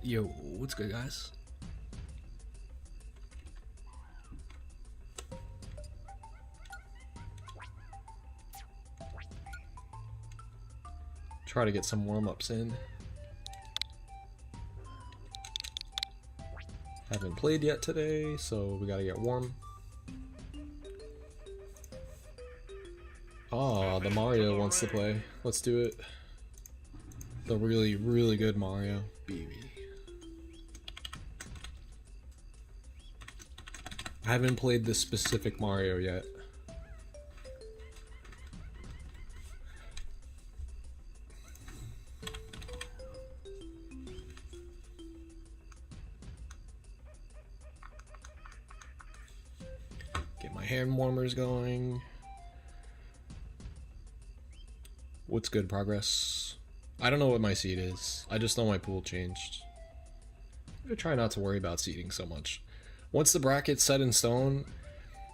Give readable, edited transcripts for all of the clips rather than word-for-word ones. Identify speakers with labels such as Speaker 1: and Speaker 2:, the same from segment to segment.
Speaker 1: Yo, what's good, guys? Try to get some warm-ups in. Haven't played yet today, so we gotta get warm. Oh, the Mario wants to play. Let's do it. The really, really good Mario. Baby. I haven't played this specific Mario yet. Get my hand warmers going. What's good, progress? I don't know what my seed is. I just know my pool changed. I'm gonna try not to worry about seeding so much. Once the bracket's set in stone,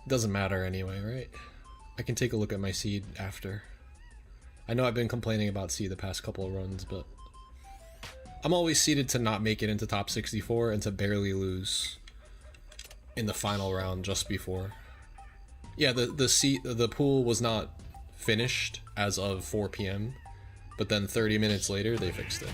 Speaker 1: it doesn't matter anyway, right? I can take a look at my seed after. I know I've been complaining about seed the past couple of runs, but I'm always seeded to not make it into top 64 and to barely lose in the final round just before. Yeah, the pool was not finished as of 4 p.m., but then 30 minutes later they fixed it.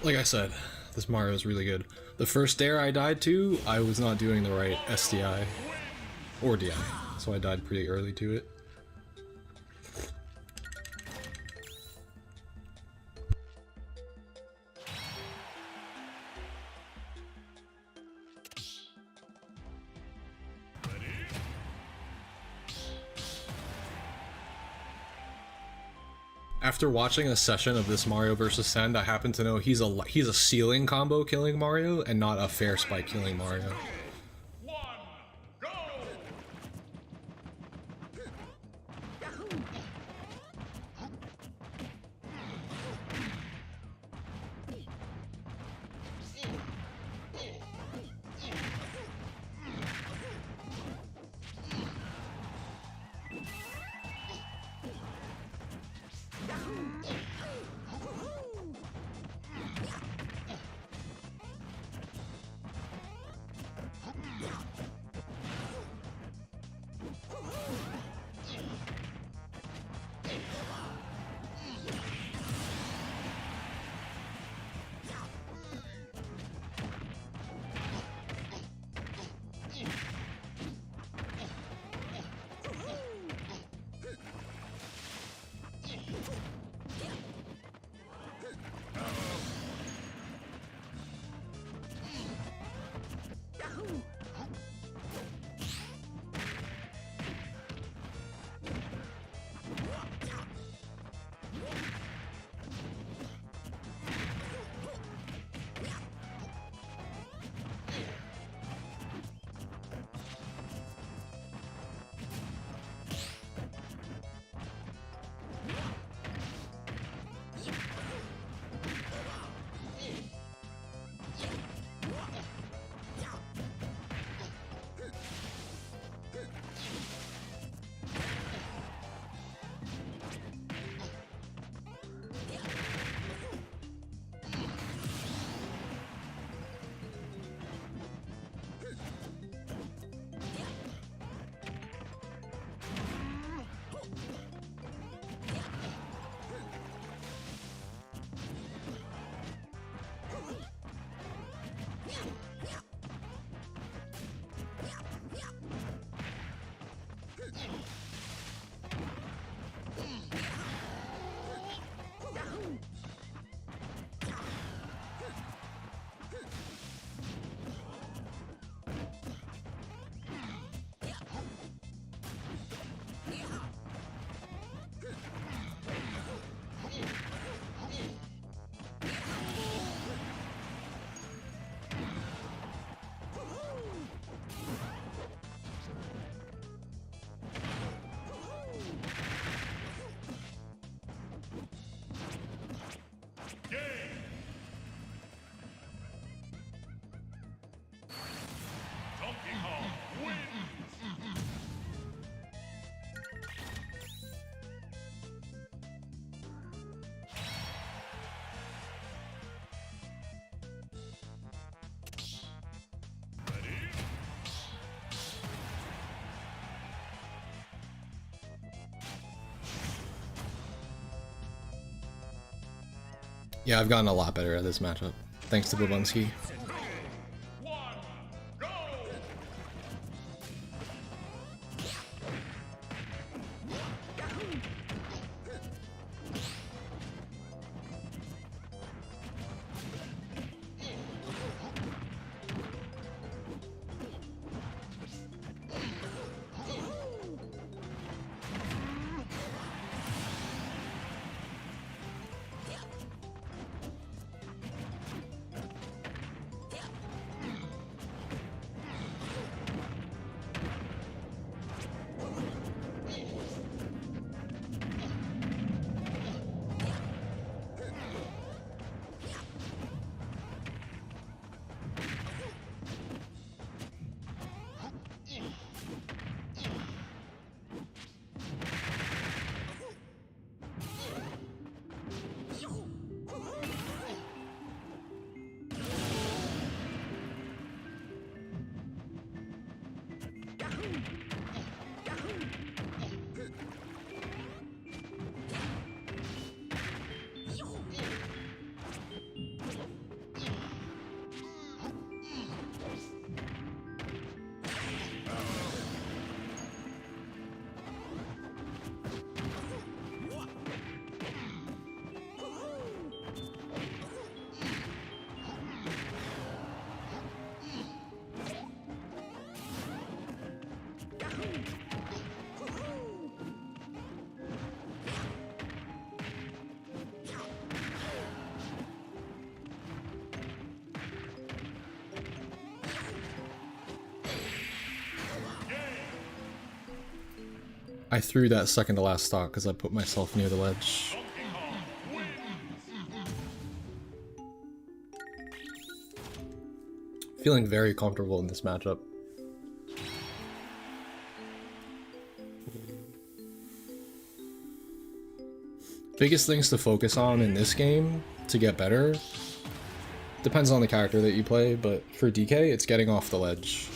Speaker 1: Like I said, this Mario is really good. The first dare I died to, I was not doing the right SDI or DI, so I died pretty early to it. After watching a session of this Mario vs. Send, I happen to know he's a ceiling combo killing Mario and not a fair spike killing Mario. Yeah, I've gotten a lot better at this matchup, thanks to Babunski. I threw that second to last stock because I put myself near the ledge. Feeling very comfortable in this matchup. Biggest things to focus on in this game to get better depends on the character that you play, but for DK, it's getting off the ledge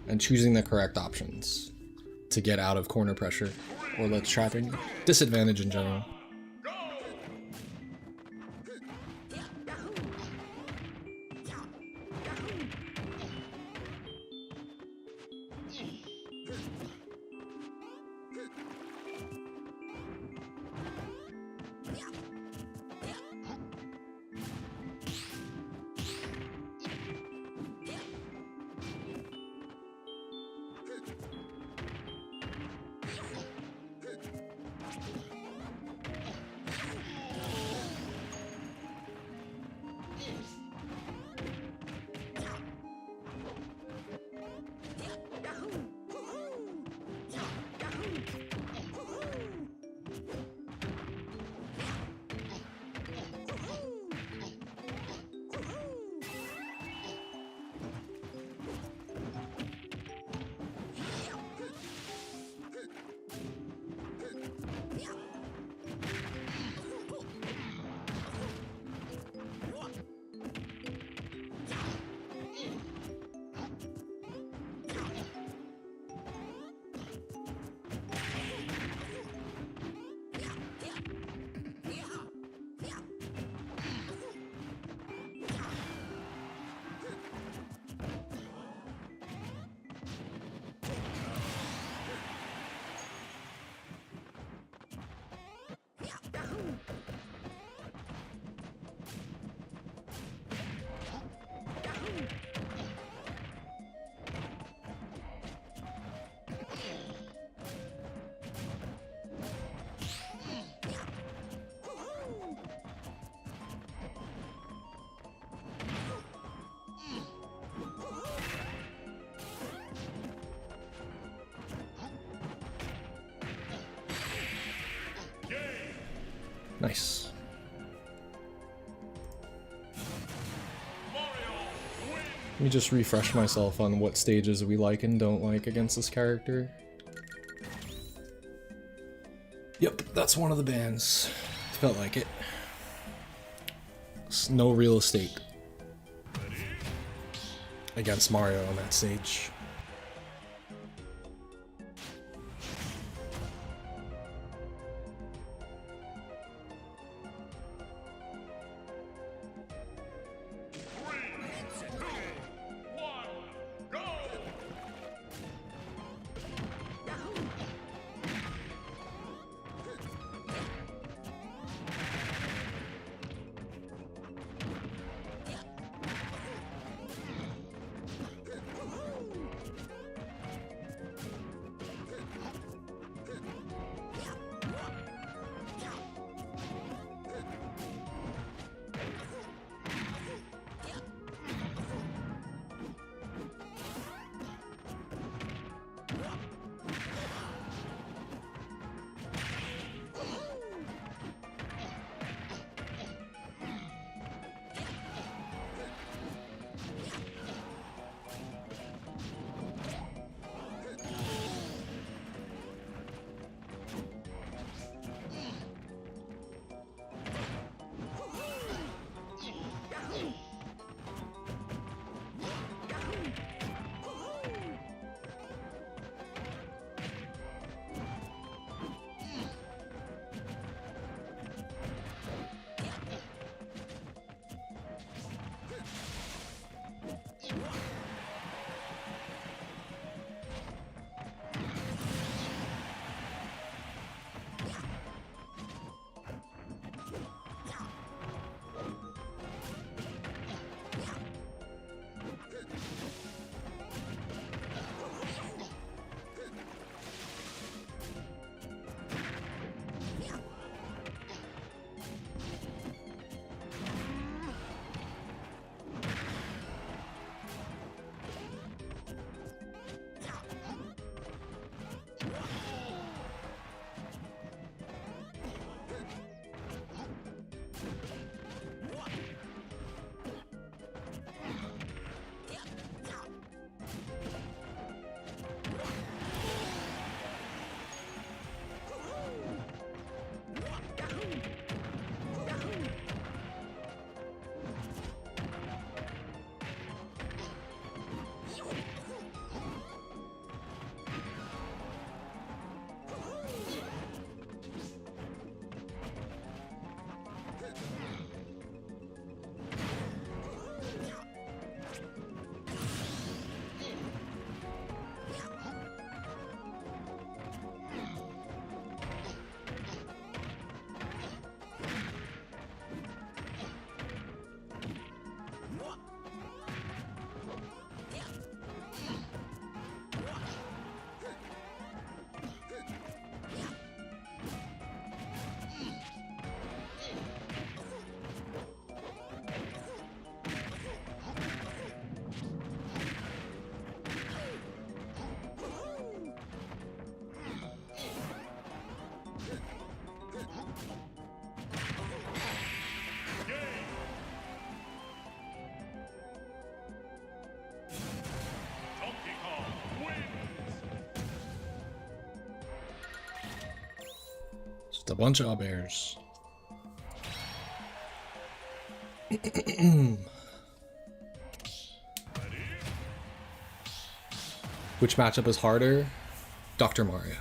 Speaker 1: and choosing the correct options to get out of corner pressure or ledge trapping. Disadvantage in general. Nice. Let me just refresh myself on what stages we like and don't like against this character. Yep, that's one of the bans. Felt like it. No real estate against Mario on that stage. Just a bunch of up airs. Which matchup is harder? Dr. Mario.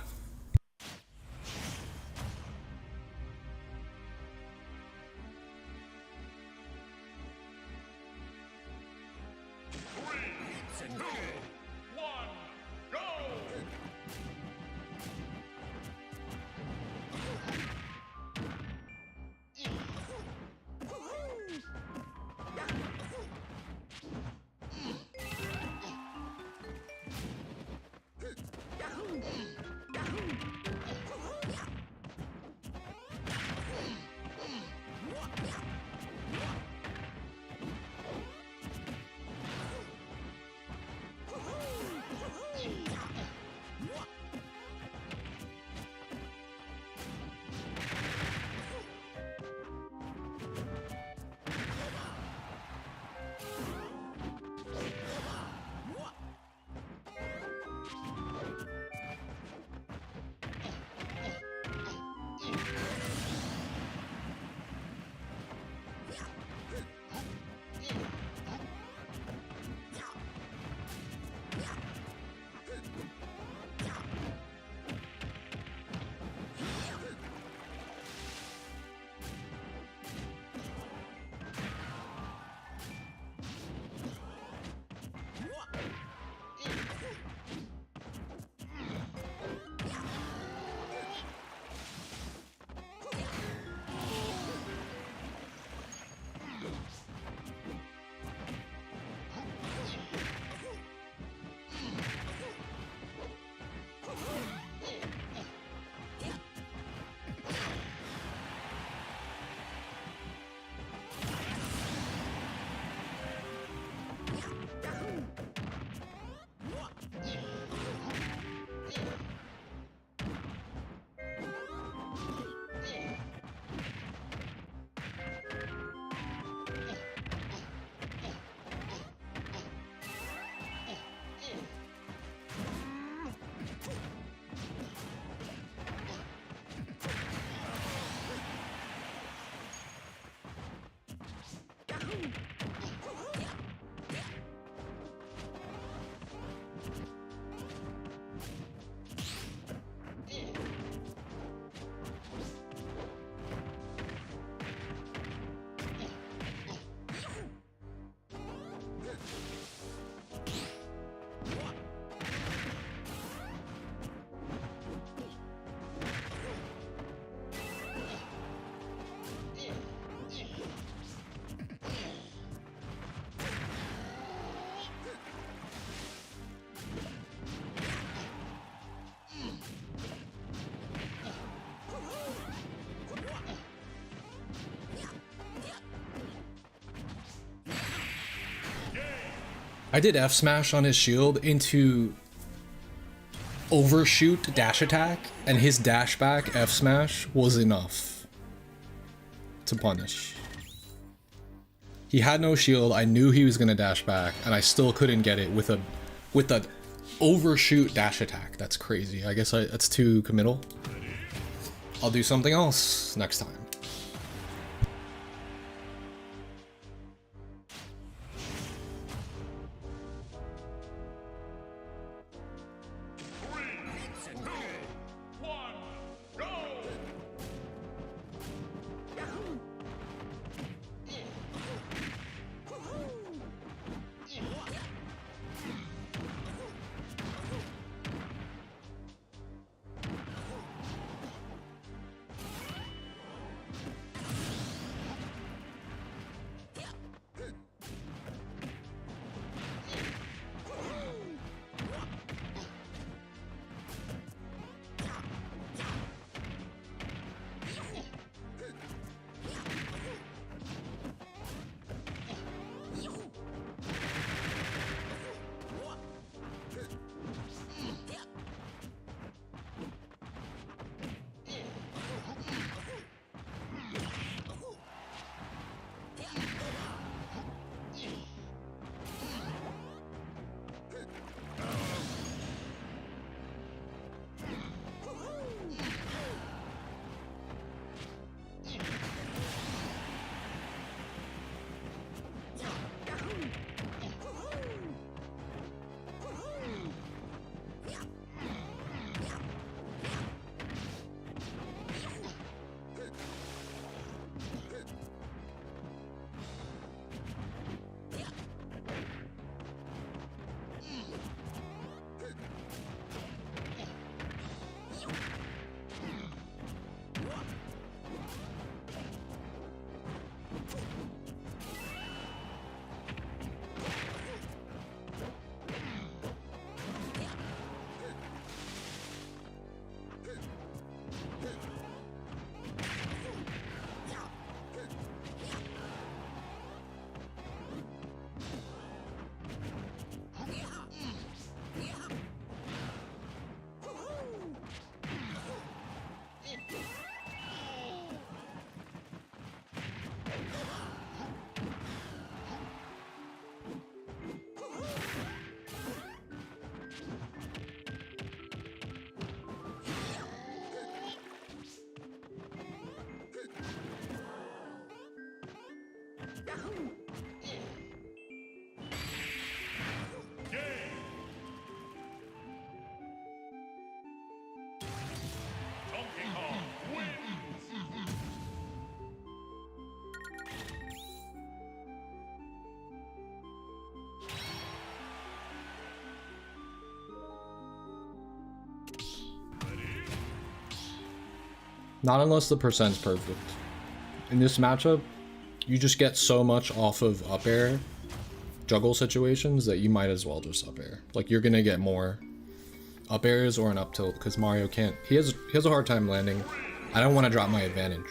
Speaker 1: I did F smash on his shield into overshoot dash attack, and his dash back F smash was enough to punish. He had no shield, I knew he was gonna dash back, and I still couldn't get it with a overshoot dash attack. That's crazy. I guess that's too committal. I'll do something else next time. Not unless the percent's perfect. In this matchup, you just get so much off of up air juggle situations that you might as well just up air. Like, you're gonna get more up airs or an up tilt because Mario can't. He has a hard time landing. I don't want to drop my advantage.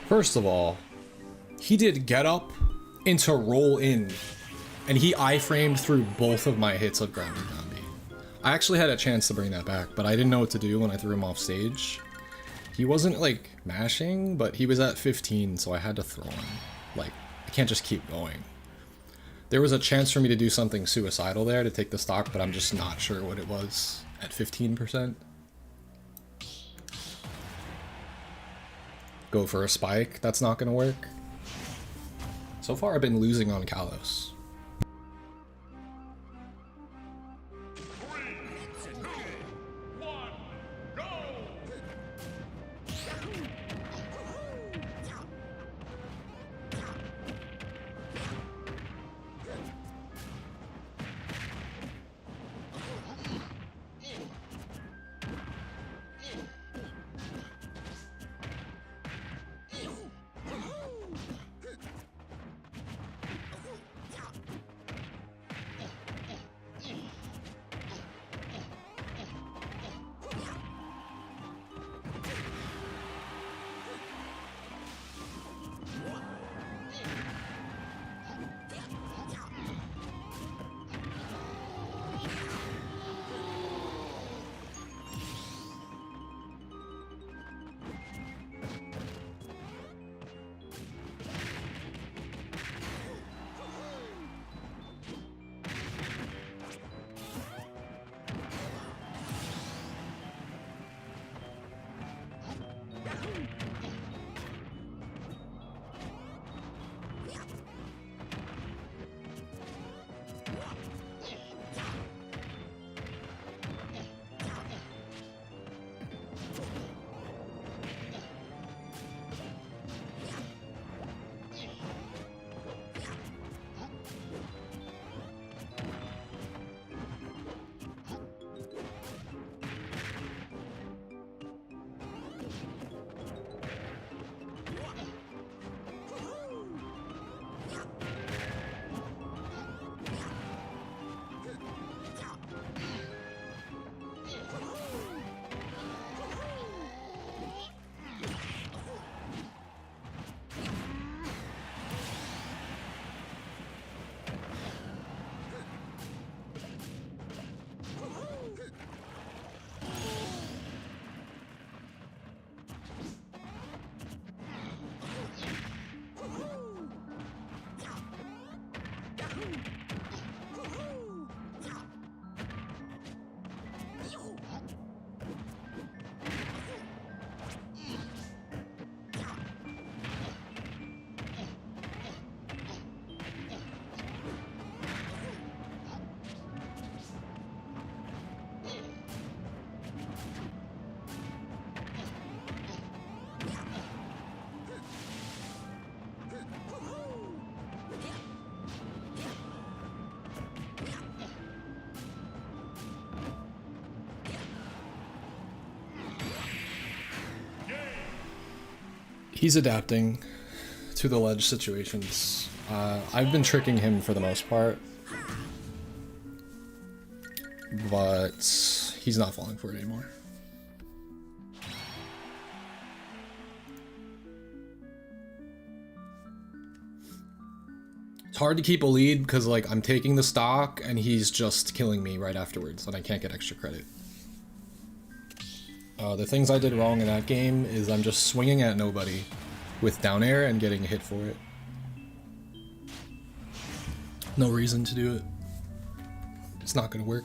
Speaker 1: First of all, he did get up into roll in, and he iframed through both of my hits of ground and pounding. I actually had a chance to bring that back, but I didn't know what to do when I threw him off stage. He wasn't like mashing, but he was at 15, so I had to throw him. Like, I can't just keep going. There was a chance for me to do something suicidal there to take the stock, but I'm just not sure what it was at 15%. Go for a spike, that's not gonna work. So far I've been losing on Kalos. He's adapting to the ledge situations. I've been tricking him for the most part, but he's not falling for it anymore. It's hard to keep a lead because like I'm taking the stock and he's just killing me right afterwards and I can't get extra credit. The things I did wrong in that game is I'm just swinging at nobody with down air and getting a hit for it. No reason to do it. It's not gonna work.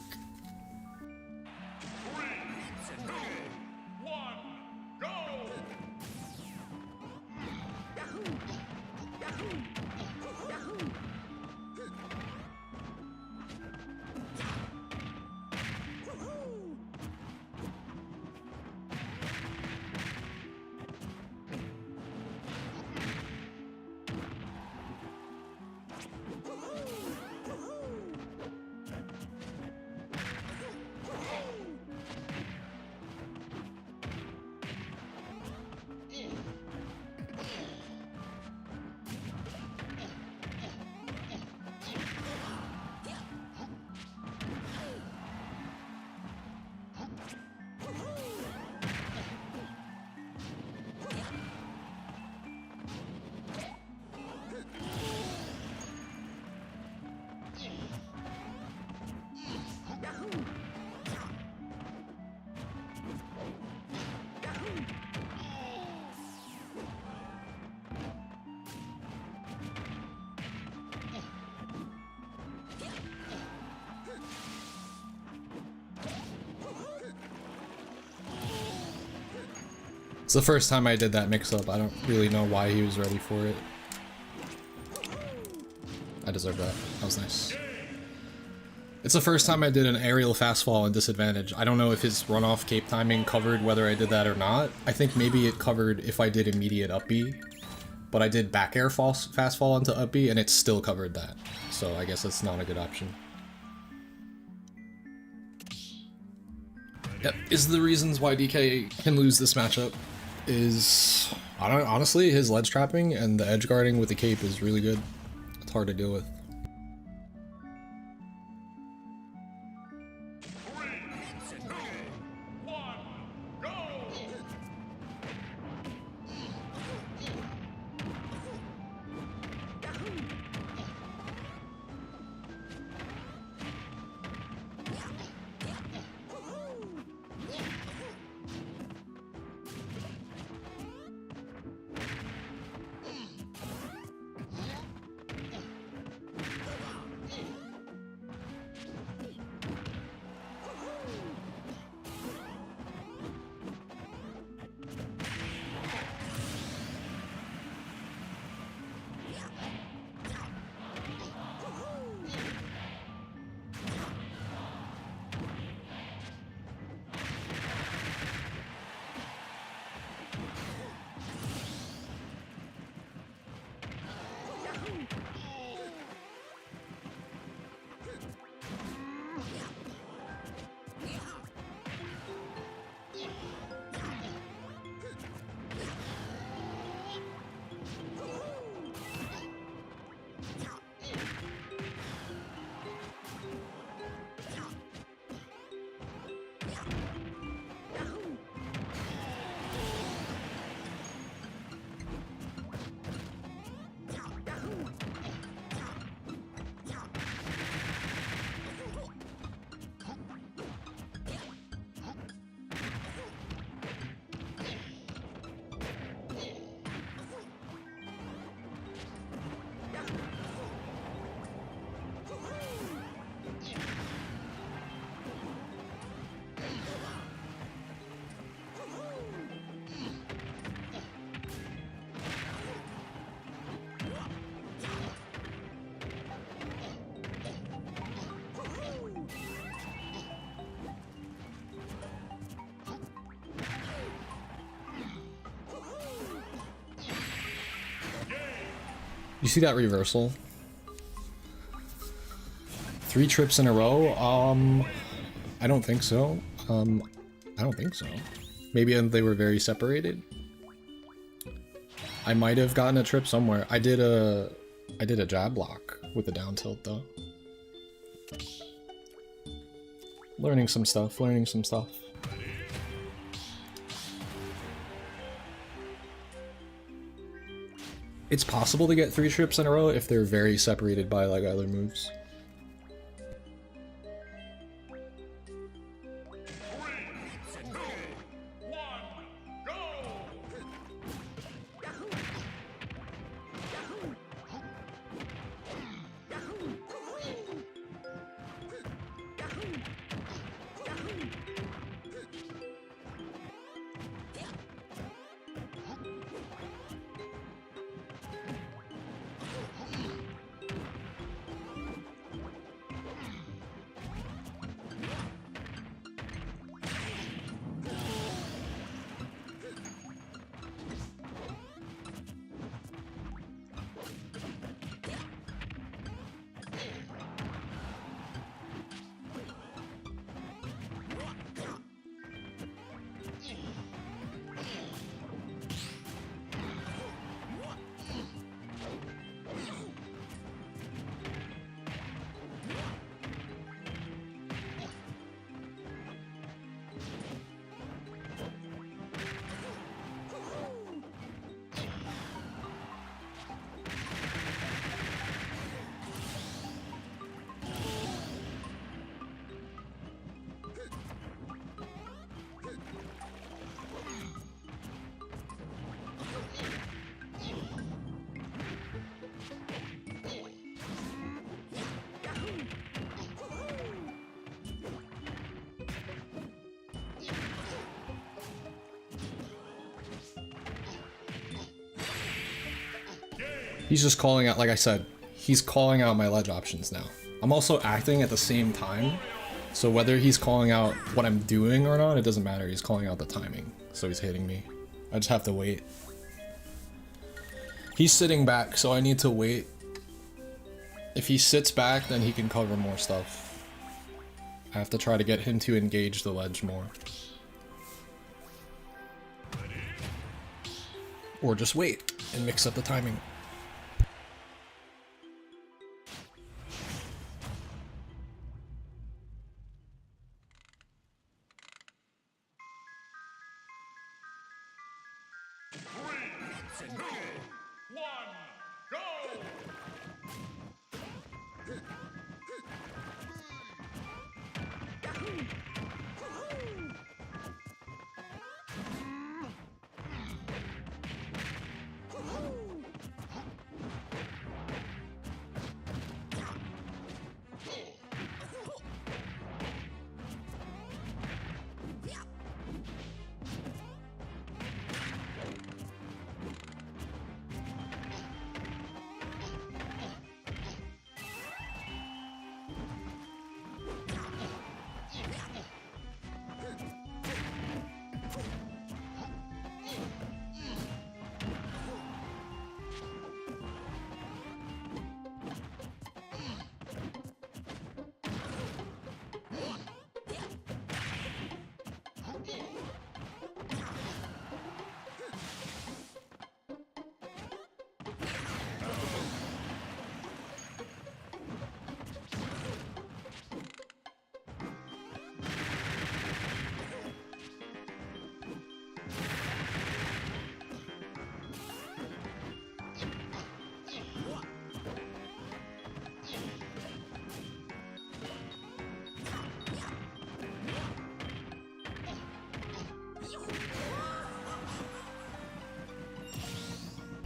Speaker 1: It's the first time I did that mix-up. I don't really know why he was ready for it. I deserve that. That was nice. It's the first time I did an aerial fast fall and disadvantage. I don't know if his runoff cape timing covered whether I did that or not. I think maybe it covered if I did immediate up B. But I did back air fast fall into up B and it still covered that. So I guess that's not a good option. Yep, is the reasons why DK can lose this matchup is, honestly, his ledge trapping and the edge guarding with the cape is really good. It's hard to deal with. You see that reversal? 3 trips in a row? I don't think so. I don't think so. Maybe they were very separated. I might have gotten a trip somewhere. I did a jab block with a down tilt though. Learning some stuff, learning some stuff. It's possible to get 3 trips in a row if they're very separated by like other moves. He's just calling out, like I said, he's calling out my ledge options now. I'm also acting at the same time, so whether he's calling out what I'm doing or not, it doesn't matter. He's calling out the timing, so he's hitting me. I just have to wait. He's sitting back, so I need to wait. If he sits back, then he can cover more stuff. I have to try to get him to engage the ledge more. Or just wait and mix up the timing.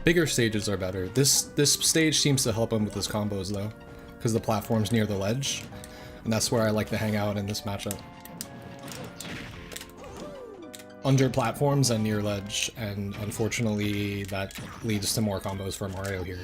Speaker 1: Bigger stages are better. This stage seems to help him with his combos though, because the platform's near the ledge, and that's where I like to hang out in this matchup. Under platforms and near ledge, and unfortunately that leads to more combos for Mario here.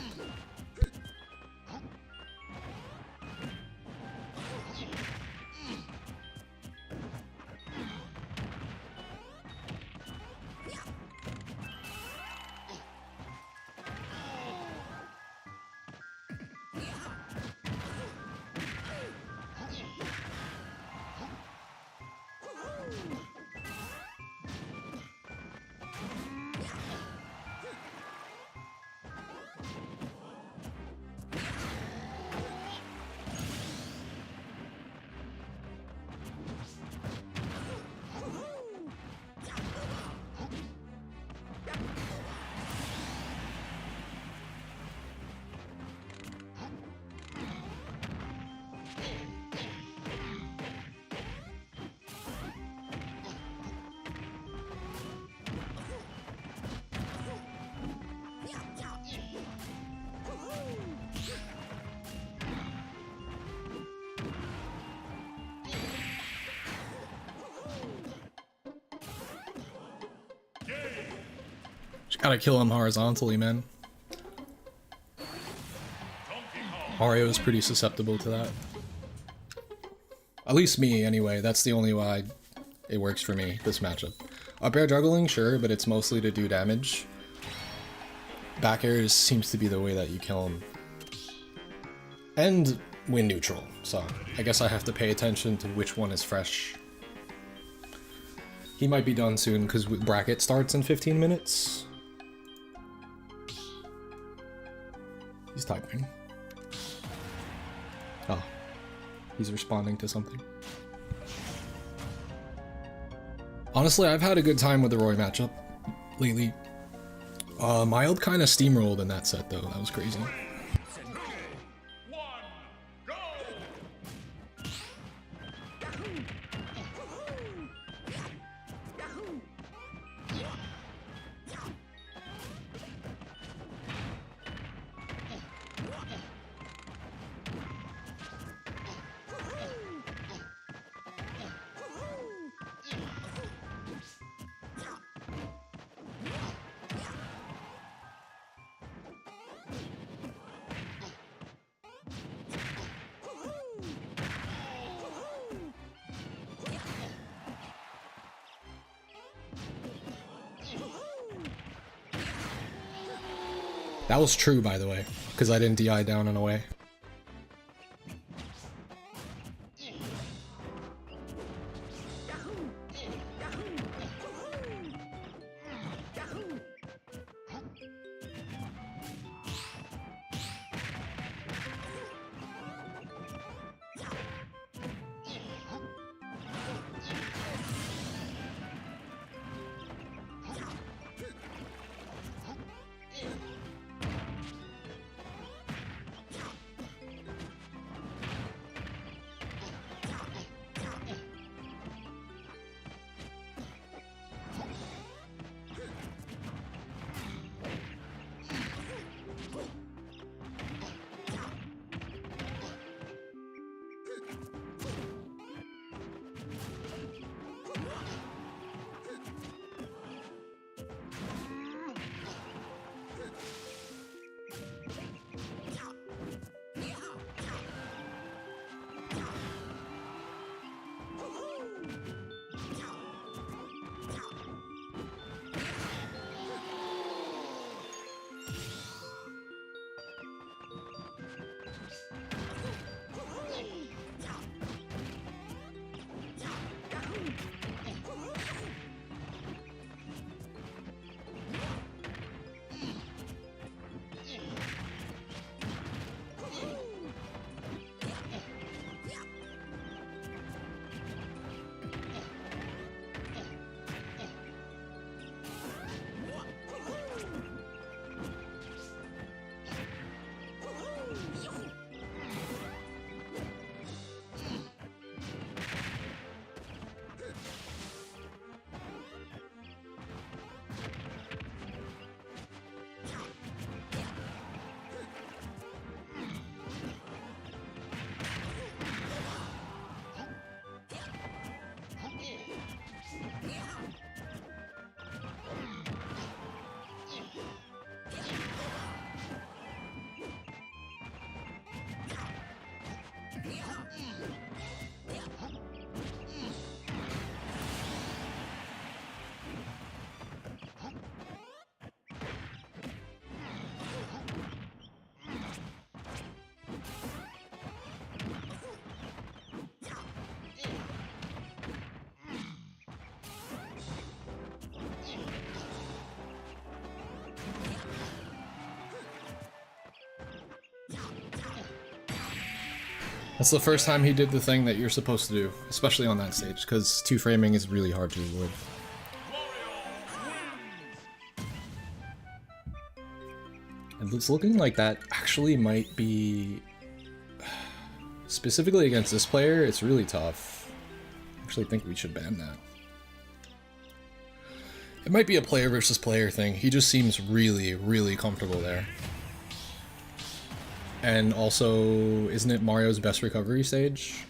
Speaker 1: Just gotta kill him horizontally, man. Mario is pretty susceptible to that. At least me, anyway. That's the only way it works for me, this matchup. Up air juggling, sure, but it's mostly to do damage. Back air seems to be the way that you kill him. And win neutral, so I guess I have to pay attention to which one is fresh. He might be done soon, because bracket starts in 15 minutes. He's typing. Oh. He's responding to something. Honestly, I've had a good time with the Roy matchup lately. Mild kind of steamrolled in that set, though. That was crazy. That was true, by the way, because I didn't DI down and away. That's the first time he did the thing that you're supposed to do, especially on that stage, because two framing is really hard to avoid. And it's looking like that actually might be... Specifically against this player, it's really tough. I actually think we should ban that. It might be a player versus player thing. He just seems really, really comfortable there. And also, isn't it Mario's best recovery stage?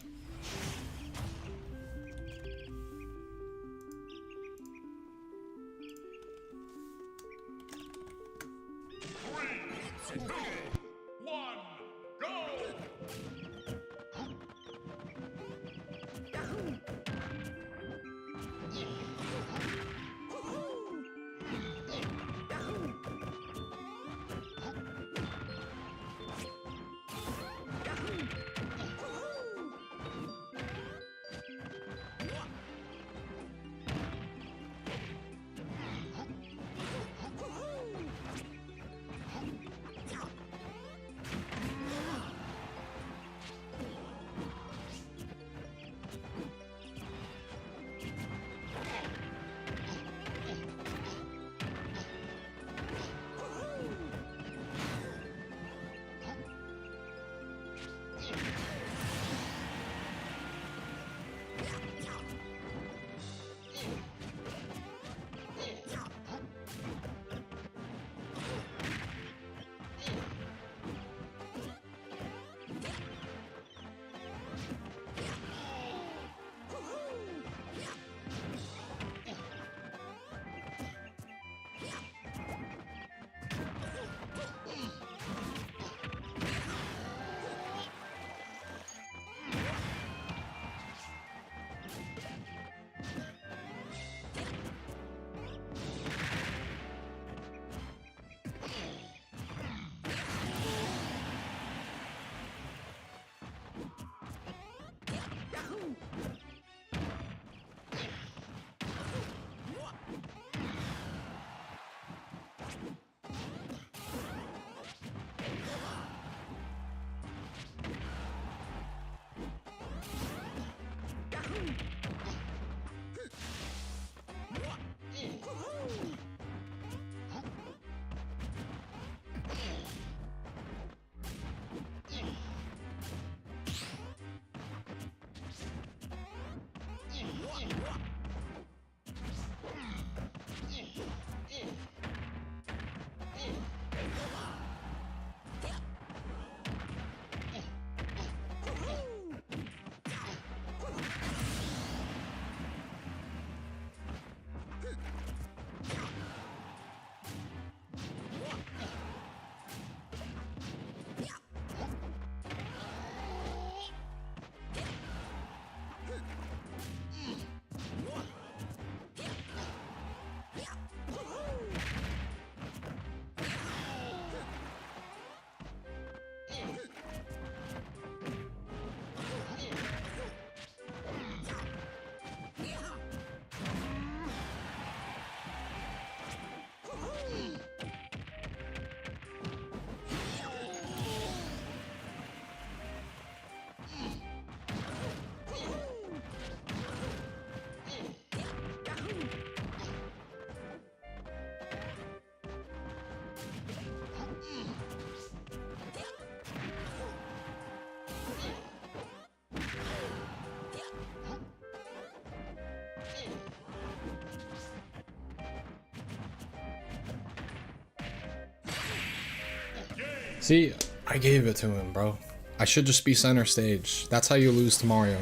Speaker 1: See, I gave it to him, bro. I should just be center stage. That's how you lose to Mario,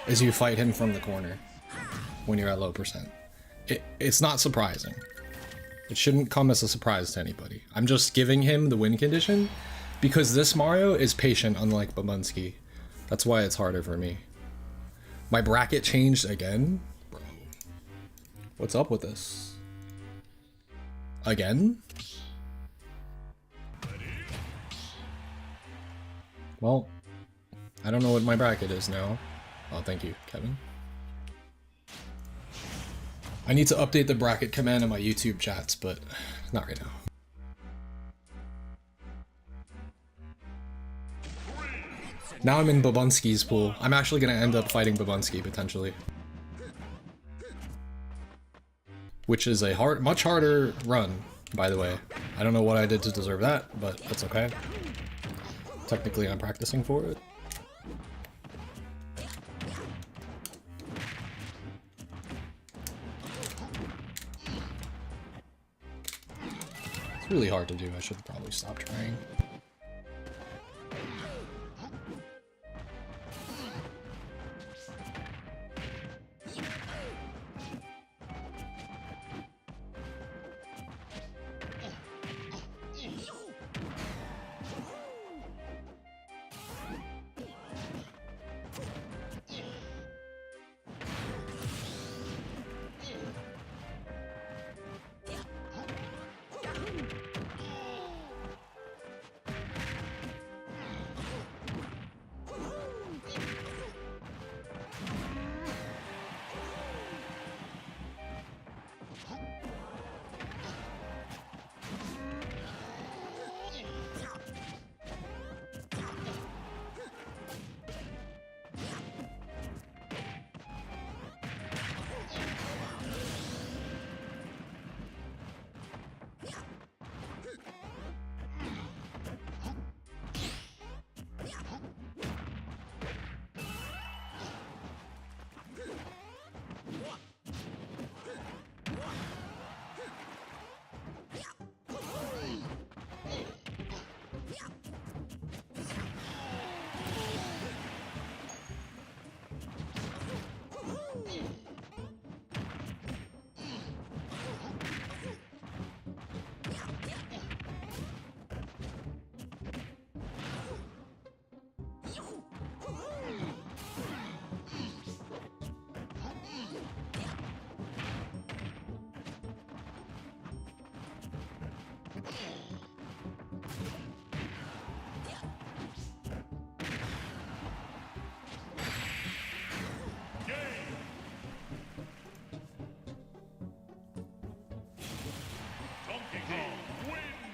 Speaker 1: is you fight him from the corner when you're at low percent. It's not surprising. It shouldn't come as a surprise to anybody. I'm just giving him the win condition because this Mario is patient, unlike Babunski. That's why it's harder for me. My bracket changed again? Bro. What's up with this? Again? Well, I don't know what my bracket is now. Oh, thank you, Kevin. I need to update the bracket command in my YouTube chats, but not right now. Now I'm in Babunski's pool. I'm actually gonna end up fighting Babunski, potentially. Which is a much harder run, by the way. I don't know what I did to deserve that, but that's okay. Technically, I'm practicing for it. It's really hard to do. I should probably stop trying.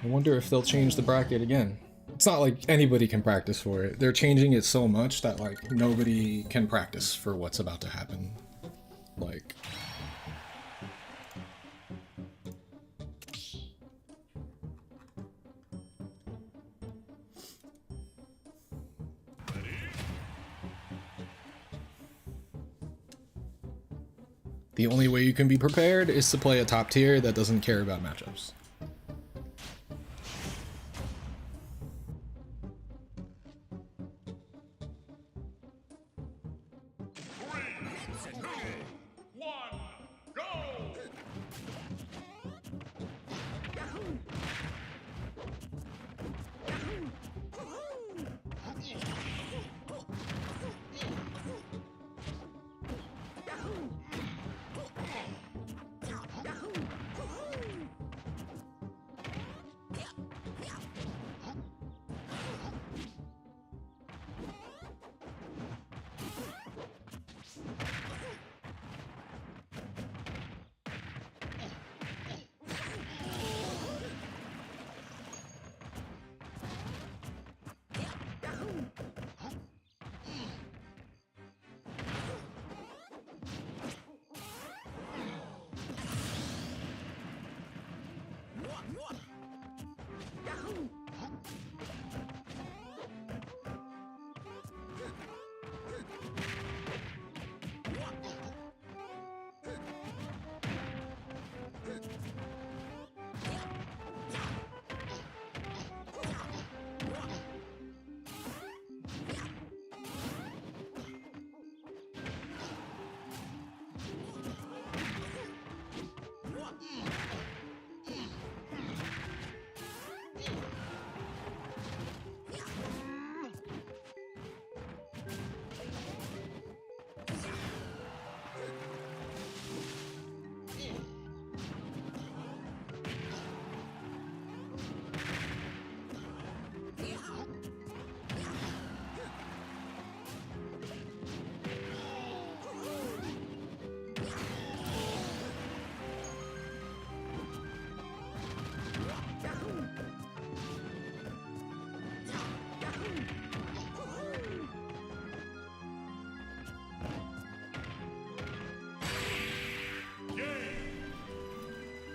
Speaker 1: I wonder if they'll change the bracket again. It's not like anybody can practice for it. They're changing it so much that like nobody can practice for what's about to happen. Like... The only way you can be prepared is to play a top tier that doesn't care about matchups.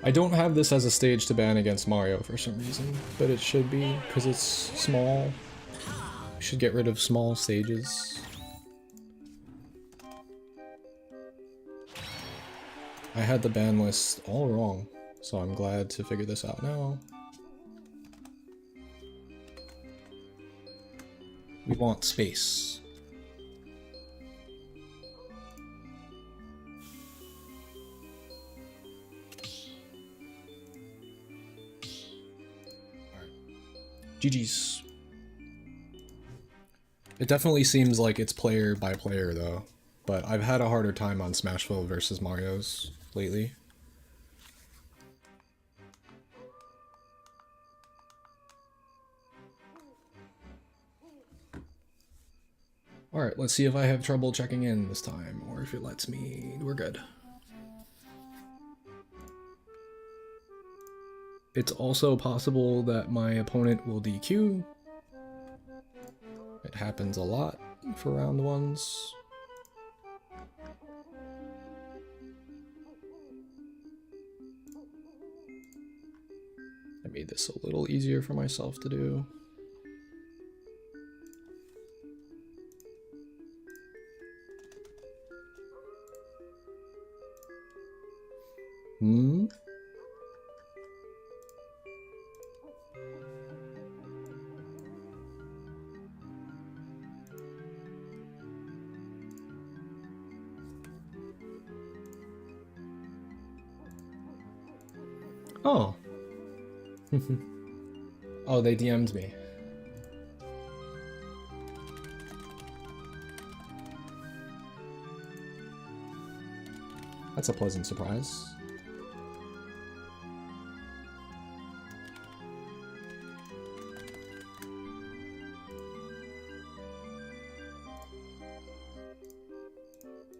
Speaker 1: I don't have this as a stage to ban against Mario for some reason, but it should be, because it's small. We should get rid of small stages. I had the ban list all wrong, so I'm glad to figure this out now. We want space. GG's. It definitely seems like it's player by player though, but I've had a harder time on Smashville versus Mario's lately. Alright, let's see if I have trouble checking in this time, or if it lets me. We're good. It's also possible that my opponent will DQ. It happens a lot for round ones. I made this a little easier for myself to do. Oh. Oh, they DM'd me. That's a pleasant surprise.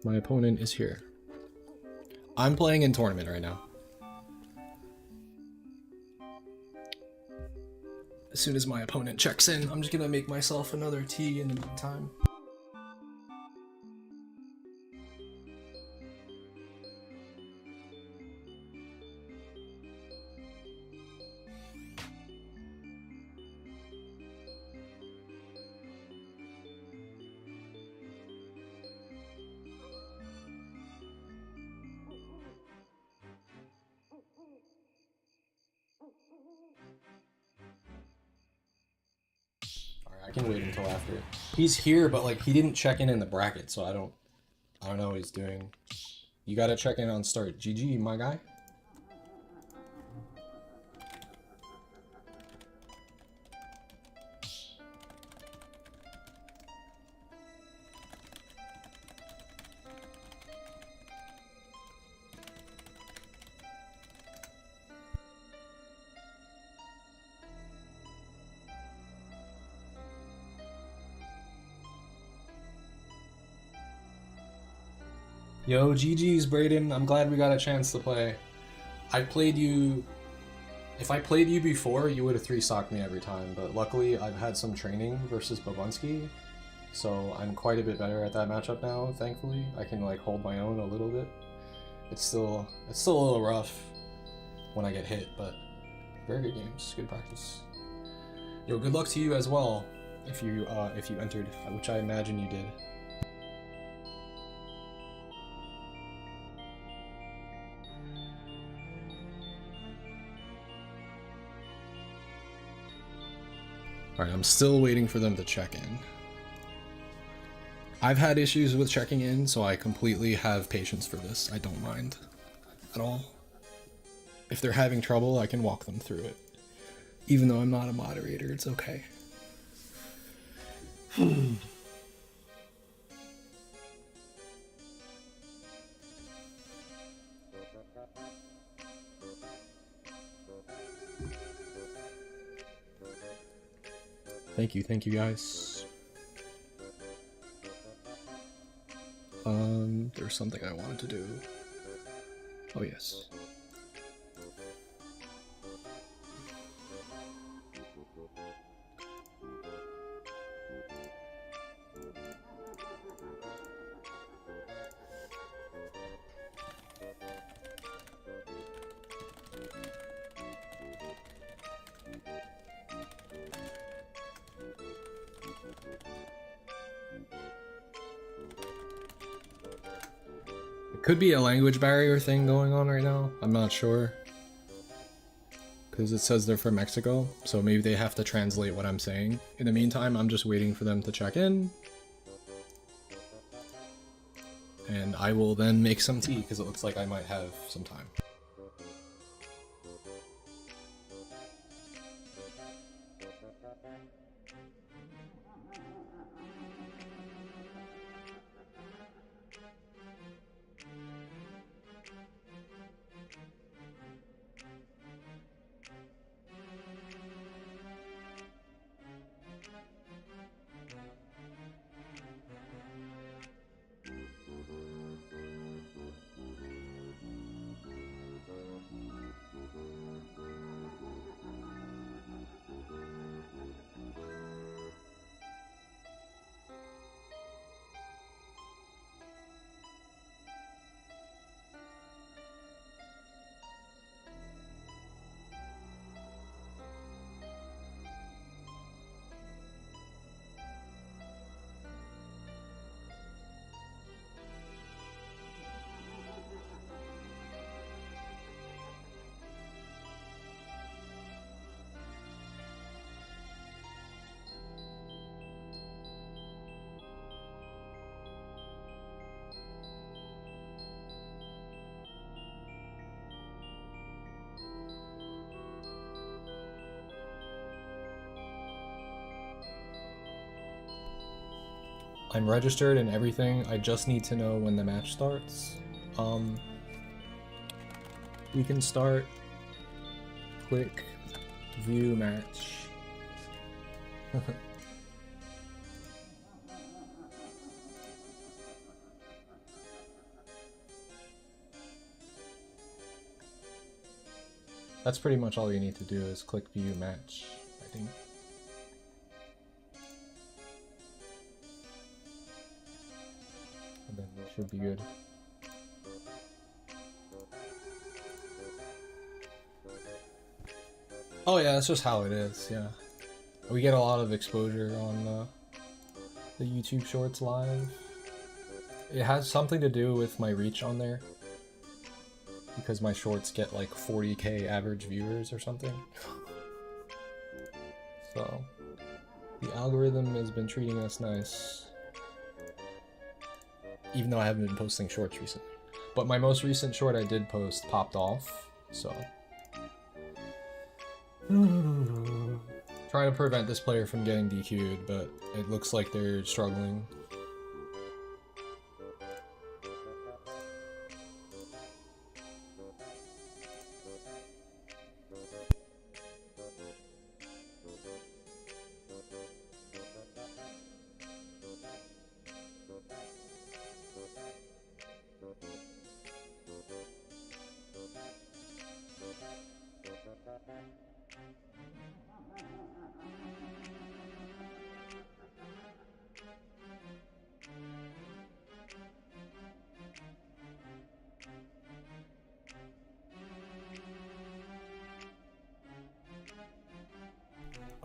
Speaker 1: My opponent is here. I'm playing in tournament right now. As soon as my opponent checks in, I'm just gonna make myself another tea in the meantime. I can wait until after. He's here, but like he didn't check in the bracket, so I don't know what he's doing. You gotta check in on start. GG, my guy. Yo, GG's, Brayden. I'm glad we got a chance to play. I played you... If I played you before, you would have 3-socked me every time, but luckily I've had some training versus Babunski, so I'm quite a bit better at that matchup now, thankfully. I can like hold my own a little bit. It's still a little rough when I get hit, but very good games, good practice. Yo, good luck to you as well if you entered, which I imagine you did. Alright, I'm still waiting for them to check in. I've had issues with checking in, so I completely have patience for this. I don't mind at all. If they're having trouble, I can walk them through it. Even though I'm not a moderator, it's okay. Thank you guys. There's something I wanted to do. Oh yes. It could be a language barrier thing going on right now. I'm not sure. Because it says they're from Mexico, so maybe they have to translate what I'm saying. In the meantime, I'm just waiting for them to check in. And I will then make some tea, because it looks like I might have some time. I'm registered and everything. I just need to know when the match starts. We can start. Click view match. That's pretty much all you need to do is click view match, I think. And then we should be good. Oh yeah, that's just how it is, yeah. We get a lot of exposure on the YouTube Shorts live. It has something to do with my reach on there. Because my shorts get like 40k average viewers or something. So, the algorithm has been treating us nice. Even though I haven't been posting shorts recently. But my most recent short I did post popped off, so. Trying to prevent this player from getting DQ'd, but it looks like they're struggling.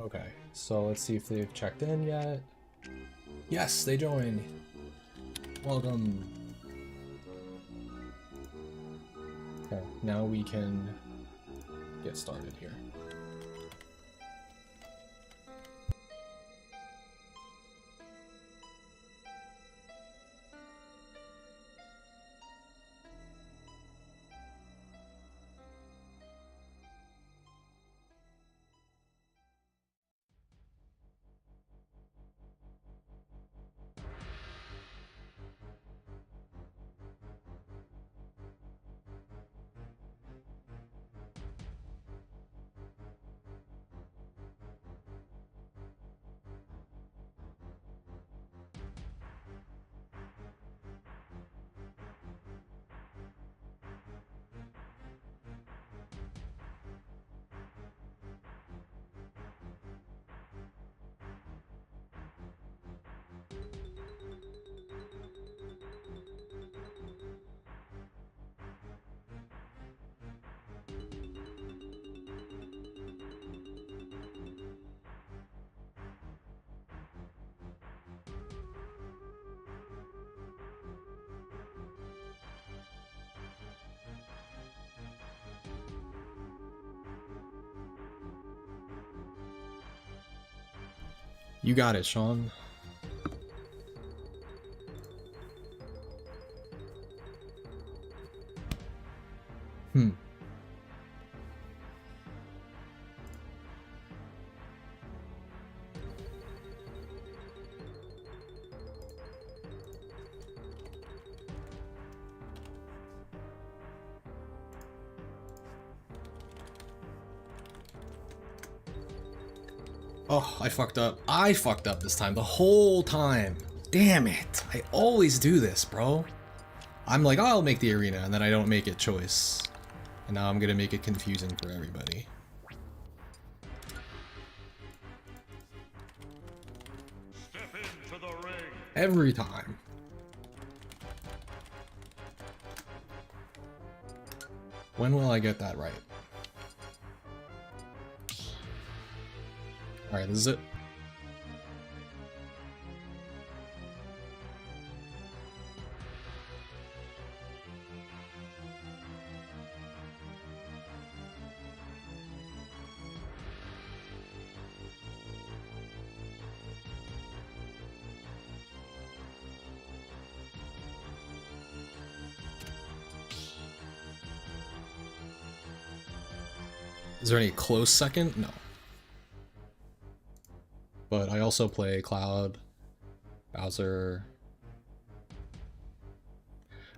Speaker 1: Okay, so let's see if they've checked in yet. Yes, they joined. Welcome. Okay, now we can get started here. You got it, Sean. Oh, I fucked up. I fucked up this time, the whole time. Damn it. I always do this, bro. I'm like, oh, I'll make the arena, and then I don't make it choice. And now I'm gonna make it confusing for everybody.
Speaker 2: Step into the ring.
Speaker 1: Every time. When will I get that right? Alright, this is it. Is there any close second? No. But I also play Cloud, Bowser,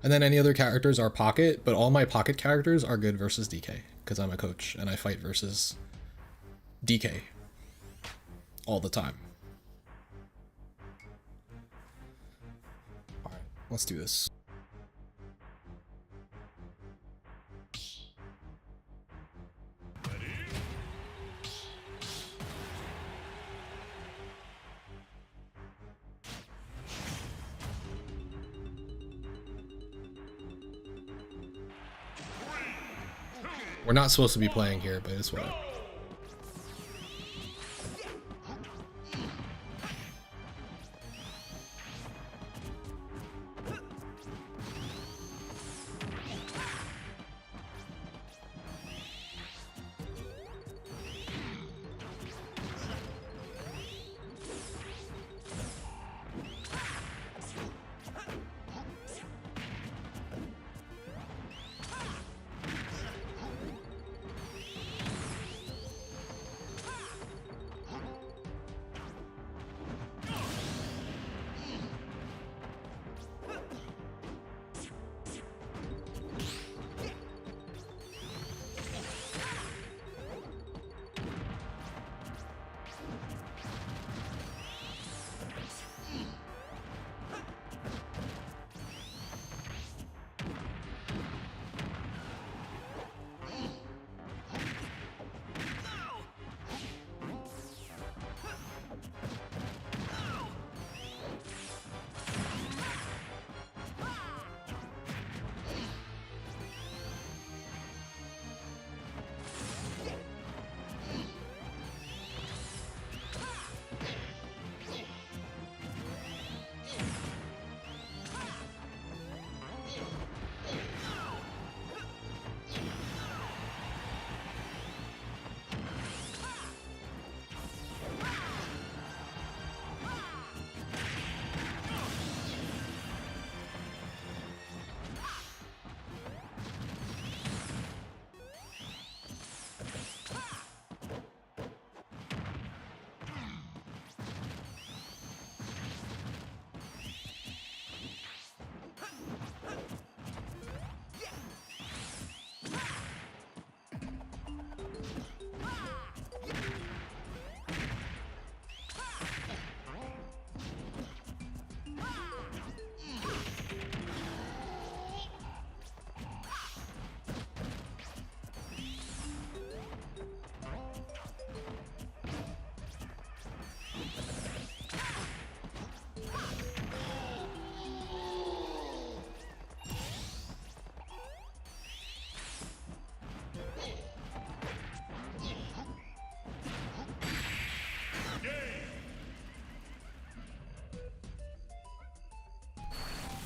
Speaker 1: and then any other characters are pocket, but all my pocket characters are good versus DK, because I'm a coach and I fight versus DK all the time. Alright, let's do this. We're not supposed to be playing here, but it's whatever.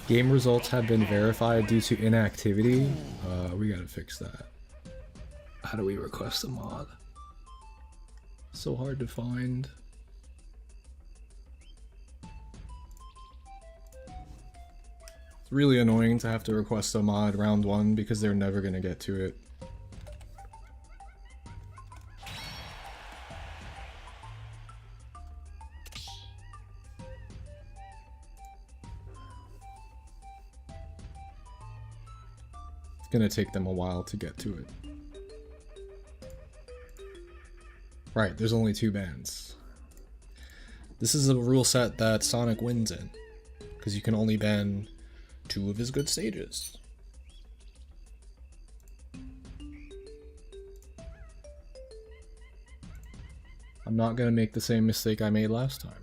Speaker 1: Game results have been verified due to inactivity. We gotta fix that. How do we request a mod? So hard to find. It's really annoying to have to request a mod round 1 because they're never gonna get to it. It's gonna take them a while to get to it. Right, there's only 2 bans. This is a rule set that Sonic wins in, because you can only ban 2 of his good stages. I'm not gonna make the same mistake I made last time.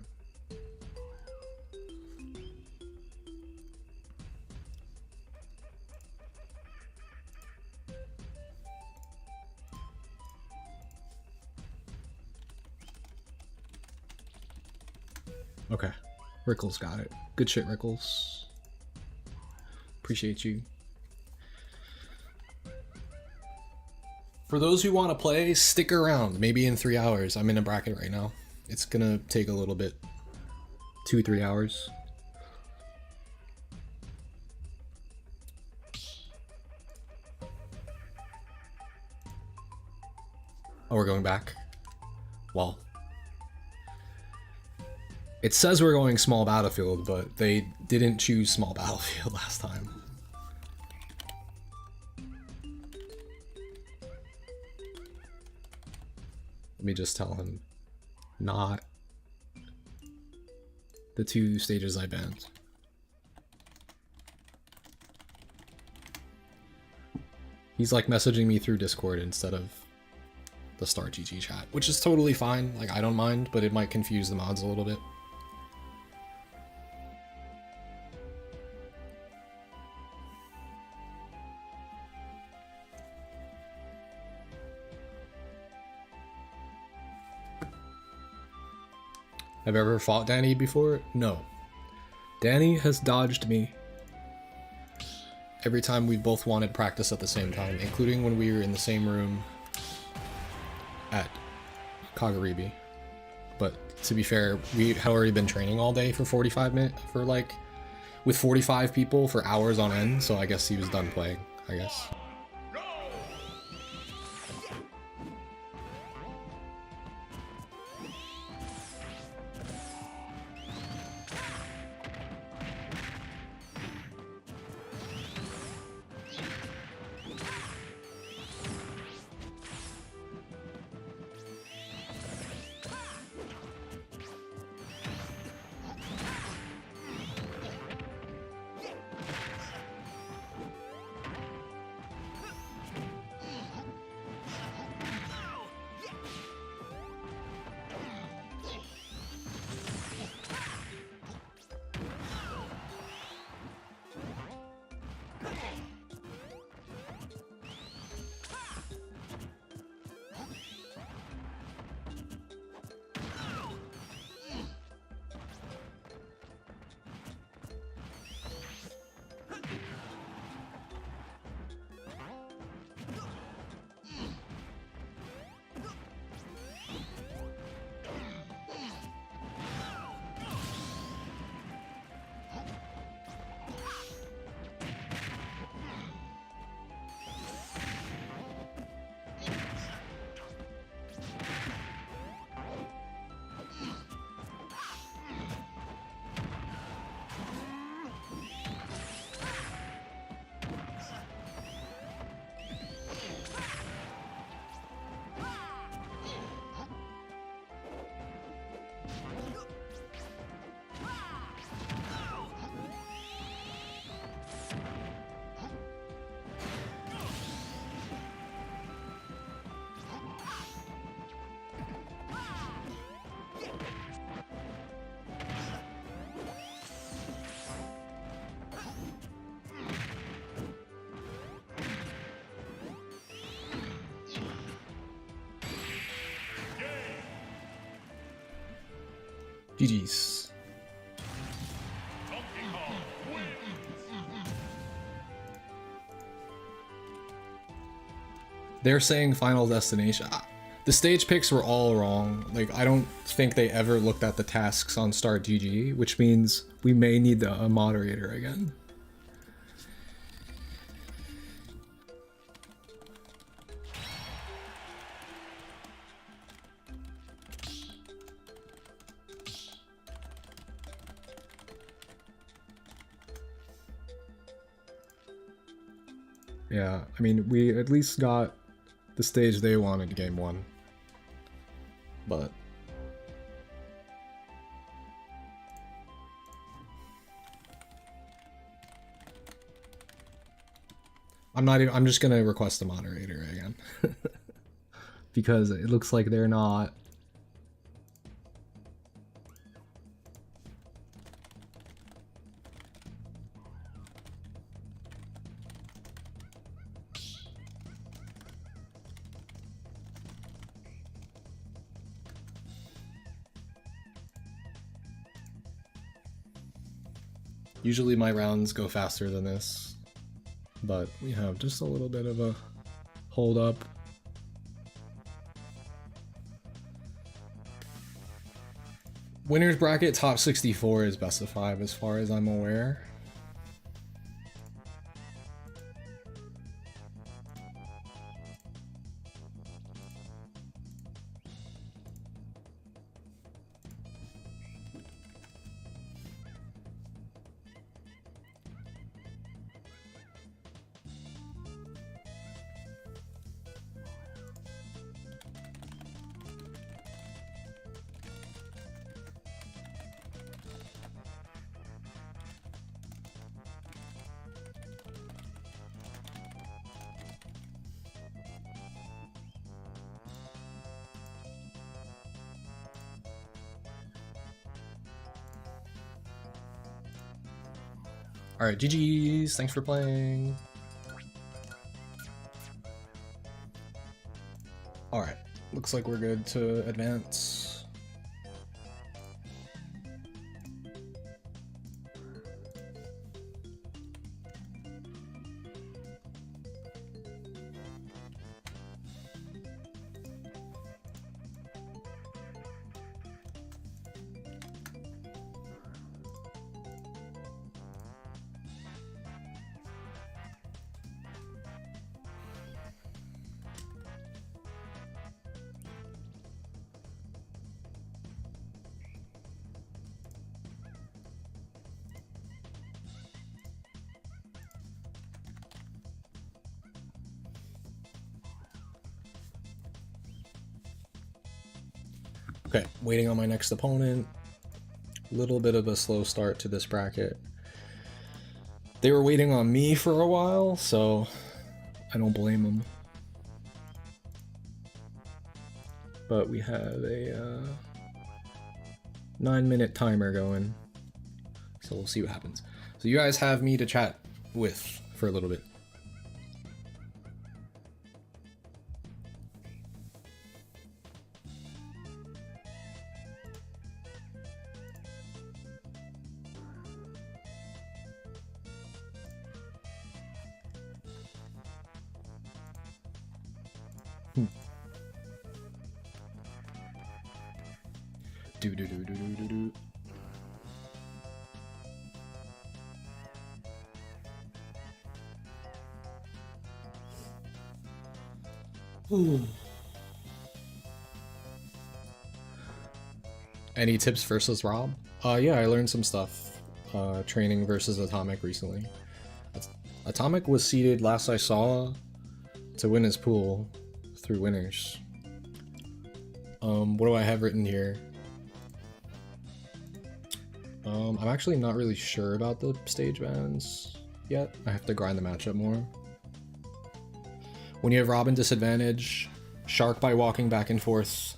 Speaker 1: Okay, Rickles got it. Good shit, Rickles. Appreciate you. For those who want to play, stick around. Maybe in 3 hours. I'm in a bracket right now. It's gonna take a little bit. 2-3 hours. Oh, we're going back? Well. It says we're going small battlefield, but they didn't choose small battlefield last time. Let me just tell him not the 2 stages I banned. He's like messaging me through Discord instead of the Star GG chat, which is totally fine. Like, I don't mind, but it might confuse the mods a little bit. Have I ever fought Danny before? No. Danny has dodged me every time we both wanted practice at the same time, including when we were in the same room at Kagaribi. But to be fair, we had already been training all day for 45 minutes, with 45 people for hours on end, so I guess he was done playing, I guess. GG's. They're saying Final Destination. The stage picks were all wrong. Like, I don't think they ever looked at the tasks on Start GG, which means we may need a moderator again. Yeah, I mean, we at least got the stage they wanted game 1. But I'm just gonna request a moderator again. Because it looks like they're not. Usually my rounds go faster than this, but we have just a little bit of a hold up. Winners bracket top 64 is best of 5 as far as I'm aware. Alright, GG's, thanks for playing. Alright, looks like we're good to advance. Okay, waiting on my next opponent. Little bit of a slow start to this bracket. They were waiting on me for a while, so I don't blame them. But we have a 9-minute timer going, so we'll see what happens. So you guys have me to chat with for a little bit. Do do do do do do do. Any tips versus Rob? Yeah, I learned some stuff. Training versus Atomic recently. Atomic was seeded last I saw to win his pool through winners. What do I have written here? I'm actually not really sure about the stage bans yet. I have to grind the matchup more. When you have Robin disadvantage, shark by walking back and forth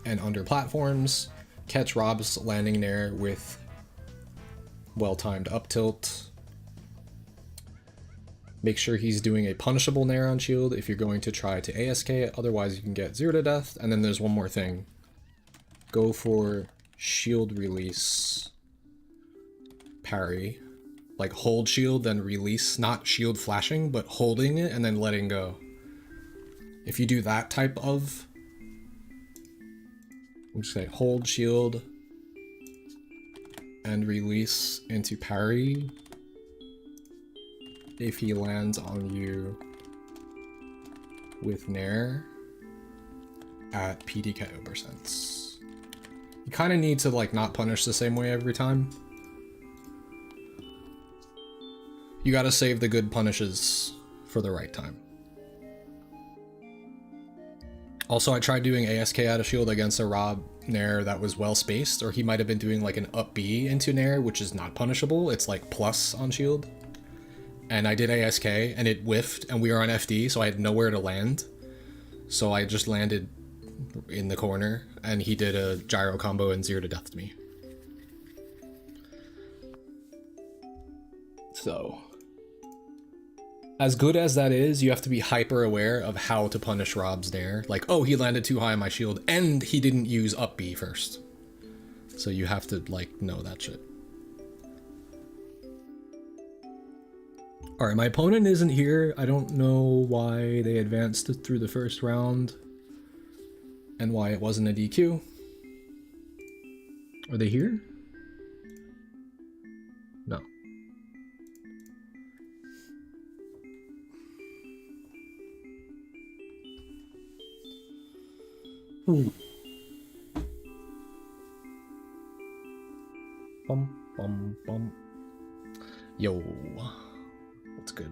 Speaker 1: and under platforms, catch Rob's landing nair with well-timed up tilt. Make sure he's doing a punishable nair on shield if you're going to try to ASK it, otherwise you can get 0 to death. And then there's one more thing. Go for shield release parry. Like hold shield, then release, not shield flashing, but holding it and then letting go. If you do that type of, I'm just say hold shield and release into parry, if he lands on you with nair at PDKO percents. You kind of need to like not punish the same way every time. You gotta save the good punishes for the right time. Also, I tried doing ASK out of shield against a Rob Nair that was well spaced, or he might have been doing like an up B into Nair, which is not punishable. It's like plus on shield. And I did ASK and it whiffed and we were on FD, so I had nowhere to land. So I just landed in the corner and he did a gyro combo and 0 to death to me. So, as good as that is, you have to be hyper aware of how to punish Rob's Nair. Like, oh, he landed too high on my shield and he didn't use up B first. So you have to like know that shit. Alright, my opponent isn't here. I don't know why they advanced through the first round and why it wasn't a DQ. Are they here? No. Ooh. Bum, bum, bum. Yo.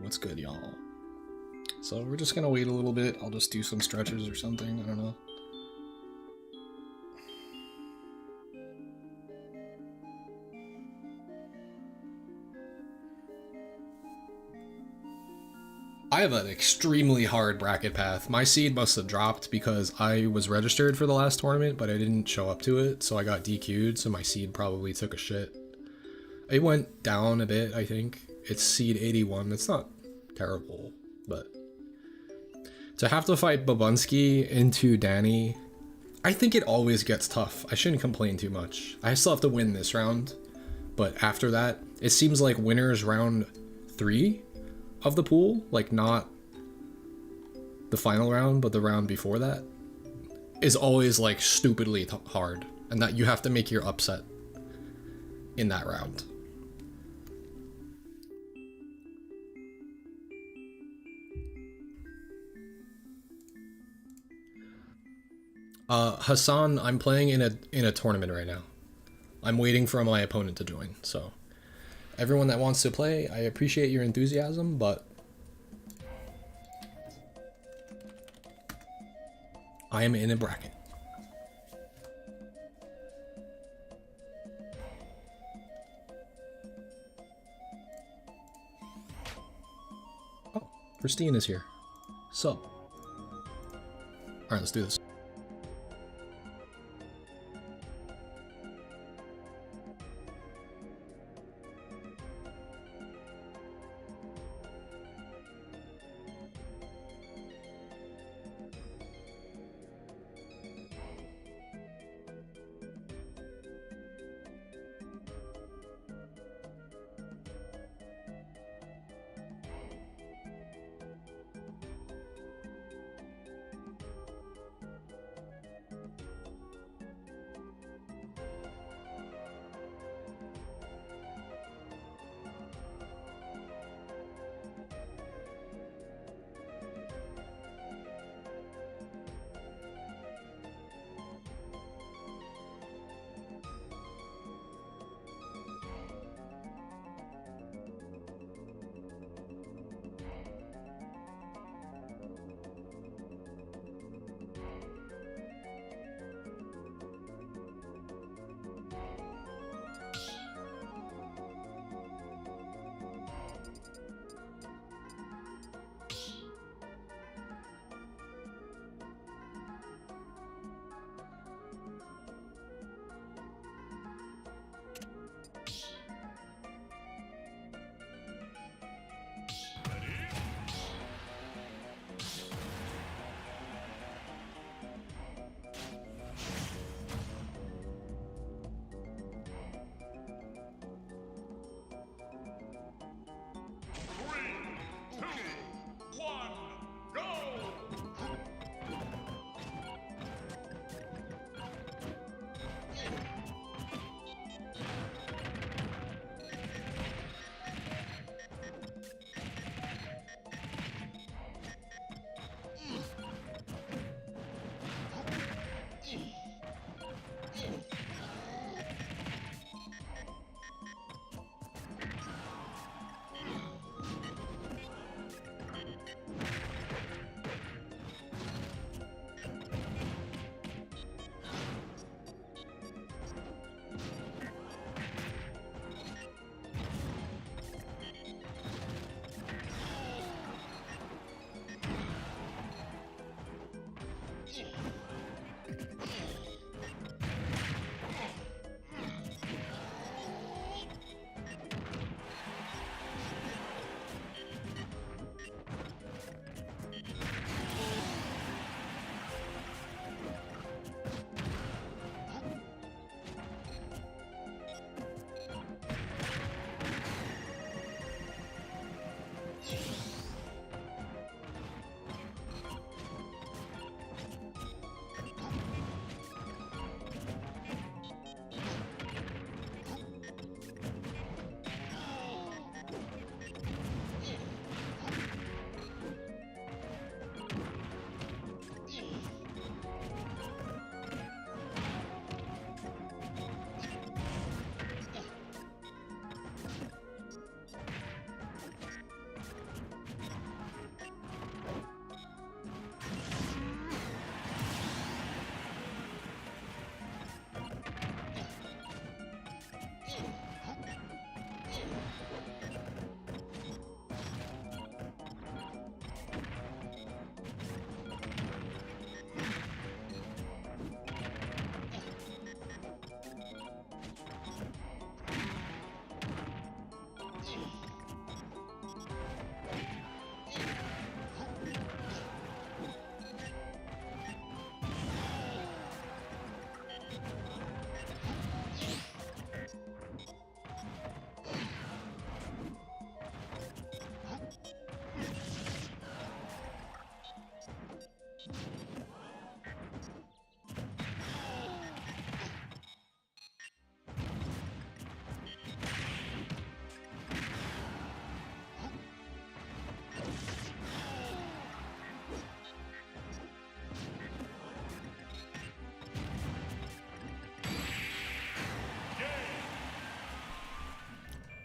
Speaker 1: What's good, y'all? So we're just gonna wait a little bit. I'll just do some stretches or something. I don't know. I have an extremely hard bracket path. My seed must have dropped because I was registered for the last tournament, but I didn't show up to it, so I got DQ'd, so my seed probably took a shit. It went down a bit, I think. It's seed 81. It's not terrible, but to have to fight Babunski into Danny, I think it always gets tough. I shouldn't complain too much. I still have to win this round, but after that, it seems like winners round 3 of the pool, like not the final round, but the round before that, is always like stupidly hard, and that you have to make your upset in that round. Hassan, I'm playing in a tournament right now. I'm waiting for my opponent to join, so everyone that wants to play, I appreciate your enthusiasm, but I am in a bracket. Oh, Christine is here. So, all right, let's do this.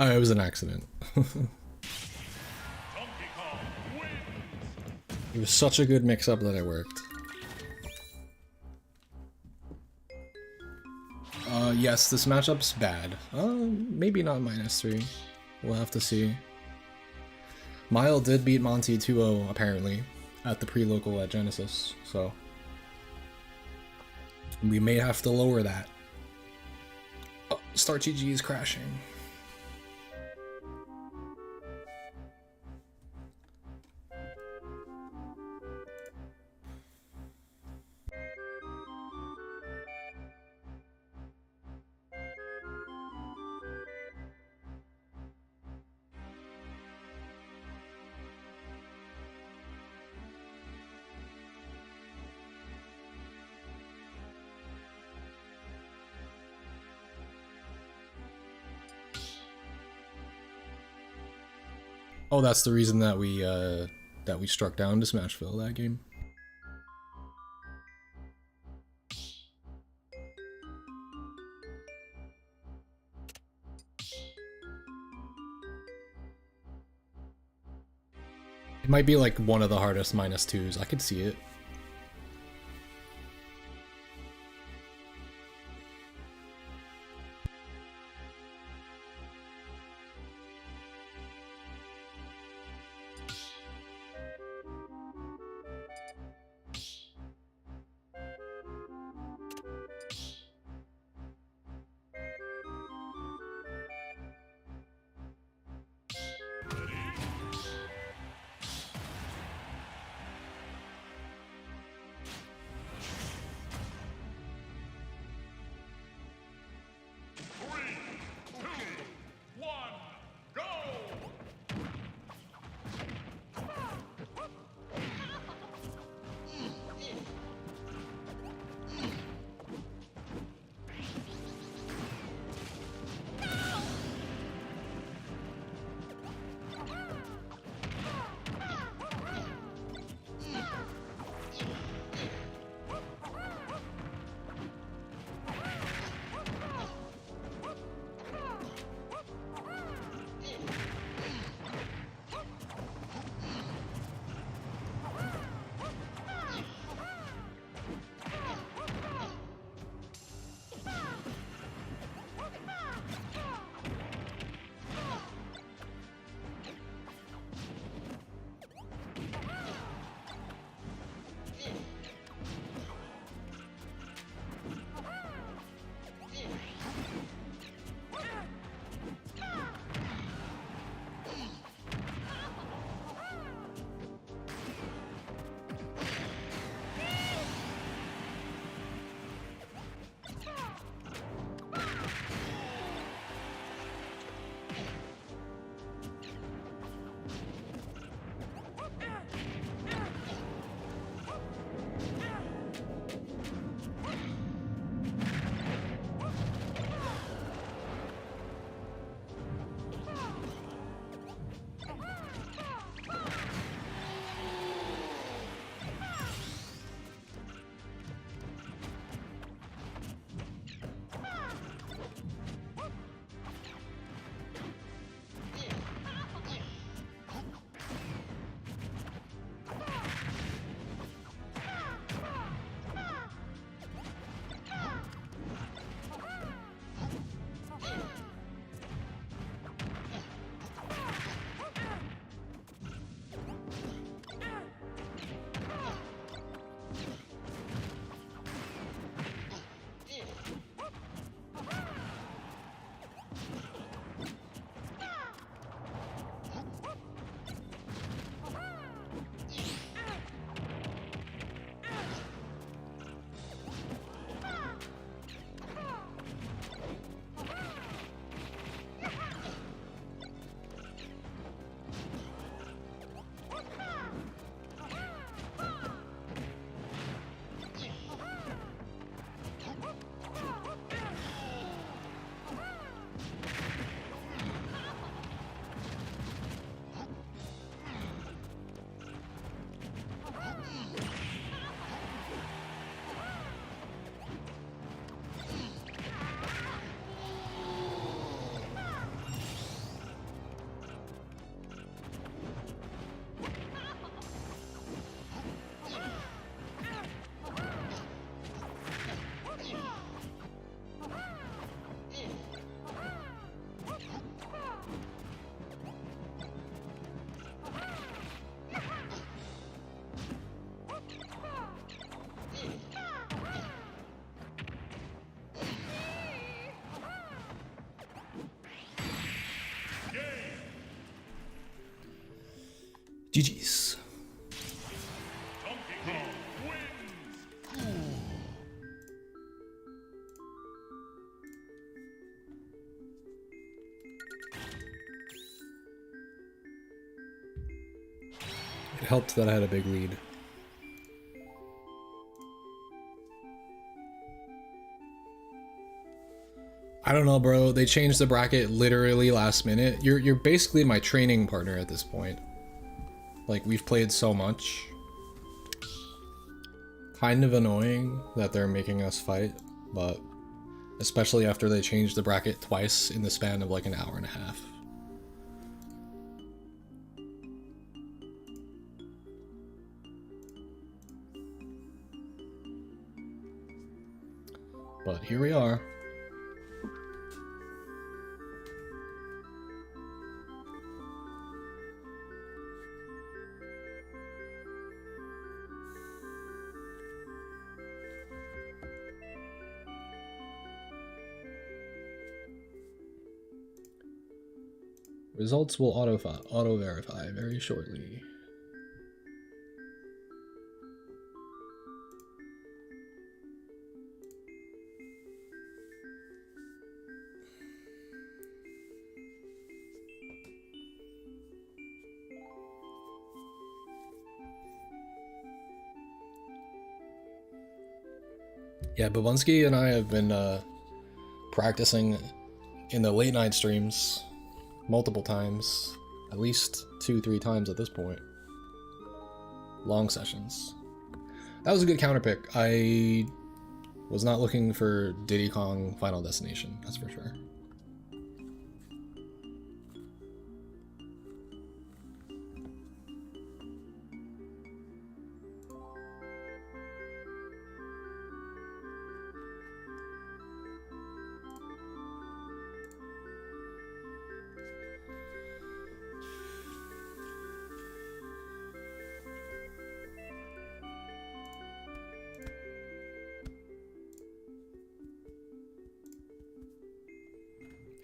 Speaker 1: Oh, it was an accident.
Speaker 2: Donkey Kong wins.
Speaker 1: It was such a good mix-up that it worked. Yes, this matchup's bad. Maybe not -3. We'll have to see. Mile did beat Monty 2-0, apparently, at the pre-local at Genesis, so... we may have to lower that. Oh, Star GG is crashing. Oh, that's the reason that we struck down to Smashville that game. It might be like one of the hardest -2s. I could see it. GG's.
Speaker 2: Donkey Kong wins.
Speaker 1: It helped that I had a big lead. I don't know, bro. They changed the bracket literally last minute. You're basically my training partner at this point. Like, we've played so much. Kind of annoying that they're making us fight, but especially after they changed the bracket twice in the span of like an hour and a half. But here we are. Results will auto-verify very shortly. Yeah, Babunski and I have been practicing in the late night streams multiple times, at least 2-3 times at this point. Long sessions. That was a good counter pick. I was not looking for Diddy Kong Final Destination, that's for sure.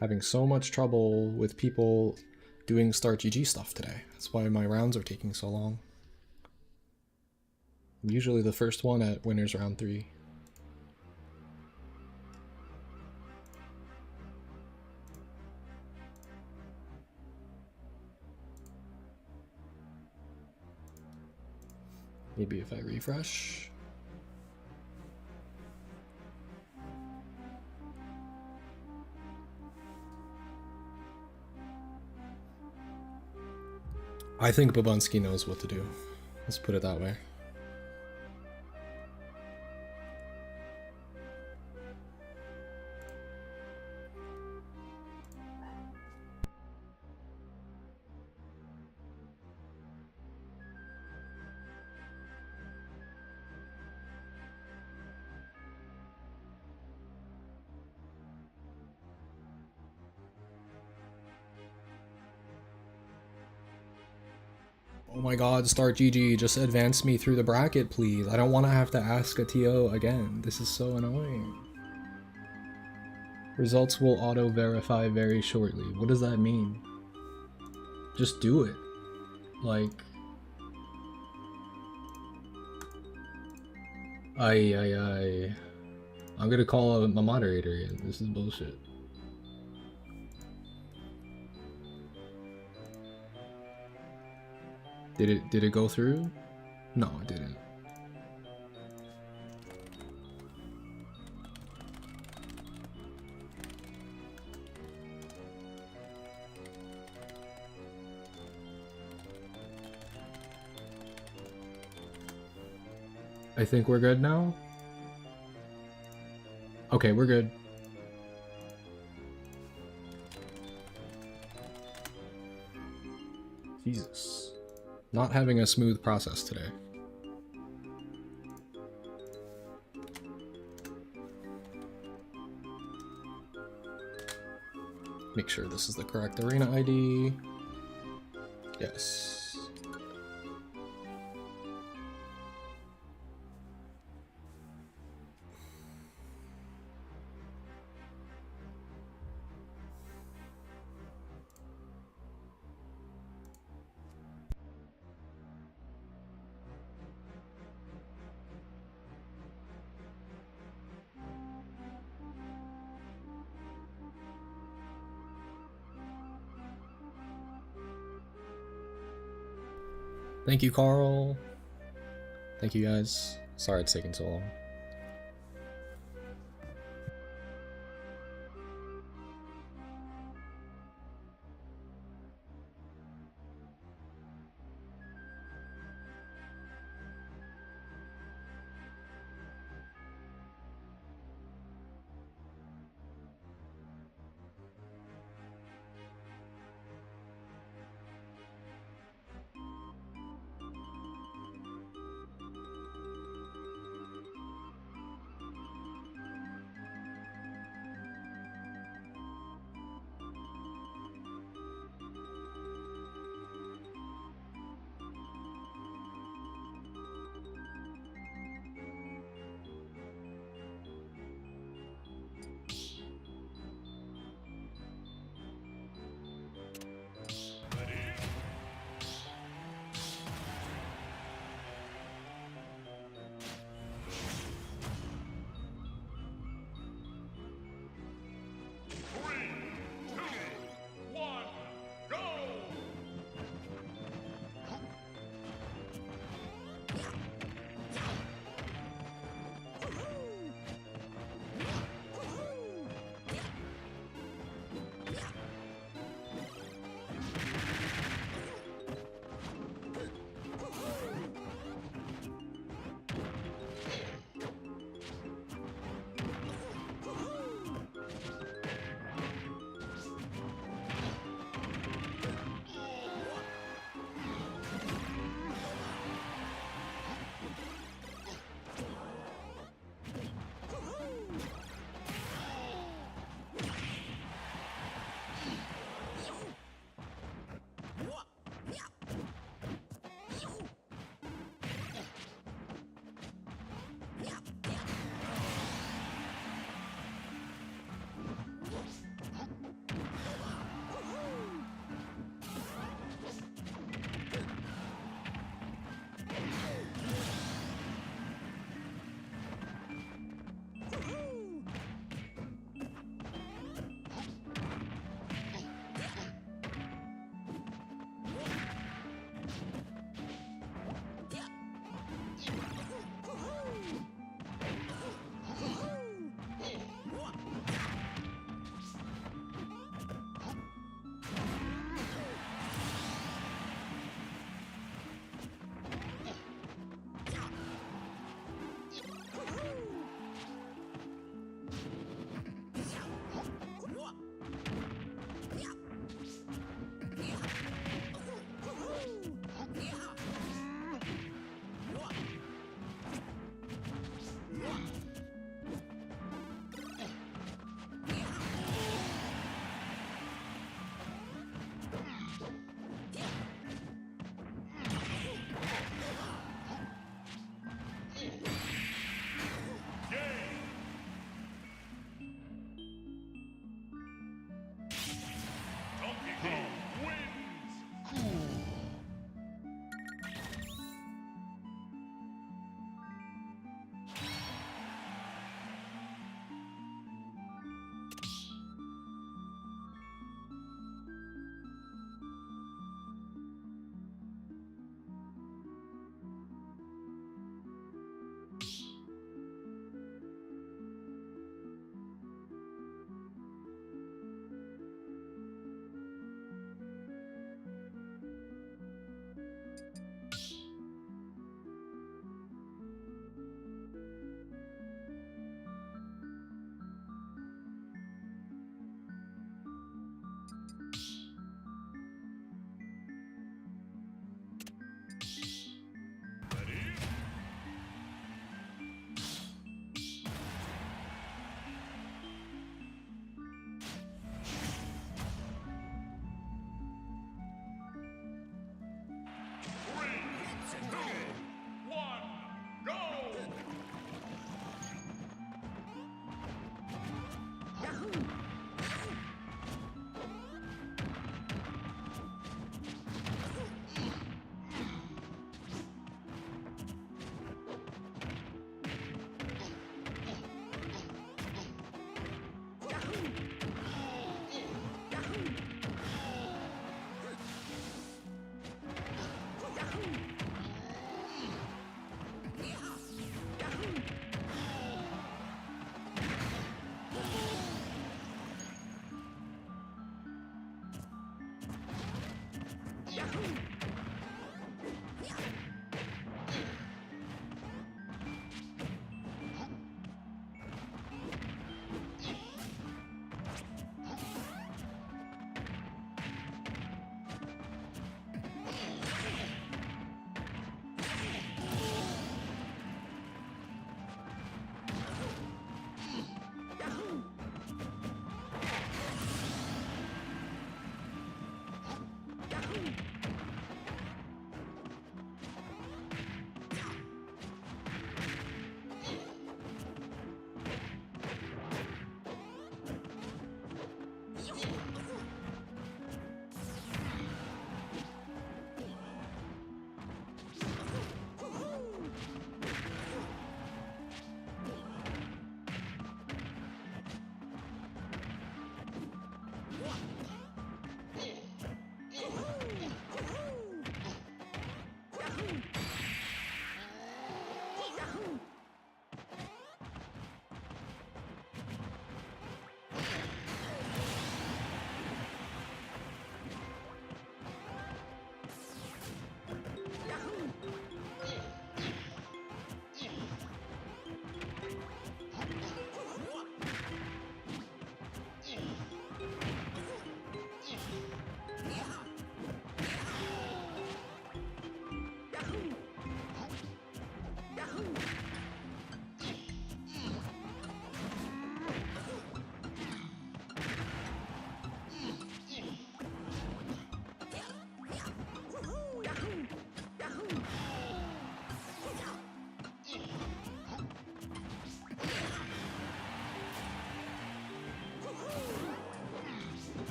Speaker 1: Having so much trouble with people doing Start GG stuff today. That's why my rounds are taking so long. I'm usually the first one at winners round 3. Maybe if I refresh. I think Babunski knows what to do. Let's put it that way. Oh my god, Start GG, just advance me through the bracket, please. I don't want to have to ask a TO again. This is so annoying. Results will auto-verify very shortly. What does that mean? Just do it. Like... I'm gonna call a moderator again. This is bullshit. Did it go through? No, it didn't. I think we're good now. Okay, we're good. Jesus. Not having a smooth process today. Make sure this is the correct arena ID. Yes. Thank you, Carl. Thank you, guys. Sorry it's taking so long.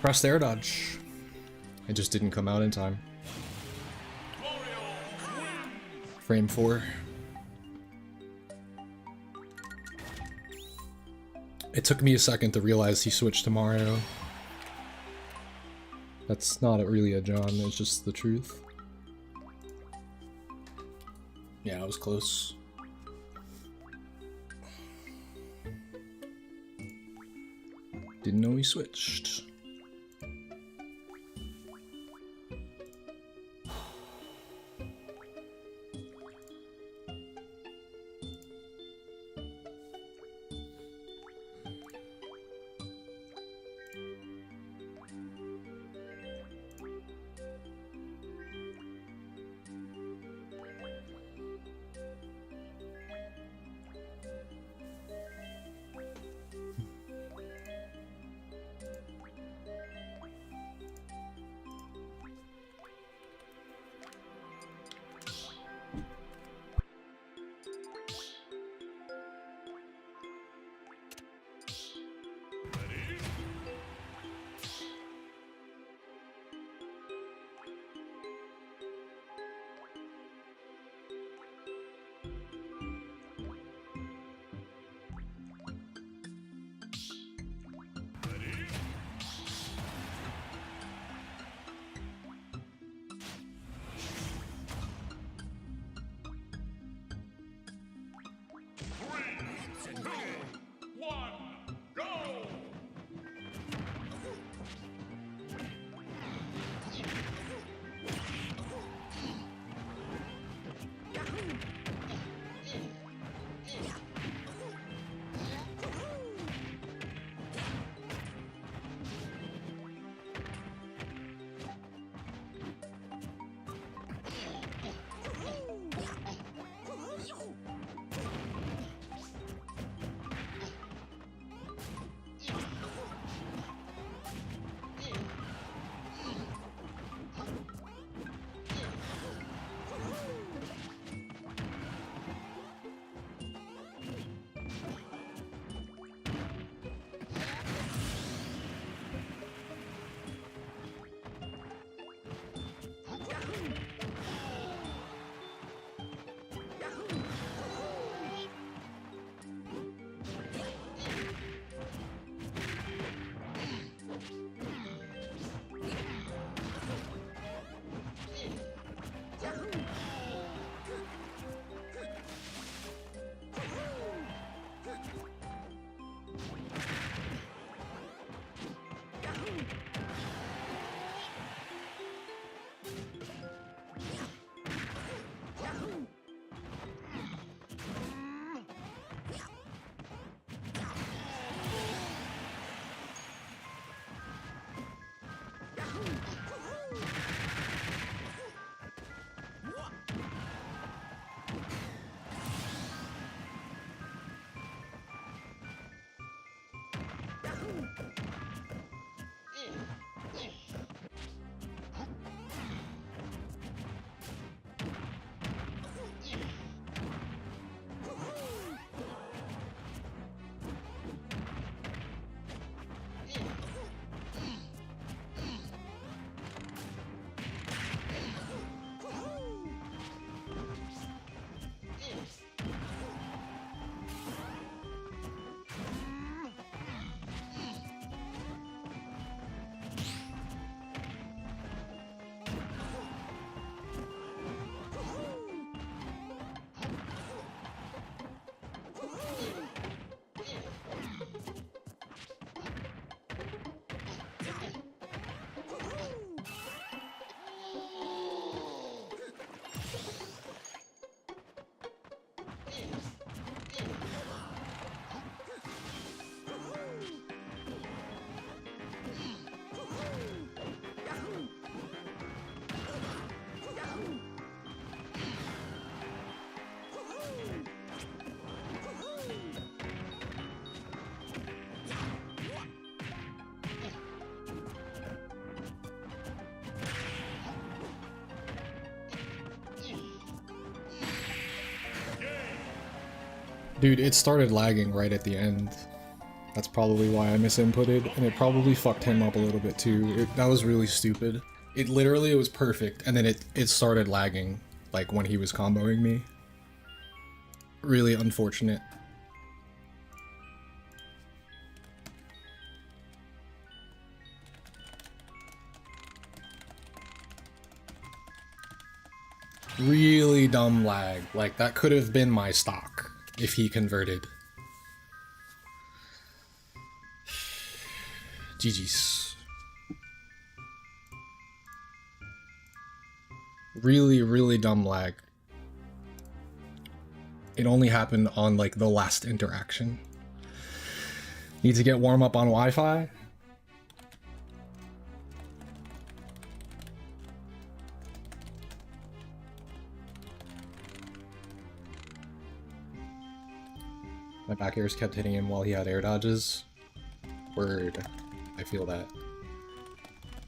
Speaker 1: Pressed air dodge. It just didn't come out in time. Frame 4. It took me a second to realize he switched to Mario. That's not really a John, it's just the truth. Yeah, I was close. Didn't know he switched. Dude, it started lagging right at the end. That's probably why I misinputted, and it probably fucked him up a little bit too. That was really stupid. It literally was perfect, and then it started lagging, like when he was comboing me. Really unfortunate. Really dumb lag. Like, that could have been my stock if he converted. GG's. Really, really dumb lag. It only happened on, like, the last interaction. Need to get warm up on Wi-Fi? My back airs kept hitting him while he had air dodges. Word. I feel that.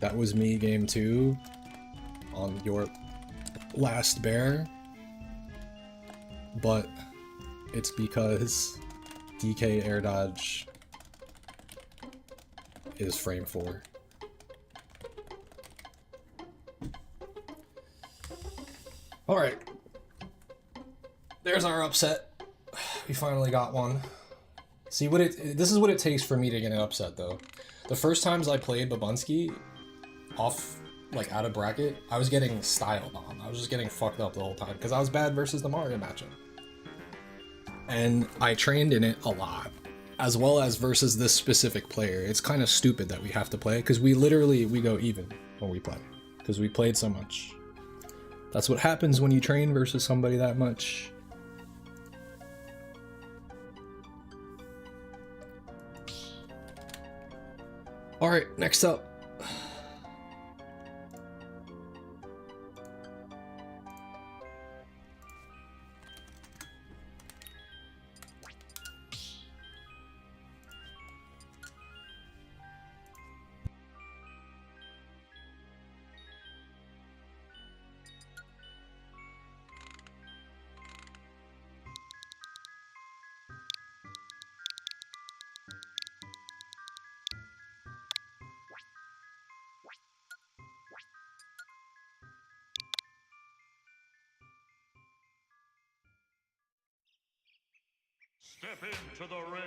Speaker 1: That was me game 2 on your last bear. But it's because DK air dodge is frame 4. Alright. There's our upset. We finally got one. See what this is what it takes for me to get an upset though. The first times I played Babunski off, like out of bracket, I was getting styled on. I was just getting fucked up the whole time because I was bad versus the Mario matchup. And I trained in it a lot, as well as versus this specific player. It's kind of stupid that we have to play because we go even when we play because we played so much. That's what happens when you train versus somebody that much. Alright, next up.
Speaker 2: Step into the ring.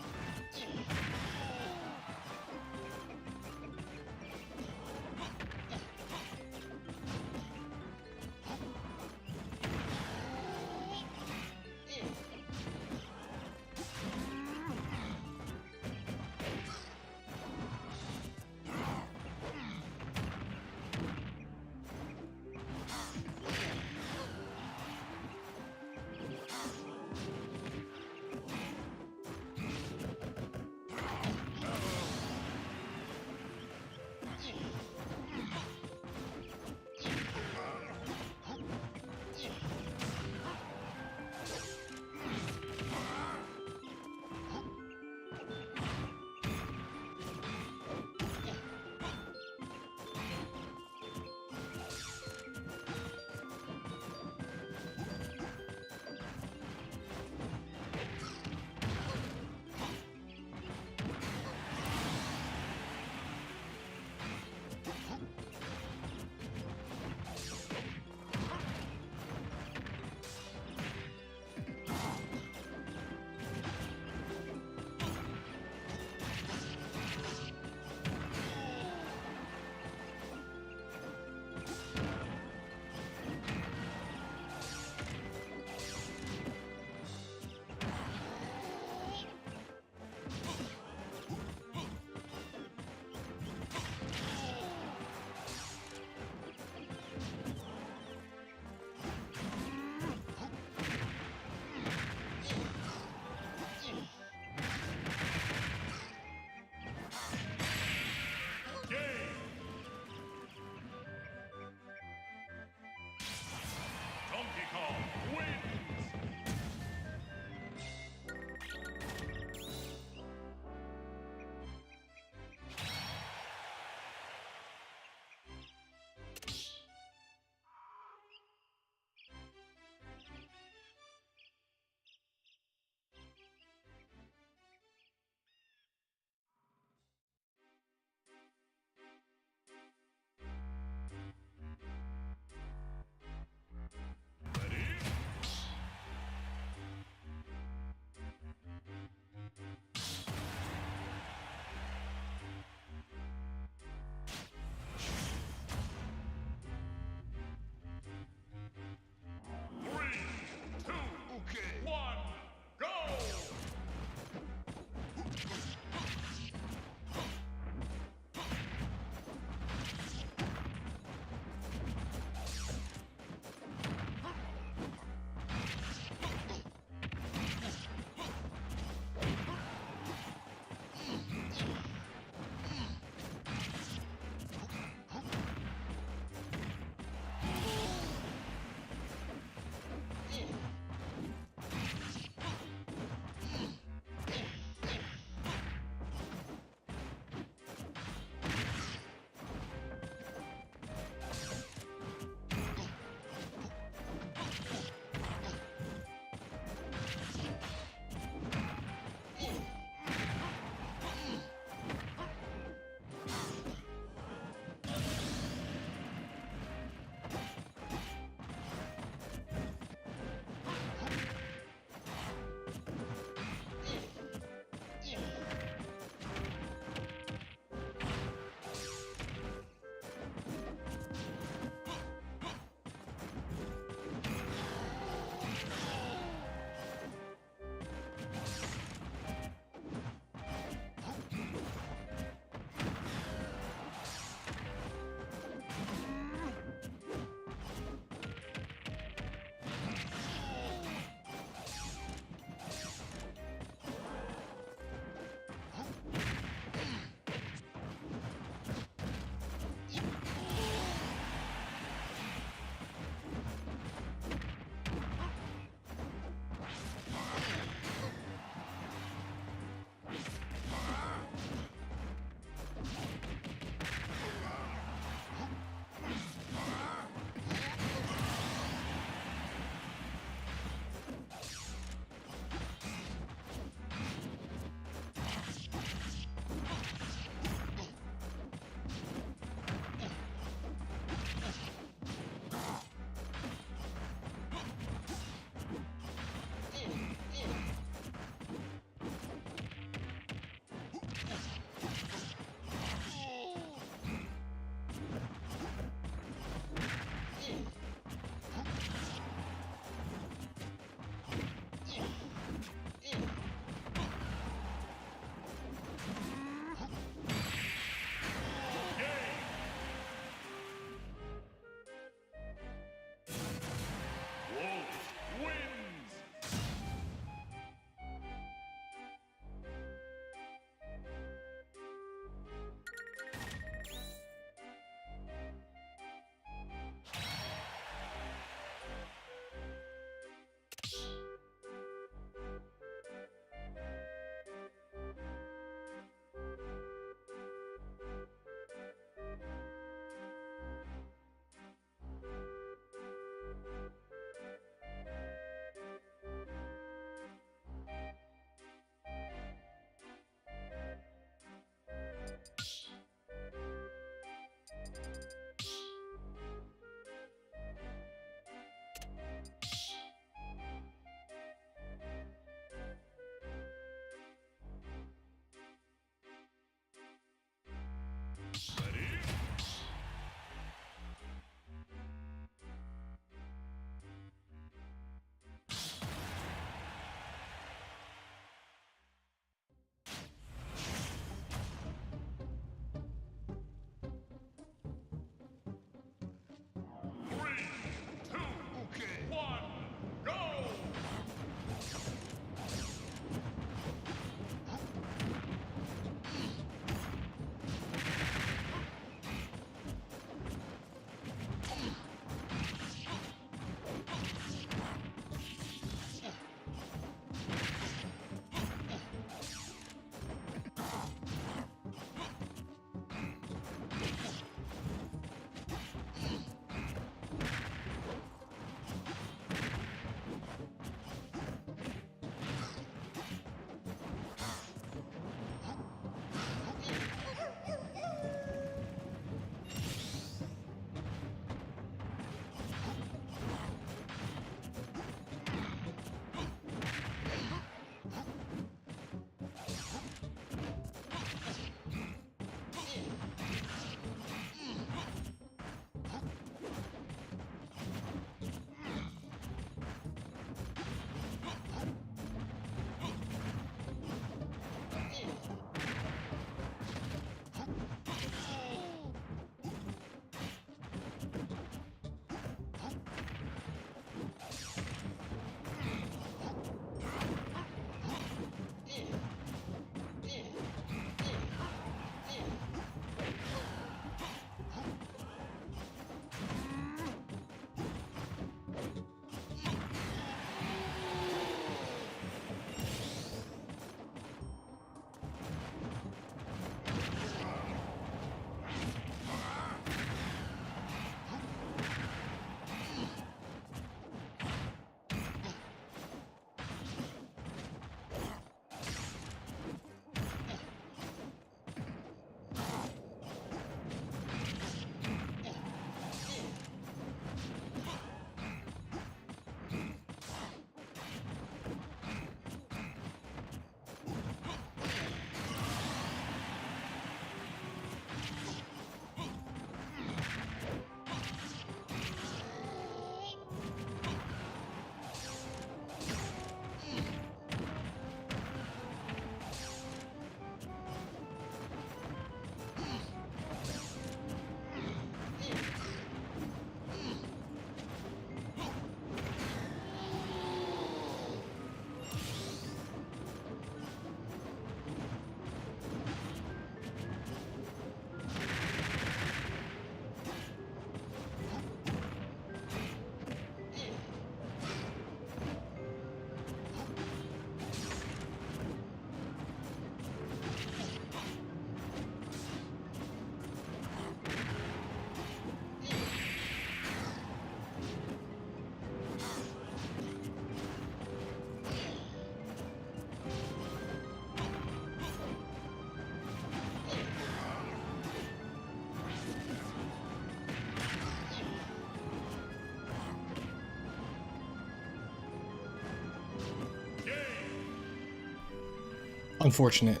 Speaker 1: Unfortunate.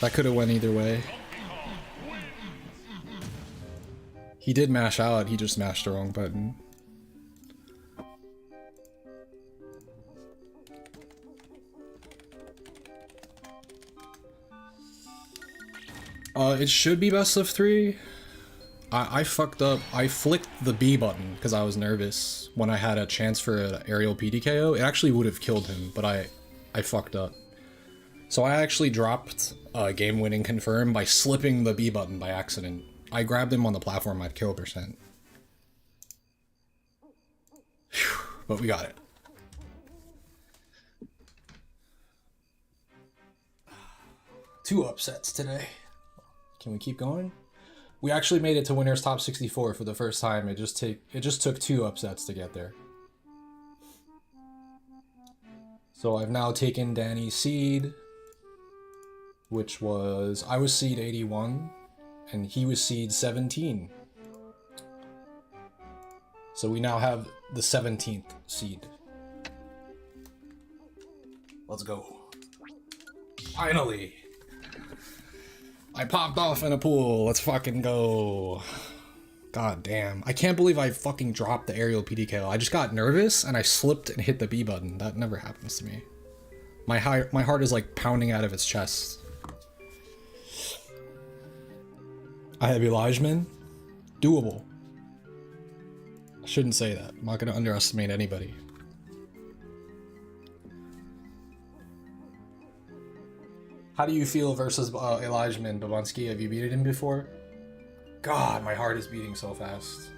Speaker 1: That could have went either way. He did mash out, he just mashed the wrong button. It should be best of 3. I fucked up. I flicked the B button because I was nervous when I had a chance for an aerial PDKO. It actually would have killed him, but I fucked up. So I actually dropped a game-winning confirm by slipping the B button by accident. I grabbed him on the platform at kill percent. Whew, but we got it. Two upsets today. Can we keep going? We actually made it to winners top 64 for the first time. It just took 2 upsets to get there. So I've now taken Danny's seed, which was, I was seed 81 and he was seed 17. So we now have the 17th seed. Let's go. Finally. I popped off in a pool. Let's fucking go. God damn. I can't believe I fucking dropped the aerial PDKO. I just got nervous and I slipped and hit the B button. That never happens to me. My heart is like pounding out of its chest. I have Elijahman. Doable. I shouldn't say that. I'm not going to underestimate anybody. How do you feel versus Elijahman, Babonsky? Have you beaten him before? God, my heart is beating so fast.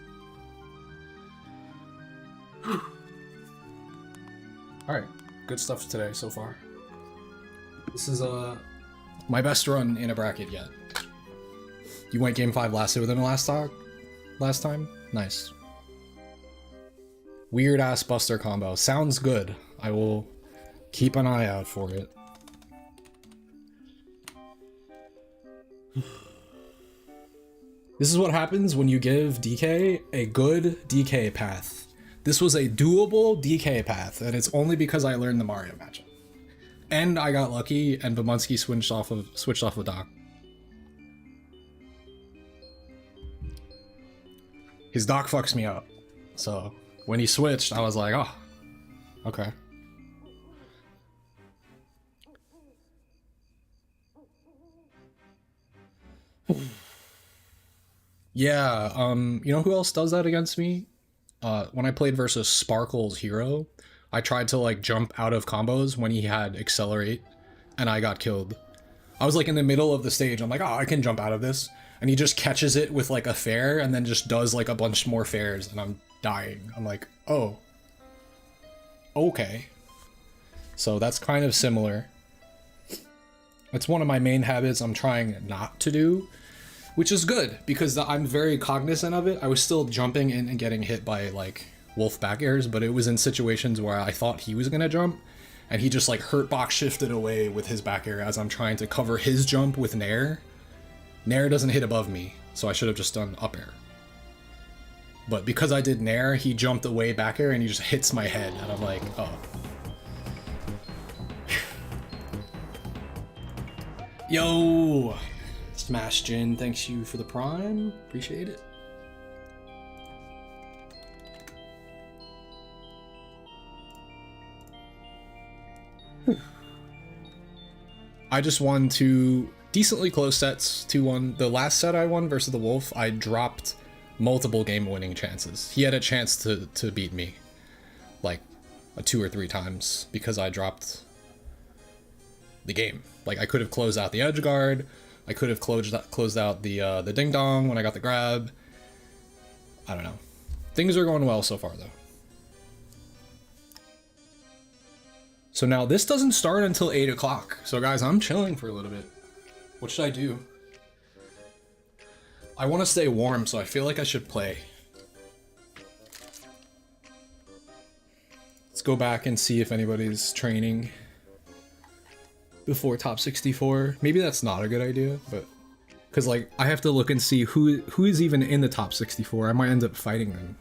Speaker 1: Alright, good stuff today so far. This is my best run in a bracket yet. You went game 5 lasted within the last time? Nice. Weird ass Buster combo. Sounds good. I will keep an eye out for it. This is what happens when you give DK a good DK path. This was a doable DK path, and it's only because I learned the Mario matchup. And I got lucky, and Babonsky switched off of Doc. His Doc fucks me up. So when he switched, I was like, oh, okay. Yeah, you know who else does that against me? When I played versus Sparkle's hero, I tried to like jump out of combos when he had accelerate, and I got killed. I was like in the middle of the stage, I'm like, oh, I can jump out of this, and he just catches it with like a fair, and then just does like a bunch more fairs, and I'm dying. I'm like, oh, okay. So that's kind of similar. It's one of my main habits I'm trying not to do, which is good because I'm very cognizant of it. I was still jumping in and getting hit by like wolf back airs, but it was in situations where I thought he was gonna jump and he just like hurt box shifted away with his back air as I'm trying to cover his jump with Nair. Nair doesn't hit above me, so I should have just done up air. But because I did Nair, he jumped away back air and he just hits my head and I'm like, oh. Yo! Smash Jin, thanks you for the prime. Appreciate it. I just won 2 decently close sets, 2-1. The last set I won versus the Wolf, I dropped multiple game-winning chances. He had a chance to beat me, like 2 or 3 times, because I dropped the game. Like I could have closed out the edge guard. I could have closed out the ding dong when I got the grab. I don't know. Things are going well so far though. So now this doesn't start until 8 o'clock. So guys, I'm chilling for a little bit. What should I do? I want to stay warm, so I feel like I should play. Let's go back and see if anybody's training before top 64. Maybe that's not a good idea, but because like I have to look and see who is even in the top 64. I might end up fighting them.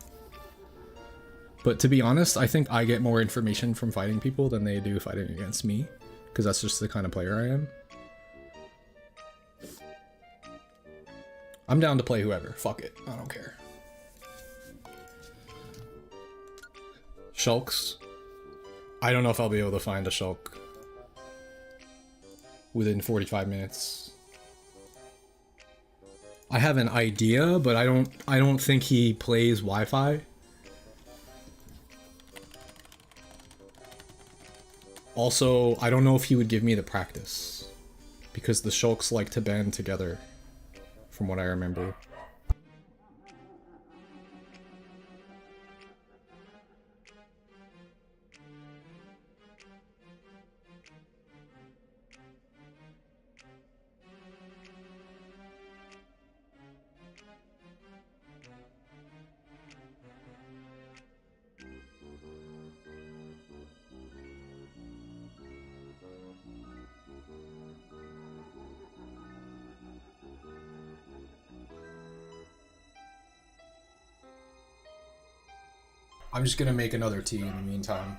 Speaker 1: But to be honest, I think I get more information from fighting people than they do fighting against me, because that's just the kind of player I am. I'm down to play whoever. Fuck it. I don't care. Shulks. I don't know if I'll be able to find a Shulk within 45 minutes. I have an idea, but I don't think he plays Wi-Fi. Also, I don't know if he would give me the practice, because the Shulks like to band together, from what I remember. I'm just gonna make another tea in the meantime.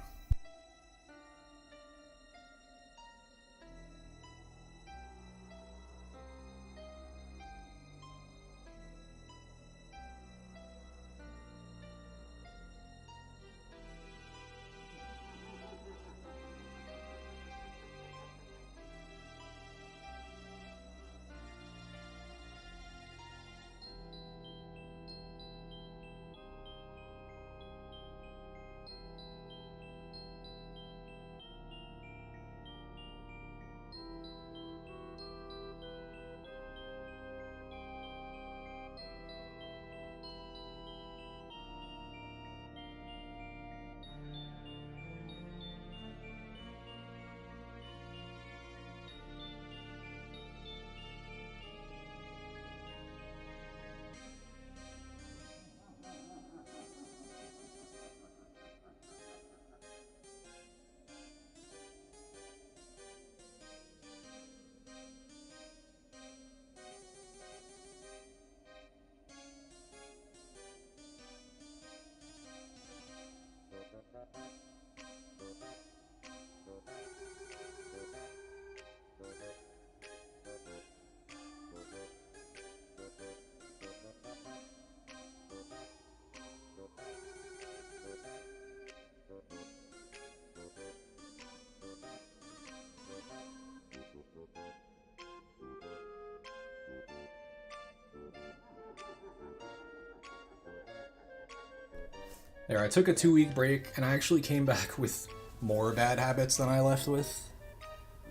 Speaker 1: There, I took a 2-week break, and I actually came back with more bad habits than I left with,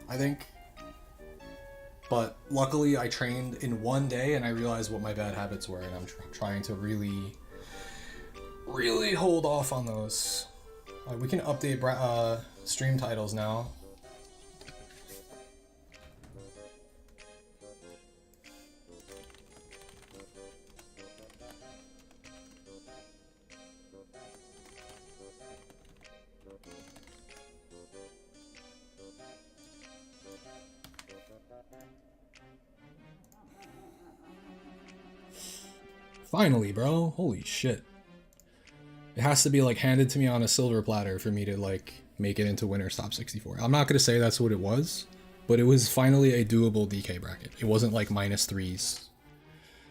Speaker 1: I think. But luckily, I trained in one day, and I realized what my bad habits were, and I'm trying to really hold off on those. We can update stream titles now. Finally, bro. Holy shit. It has to be like handed to me on a silver platter for me to like make it into Winner's Top 64. I'm not gonna say that's what it was, but it was finally a doable DK bracket. It wasn't like -3s.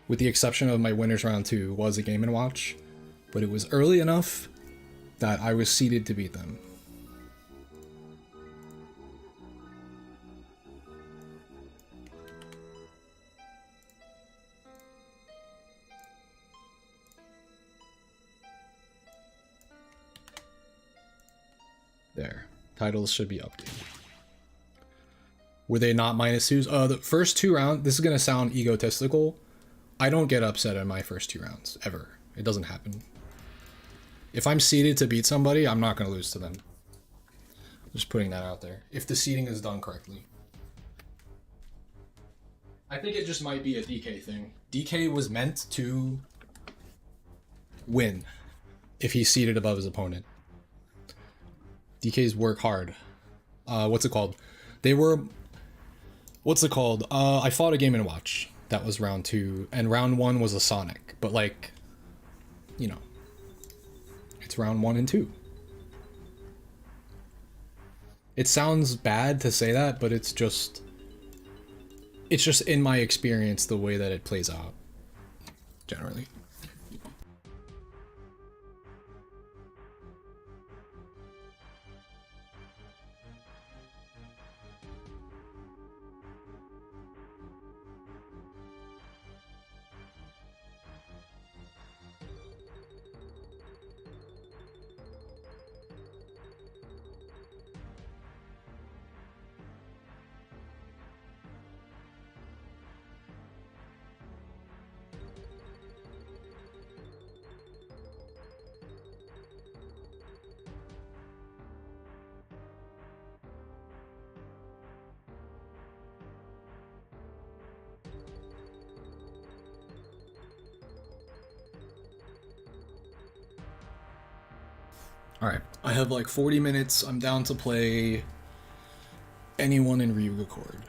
Speaker 1: With the exception of my Winners Round 2 was a Game & Watch, but it was early enough that I was seeded to beat them. There. Titles should be updated. Were they not -2s? The first 2 rounds, this is going to sound egotistical. I don't get upset in my first 2 rounds, ever. It doesn't happen. If I'm seeded to beat somebody, I'm not going to lose to them. Just putting that out there. If the seeding is done correctly. I think it just might be a DK thing. DK was meant to win if he's seated above his opponent. DK's work hard. What's it called? They were... What's it called? I fought a Game & Watch. That was round 2. And round 1 was a Sonic. But like... You know. It's round 1 and 2. It sounds bad to say that, but it's just in my experience the way that it plays out, generally. Alright, I have like 40 minutes. I'm down to play anyone in Ryuga Chord.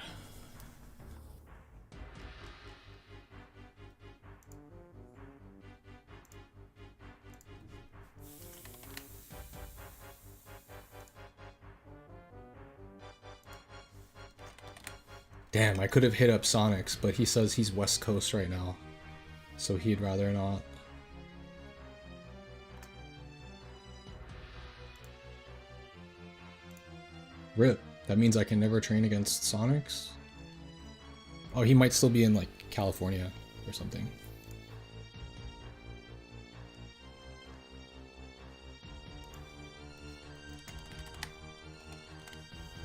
Speaker 1: Damn, I could have hit up Sonics, but he says he's West Coast right now, so he'd rather not. Rip. That means I can never train against Sonics? Oh, he might still be in, like, California or something.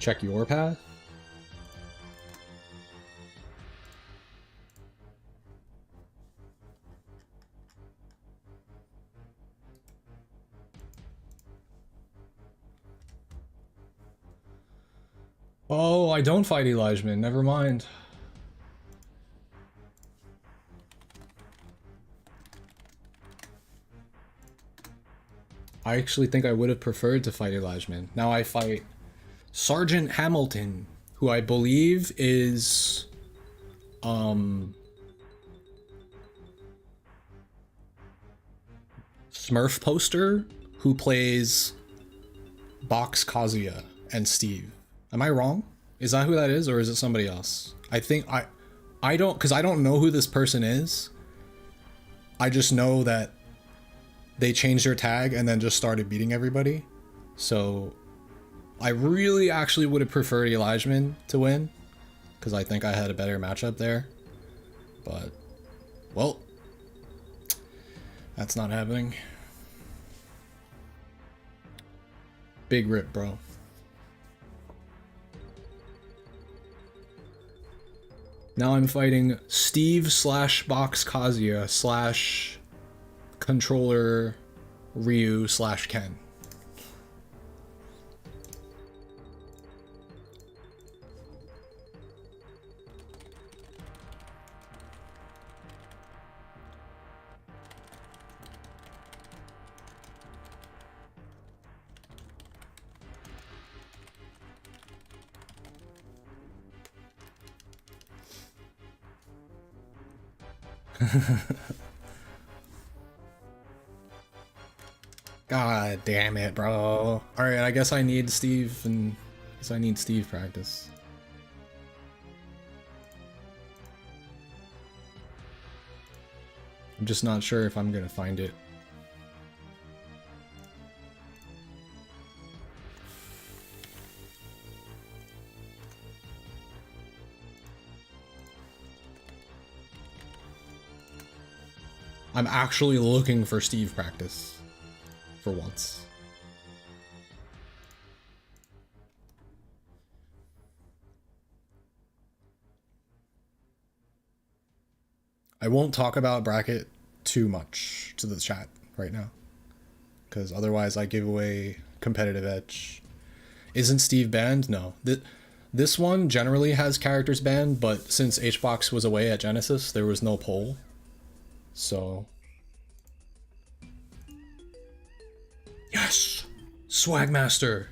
Speaker 1: Check your path? Oh, I don't fight Elijahman, never mind. I actually think I would have preferred to fight Elijahman. Now I fight Sergeant Hamilton, who I believe is Smurf Poster, who plays Box Kazuya and Steve. Am I wrong? Is that who that is, or is it somebody else? I think I don't, because I don't know who this person is. I just know that they changed their tag and then just started beating everybody. So I really actually would have preferred Elijahman to win, because I think I had a better matchup there. But, well, that's not happening. Big rip, bro. Now I'm fighting Steve / Box Kazuya / Controller Ryu / Ken. God damn it, bro. Alright, I guess I need Steve practice. I'm just not sure if I'm gonna find it. I'm actually looking for Steve practice. For once. I won't talk about bracket too much to the chat right now, because otherwise I give away competitive edge. Isn't Steve banned? No. This one generally has characters banned, but since HBox was away at Genesis, there was no poll. So... Yes! Swagmaster!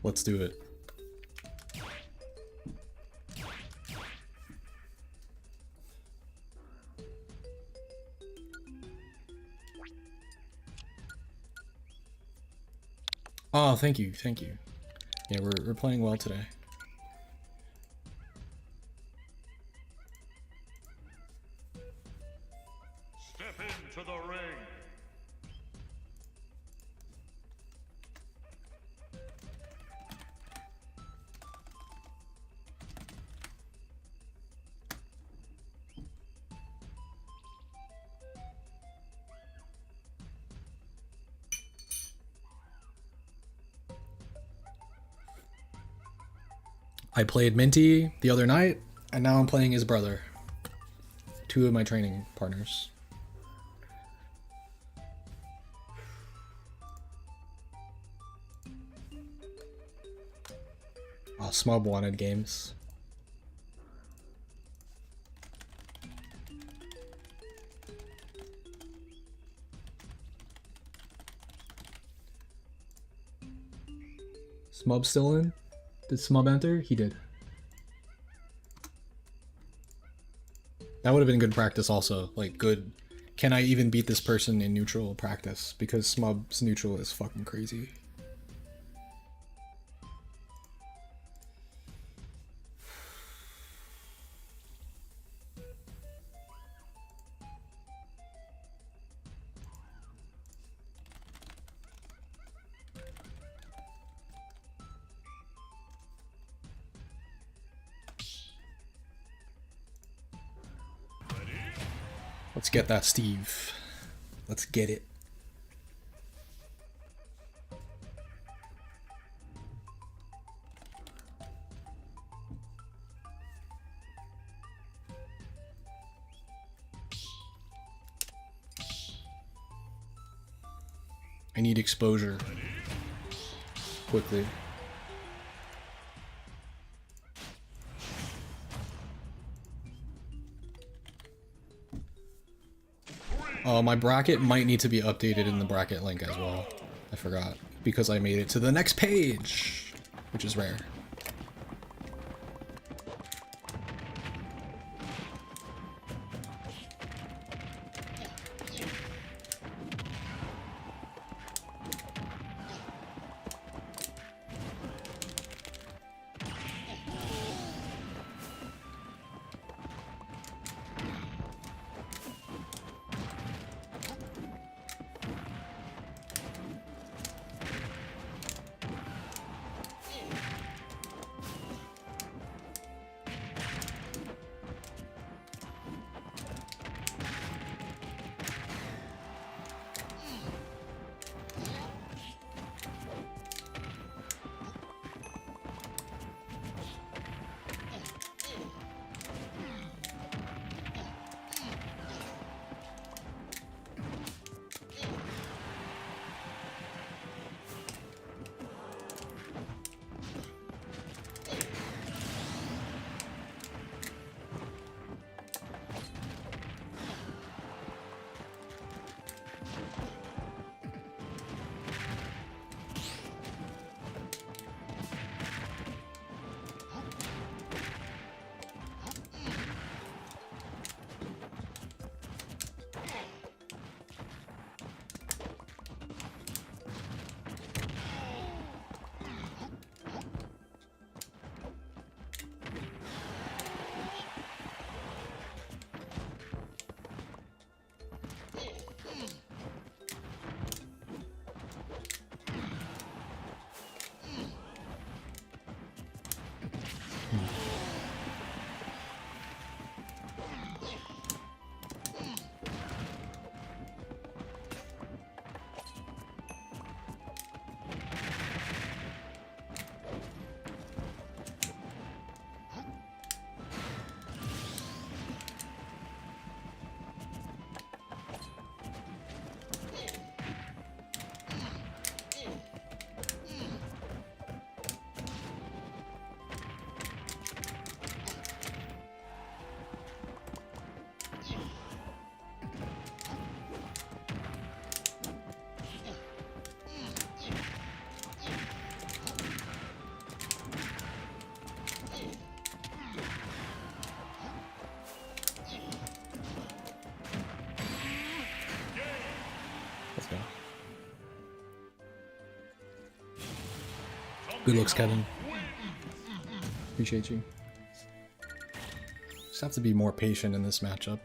Speaker 1: Let's do it. Oh, thank you, thank you. Yeah, we're playing well today.
Speaker 2: Step into the ring.
Speaker 1: I played Minty the other night, and now I'm playing his brother. Two of my training partners. Oh, Smub wanted games. Smub still in? Did Smub enter? He did. That would have been good practice also. Like, good. Can I even beat this person in neutral practice? Because Smub's neutral is fucking crazy. Let's get that, Steve. Let's get it. I need exposure. Quickly. Oh, my bracket might need to be updated in the bracket link as well. I forgot. Because I made it to the next page, which is rare. Let's go. Good looks, Kevin. Appreciate you. Just have to be more patient in this matchup.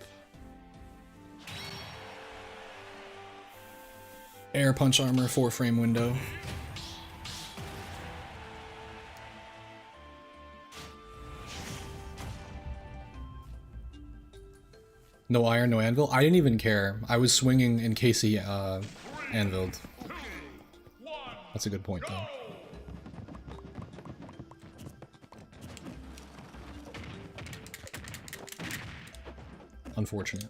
Speaker 1: Air punch armor, 4-frame window. No iron, no anvil? I didn't even care. I was swinging in case he anviled. That's a good point, though. Unfortunate.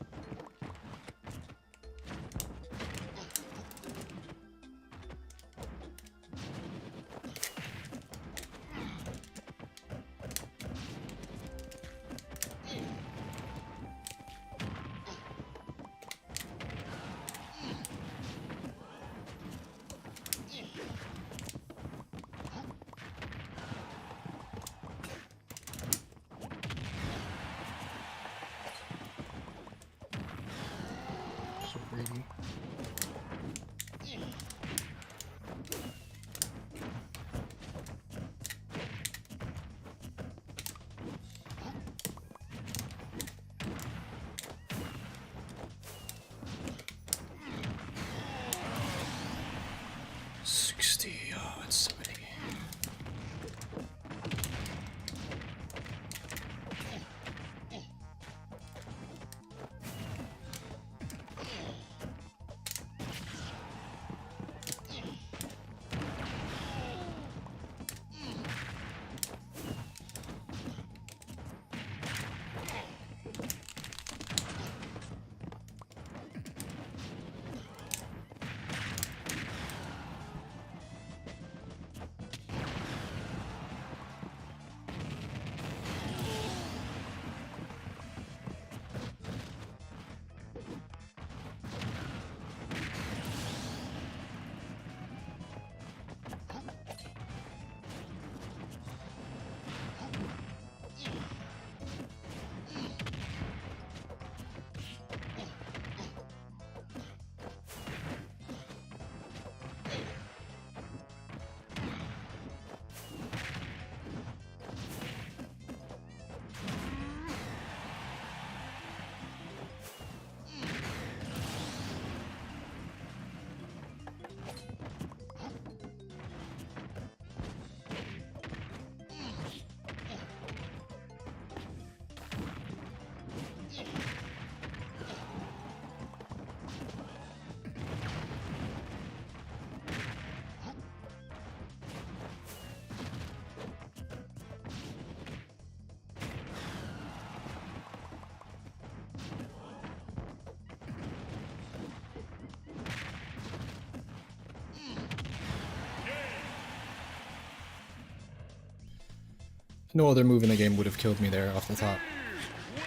Speaker 1: No other move in the game would have killed me there off the top.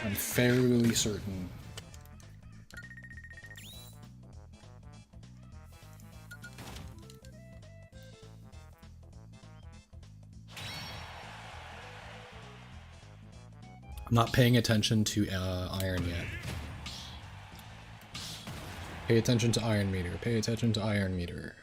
Speaker 1: I'm fairly certain. I'm not paying attention to iron yet. Pay attention to iron meter. Pay attention to iron meter.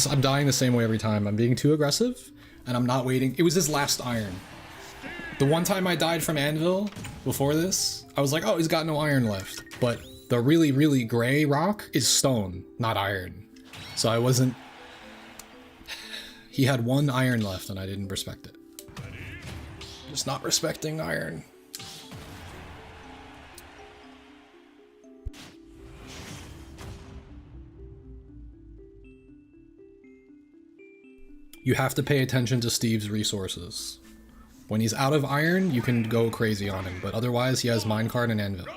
Speaker 1: I'm dying the same way every time. I'm being too aggressive, and I'm not waiting. It was his last iron. The one time I died from Anvil before this, I was like, oh, he's got no iron left. But the really, really gray rock is stone, not iron. So I wasn't... He had one iron left, and I didn't respect it. Just not respecting iron. You have to pay attention to Steve's resources. When he's out of iron, you can go crazy on him, but otherwise he has minecart and anvil.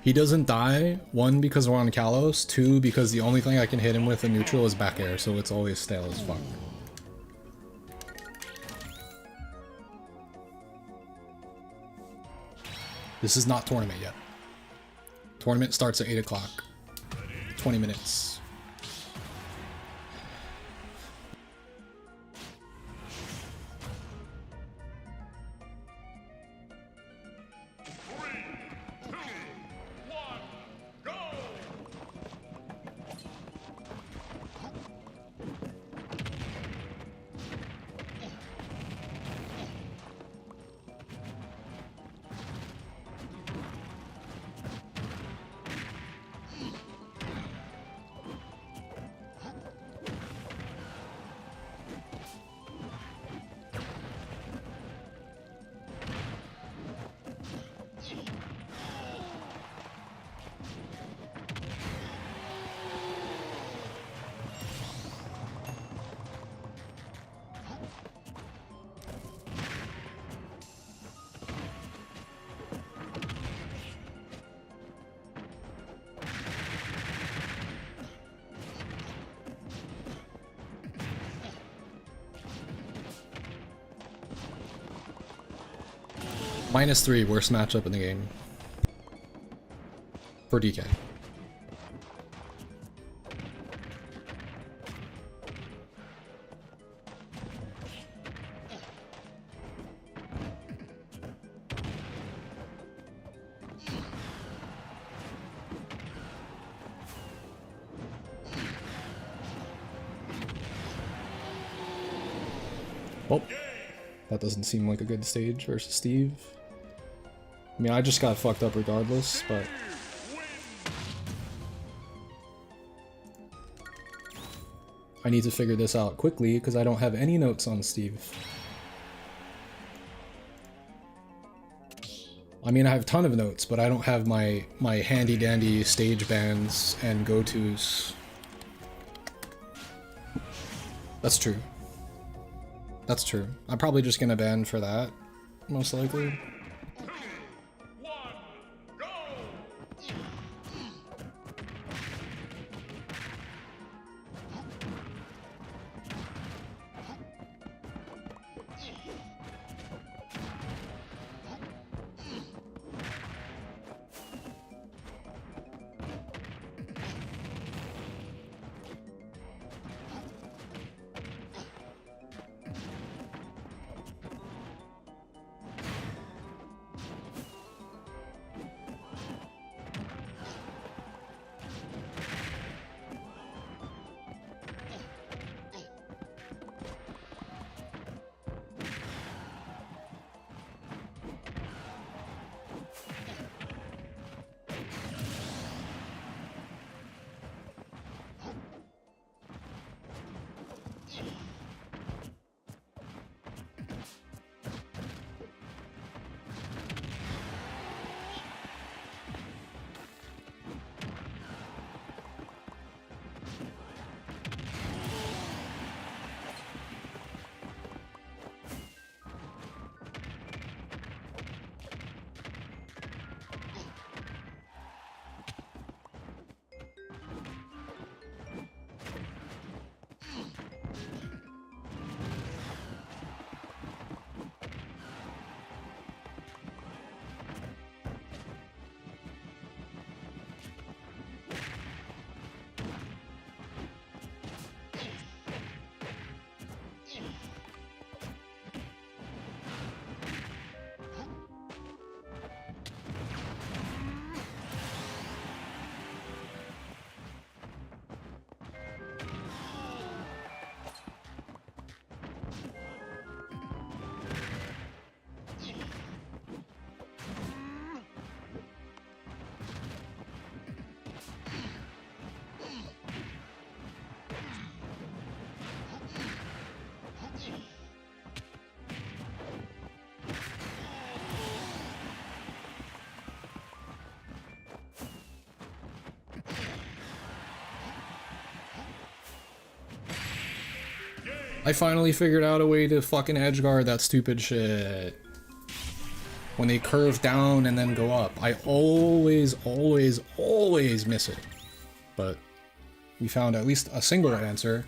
Speaker 1: He doesn't die, 1 because we're on Kalos, 2 because the only thing I can hit him with in neutral is back air, so it's always stale as fuck. This is not tournament yet. Tournament starts at 8 o'clock. 20 minutes. -3, worst matchup in the game. For DK. Oh, that doesn't seem like a good stage versus Steve. I mean, I just got fucked up regardless, but... I need to figure this out quickly, because I don't have any notes on Steve. I mean, I have a ton of notes, but I don't have my handy-dandy stage bands and go-tos. That's true. That's true. I'm probably just gonna ban for that, most likely. I finally figured out a way to fucking edgeguard that stupid shit. When they curve down and then go up. I always miss it. But we found at least a single answer.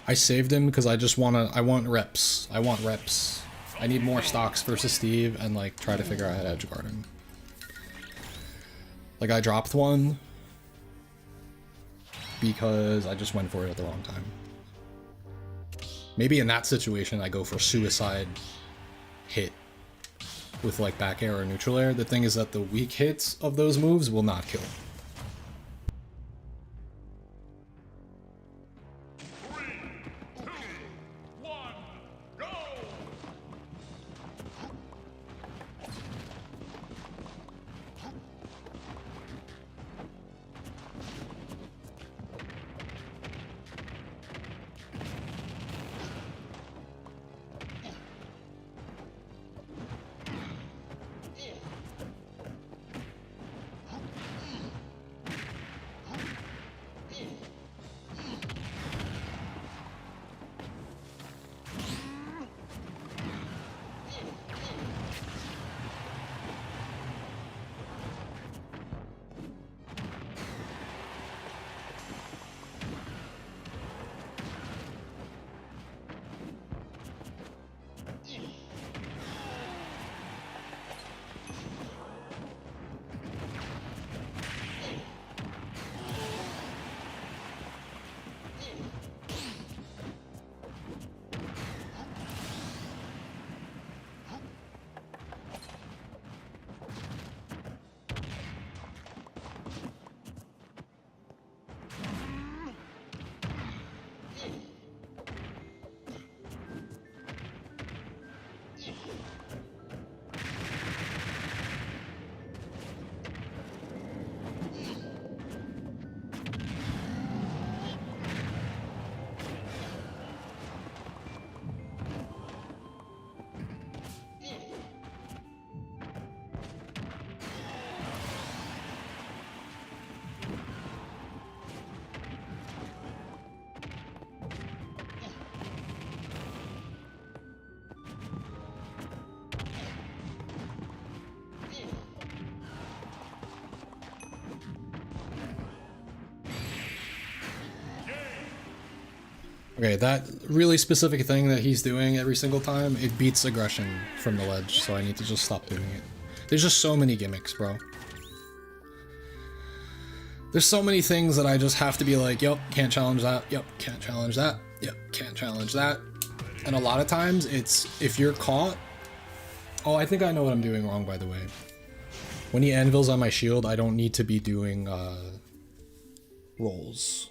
Speaker 1: I saved him because I just I want reps. I want reps. I need more stocks versus Steve and like try to figure out how to edge guard him. Like I dropped one because I just went for it at the wrong time. Maybe in that situation I go for suicide hit with like back air or neutral air. The thing is that the weak hits of those moves will not kill. Okay, that really specific thing that he's doing every single time, it beats aggression from the ledge, so I need to just stop doing it. There's just so many gimmicks, bro. There's so many things that I just have to be like, yep, can't challenge that, yep, can't challenge that, yep, can't challenge that. And a lot of times, it's, if you're caught... Oh, I think I know what I'm doing wrong, by the way. When he anvils on my shield, I don't need to be doing, rolls.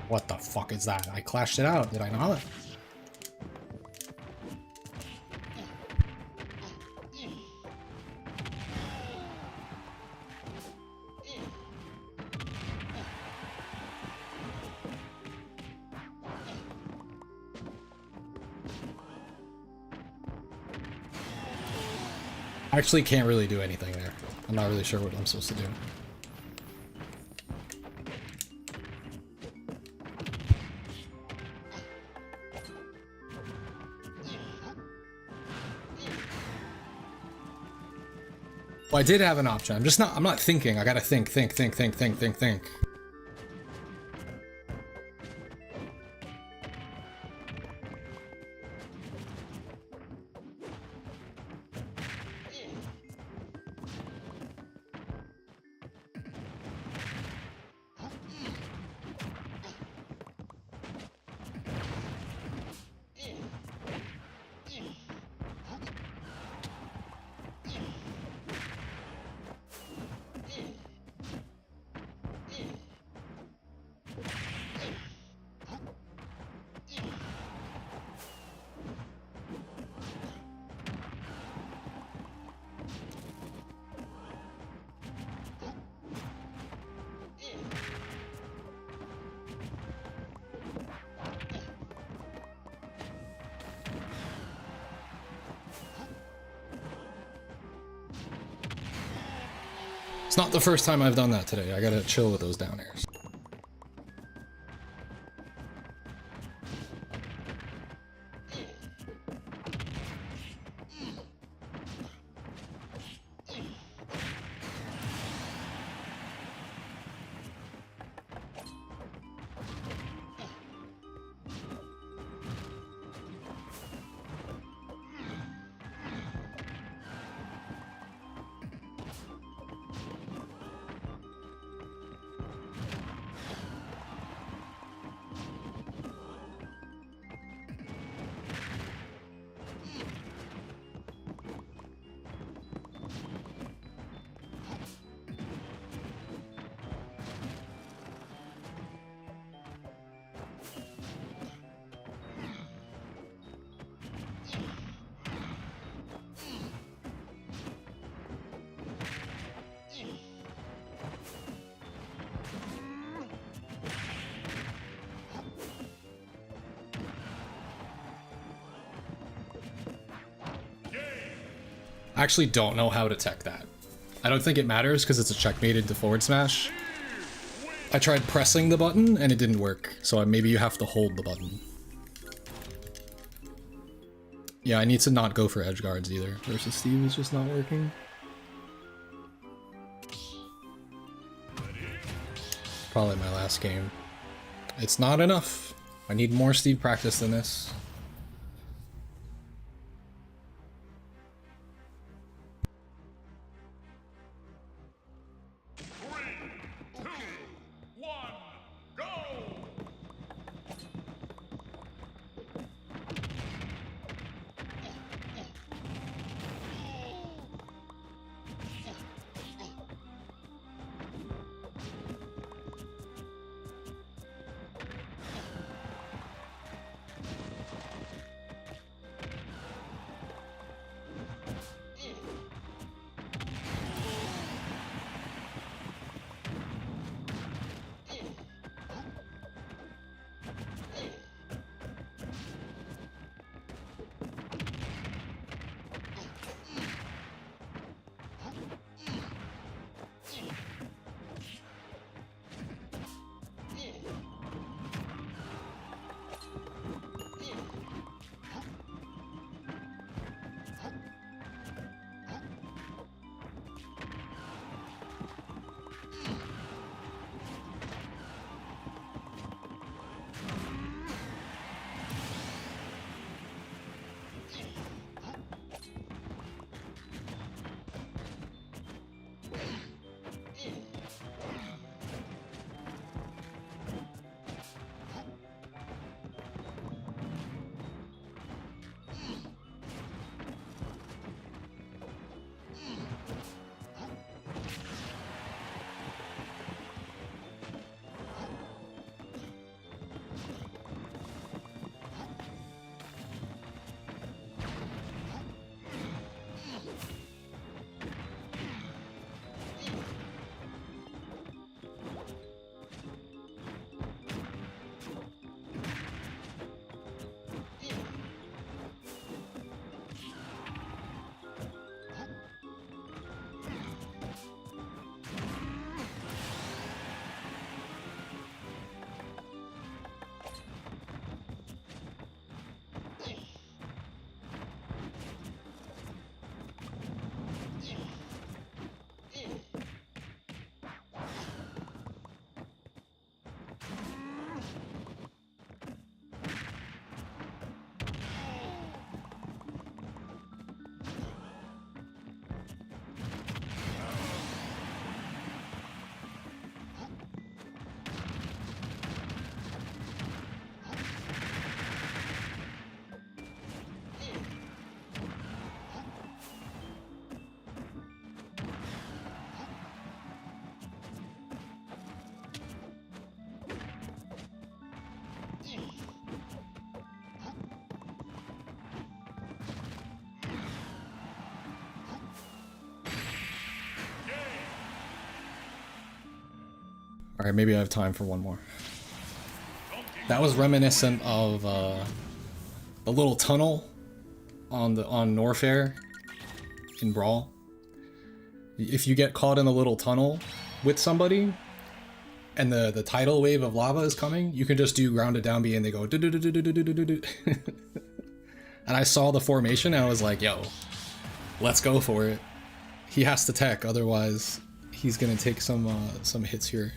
Speaker 1: What the fuck is that? I clashed it out, did I not? I actually can't really do anything there. I'm not really sure what I'm supposed to do. Well, I did have an option. I'm not thinking. I gotta think. It's not the first time I've done that today. I gotta chill with those down airs. I actually don't know how to tech that. I don't think it matters because it's a checkmated to forward smash. I tried pressing the button and it didn't work, so maybe you have to hold the button. Yeah, I need to not go for edge guards either. Versus Steve is just not working. Probably my last game. It's not enough. I need more Steve practice than this. Alright, maybe I have time for one more. That was reminiscent of the little tunnel on Norfair in Brawl. If you get caught in the little tunnel with somebody and the tidal wave of lava is coming, you can just do grounded down B and they go do do do do do do do do do. And I saw the formation and I was like, yo, let's go for it. He has to tech, otherwise he's gonna take some hits here.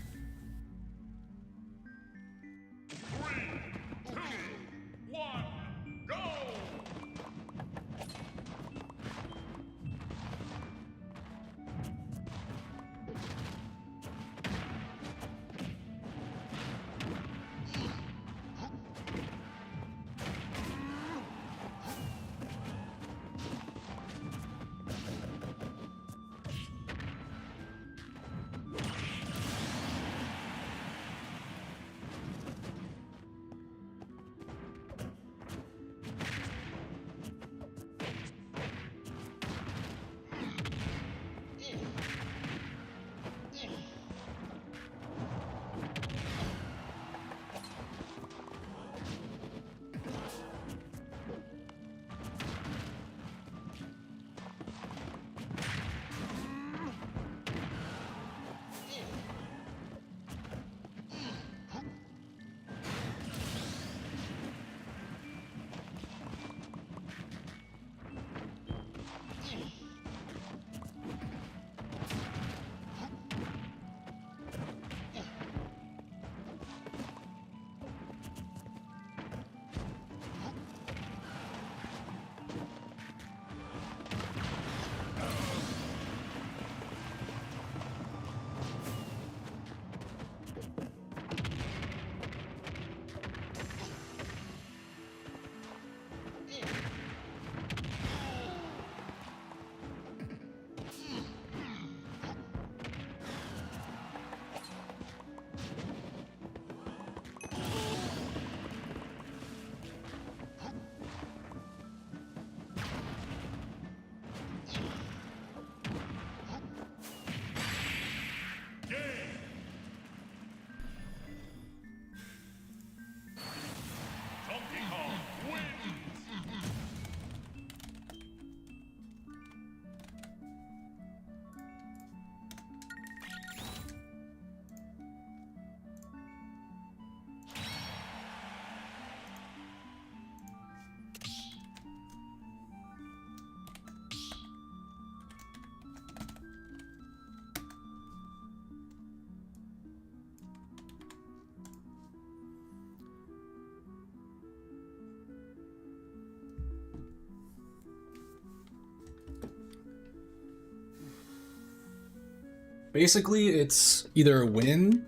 Speaker 1: Basically, it's either win,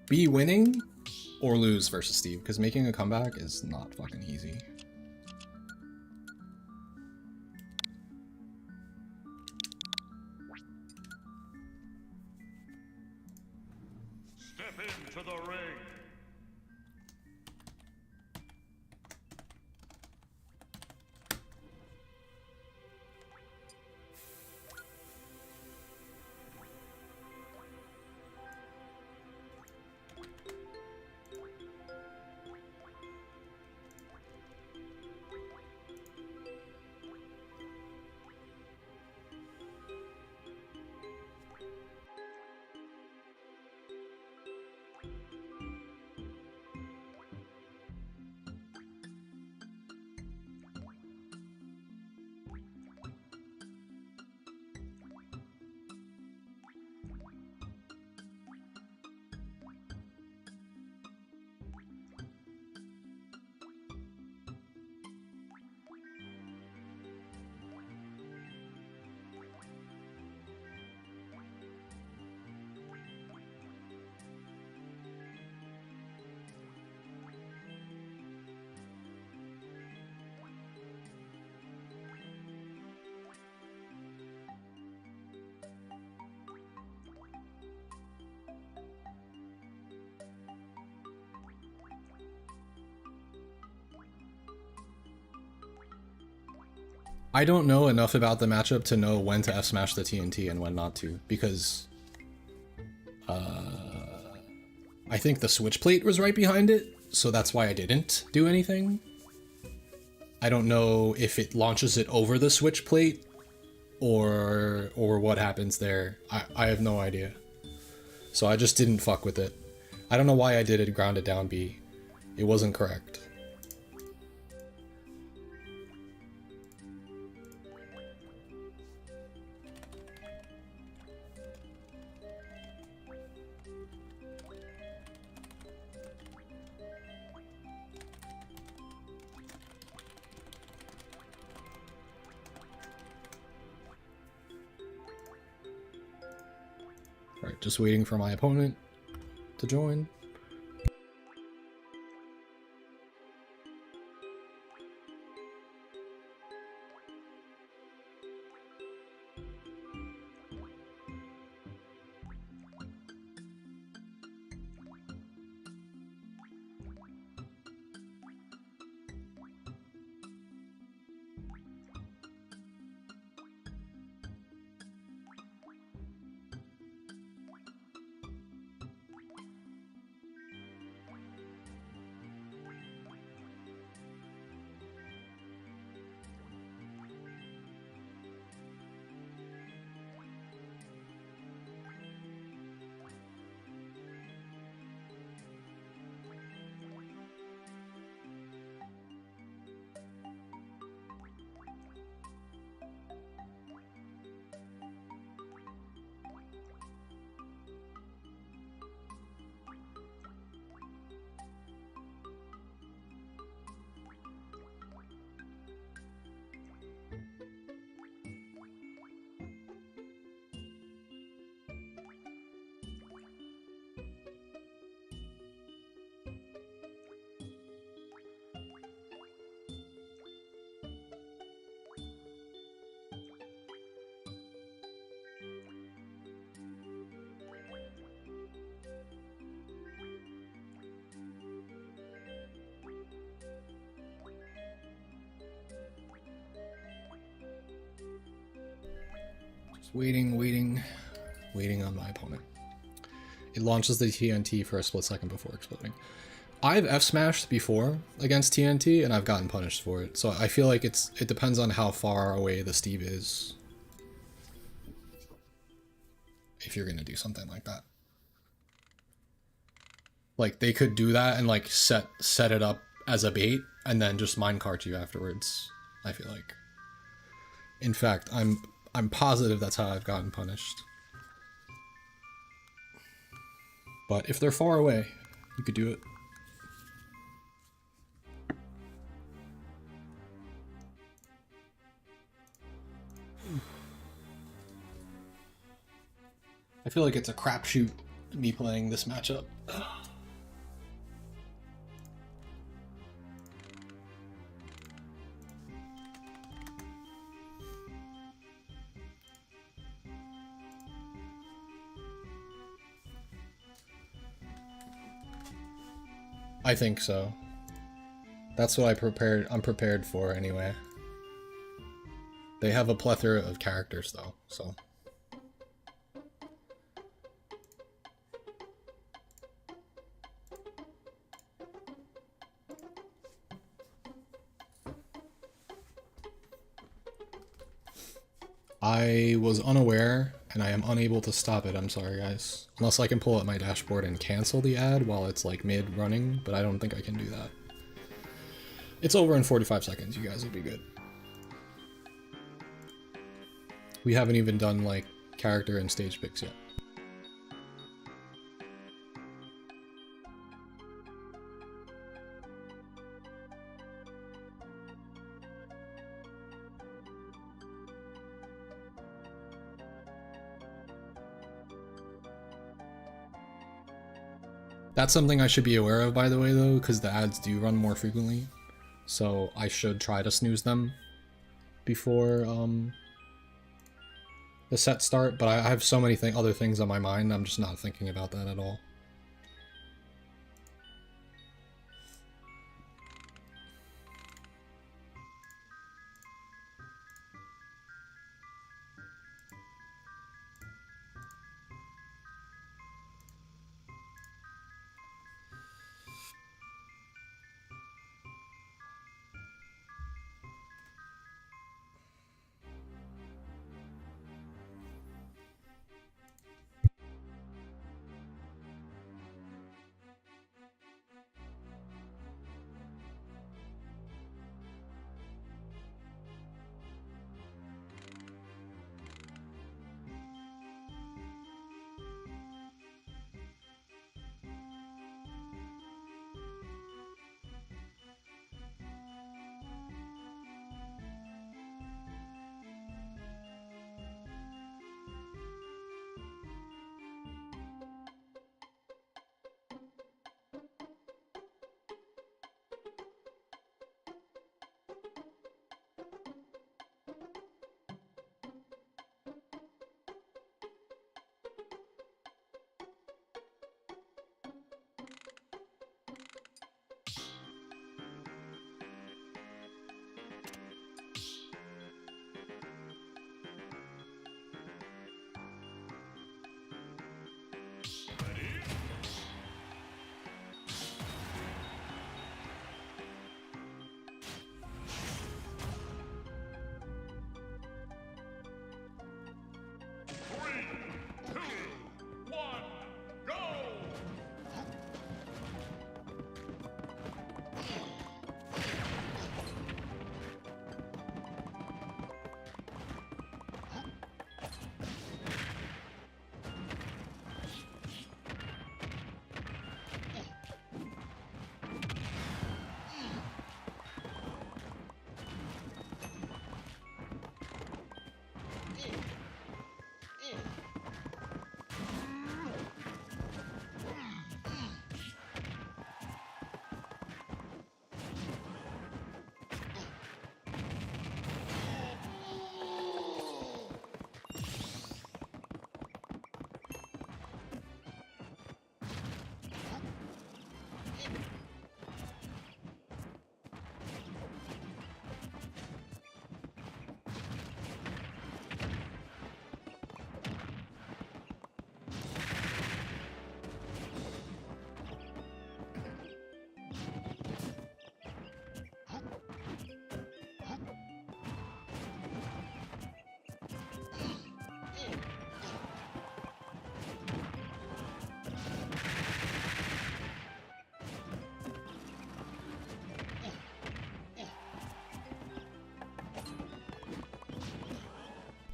Speaker 1: be winning, or lose versus Steve, because making a comeback is not fucking easy.
Speaker 2: Step into the ring.
Speaker 1: I don't know enough about the matchup to know when to F-smash the TNT and when not to, because I think the switch plate was right behind it, so that's why I didn't do anything. I don't know if it launches it over the switch plate or what happens there. I have no idea. So I just didn't fuck with it. I don't know why I did it grounded down B. It wasn't correct. Alright, just waiting for my opponent to join. Waiting on my opponent. It launches the TNT for a split second before exploding. I've F-smashed before against TNT and I've gotten punished for it, so I feel like it depends on how far away the Steve is. If you're gonna do something like that. Like, they could do that and like set it up as a bait and then just minecart you afterwards, I feel like. In fact, I'm positive that's how I've gotten punished. But if they're far away, you could do it. I feel like it's a crapshoot me playing this matchup. I think so. That's what I'm prepared for anyway. They have a plethora of characters though, so. I was unaware, and I am unable to stop it, I'm sorry guys. Unless I can pull up my dashboard and cancel the ad while it's like mid-running, but I don't think I can do that. It's over in 45 seconds, you guys will be good. We haven't even done like character and stage picks yet. That's something I should be aware of, by the way, though, because the ads do run more frequently. So I should try to snooze them before the set start, but I have so many other things on my mind, I'm just not thinking about that at all.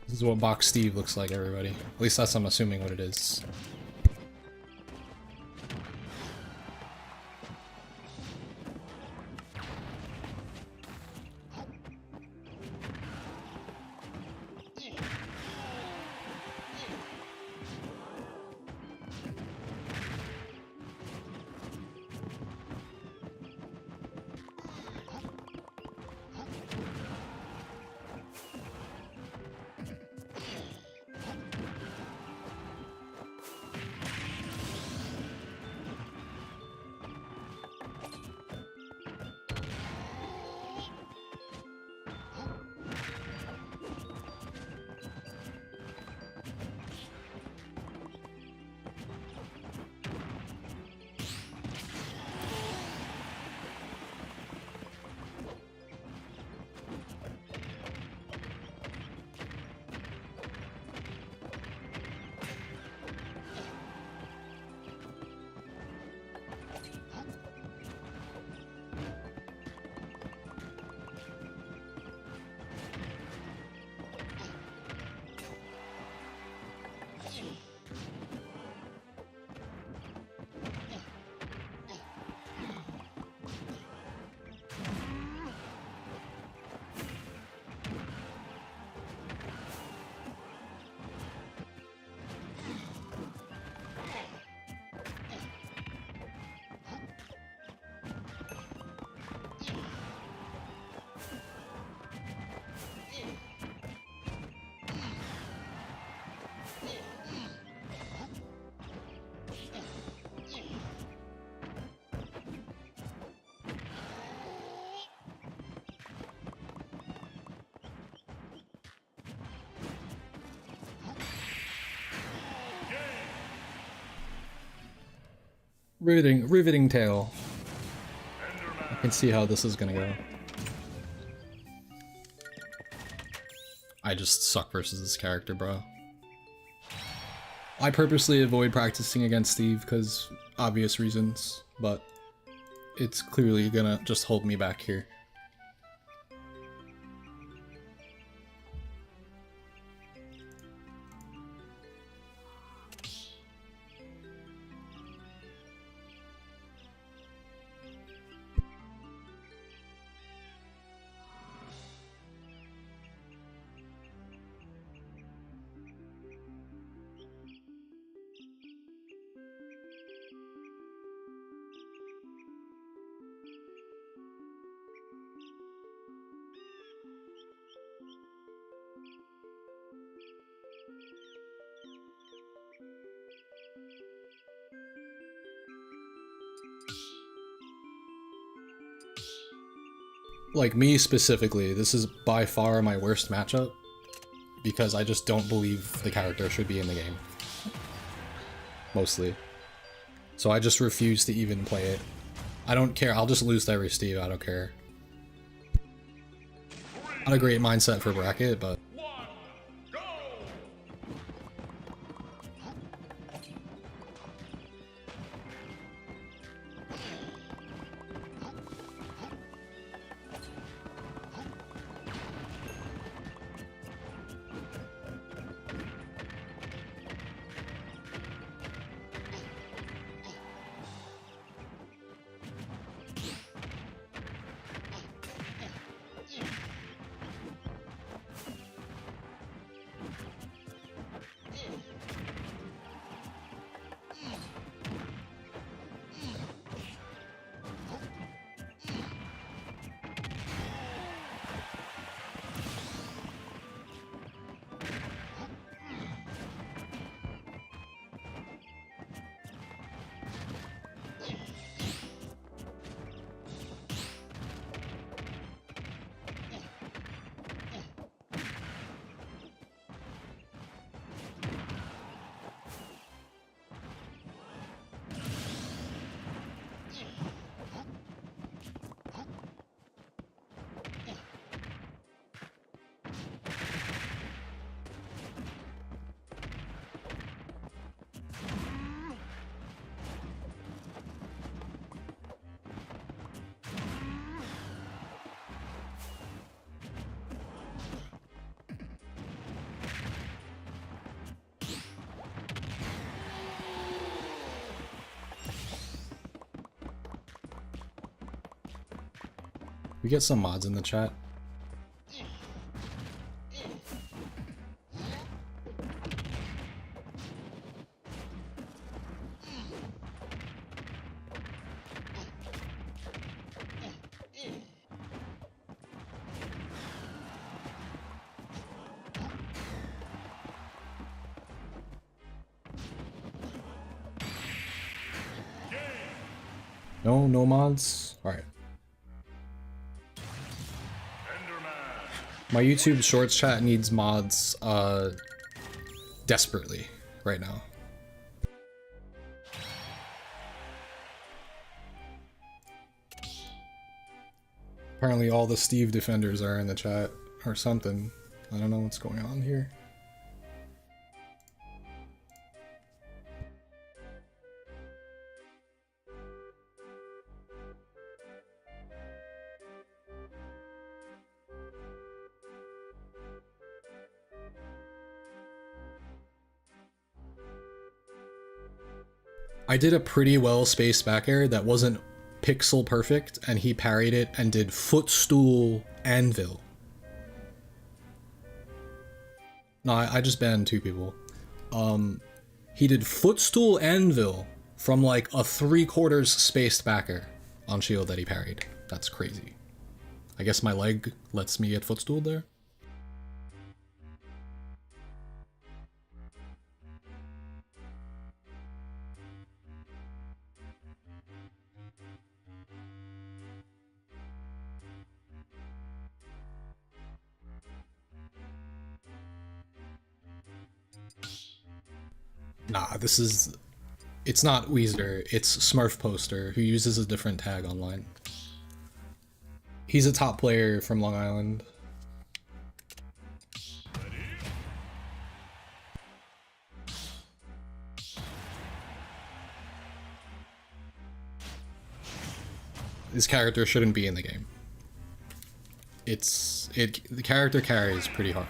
Speaker 1: This is what Box Steve looks like, everybody. At least that's, I'm assuming, what it is. Riveting tale. I can see how this is gonna go. I just suck versus this character, bro. I purposely avoid practicing against Steve because obvious reasons, but it's clearly gonna just hold me back here. Like, me specifically, this is by far my worst matchup, because I just don't believe the character should be in the game. Mostly. So I just refuse to even play it. I don't care, I'll just lose to every Steve, I don't care. Not a great mindset for bracket, but... We get some mods in the chat. No mods? Alright. My YouTube Shorts chat needs mods, desperately right now. Apparently all the Steve defenders are in the chat, or something. I don't know what's going on here. I did a pretty well spaced back air that wasn't pixel perfect, and he parried it and did footstool anvil. No, I just banned 2 people. He did footstool anvil from like a 3/4 spaced backer on shield that he parried. That's crazy. I guess my leg lets me get footstooled there. Nah, this is It's not Weezer, it's Smurf Poster, who uses a different tag online. He's a top player from Long Island. This character shouldn't be in the game. The character carries pretty hard.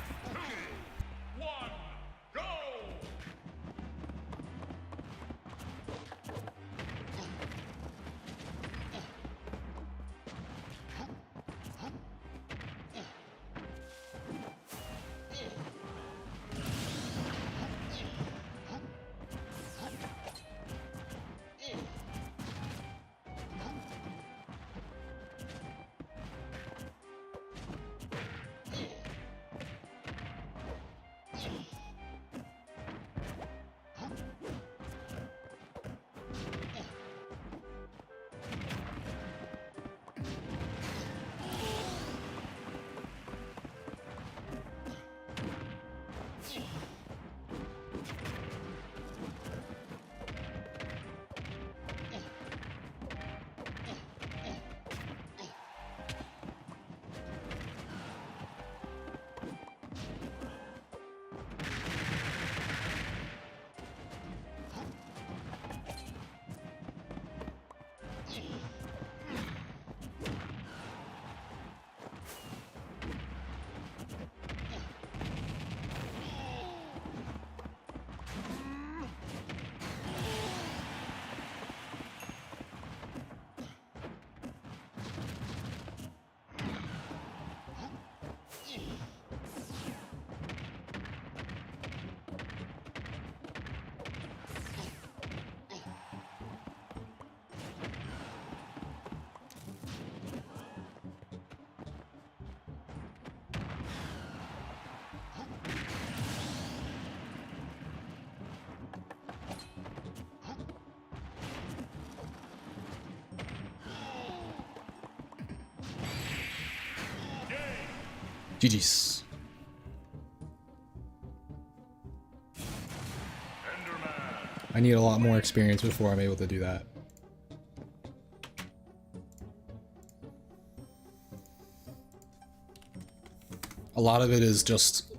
Speaker 1: GG's. I need a lot more experience before I'm able to do that. A lot of it is just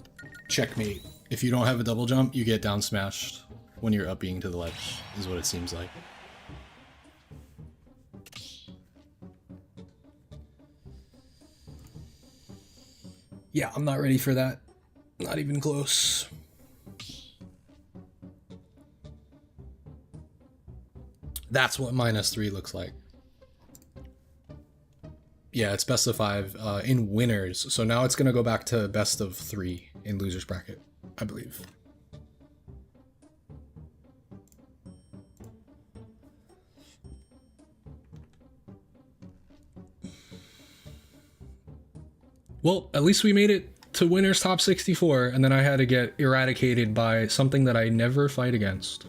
Speaker 1: checkmate. If you don't have a double jump, you get down smashed when you're up being to the ledge, is what it seems like. Yeah, I'm not ready for that. Not even close. That's what -3 looks like. Yeah, it's best of 5 in winners. So now it's going to go back to best of 3 in losers bracket, I believe. Well, at least we made it to winners top 64, and then I had to get eradicated by something that I never fight against,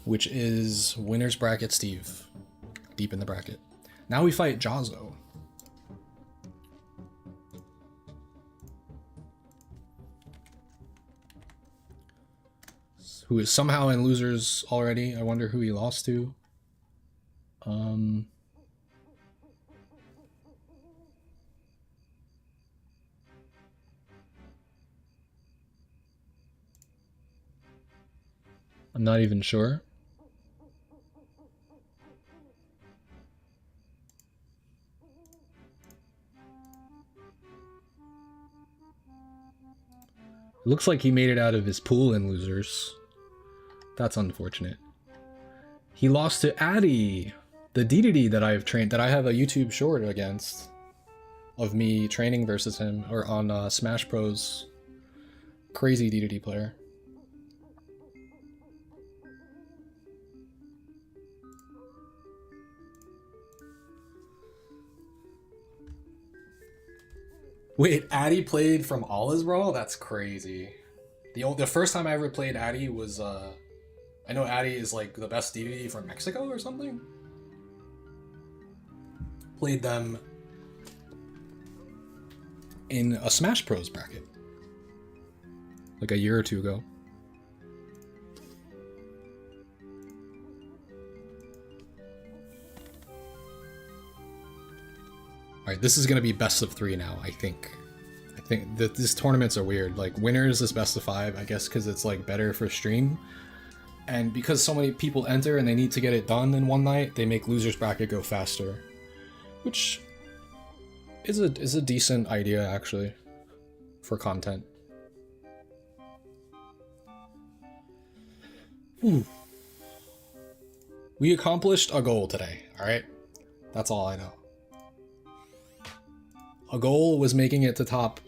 Speaker 1: which is winners bracket Steve, deep in the bracket. Now we fight Jazzo. Who is somehow in losers already. I wonder who he lost to. I'm not even sure. It looks like he made it out of his pool in losers. That's unfortunate. He lost to Addy, the DDD that I've trained, that I have a YouTube short against, of me training versus him, or on Smash Bros. Crazy DDD player. Wait, Addy played from All Is Brawl? That's crazy. The first time I ever played Addy was, I know Addy is like the best DDD from Mexico or something. Played them in a Smash Bros bracket, like a year or two ago. Alright, this is gonna be best of 3 now, I think. I think that these tournaments are weird. Like, winners is best of 5, I guess because it's like better for stream. And because so many people enter and they need to get it done in one night, they make losers bracket go faster. Which is a decent idea, actually, for content. We accomplished a goal today, alright? That's all I know. A goal was making it to top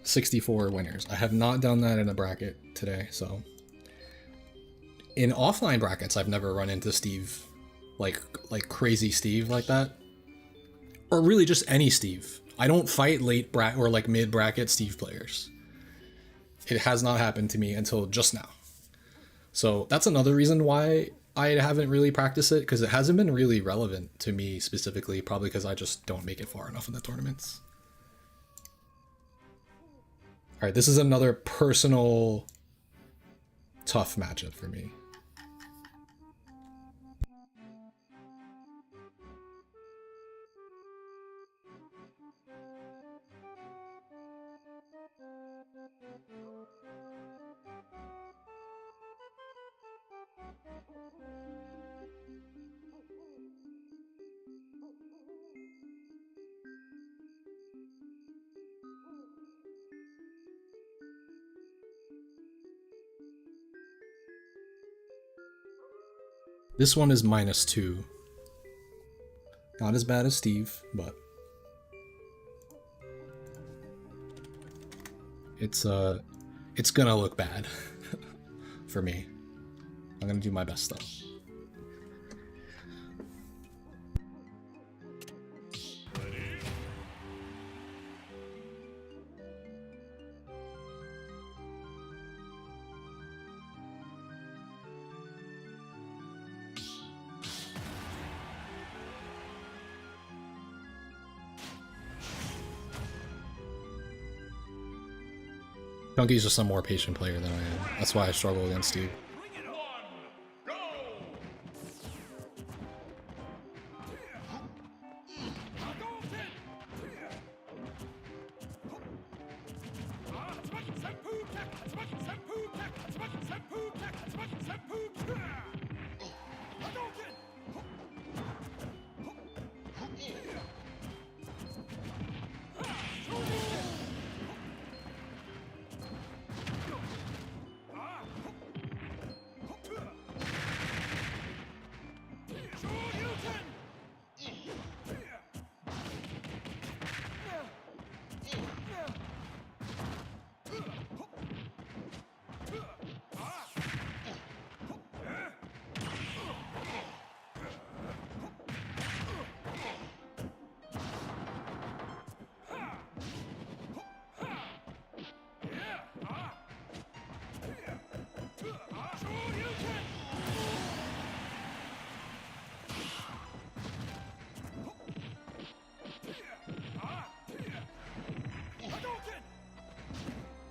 Speaker 1: 64 winners. I have not done that in a bracket today, so... In offline brackets, I've never run into Steve, like crazy Steve like that. Or really just any Steve. I don't fight late bracket or like mid bracket Steve players. It has not happened to me until just now. So that's another reason why I haven't really practiced it, because it hasn't been really relevant to me specifically, probably because I just don't make it far enough in the tournaments. Alright, this is another personal tough matchup for me. This one is -2. Not as bad as Steve, but it's gonna look bad for me. I'm gonna do my best though. Chunky's just a more patient player than I am. That's why I struggle against Steve.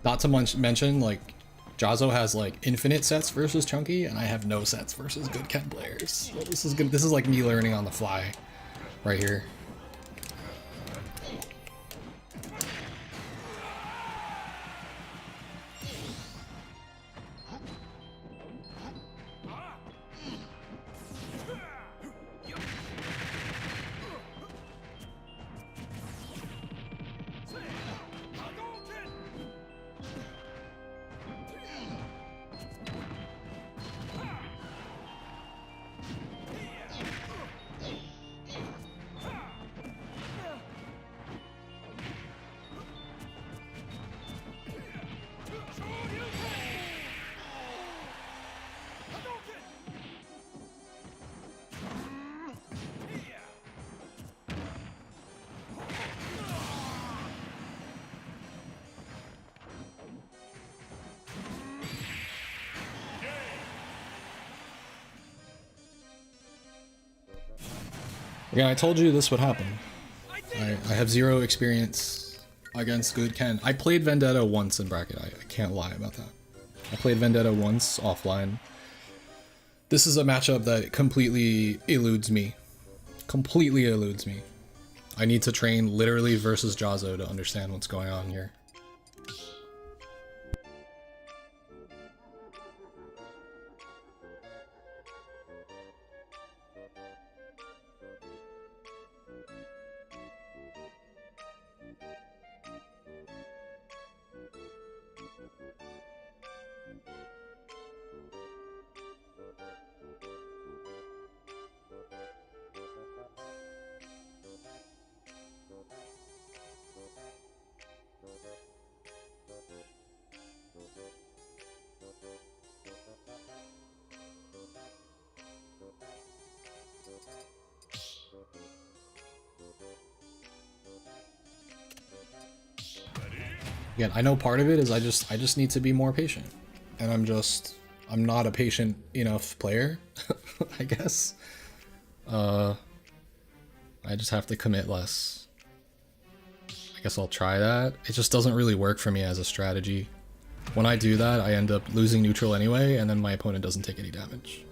Speaker 1: Not to mention, like, Jazzo has like infinite sets versus Chunky, and I have no sets versus good Ken players. So this is good. This is like me learning on the fly, right here. Yeah, I told you this would happen. I have zero experience against good Ken. I played Vendetta once in bracket. I can't lie about that. I played Vendetta once offline. This is a matchup that completely eludes me. Completely eludes me. I need to train literally versus Jazo to understand what's going on here. Again, I know part of it is I just need to be more patient. And I'm not a patient enough player, I guess. I just have to commit less. I guess I'll try that. It just doesn't really work for me as a strategy. When I do that, I end up losing neutral anyway, and then my opponent doesn't take any damage.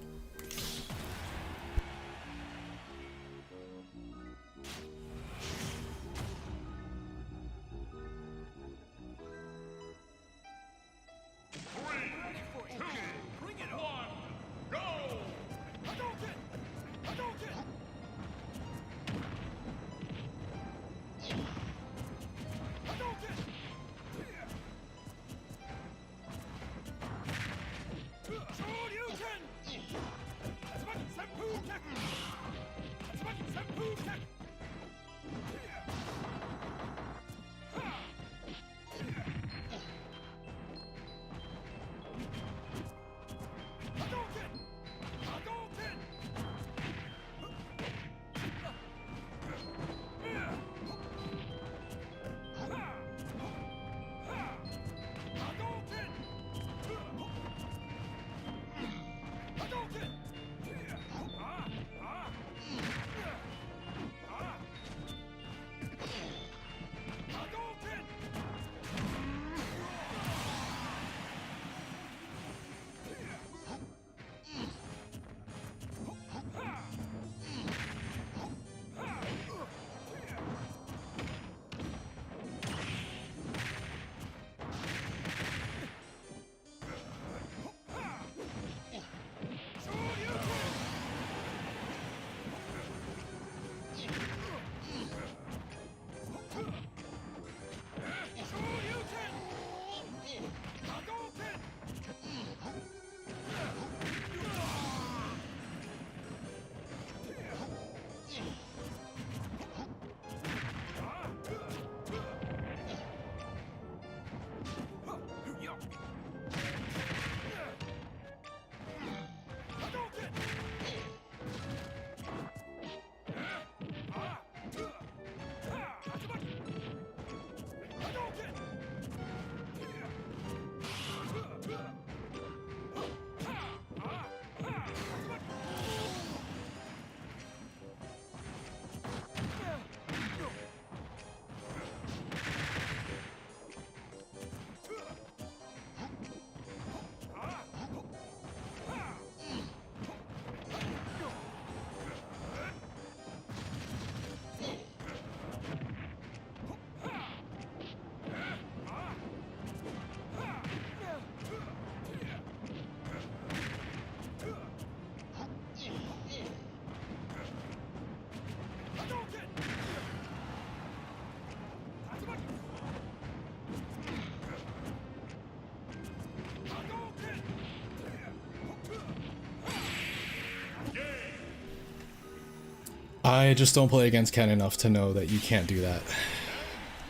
Speaker 1: I just don't play against Ken enough to know that you can't do that.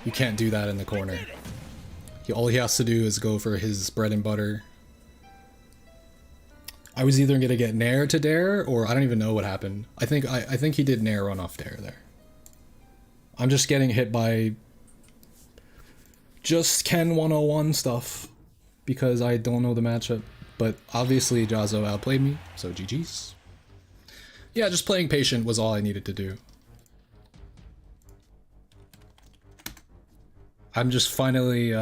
Speaker 1: You can't do that in the corner. All he has to do is go for his bread and butter. I was either gonna get Nair to Dare, or I don't even know what happened. I think he did Nair run off Dare there. I'm just getting hit by just Ken 101 stuff because I don't know the matchup. But obviously Jazo outplayed me, so GG's. Yeah, just playing patient was all I needed to do. I'm just finally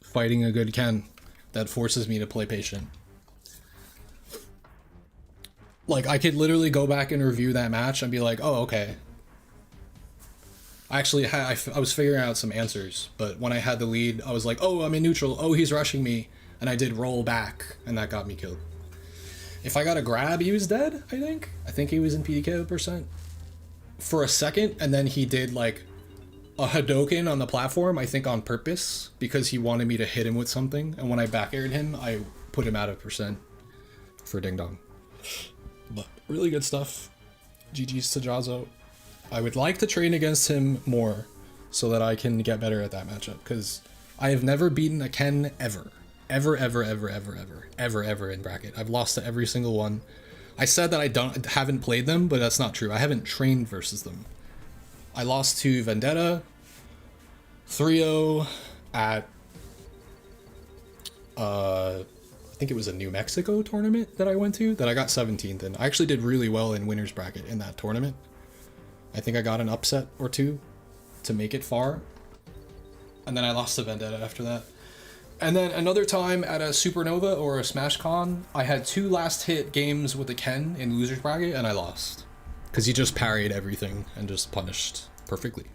Speaker 1: fighting a good Ken that forces me to play patient. Like, I could literally go back and review that match and be like, oh, okay.
Speaker 3: I was figuring out some answers, but when I had the lead, I was like, oh, I'm in neutral. Oh, he's rushing me. And I did roll back, and that got me killed. If I got a grab, he was dead, I think. I think he was in PDK percent for a second, and then he did like a Hadoken on the platform, I think on purpose, because he wanted me to hit him with something. And when I back aired him, I put him out of percent for Ding Dong. But really good stuff. GG's to Jazo. I would like to train against him more so that I can get better at that matchup, because I have never beaten a Ken ever. Ever in bracket. I've lost to every single one. I said that I haven't played them, but that's not true. I haven't trained versus them. I lost to Vendetta 3-0 at I think it was a New Mexico tournament that I went to that I got 17th in. I actually did really well in winners bracket in that tournament. I think I got an upset or two to make it far. And then I lost to Vendetta after that. And then another time at a Supernova or a Smash Con, I had 2 last hit games with a Ken in losers bracket and I lost. Because he just parried everything and just punished perfectly.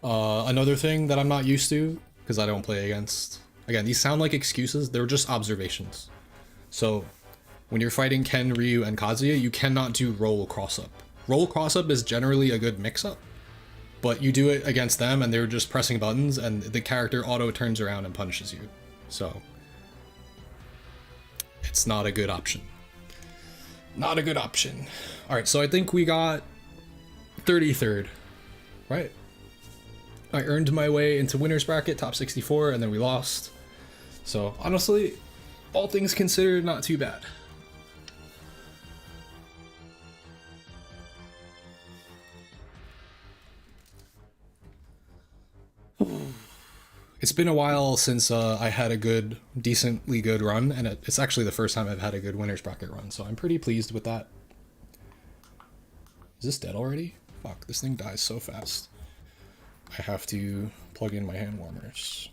Speaker 3: Another thing that I'm not used to, because I don't play against... Again, these sound like excuses, they're just observations. So, when you're fighting Ken, Ryu, and Kazuya, you cannot do roll cross-up. Roll cross-up is generally a good mix-up, but you do it against them and they're just pressing buttons and the character auto turns around and punishes you. So, it's not a good option. Not a good option. Alright, so I think we got 33rd, right? I earned my way into winners bracket, top 64, and then we lost. So, honestly, all things considered, not too bad. It's been a while since I had a decently good run, and it's actually the first time I've had a good winners bracket run, so I'm pretty pleased with that. Is this dead already? Fuck, this thing dies so fast. I have to plug in my hand warmers.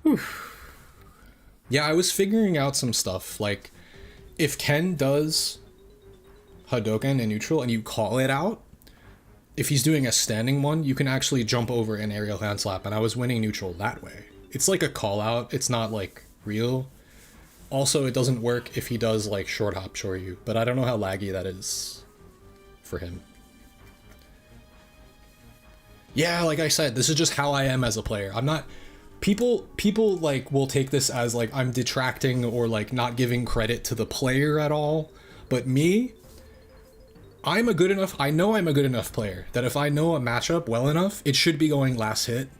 Speaker 3: Whew. Yeah, I was figuring out some stuff, like, if Ken does Hadoken in neutral and you call it out, if he's doing a standing one, you can actually jump over an aerial hand slap, and I was winning neutral that way. It's like a call out, it's not like real. Also, it doesn't work if he does like short hop Shoryu, but I don't know how laggy that is for him. Yeah, like I said, this is just how I am as a player. I'm not... People like will take this as like I'm detracting or like not giving credit to the player at all, but me, I know I'm a good enough player that if I know a matchup well enough, it should be going last hit,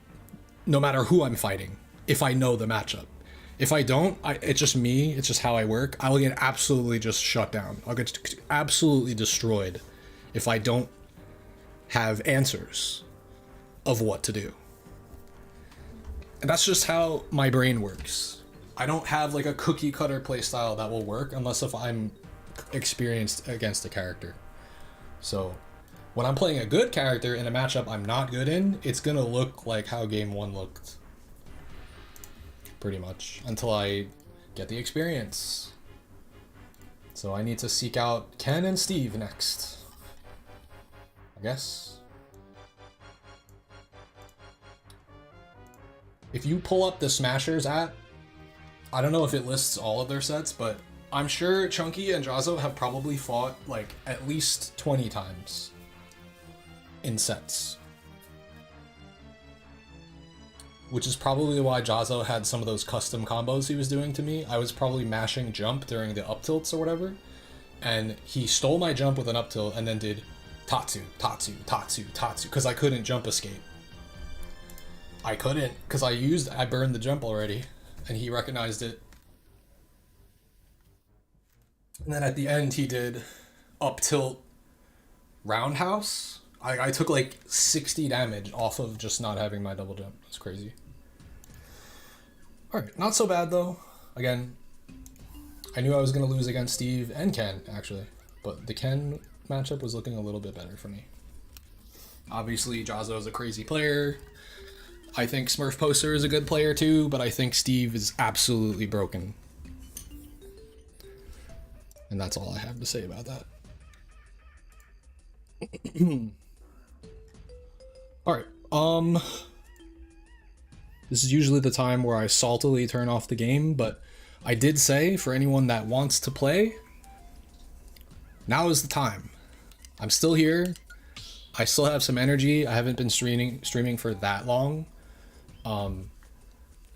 Speaker 3: no matter who I'm fighting, if I know the matchup. If I don't, it's just me, it's just how I work, I will get absolutely just shut down. I'll get absolutely destroyed if I don't have answers of what to do. And that's just how my brain works. I don't have like a cookie cutter playstyle that will work unless if I'm experienced against a character. So when I'm playing a good character in a matchup I'm not good in, it's gonna look like how game 1 looked. Pretty much. Until I get the experience. So I need to seek out Ken and Steve next, I guess. If you pull up the Smashers app, I don't know if it lists all of their sets, but I'm sure Chunky and Jazo have probably fought like at least 20 times in sets. Which is probably why Jazo had some of those custom combos he was doing to me. I was probably mashing jump during the up tilts or whatever, and he stole my jump with an up tilt and then did Tatsu, Tatsu, Tatsu, Tatsu, because I couldn't jump escape. I couldn't, because I burned the jump already, and he recognized it. And then at the end he did up tilt roundhouse. I took like 60 damage off of just not having my double jump. That's crazy. Alright, not so bad though. Again, I knew I was going to lose against Steve and Ken, actually. But the Ken matchup was looking a little bit better for me. Obviously, Jazo is a crazy player. I think Smurf Poster is a good player too, but I think Steve is absolutely broken. And that's all I have to say about that. Alright, this is usually the time where I saltily turn off the game, but I did say, for anyone that wants to play, now is the time. I'm still here. I still have some energy. I haven't been streaming for that long.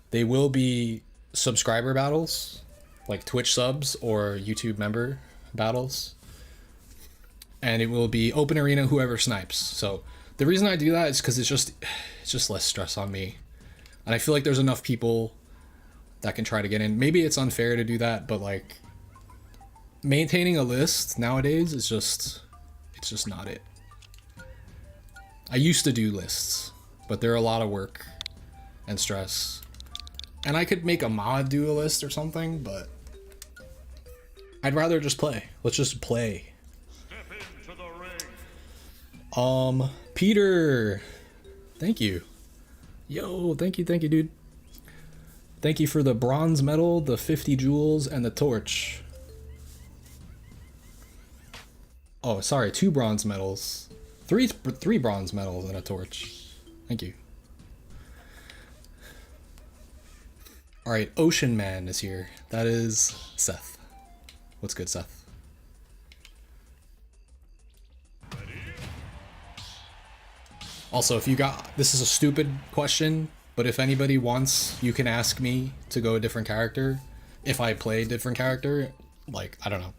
Speaker 3: They will be subscriber battles, like Twitch subs or YouTube member battles. And it will be open arena, whoever snipes. So the reason I do that is because it's just less stress on me. And I feel like there's enough people that can try to get in. Maybe it's unfair to do that, but like maintaining a list nowadays is just, it's just not it. I used to do lists, but they're a lot of work and stress. And I could make a mod do a list or something, but I'd rather just play. Let's just play.
Speaker 2: Step into the ring.
Speaker 3: Peter, thank you. Yo, thank you, dude. Thank you for the bronze medal, the 50 jewels, and the torch. Oh, sorry, 2 bronze medals. Three bronze medals and a torch. Thank you. Alright, Ocean Man is here. That is Seth. What's good, Seth? Also, if you got... This is a stupid question, but if anybody wants, you can ask me to go a different character. If I play a different character, like, I don't know.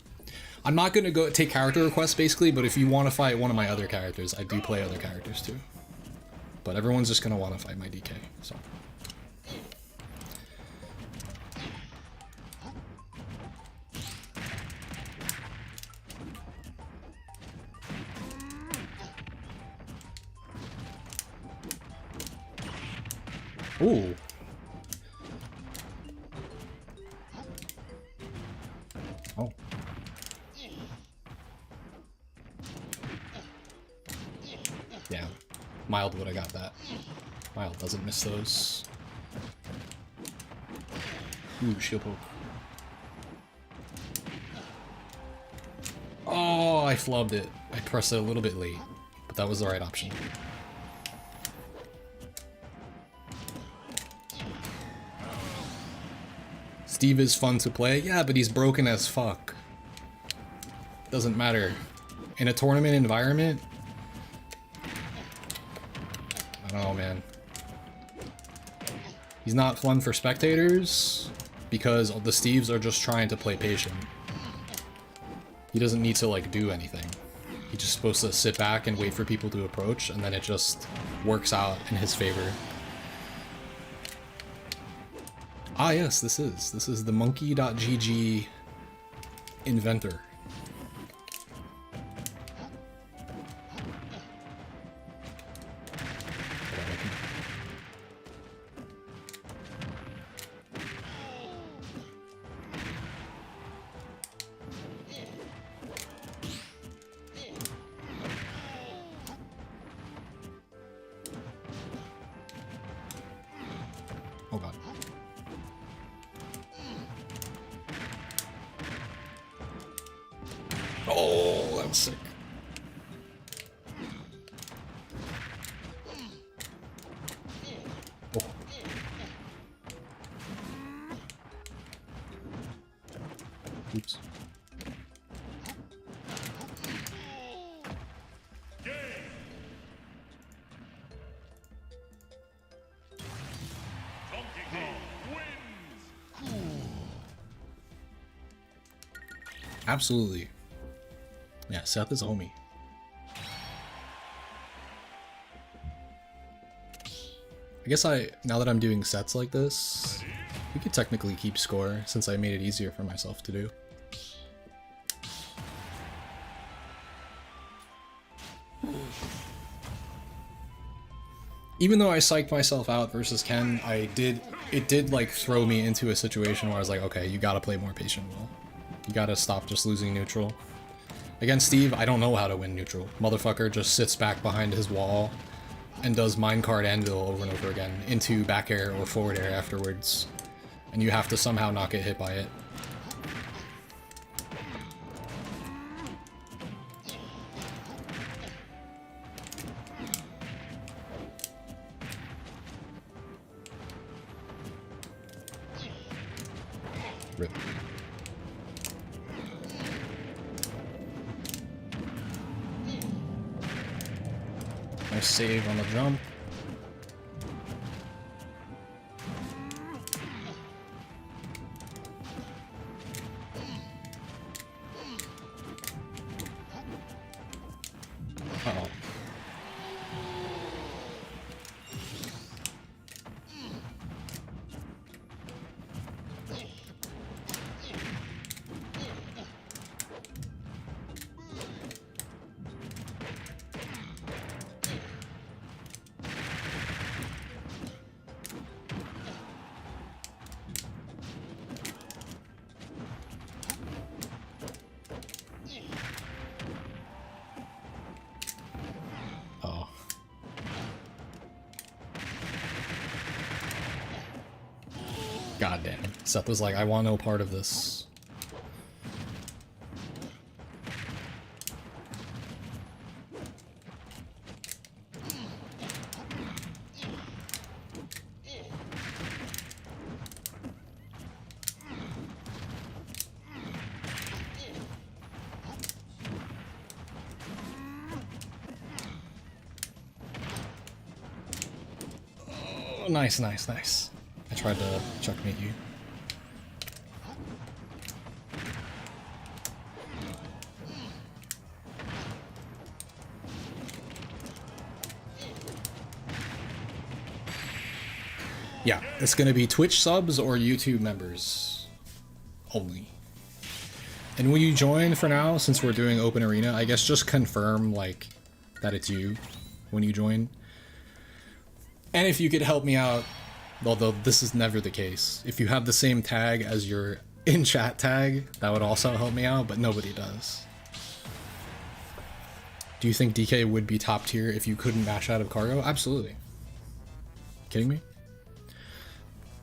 Speaker 3: I'm not gonna go take character requests, basically, but if you want to fight one of my other characters, I do play other characters, too. But everyone's just gonna want to fight my DK, so... Ooh. Oh. Yeah. Mild would have got that. Mild doesn't miss those. Ooh, shield poke. Oh, I flubbed it. I pressed it a little bit late, but that was the right option. Steve is fun to play. Yeah, but he's broken as fuck. Doesn't matter. In a tournament environment, I don't know, man. He's not fun for spectators because the Steves are just trying to play patient. He doesn't need to like do anything. He's just supposed to sit back and wait for people to approach, and then it just works out in his favor. Ah yes, this is the monkey.gg inventor. Oh god. Oh, that was sick. Oh. Oops. Absolutely. Yeah, Seth is homie. I guess now that I'm doing sets like this, we could technically keep score since I made it easier for myself to do. Even though I psyched myself out versus Ken, it did like throw me into a situation where I was like, okay, you gotta play more patient, Will. You gotta stop just losing neutral. Against Steve, I don't know how to win neutral. Motherfucker just sits back behind his wall and does minecart anvil over and over again into back air or forward air afterwards. And you have to somehow not get hit by it. Rip. Nice save on the jump. Uh-oh. Oh. God damn. Seth was like, I want no part of this. Oh, nice, nice, nice. I tried to checkmate you. Yeah, it's gonna be Twitch subs or YouTube members only. And when you join for now, since we're doing open arena, I guess just confirm like that it's you when you join. And if you could help me out, although this is never the case, if you have the same tag as your in-chat tag, that would also help me out, but nobody does. Do you think DK would be top tier if you couldn't mash out of cargo? Absolutely. Kidding me?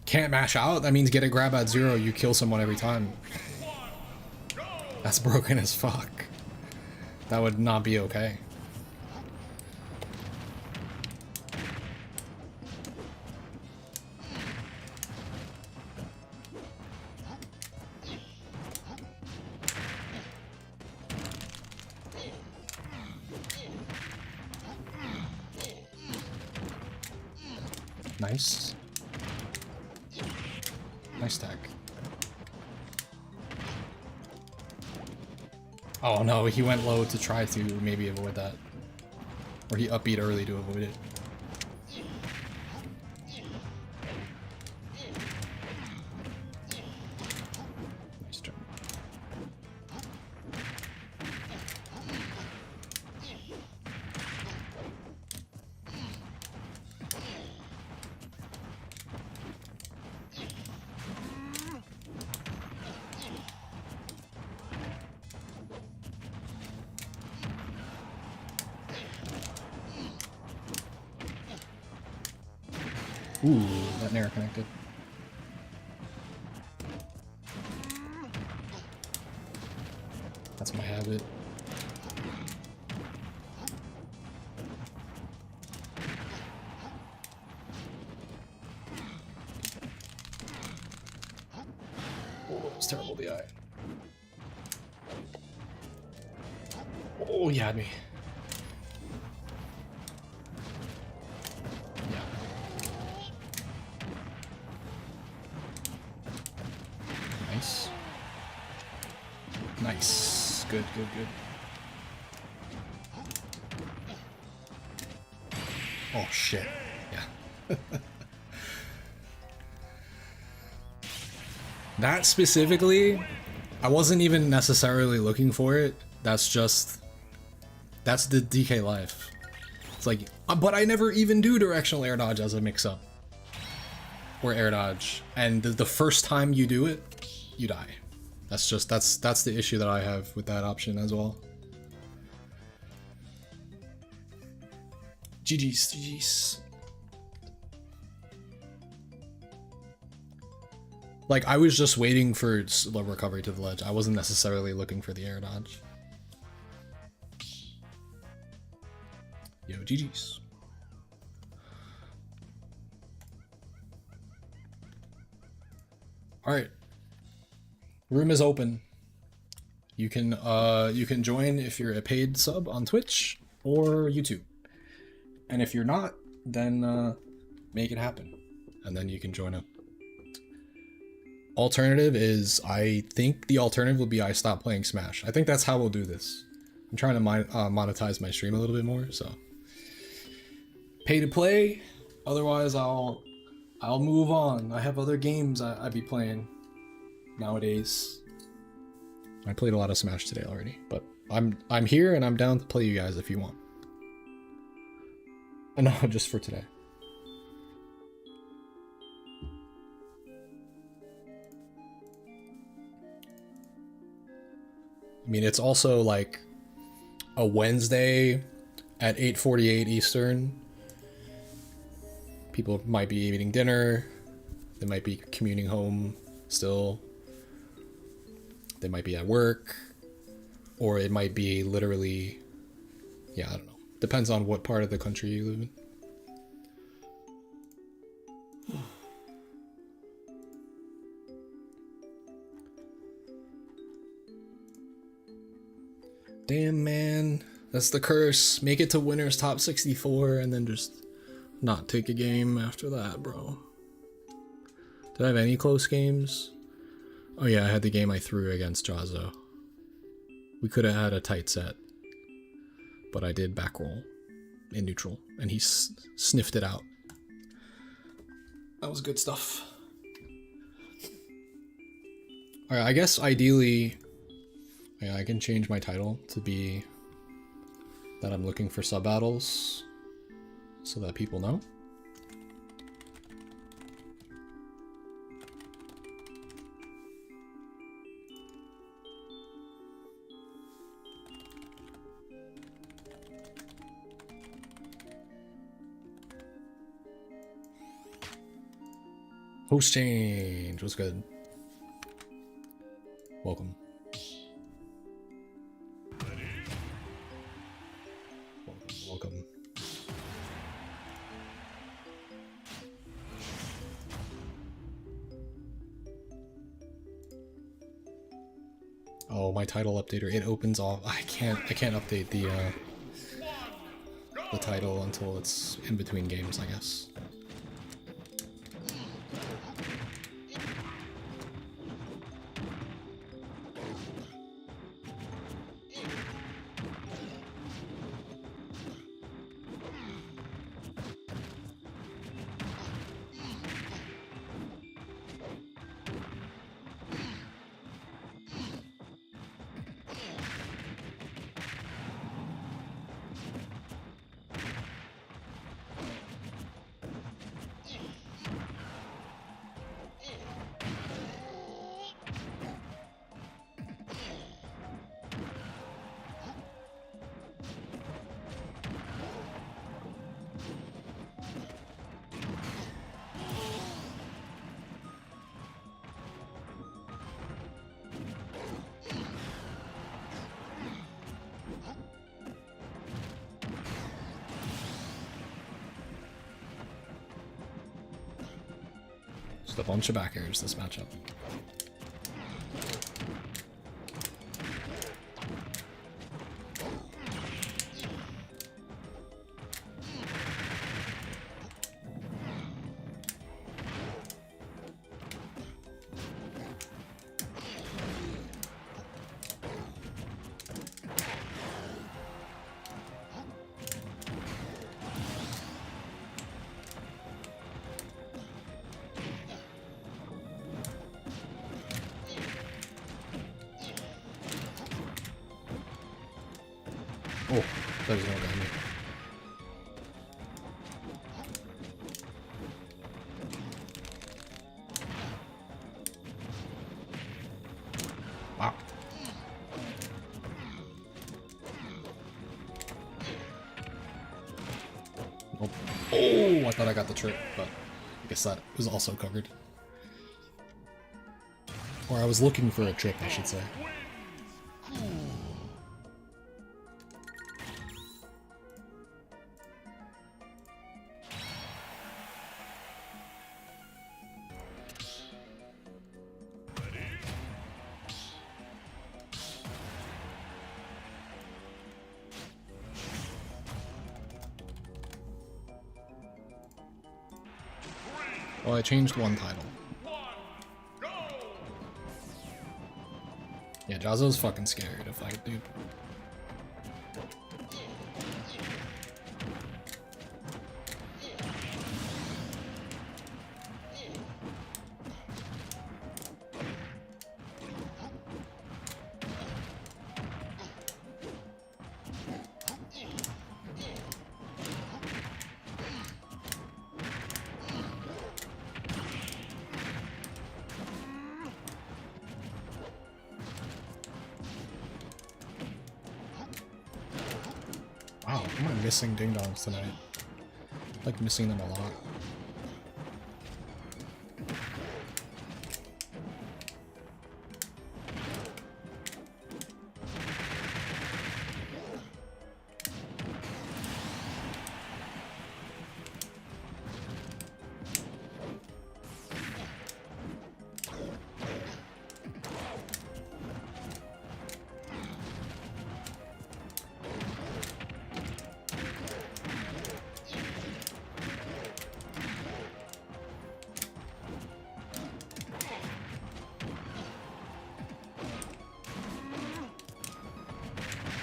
Speaker 3: Can't mash out? That means get a grab at 0, you kill someone every time. That's broken as fuck. That would not be okay. Nice. Nice tag. Oh no, he went low to try to maybe avoid that. Or he upbeat early to avoid it. Nice jump. Ooh, that Nair connected. That's my habit. Oh, that was terrible, the eye. Oh, he had me. Nice. Nice. Good, good, good. Oh, shit. Yeah. That specifically, I wasn't even necessarily looking for it. That's the DK life. It's like, but I never even do directional air dodge as a mix-up. Or air dodge. And the first time you do it, you die. That's the issue that I have with that option as well. GG's, GG's. Like, I was just waiting for slow recovery to the ledge. I wasn't necessarily looking for the air dodge. Yo, GG's. Alright. Room is open. You can join if you're a paid sub on Twitch or YouTube. And if you're not, then make it happen. And then you can join up. Alternative is, I think the alternative would be I stop playing Smash. I think that's how we'll do this. I'm trying to monetize my stream a little bit more, so pay to play. Otherwise, I'll move on. I have other games I be playing nowadays. I played a lot of Smash today already, but I'm here and I'm down to play you guys if you want. No, just for today. I mean, it's also like a Wednesday at 8:48 Eastern. People might be eating dinner. They might be commuting home still. They might be at work. Or it might be literally, yeah, I don't know. Depends on what part of the country you live in. Damn, man. That's the curse. Make it to winners top 64 and then just not take a game after that, bro. Did I have any close games? Oh yeah, I had the game I threw against Jazzo. We could have had a tight set, but I did back roll in neutral, and he sniffed it out. That was good stuff. Alright, I guess ideally, yeah, I can change my title to be that I'm looking for sub battles so that people know. Host change was good. Welcome. Welcome. Oh, my title updater, it opens off. I can't update the title until it's in between games, I guess. Just a bunch of back airs this matchup. Oh, that was not me. Wow. Oh, I thought I got the trick, but I guess that was also covered. Or I was looking for a trick, I should say. Well, I changed one title. Yeah, Jazzo's fucking scary to fight, dude. Wow, am I missing ding dongs tonight? Like missing them a lot.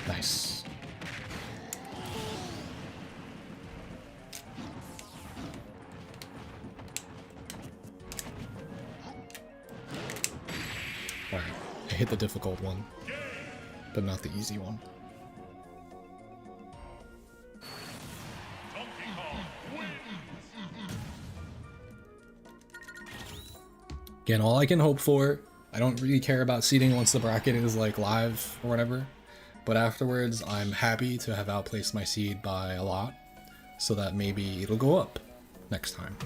Speaker 3: Nice. Alright, I hit the difficult one, but not the easy one. Again, all I can hope for, I don't really care about seeding once the bracket is like live or whatever. But afterwards, I'm happy to have outplaced my seed by a lot, so that maybe it'll go up next time.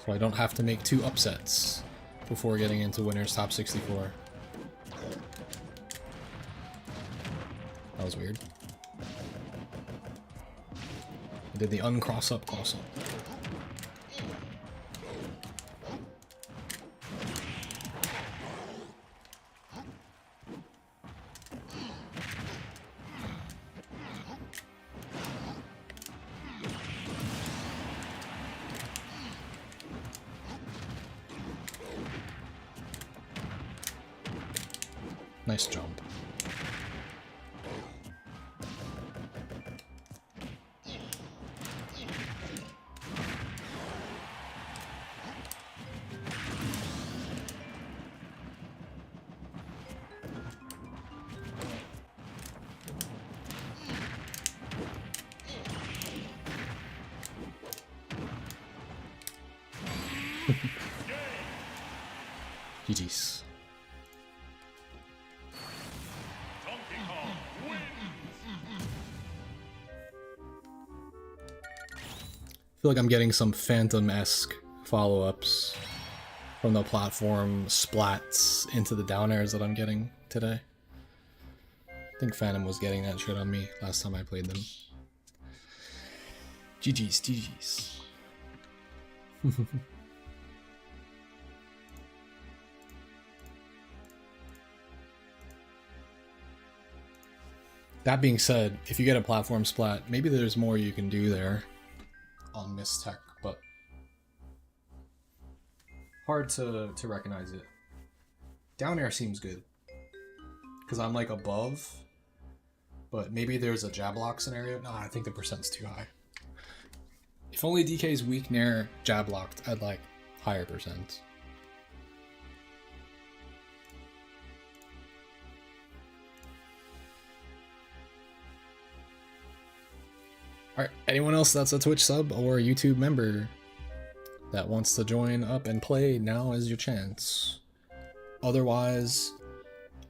Speaker 3: So I don't have to make 2 upsets before getting into Winner's Top 64. That was weird. I did the uncross up, cross up. Nice jump. GG's. I feel like I'm getting some Phantom-esque follow-ups from the platform splats into the down airs that I'm getting today. I think Phantom was getting that shit on me last time I played them. GG's, GG's. That being said, if you get a platform splat, maybe there's more you can do there on Miss Tech, but hard to recognize it. Down air seems good, because I'm like above, but maybe there's a jab lock scenario. No, I think the percent's too high. If only DK's weak nair jab locked at like higher percent. Alright, anyone else that's a Twitch sub or a YouTube member that wants to join up and play, now is your chance. Otherwise,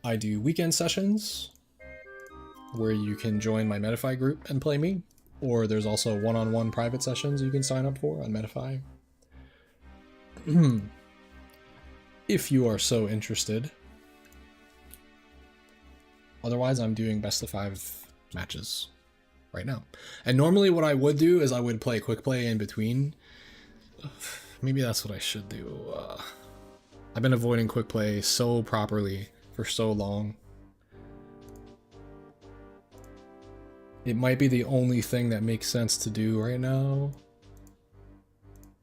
Speaker 3: I do weekend sessions where you can join my Metafy group and play me, or there's also one-on-one private sessions you can sign up for on Metafy. If you are so interested. Otherwise, I'm doing best of 5 matches. right now. And normally what I would do is I would play quick play in between. Maybe that's what I should do. I've been avoiding quick play so properly for so long. It might be the only thing that makes sense to do right now.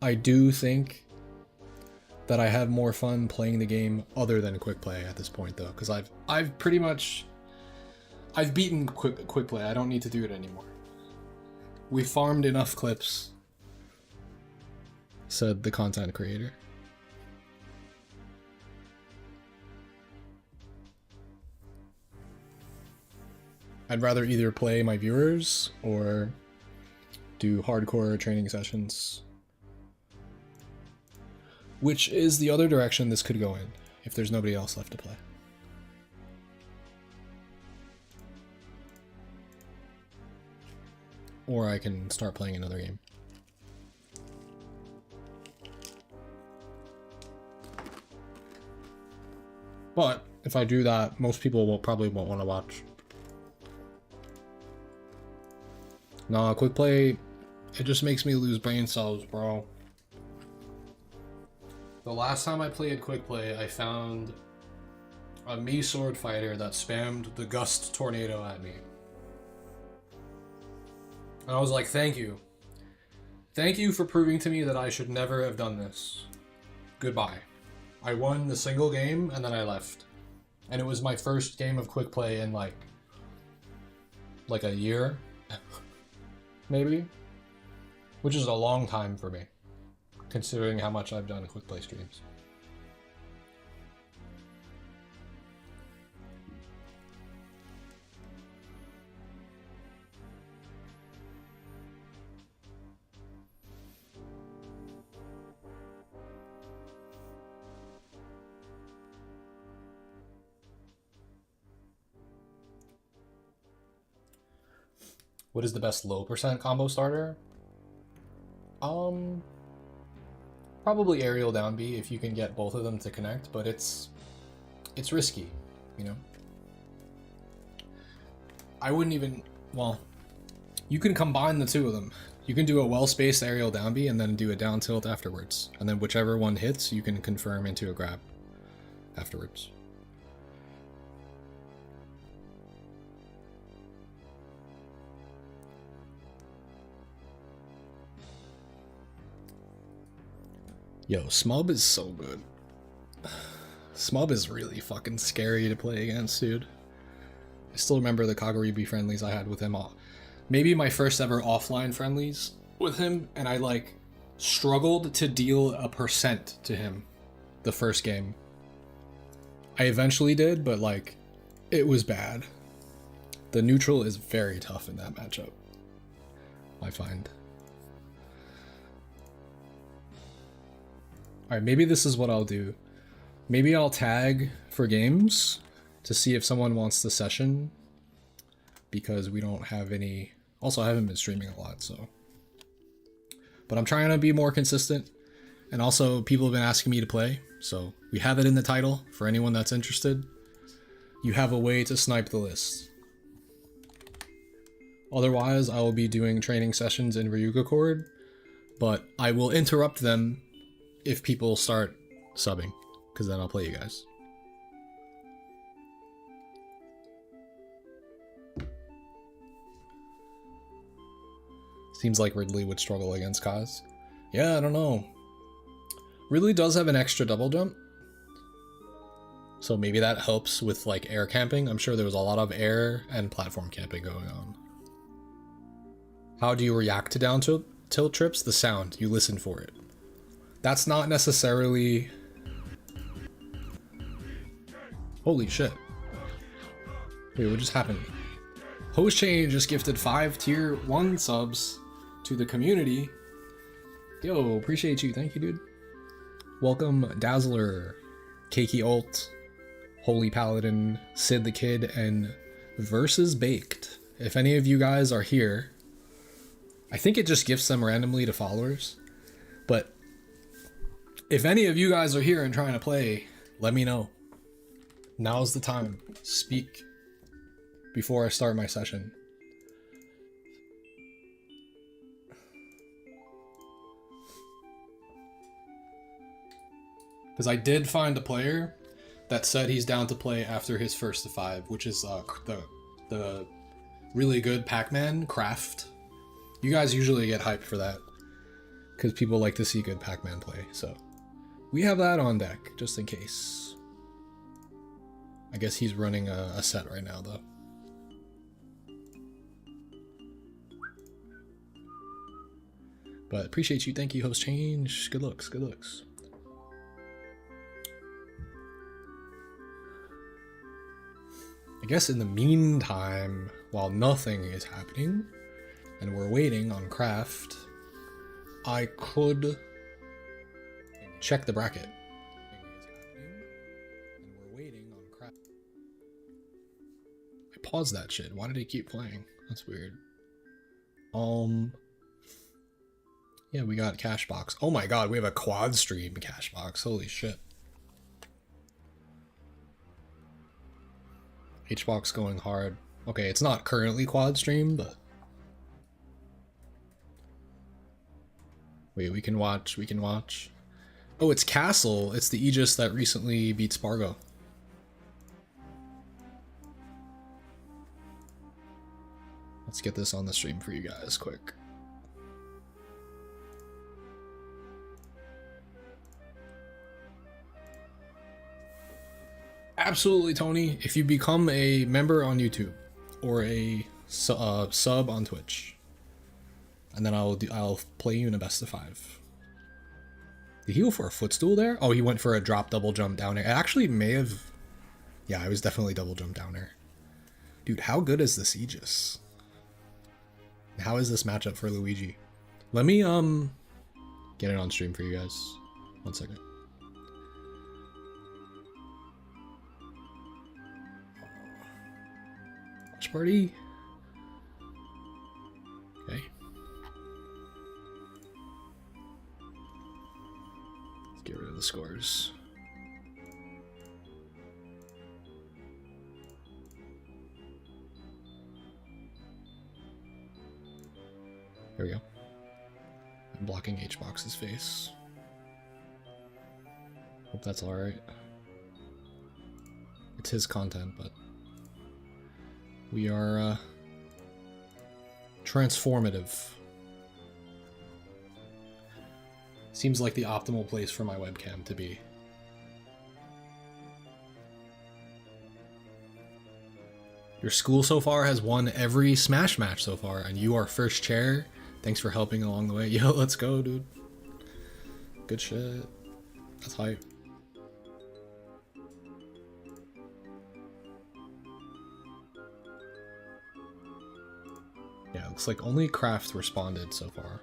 Speaker 3: I do think that I have more fun playing the game other than quick play at this point though, because I've pretty much beaten quick play. I don't need to do it anymore. We farmed enough clips, said the content creator. I'd rather either play my viewers or do hardcore training sessions. Which is the other direction this could go in, if there's nobody else left to play. Or I can start playing another game. But if I do that, most people probably won't want to watch. Nah, quick play, it just makes me lose brain cells, bro. The last time I played quick play, I found a Mii sword fighter that spammed the Gust Tornado at me. And I was like, thank you. Thank you for proving to me that I should never have done this. Goodbye. I won the single game and then I left. And it was my first game of quick play in like a year. Maybe, which is a long time for me, considering how much I've done quick play streams. What is the best low percent combo starter? Probably aerial down B if you can get both of them to connect, but it's risky, you know? I wouldn't even, well, you can combine the two of them. You can do a well-spaced aerial down B and then do a down tilt afterwards. And then whichever one hits, you can confirm into a grab afterwards. Yo, Smub is so good. Smub is really fucking scary to play against, dude. I still remember the Kagoribi friendlies I had with him. Maybe my first ever offline friendlies with him, and I like struggled to deal a percent to him the first game. I eventually did, but like, it was bad. The neutral is very tough in that matchup, I find. Alright, maybe this is what I'll do. Maybe I'll tag for games to see if someone wants the session, because we don't have any. Also, I haven't been streaming a lot, so. But I'm trying to be more consistent, and also people have been asking me to play, so we have it in the title for anyone that's interested. You have a way to snipe the list. Otherwise, I will be doing training sessions in Ryuga Chord, but I will interrupt them if people start subbing, because then I'll play you guys. Seems like Ridley would struggle against Kaz. Yeah, I don't know. Ridley does have an extra double jump, so maybe that helps with like air camping. I'm sure there was a lot of air and platform camping going on. How do you react to down tilt trips? The sound. You listen for it. That's not necessarily... Holy shit. Wait, what just happened? Host Chain just gifted 5 tier 1 subs to the community. Yo, appreciate you. Thank you, dude. Welcome, Dazzler, Keiki Ult, Holy Paladin, Sid the Kid, and Versus Baked. If any of you guys are here, I think it just gifts them randomly to followers, but if any of you guys are here and trying to play, let me know. Now's the time. Speak before I start my session. Because I did find a player that said he's down to play after his first to 5, which is the really good Pac-Man Craft. You guys usually get hyped for that because people like to see good Pac-Man play. So we have that on deck just in case. I guess he's running a set right now though. But appreciate you. Thank you, host change. Good looks. Good looks. I guess in the meantime, while nothing is happening and we're waiting on craft, I could check the bracket. And we're waiting on craft. I paused that shit. Why did he keep playing? That's weird. Yeah, we got Cashbox. Oh my god, we have a quad stream Cashbox. Holy shit. Hbox going hard. Okay, it's not currently quad stream, but wait, we can watch. Oh, it's Castle. It's the Aegis that recently beat Spargo. Let's get this on the stream for you guys quick. Absolutely, Tony. If you become a member on YouTube or a sub on Twitch, and then I'll play you in a best of 5. Did he go for a footstool there? Oh, he went for a drop double jump down air. It actually may have. Yeah, I was definitely double jump down air. Dude, how good is this Aegis? How is this matchup for Luigi? Let me get it on stream for you guys. 1 second. Watch party. Okay. Let's get rid of the scores. There we go. I'm blocking Hbox's face. Hope that's alright. It's his content, but we are transformative. Seems like the optimal place for my webcam to be. Your school so far has won every Smash match so far, and you are first chair. Thanks for helping along the way. Yo, let's go, dude. Good shit. That's hype. Yeah, looks like only Kraft responded so far.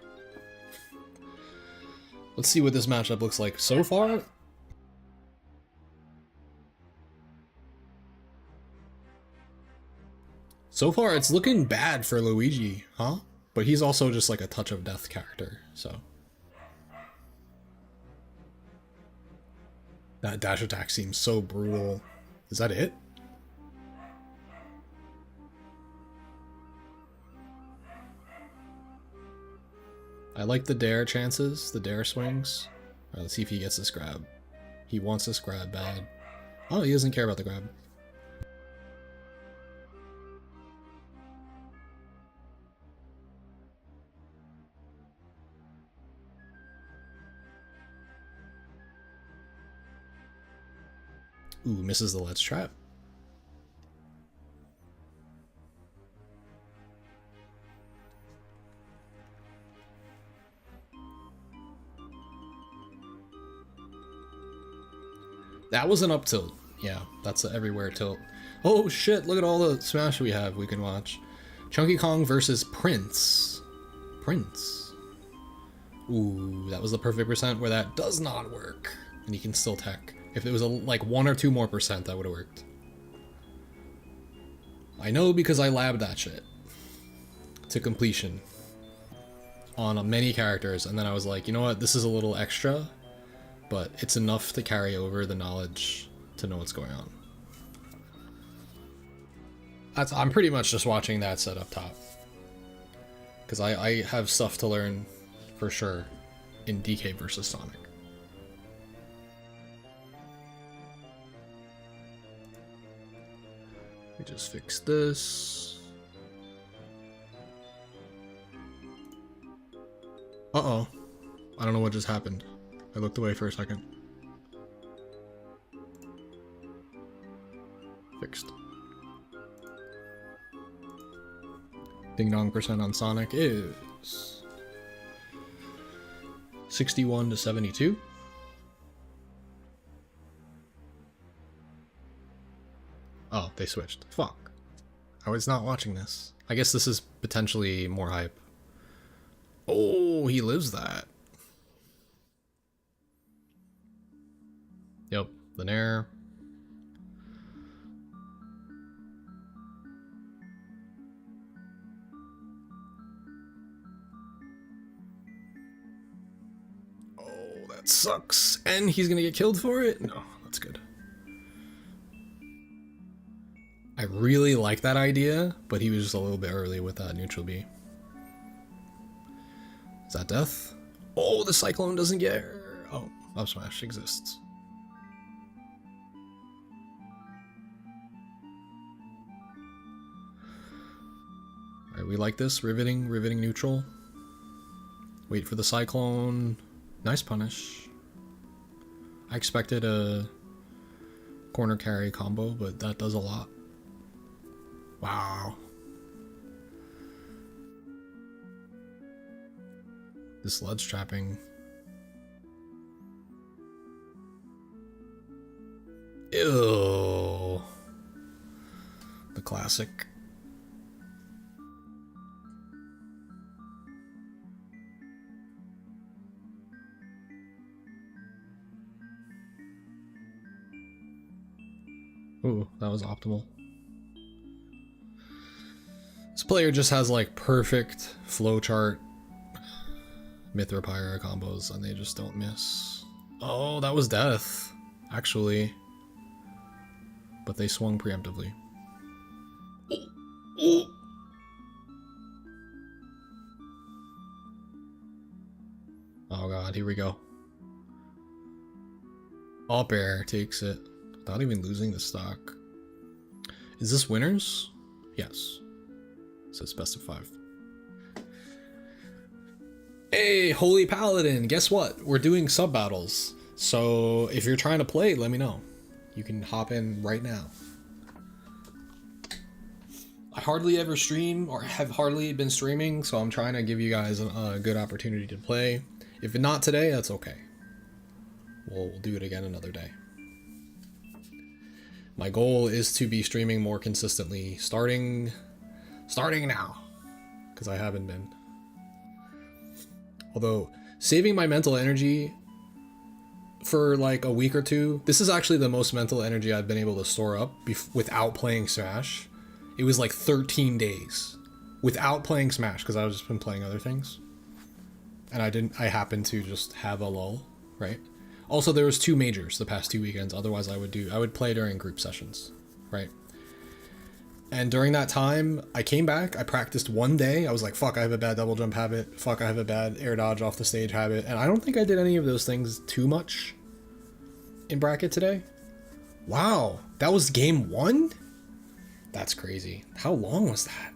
Speaker 3: Let's see what this matchup looks like so far. So far, it's looking bad for Luigi, huh? But he's also just like a touch of death character, so. That dash attack seems so brutal. Is that it? I like the dare chances, the dare swings. Alright, let's see if he gets this grab. He wants this grab bad. Oh, he doesn't care about the grab. Ooh, misses the let's trap. That was an up tilt. Yeah, that's an everywhere tilt. Oh shit, look at all the Smash we have we can watch. Chunky Kong versus Prince. Prince. Ooh, that was the perfect percent where that does not work. And he can still tech. If it was like 1 or 2 more percent, that would have worked. I know because I labbed that shit to completion on many characters, and then I was like, you know what, this is a little extra, but it's enough to carry over the knowledge to know what's going on. I'm pretty much just watching that set up top. Because I have stuff to learn for sure in DK versus Sonic.
Speaker 1: We just fixed this. Uh-oh. I don't know what just happened. I looked away for a second. Fixed. Ding dong percent on Sonic is 61 to 72. Oh, they switched. Fuck. I was not watching this. I guess this is potentially more hype. Oh, he lives that. Yep, the Nair. Oh, that sucks. And he's gonna get killed for it? No, that's good. I really like that idea, but he was just a little bit early with that neutral B. Is that death? Oh, the Cyclone doesn't get her. Oh, up smash exists. Alright, we like this. Riveting neutral. Wait for the Cyclone. Nice punish. I expected a corner carry combo, but that does a lot. Wow. This ledge trapping. Ew. The classic. Ooh, that was optimal. This player just has like perfect flowchart Mithra combos and they just don't miss. Oh, that was death, actually. But they swung preemptively. Oh god, here we go. Up air takes it without even losing the stock. Is this winners? Yes. So it's best of 5. Hey, Holy Paladin, guess what? We're doing sub battles. So if you're trying to play, let me know. You can hop in right now. I hardly ever stream or have hardly been streaming, so I'm trying to give you guys a good opportunity to play. If not today, that's okay. We'll do it again another day. My goal is to be streaming more consistently, starting now, because I haven't been. Although, saving my mental energy for like a week or two, this is actually the most mental energy I've been able to store up without playing Smash. It was like 13 days without playing Smash, because I've just been playing other things. And I happened to just have a lull, right? Also, there was 2 majors the past 2 weekends. Otherwise, I would play during group sessions, right? And during that time, I came back, I practiced one day. I was like, fuck, I have a bad double jump habit. Fuck, I have a bad air dodge off the stage habit. And I don't think I did any of those things too much in bracket today. Wow, that was game 1? That's crazy. How long was that?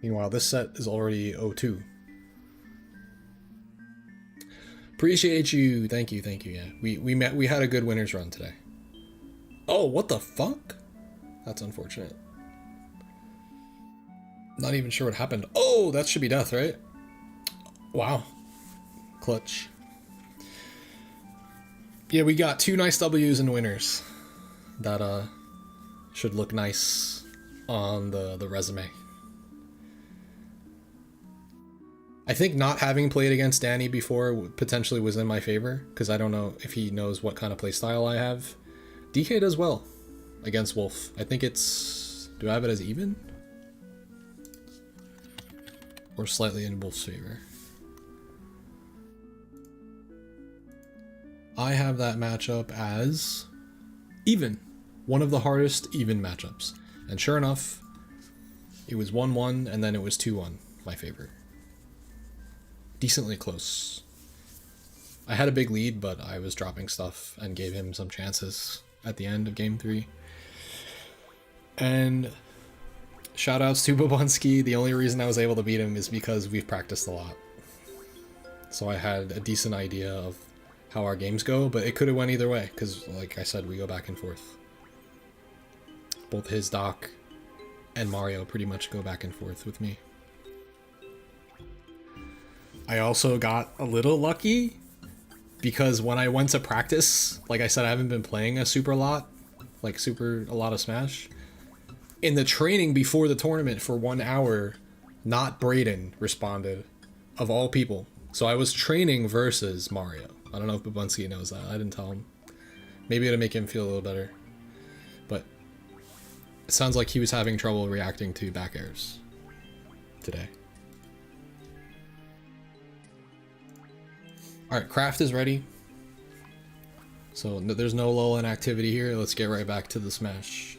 Speaker 1: Meanwhile, this set is already 0-2. Appreciate you. Thank you. Yeah, we had a good winners run today. Oh, what the fuck? That's unfortunate. Not even sure what happened. Oh, that should be death, right? Wow. Clutch. Yeah, we got 2 nice W's and winners. That should look nice on the resume. I think not having played against Danny before potentially was in my favor, because I don't know if he knows what kind of play style I have. DK does well against Wolf. I think it's... Do I have it as even? Or slightly in Wolf's favor? I have that matchup as even. One of the hardest even matchups. And sure enough, it was 1-1 and then it was 2-1, my favorite. Decently close. I had a big lead, but I was dropping stuff and gave him some chances.
Speaker 3: at the end of game 3. And shoutouts to Babunski. The only reason I was able to beat him is because we've practiced a lot. So I had a decent idea of how our games go, but it could have went either way because, like I said, we go back and forth. Both his Doc and Mario pretty much go back and forth with me. I also got a little lucky because when I went to practice, like I said, I haven't been playing a lot of Smash. In the training before the tournament for 1 hour, not Brayden responded, of all people. So I was training versus Mario. I don't know if Babunski knows that. I didn't tell him. Maybe it'll make him feel a little better. But it sounds like he was having trouble reacting to back airs today. Alright, craft is ready. So there's no lull in activity here. Let's get right back to the Smash.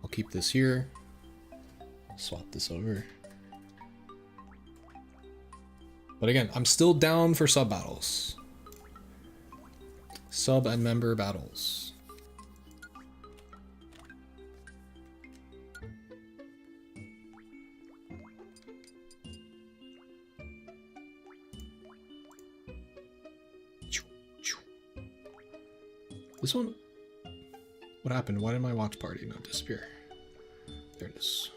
Speaker 3: I'll keep this here. Swap this over. But again, I'm still down for sub battles. Sub and member battles. This one? What happened? Why did my watch party not disappear? There it is.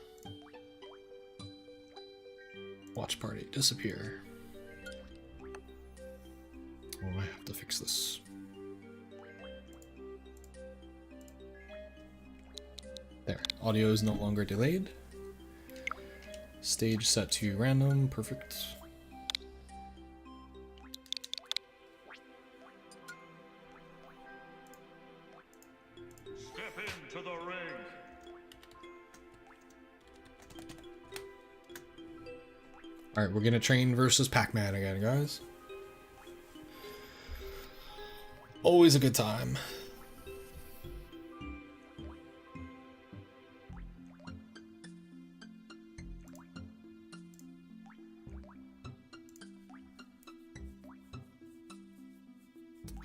Speaker 3: Watch party disappear. Oh, I have to fix this. There. Audio is no longer delayed. Stage set to random. Perfect.
Speaker 4: Step into the ring.
Speaker 3: Alright, we're gonna train versus Pac-Man again, guys. Always a good time.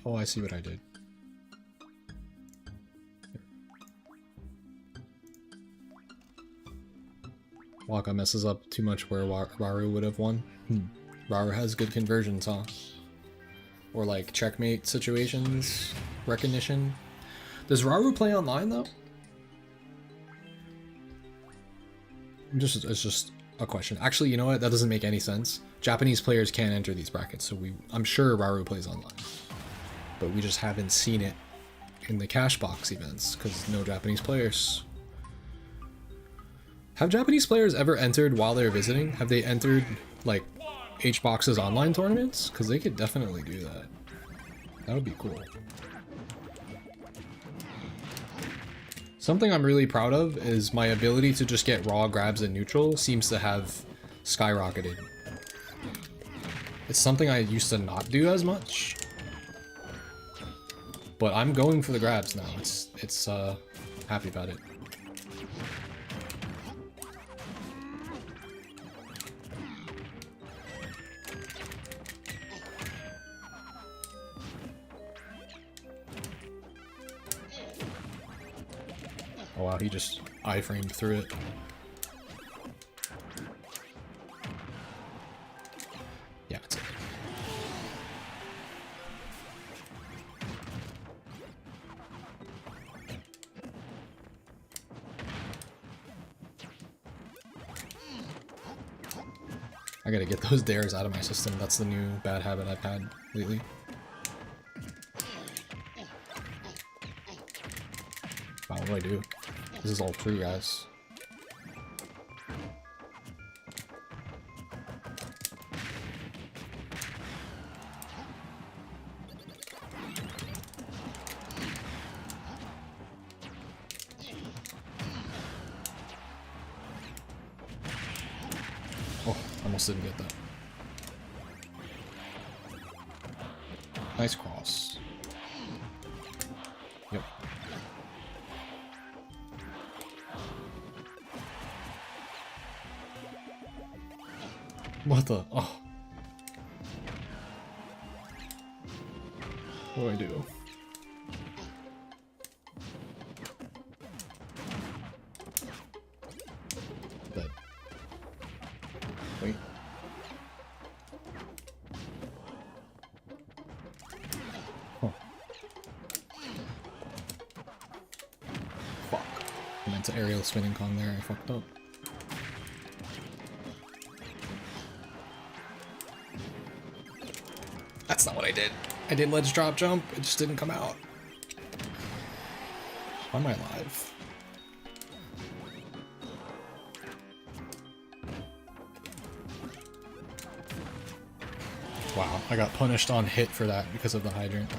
Speaker 3: Oh, I see what I did. Waka messes up too much where Raru would have won. Raru has good conversions, huh? Or like checkmate situations, recognition. Does Raru play online though? It's just a question. Actually, you know what? That doesn't make any sense. Japanese players can't enter these brackets, so I'm sure Raru plays online. But we just haven't seen it in the Cashbox events because no Japanese players. Have Japanese players ever entered while they're visiting? Have they entered like HBox's online tournaments? Because they could definitely do that. That would be cool. Something I'm really proud of is my ability to just get raw grabs in neutral seems to have skyrocketed. It's something I used to not do as much. But I'm going for the grabs now. It's happy about it. Oh wow, he just iframed through it. Yeah, it's it. I gotta get those dares out of my system. That's the new bad habit I've had lately. Wow, what do I do? This is all true, guys. Oh, almost didn't get that. Nice cross. Yep. What the? Oh. What do I do? meant to aerial spinning Kong there. I fucked up. That's not what I did. I did ledge drop jump. It just didn't come out. Why am I alive? Wow, I got punished on hit for that because of the hydrant.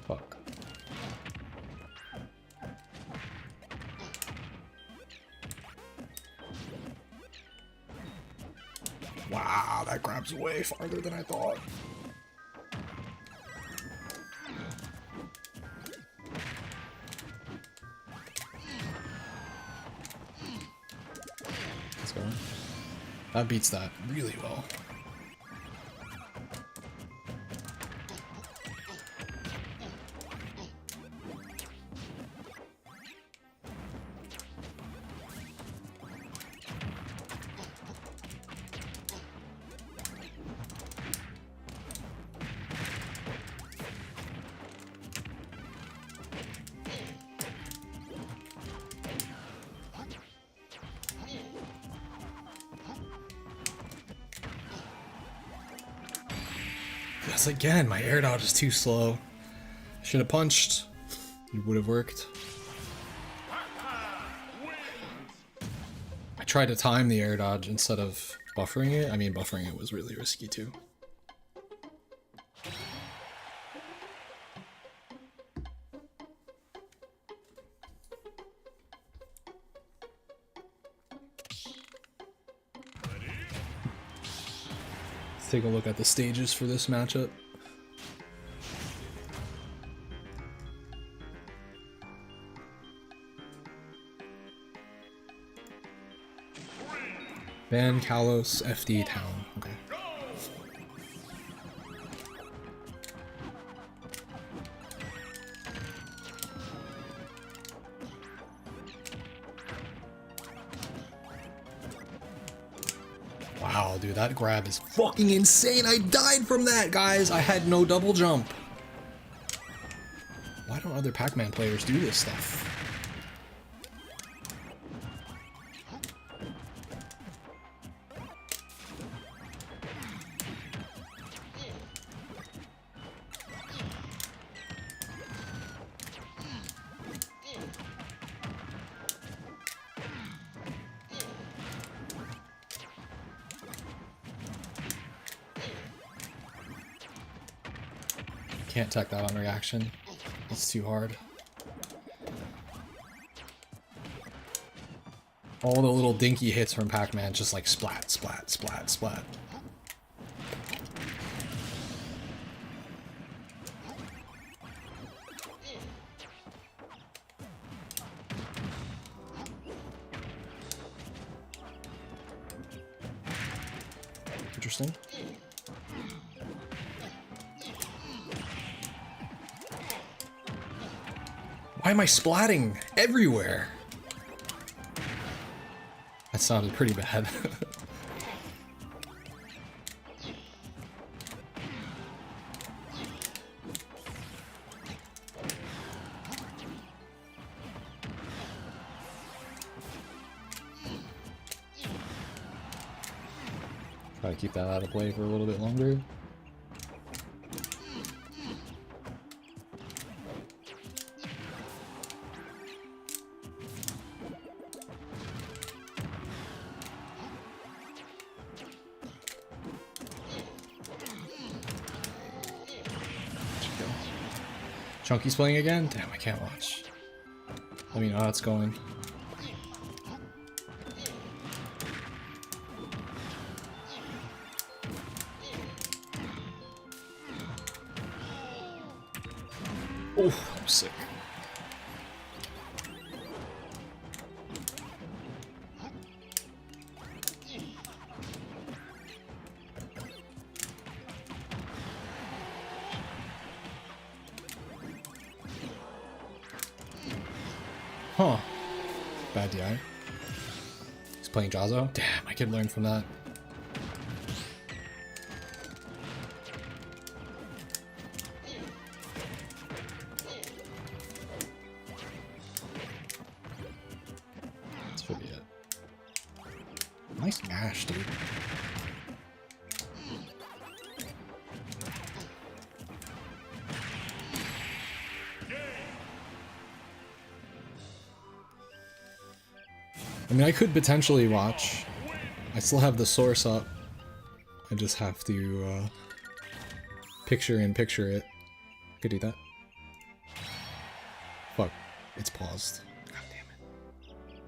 Speaker 3: Fuck. Wow, that grabs way farther than I thought. Let's go. That beats that really well. Yes, again, my air dodge is too slow. Should have punched. It would have worked. I tried to time the air dodge instead of buffering it. I mean, buffering it was really risky too. Let's take a look at the stages for this matchup. Van Kalos FD Town. Okay. Wow, dude, that grab is fucking insane. I died from that, guys. I had no double jump. Why don't other Pac-Man players do this stuff? Can't tech that on reaction. It's too hard. All the little dinky hits from Pac-Man just like splat, splat, splat, splat. Interesting. Why am I splatting everywhere? That sounded pretty bad. Try to keep that out of play for a little bit longer. Chunky's playing again? Damn, I can't watch. Let me know how it's going. Oh, I'm sick. Huh. Bad DI. He's playing Jazzo? Damn, I could learn from that. This should be it. Nice mash, dude. I mean, I could potentially watch. I still have the source up. I just have to picture it. Could do that. Fuck. It's paused. God damn it.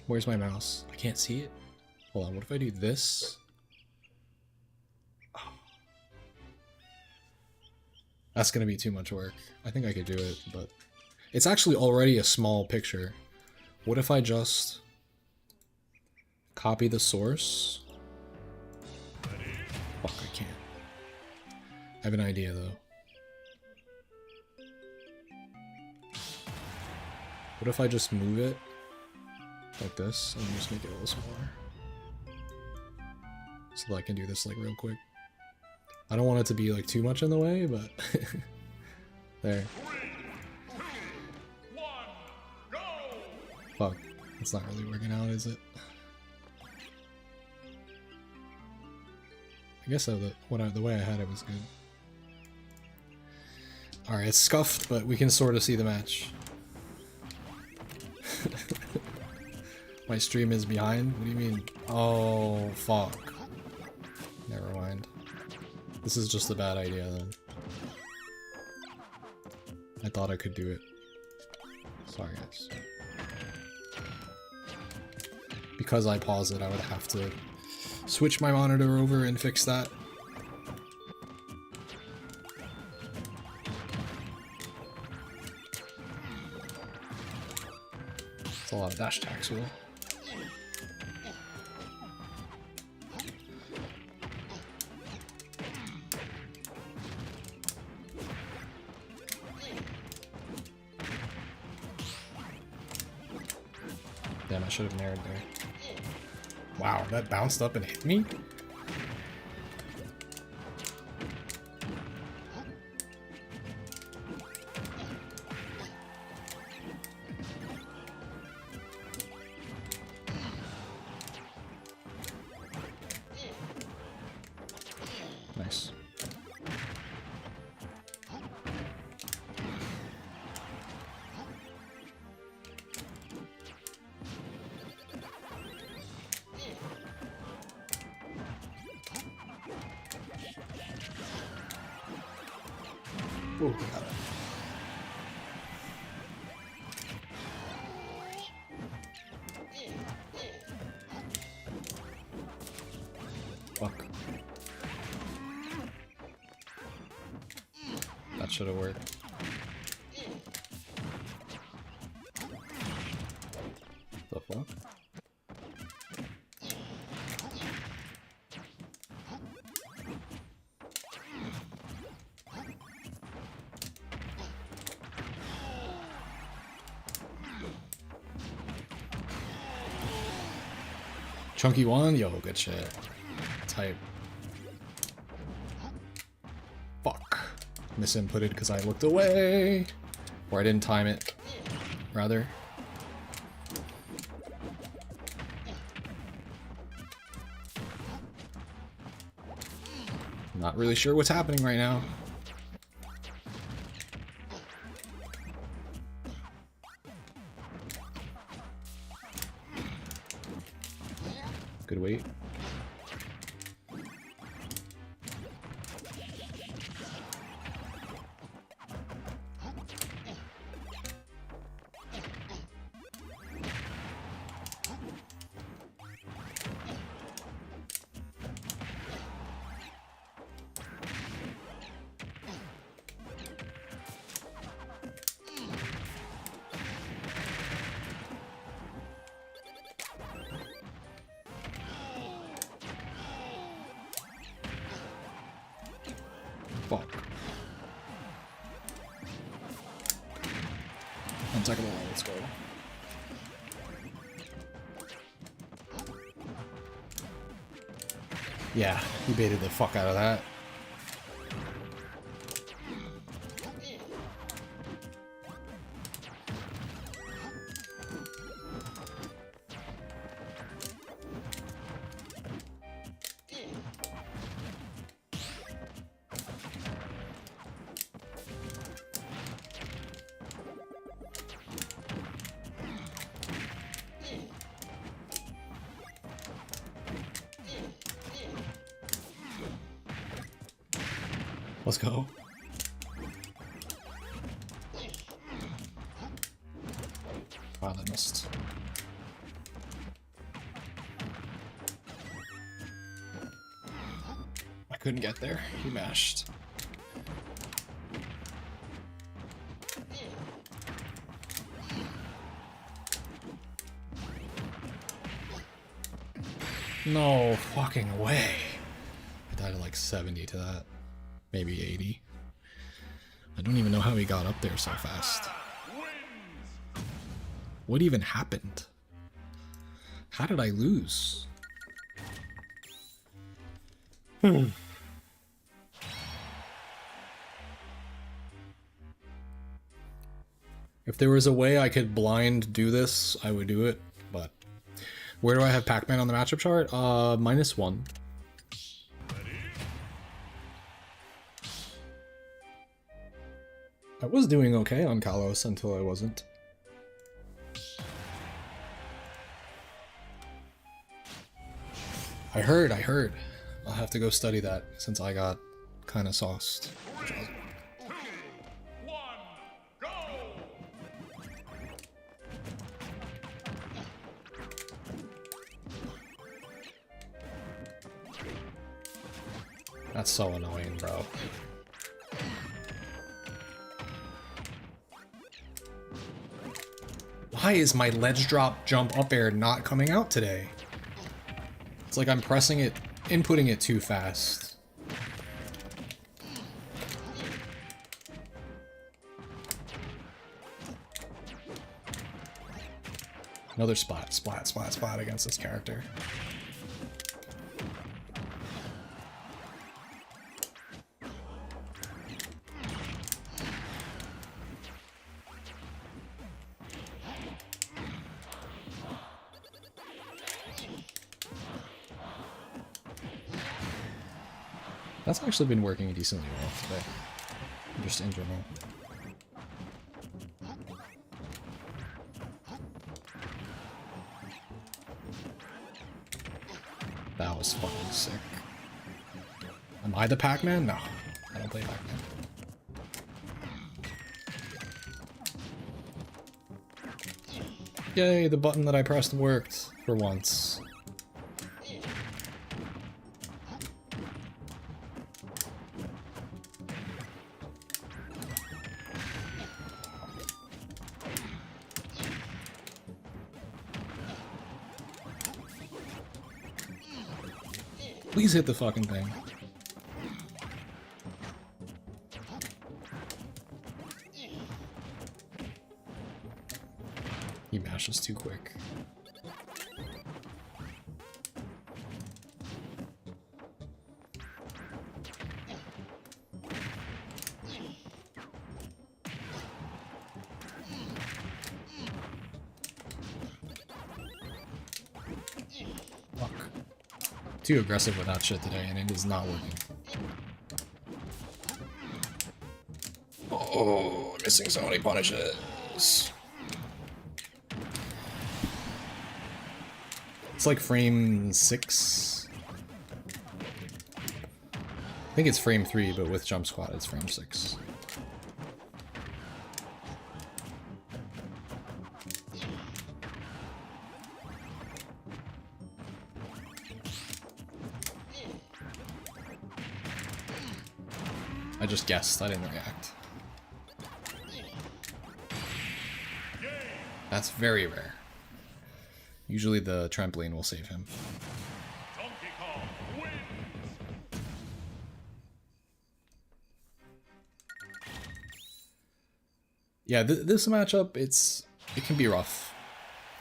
Speaker 3: Where's my mouse? I can't see it. Hold on, what if I do this? Oh. That's gonna be too much work. I think I could do it, but it's actually already a small picture. What if I just copy the source? Fuck, I can't. I have an idea though. What if I just move it like this and just make it a little smaller? So that I can do this like real quick. I don't want it to be like too much in the way, but there.
Speaker 2: 3, 2, 1, go!
Speaker 3: Fuck, it's not really working out, is it? I guess the way I had it was good. Alright, it's scuffed, but we can sort of see the match. My stream is behind? What do you mean? Oh, fuck. Never mind. This is just a bad idea then. I thought I could do it. Sorry, guys. Because I paused it, I would have to switch my monitor over and fix that. It's a lot of dash attacks, Will. Damn, I should have narrowed there. Wow, that bounced up and hit me? Nice. Ooh, got it. Fuck. That should have worked. The fuck? Chunky one? Yo, good shit. Type. Fuck. Misinputted because I looked away. Or I didn't time it. Rather. Not really sure what's happening right now. Good wait. Fuck. Untechable, let's go. Yeah, he baited the fuck out of that. Let's go. Wow, that missed. I couldn't get there. He mashed. No fucking way. I died at like 70 to that. Maybe 80. I don't even know how he got up there so fast. What even happened? How did I lose? If there was a way I could blind do this, I would do it, but where do I have Pac-Man on the matchup chart? -1. I was doing okay on Kalos until I wasn't. I heard. I'll have to go study that since I got kind of sauced.
Speaker 2: 3, 2, 1, go!
Speaker 3: That's so annoying, bro. Why is my ledge drop jump up air not coming out today? It's like I'm pressing it, inputting it too fast. Another splat against this character. That's actually been working decently well today, just in general. That was fucking sick. Am I the Pac-Man? No, I don't play Pac-Man. Yay, the button that I pressed worked for once. Please hit the fucking thing. He mashes too quick. Fuck. Too aggressive with that shit today, and it is not working. Oh, missing so many punishes. It's like frame 6. I think it's frame 3, but with jump squat, it's frame 6. I just guessed, I didn't react. That's very rare. Usually the trampoline will save him.
Speaker 2: Donkey Kong wins!
Speaker 3: Yeah, this matchup, it can be rough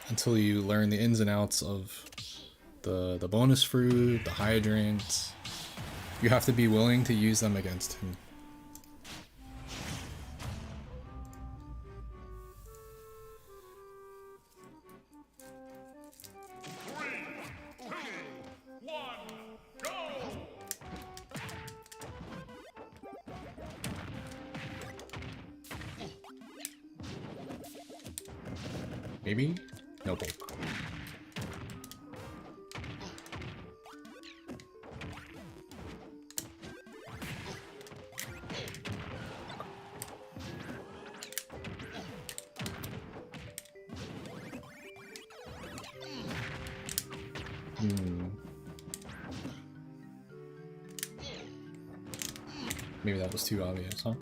Speaker 3: until you learn the ins and outs of the bonus fruit, the hydrant. You have to be willing to use them against him. Maybe? Nope. Maybe that was too obvious, huh?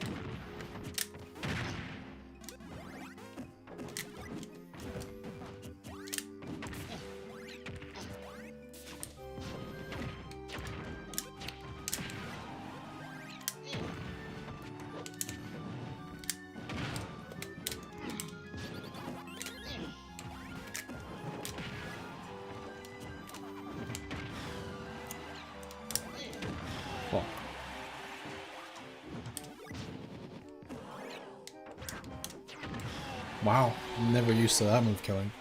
Speaker 3: Fuck. Wow, I'm never used to that move killing.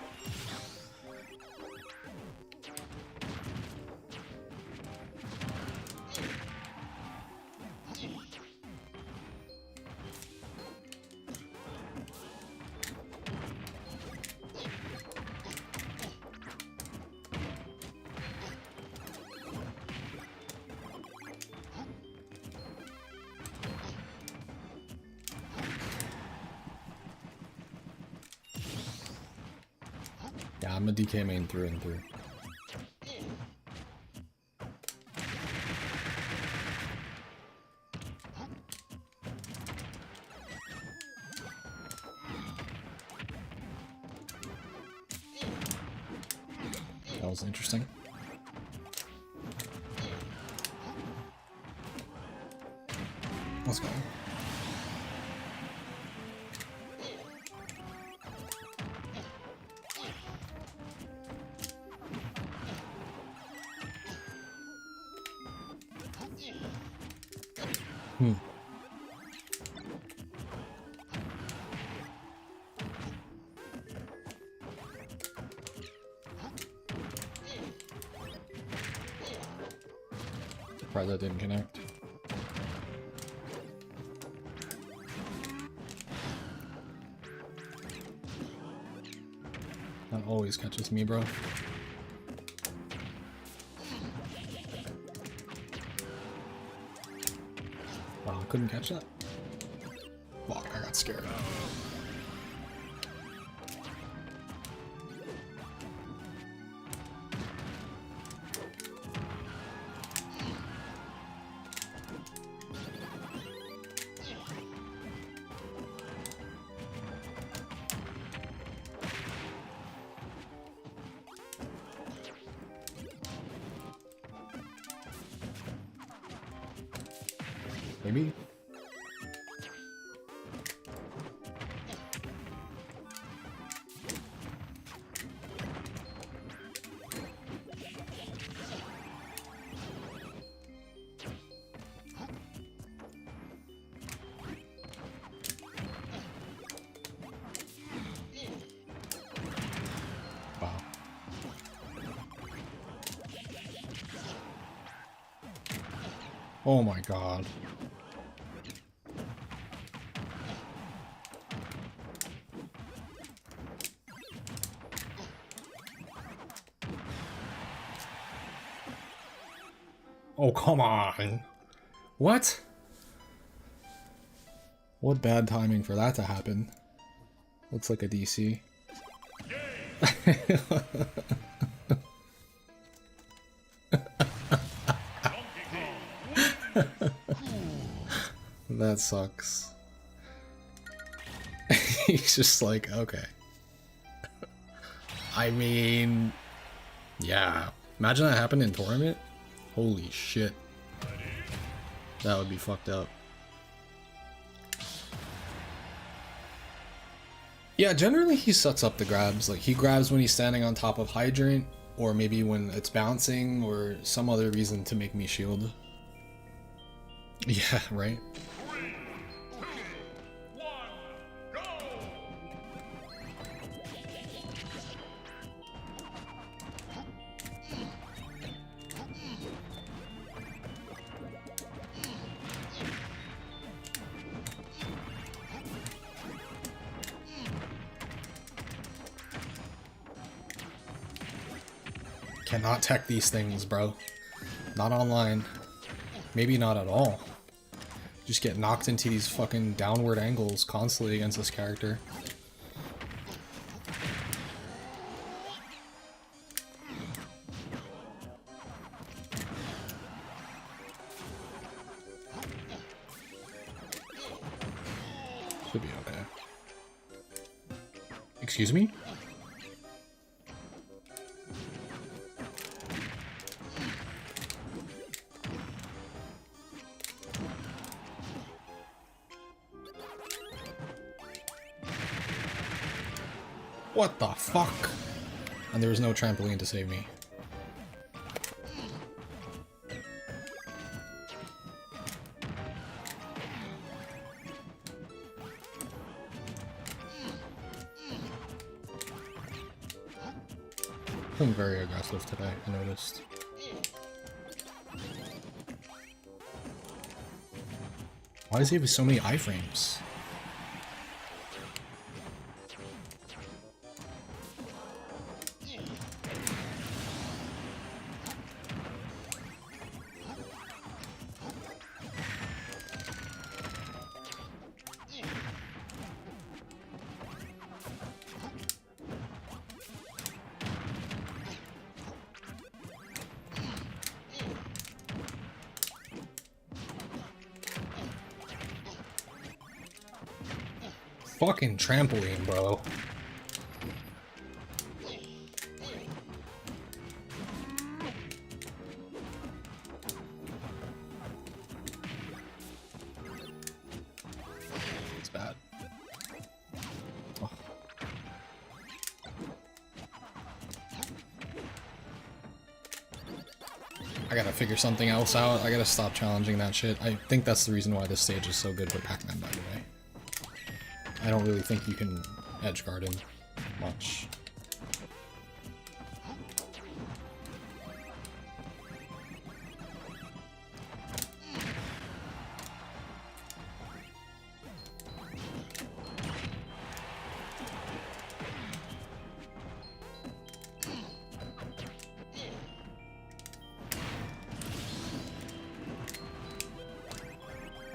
Speaker 3: Yeah, I'm a DK main through and through. That was interesting. Let's go. Surprised that didn't connect. That always catches me, bro. Wow, couldn't catch that. Fuck, I got scared. Maybe? Wow. Oh my god. Oh, come on. What? What bad timing for that to happen. Looks like a DC. That sucks. He's just like, okay. I mean, yeah. Imagine that happened in tournament. Holy shit. That would be fucked up. Yeah, generally he sets up the grabs. Like, he grabs when he's standing on top of hydrant, or maybe when it's bouncing, or some other reason to make me shield. Yeah, right?
Speaker 2: 3, 2, 1, go!
Speaker 3: Cannot tech these things, bro. Not online. Maybe not at all. Just get knocked into these fucking downward angles constantly against this character. Should be okay. Excuse me? What the fuck? And there was no trampoline to save me. Feeling very aggressive today, I noticed. Why does he have so many iframes? Fucking trampoline, bro. It's bad. Oh. I gotta figure something else out. I gotta stop challenging that shit. I think that's the reason why this stage is so good for Pac-Man, by the way. I don't really think you can edge guard him much.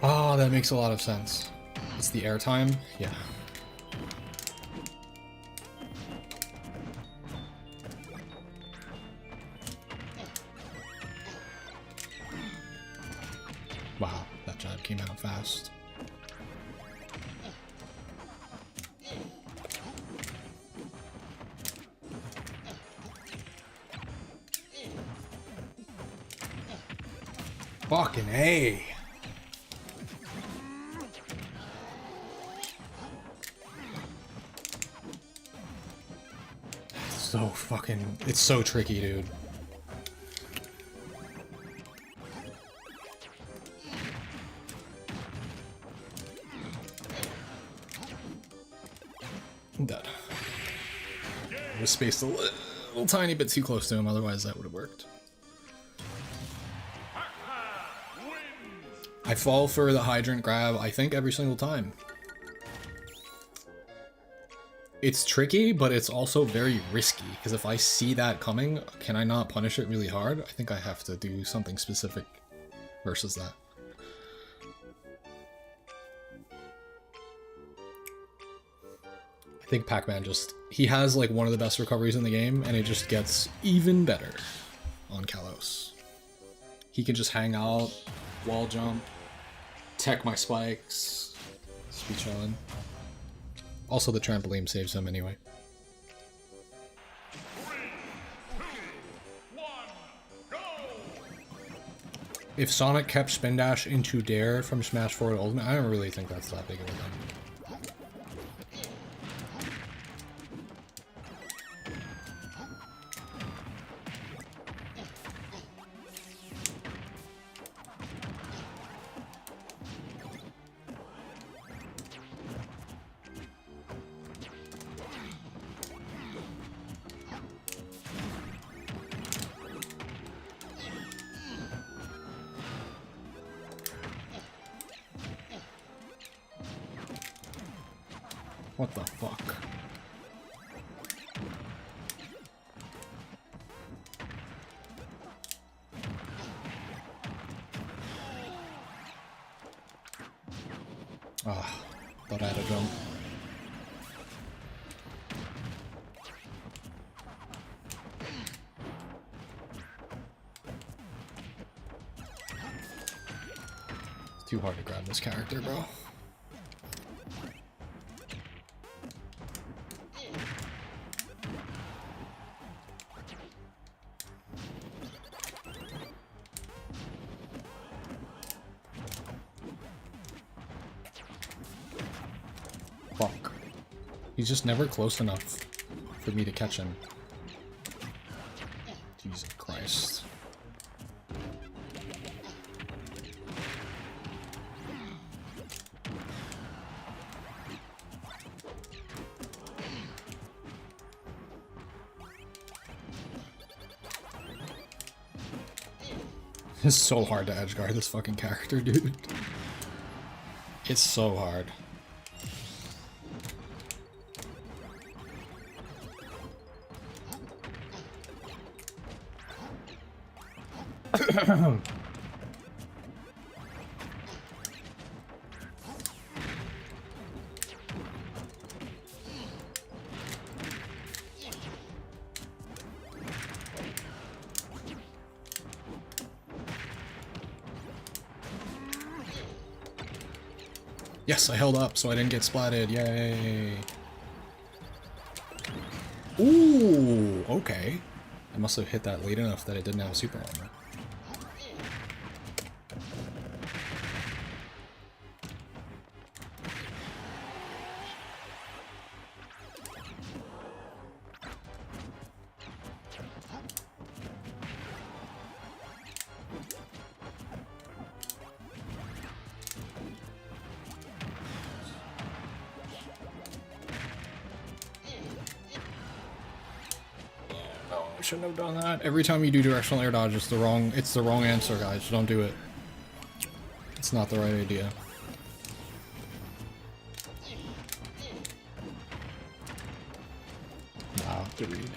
Speaker 3: Oh, that makes a lot of sense. It's the airtime? Yeah. Wow, that jab came out fast. Fucking A. So fucking, it's so tricky, dude. I'm dead. I was spaced a little tiny bit too close to him, otherwise that would have worked. I fall for the hydrant grab, I think, every single time. It's tricky, but it's also very risky, because if I see that coming, can I not punish it really hard? I think I have to do something specific versus that. I think Pac-Man just, he has like one of the best recoveries in the game, and it just gets even better on Kalos. He can just hang out, wall jump, tech my spikes, just be chilling. Also, the trampoline saves him anyway.
Speaker 2: 3, 2, 1, go!
Speaker 3: If Sonic kept Spin Dash into Dare from Smash 4 Ultimate, I don't really think that's that big of a deal. What the fuck? Ah, thought I had a jump. It's too hard to grab this character, bro. Fuck. He's just never close enough for me to catch him. Jesus Christ. It's so hard to edgeguard this fucking character, dude. It's so hard. Yes, I held up so I didn't get splatted. Yay. Ooh, okay. I must have hit that late enough that it didn't have super armor. Shouldn't have done that. Every time you do directional air dodge, it's the wrong answer, guys. Don't do it. It's not the right idea. Wow, to read.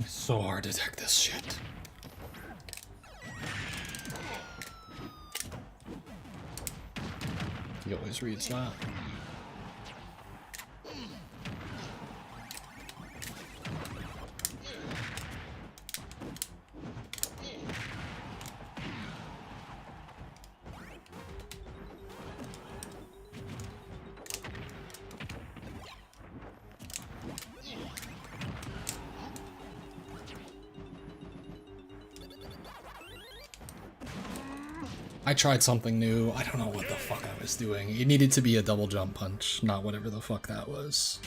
Speaker 3: It's so hard to detect this shit. He always reads that. I tried something new. I don't know what the fuck I was doing. It needed to be a double jump punch, not whatever the fuck that was.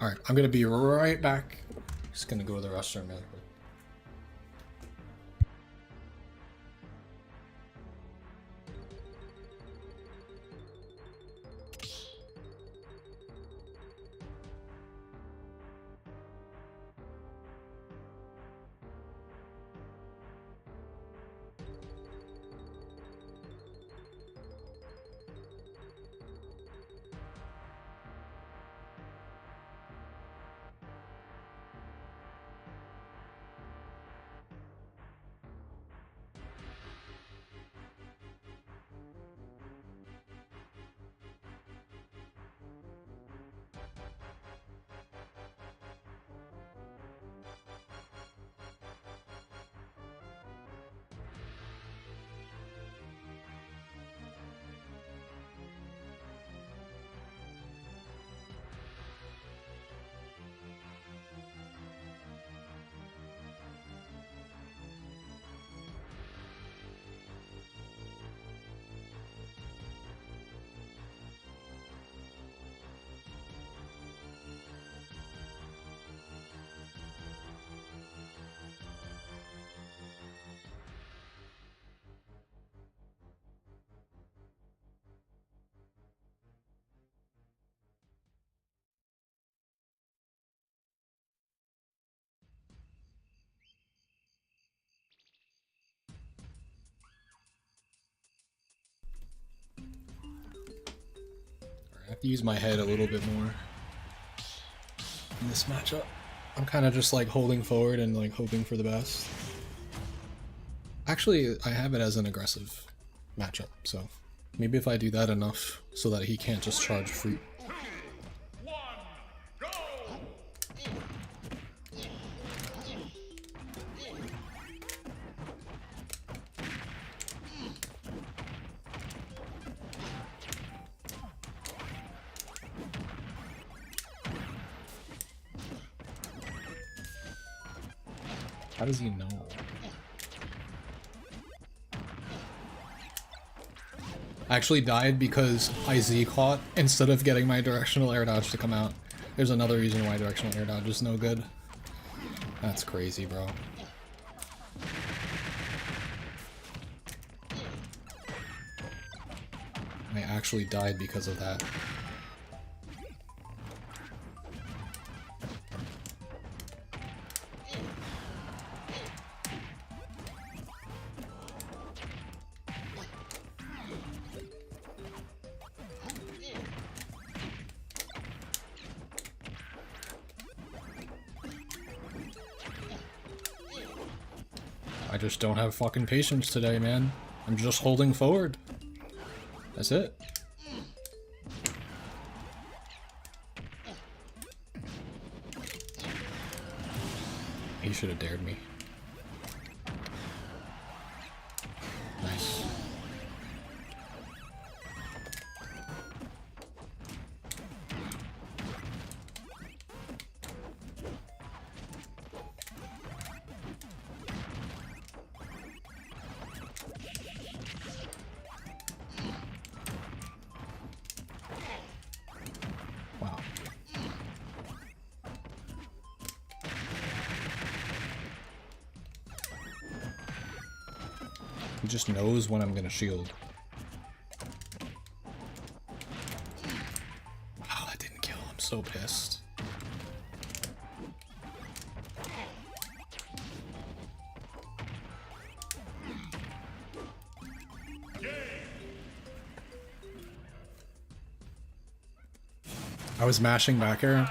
Speaker 3: Alright, I'm gonna be right back. Just gonna go to the restroom really quick. use my head a little bit more in this matchup. I'm kind of just like holding forward and like hoping for the best. Actually, I have it as an aggressive matchup, so maybe if I do that enough so that he can't just charge fruit.
Speaker 2: 2, 1, go!
Speaker 3: How does he know? I actually died because I Z-caught instead of getting my directional air dodge to come out. There's another reason why directional air dodge is no good. That's crazy, bro. I actually died because of that. I just don't have fucking patience today, man. I'm just holding forward. That's it. He should have dared me. Nice. Wow. He just knows when I'm gonna shield. Wow, that didn't kill. I'm so pissed. I was mashing back air.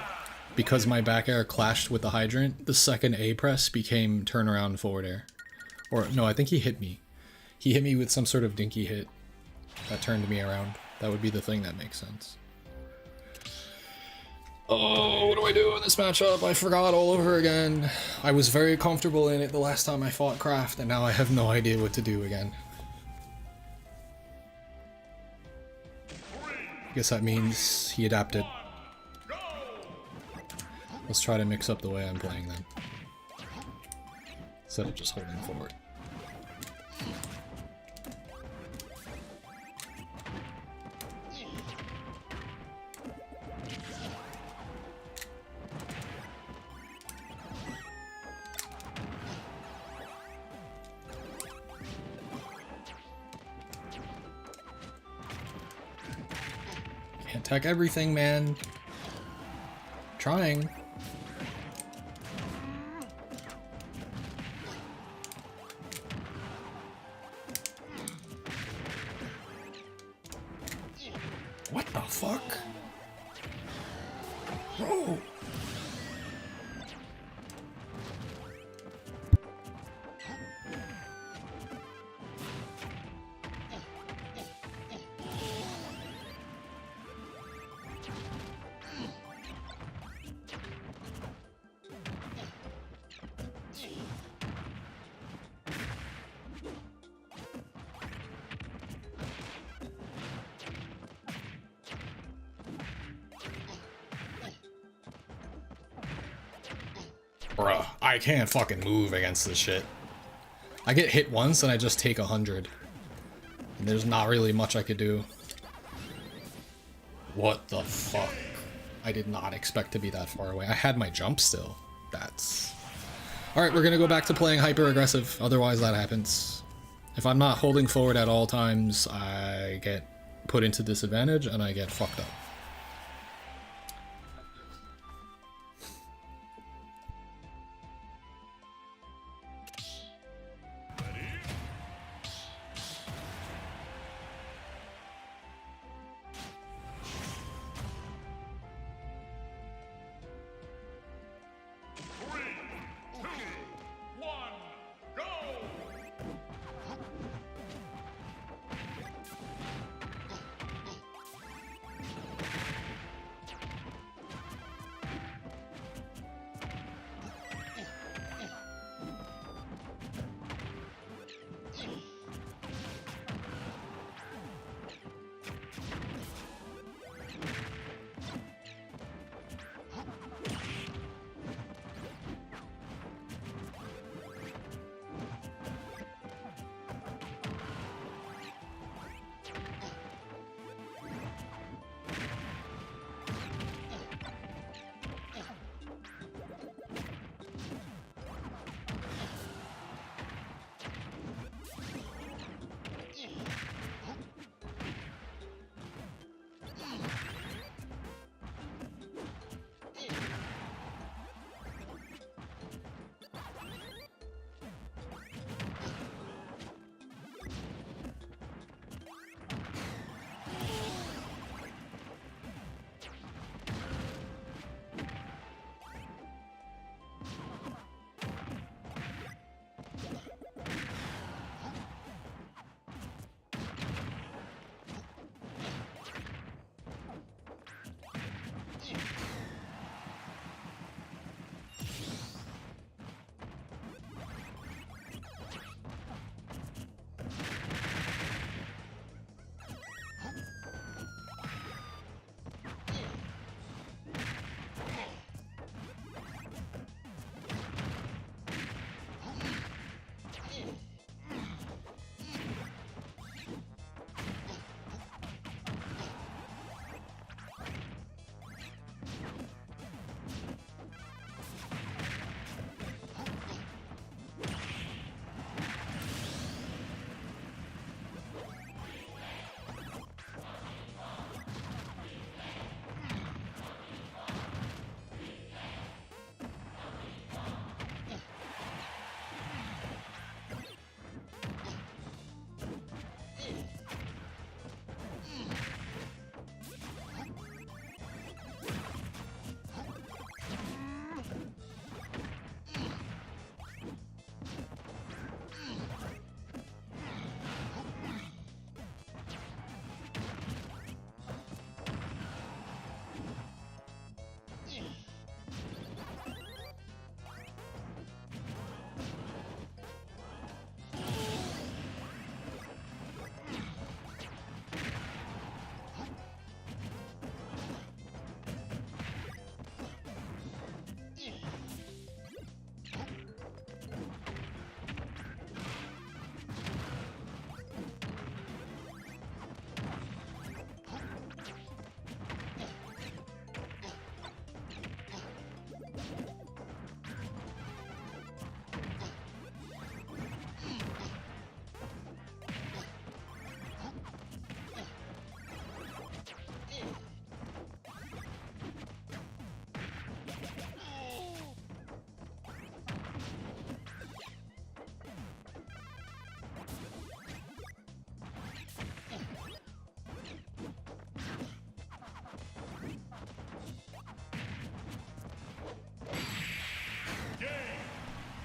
Speaker 3: Because my back air clashed with the hydrant, the second A press became turnaround forward air. Or, no, I think he hit me. He hit me with some sort of dinky hit that turned me around. That would be the thing that makes sense. Oh, what do I do in this matchup? I forgot all over again. I was very comfortable in it the last time I fought Kraft, and now I have no idea what to do again. I guess that means he adapted. Let's try to mix up the way I'm playing then. Instead of just holding forward. Can't tech everything, man. Trying. What the fuck? Bro. Bruh, I can't fucking move against this shit. I get hit once and I just take 100. And there's not really much I could do. What the fuck? I did not expect to be that far away. I had my jump still. That's... Alright, we're gonna go back to playing hyper aggressive. Otherwise that happens. If I'm not holding forward at all times, I get put into disadvantage and I get fucked up.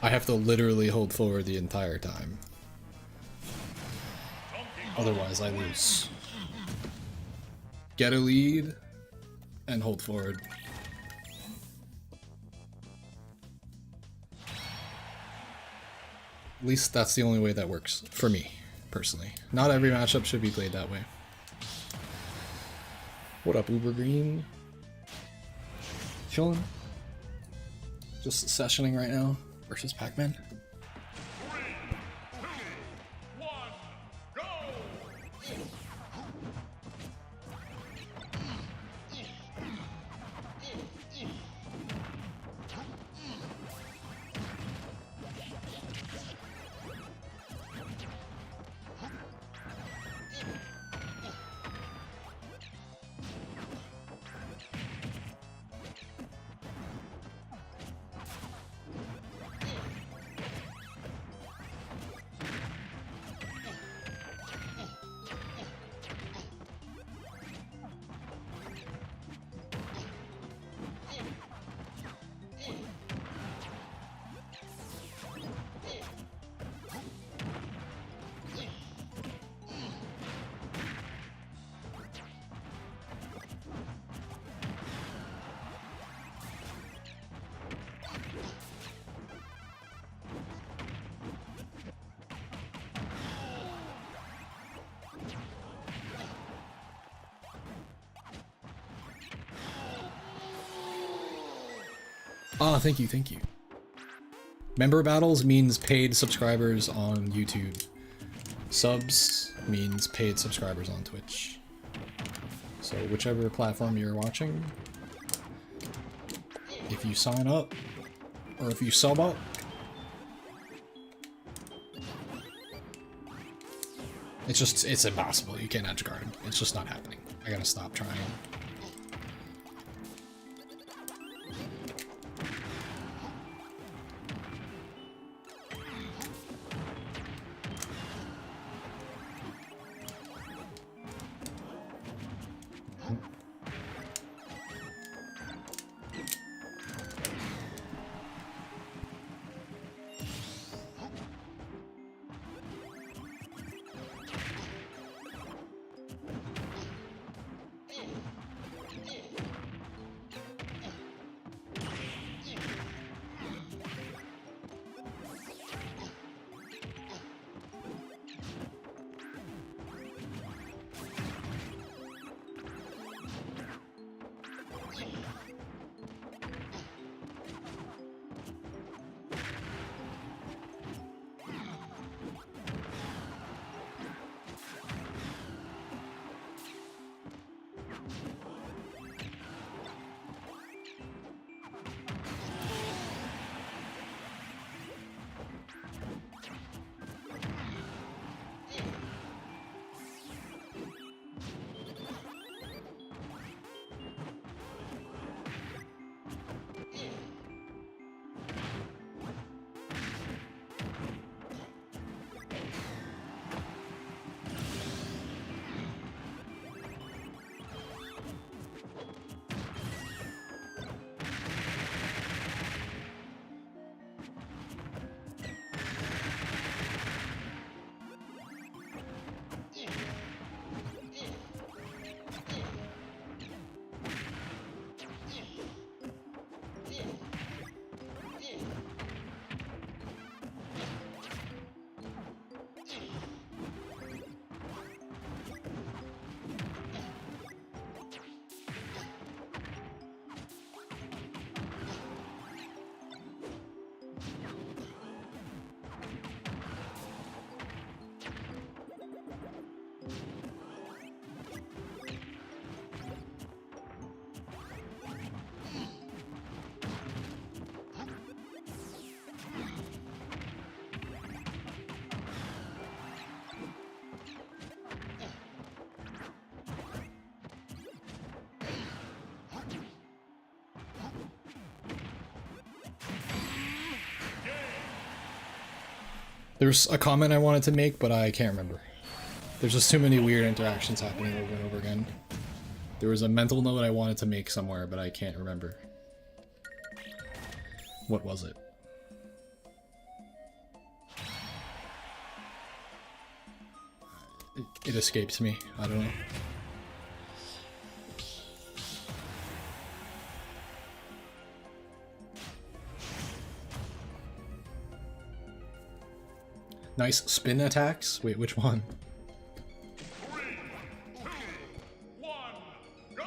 Speaker 3: I have to literally hold forward the entire time. Otherwise, I lose. Get a lead and hold forward. At least that's the only way that works for me, personally. Not every matchup should be played that way. What up, Uber Green? Chilling. Just sessioning right now versus Pac-Man.
Speaker 2: 3, 2, 1, go!
Speaker 3: Ah, thank you, thank you. Member battles means paid subscribers on YouTube. Subs means paid subscribers on Twitch. So whichever platform you're watching, if you sign up, or if you sub up, it's impossible. You can't edge guard him. It's just not happening. I gotta stop trying. There's a comment I wanted to make, but I can't remember. There's just too many weird interactions happening over and over again. There was a mental note I wanted to make somewhere, but I can't remember. What was it? It escapes me. I don't know. Nice spin attacks. Wait, which one?
Speaker 2: 3, 2, 1, go!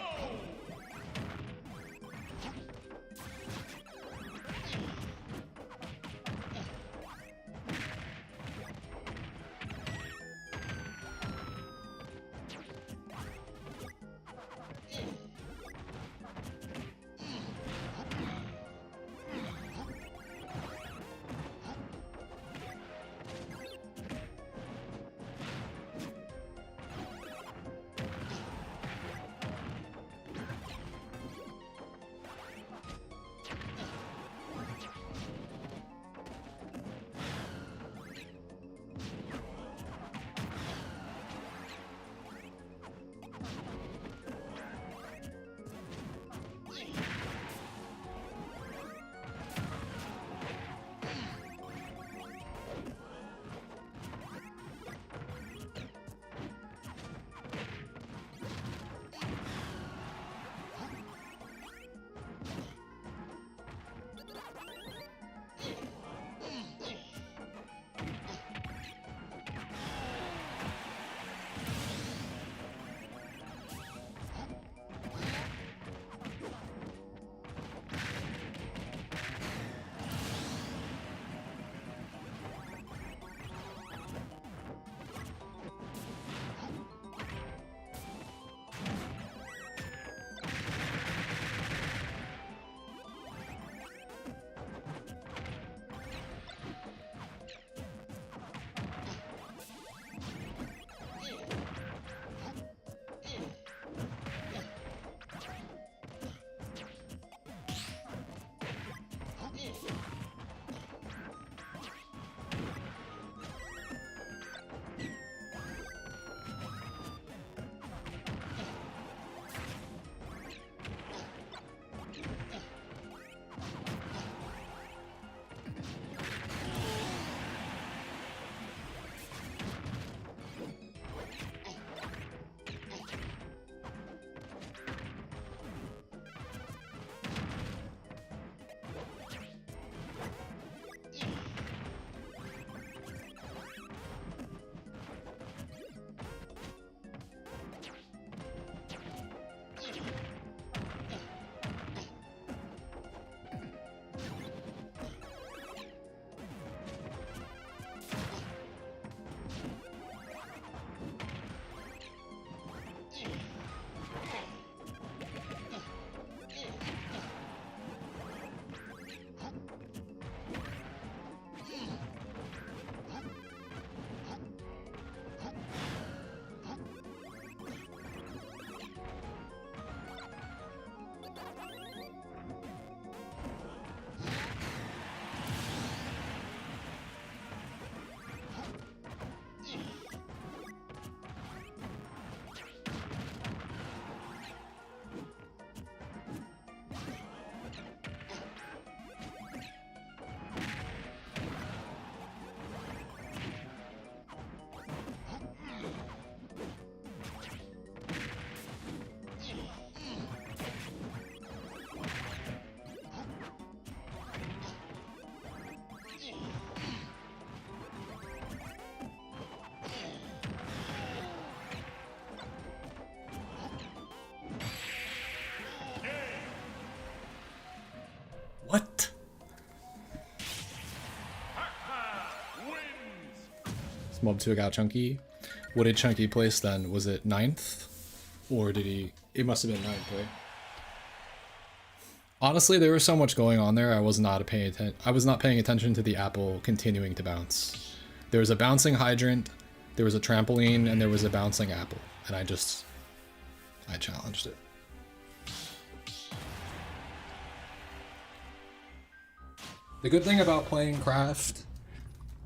Speaker 3: What? This mob 2 got Chunky. What did Chunky place then? Was it 9th? Or did he... It must have been 9th, right? Honestly, there was so much going on there, I was not paying attention to the apple continuing to bounce. There was a bouncing hydrant, there was a trampoline, and there was a bouncing apple. And I challenged it. The good thing about playing Craft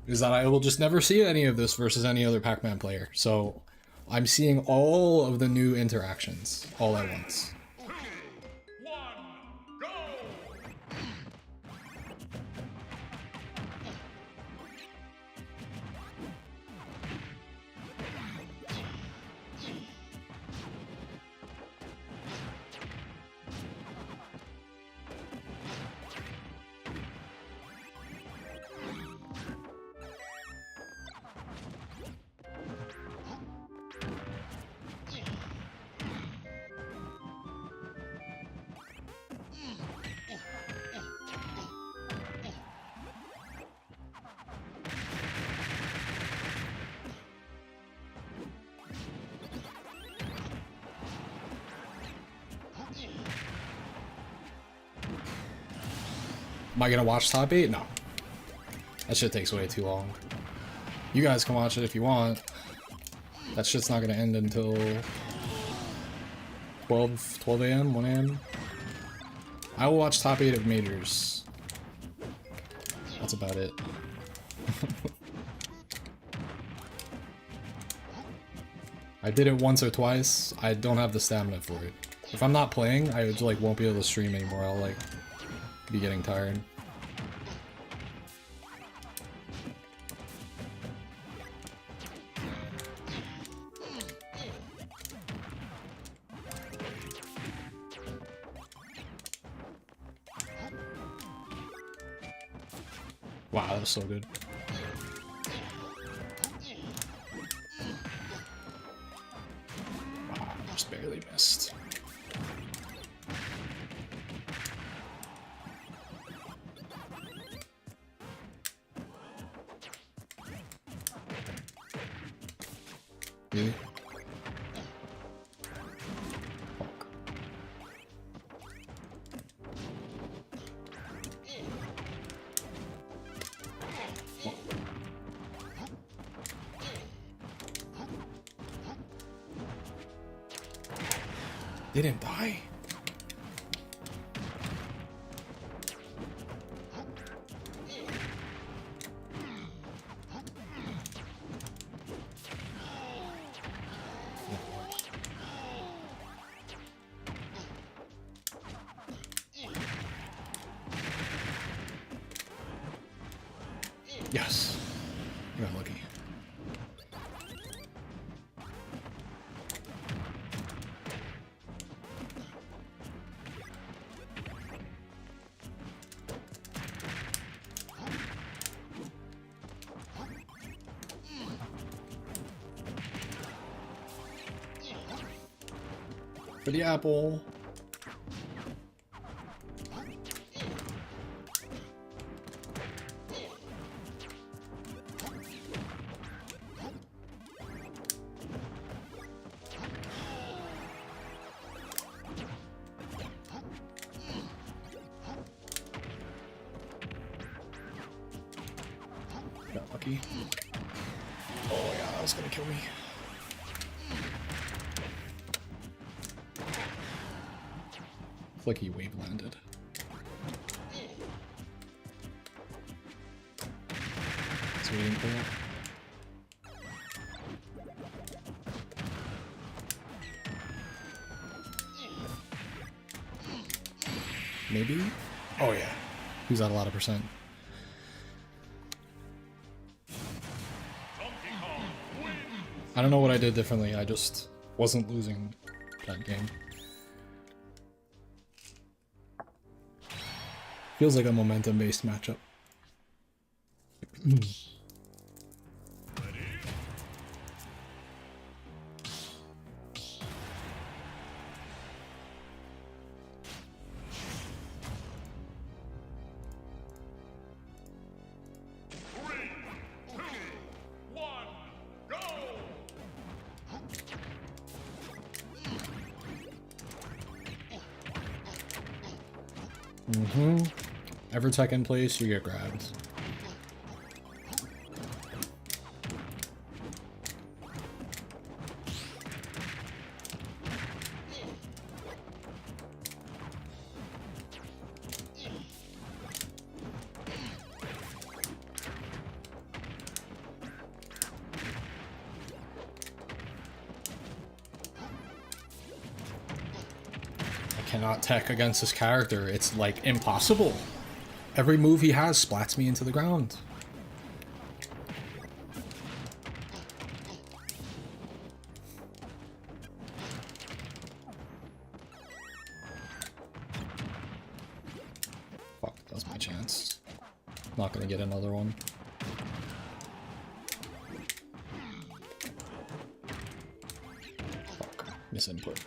Speaker 3: is that I will just never see any of this versus any other Pac-Man player. So I'm seeing all of the new interactions all at once.
Speaker 2: 2, 1, go!
Speaker 3: Am I gonna watch top 8? No. That shit takes way too long. You guys can watch it if you want. That shit's not gonna end until 12 a.m., 1 a.m. I will watch top 8 of majors. That's about it. I did it once or twice. I don't have the stamina for it. If I'm not playing, I like won't be able to stream anymore. I'll like be getting tired. Wow, that was so good. Wow, just barely missed. Really? Fuck. They didn't die. Yes. You got lucky. For the apple. Got lucky. Oh yeah, that was gonna kill me. Flicky wave landed. It's waiting for that. Maybe? Oh yeah. He's at a lot of percent. I don't know what I did differently, I just wasn't losing that game. Feels like a momentum-based matchup. Ever tech in place, you get grabbed. I cannot tech against this character. It's like impossible. Every move he has splats me into the ground. Fuck, that was my chance. Not gonna get another one. Fuck, misinput.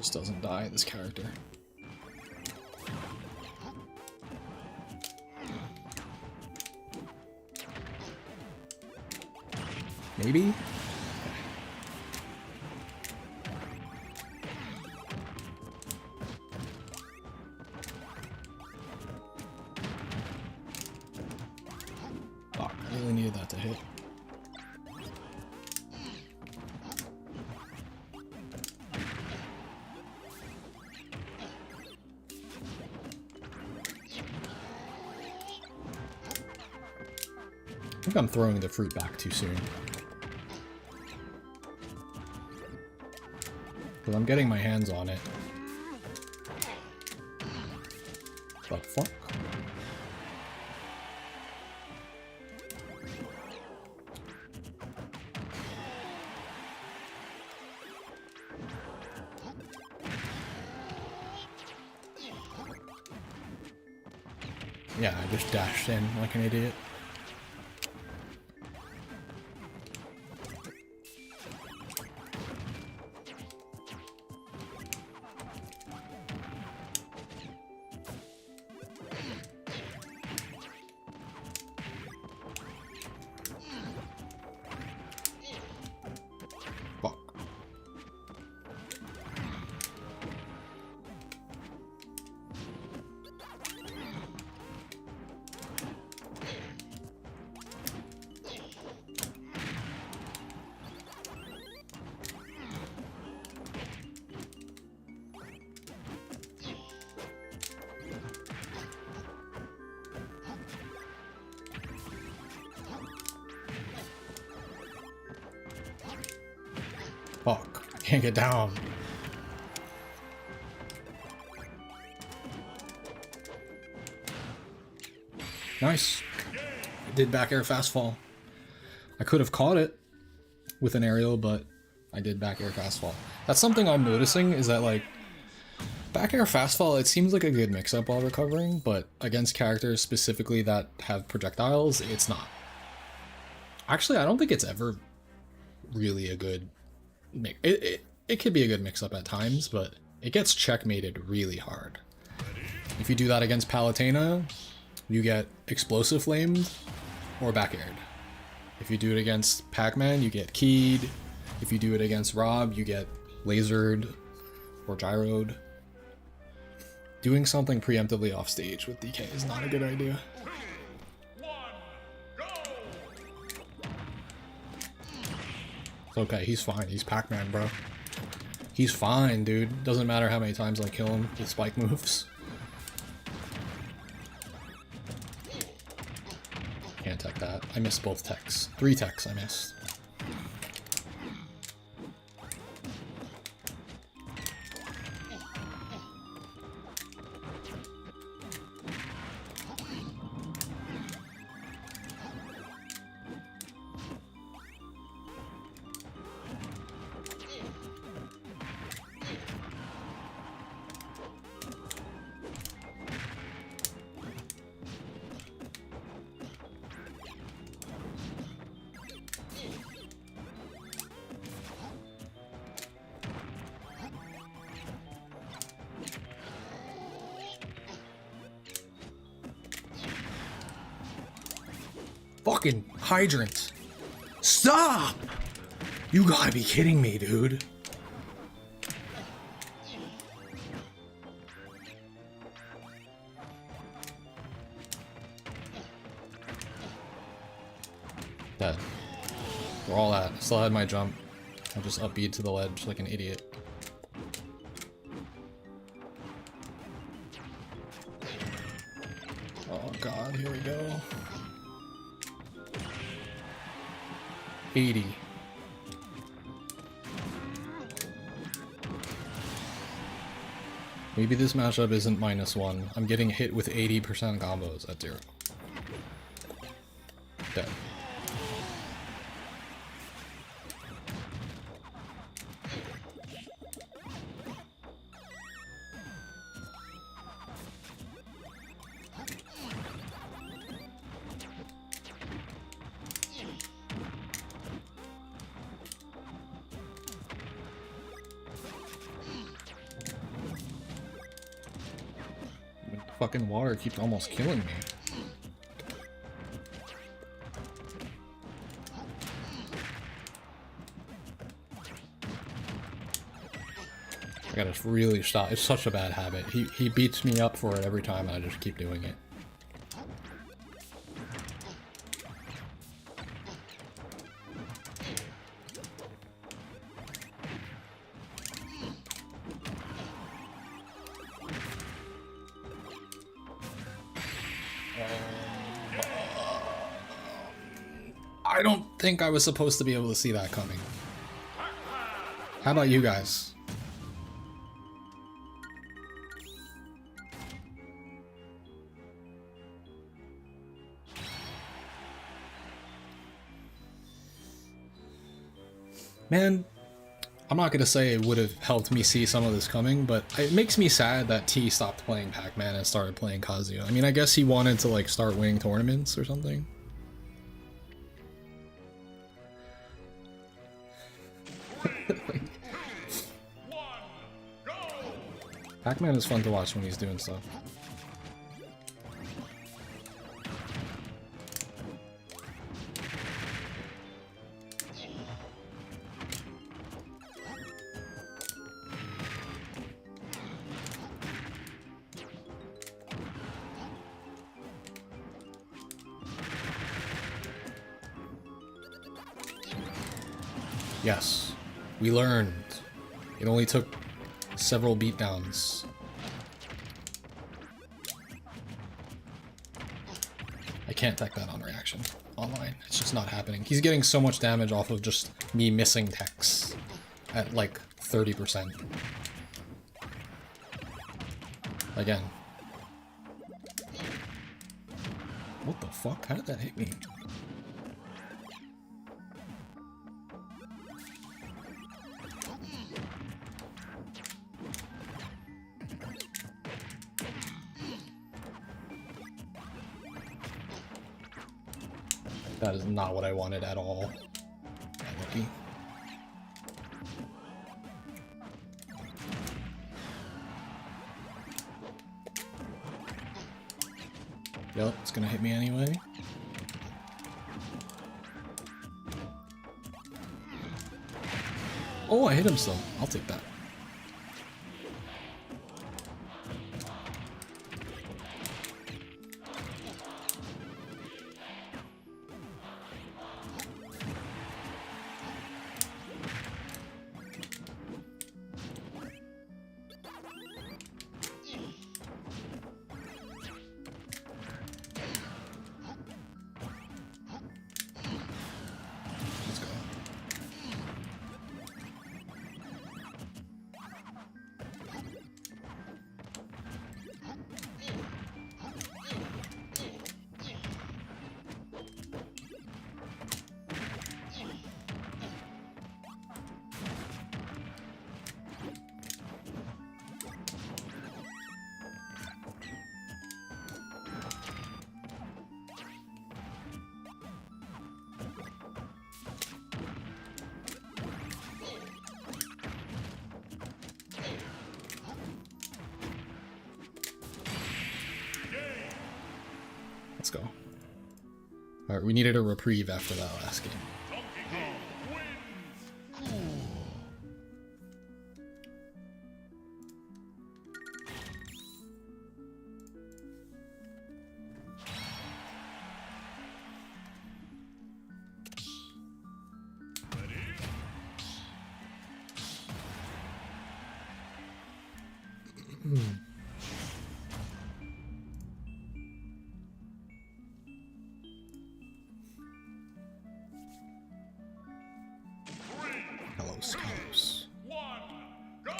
Speaker 3: Doesn't die, this character. Maybe? Fuck, I really needed that to hit. I think I'm throwing the fruit back too soon. Because I'm getting my hands on it. The fuck? Yeah, I just dashed in like an idiot. Fuck. Fuck. I can't get down. Nice. I did back air fast fall. I could have caught it with an aerial, but I did back air fast fall. That's something I'm noticing, is that like back air fast fall, it seems like a good mix up while recovering, but against characters specifically that have projectiles, it's not. Actually, I don't think it's ever really a good mix. It could be a good mix up at times, but it gets checkmated really hard. If you do that against Palutena, you get explosive flamed or back aired. If you do it against Pac-Man, you get keyed. If you do it against Rob, you get lasered or gyroed. Doing something preemptively off stage with DK is not a good idea.
Speaker 2: 1, go!
Speaker 3: It's okay, he's fine. He's Pac-Man, bro. He's fine, dude. Doesn't matter how many times I kill him with spike moves. Can't tech that. I missed both techs. 3 techs I missed. Fucking hydrant. Stop! You gotta be kidding me, dude. Dead. We're all at. Still had my jump. I just up B'd to the ledge like an idiot. Oh god, here we go. 80. Maybe this matchup isn't -1. I'm getting hit with 80% combos at 0. Dead. Fucking water keeps almost killing me. gotta really stop. It's such a bad habit. He beats me up for it every time, and I just keep doing it. I don't think I was supposed to be able to see that coming. How about you guys? Man, I'm not gonna say it would have helped me see some of this coming, but it makes me sad that T stopped playing Pac-Man and started playing Kazuya. I mean, I guess he wanted to like start winning tournaments or something. Pac-Man is fun to watch when he's doing stuff. Yes, we learned. It only took several beatdowns. I can't tech that on reaction online. It's just not happening. He's getting so much damage off of just me missing techs at like 30%. Again. What the fuck? How did that hit me? That is not what I wanted at all. Lucky. Yep, it's gonna hit me anyway. Oh, I hit him still. I'll take that. Let's go. Alright, we needed a reprieve after that last game. Close.
Speaker 2: Go!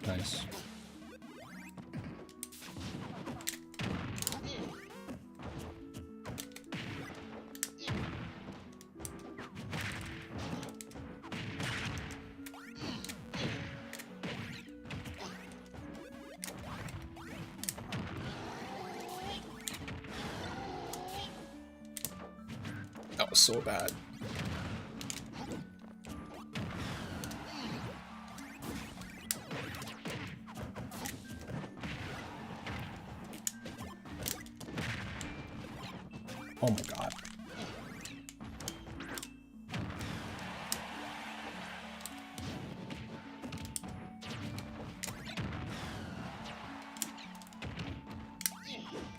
Speaker 3: Nice. That was so bad. Oh my god.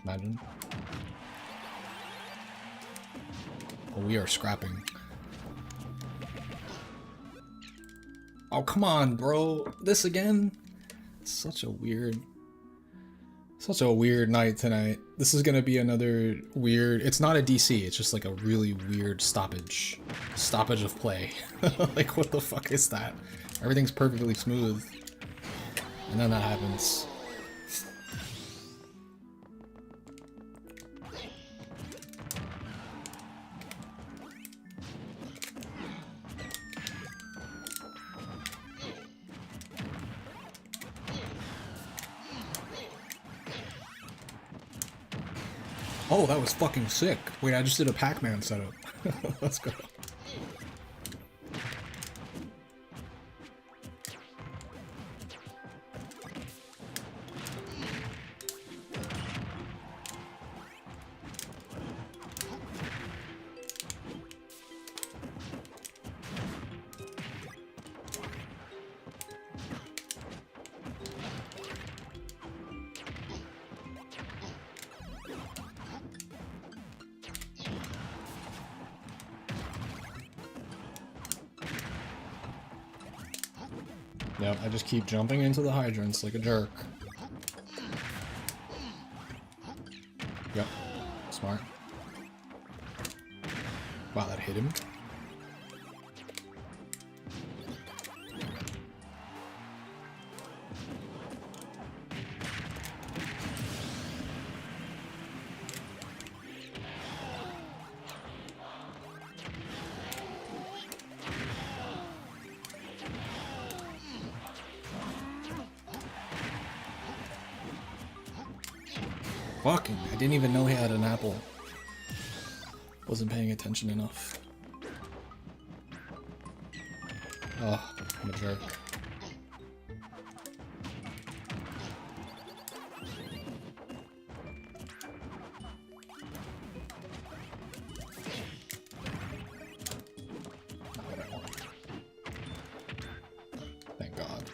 Speaker 3: Imagine. Oh, we are scrapping. Oh, come on, bro. This again? Such a weird night tonight. This is gonna be another weird, it's not a DC, it's just like a really weird stoppage of play. Like, what the fuck is that? Everything's perfectly smooth, and then that happens. Oh, that was fucking sick. Wait, I just did a Pac-Man setup. Let's go. Yep, I just keep jumping into the hydrants like a jerk. Yep, smart. Wow, that hit him. Fucking, I didn't even know he had an apple. Wasn't paying attention enough. Oh, I'm a jerk. Not what I want. Thank God.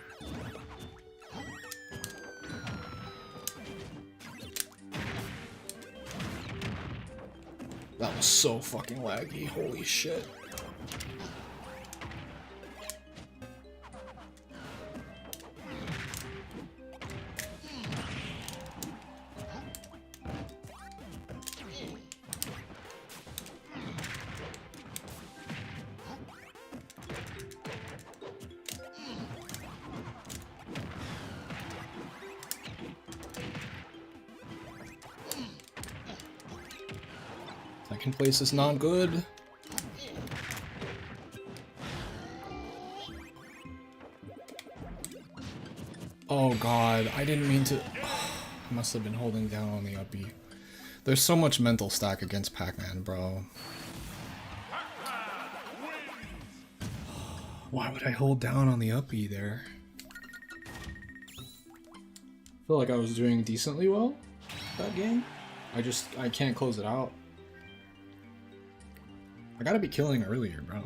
Speaker 3: That was so fucking laggy, holy shit. Second place is not good. Oh god, I didn't mean to. I must have been holding down on the up B. There's so much mental stack against Pac-Man, bro. Why would I hold down on the up B there? I feel like I was doing decently well that game. I can't close it out. I gotta be killing earlier, bro.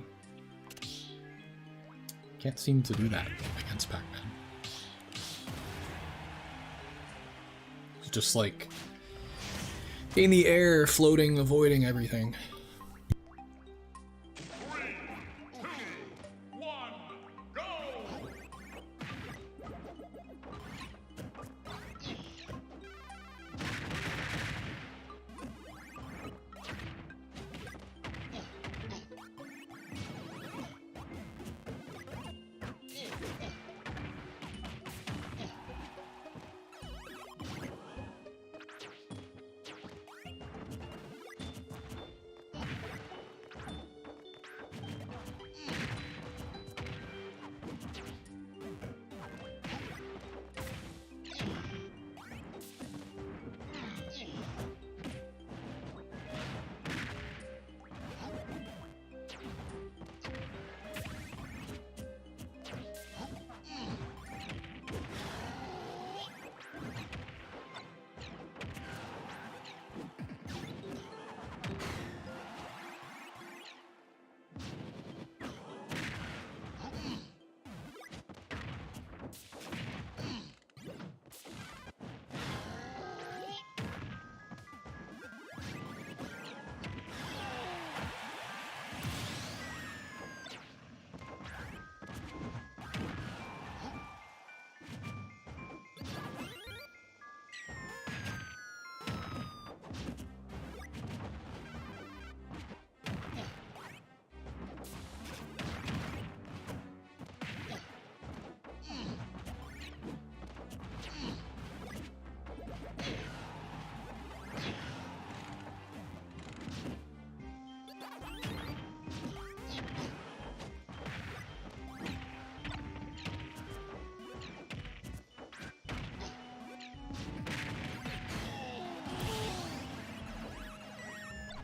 Speaker 3: Can't seem to do that against Pac-Man. It's just like in the air, floating, avoiding everything.
Speaker 2: 3, 2, 1, go!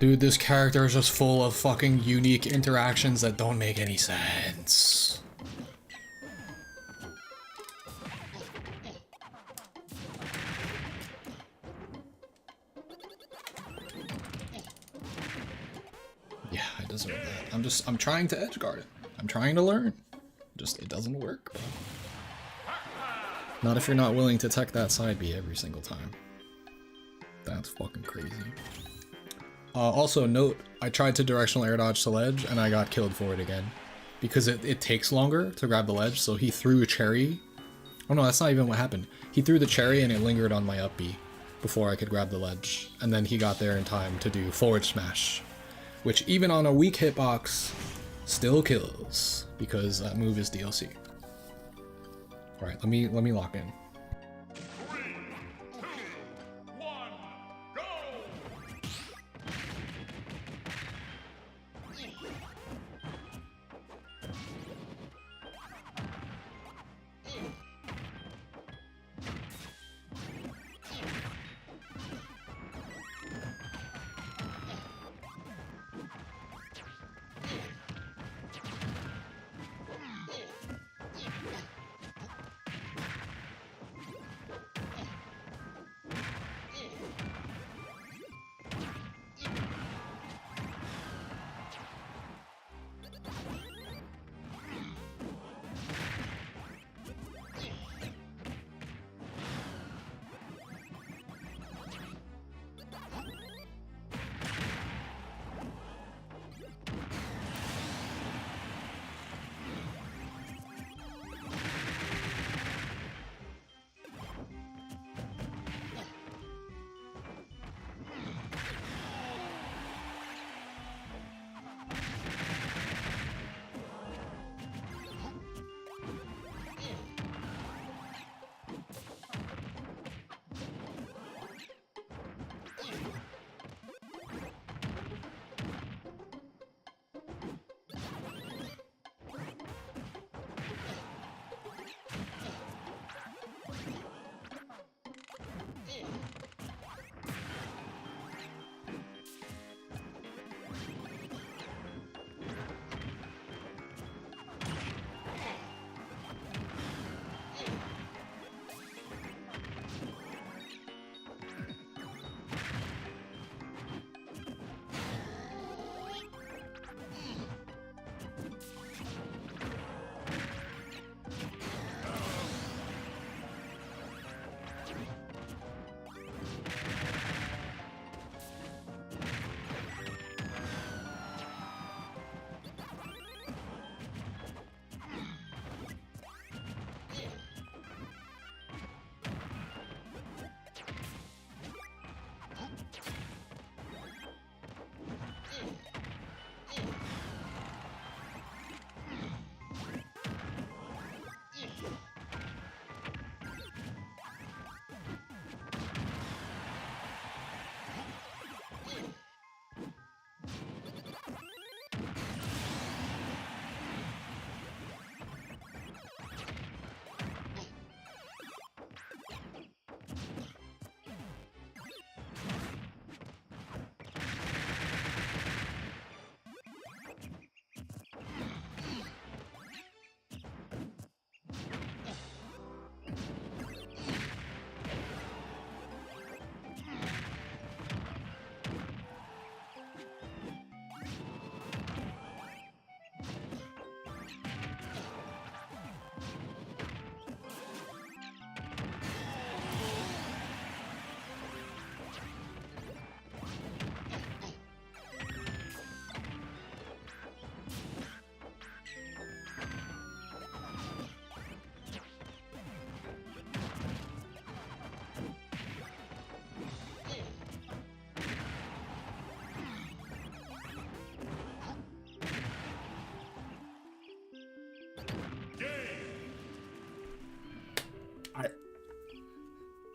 Speaker 3: Dude, this character is just full of fucking unique interactions that don't make any sense. Yeah, I deserve that. I'm trying to edgeguard it. I'm trying to learn. Just, it doesn't work. Not if you're not willing to tech that side B every single time. That's fucking crazy. Also, note, I tried to directional air dodge to ledge, and I got killed for it again. Because it takes longer to grab the ledge, so he threw a cherry. Oh no, that's not even what happened. He threw the cherry and it lingered on my up B before I could grab the ledge. And then he got there in time to do forward smash. Which even on a weak hitbox, still kills. Because that move is DLC. Alright, let me lock in.
Speaker 2: 3, 2, 1, go!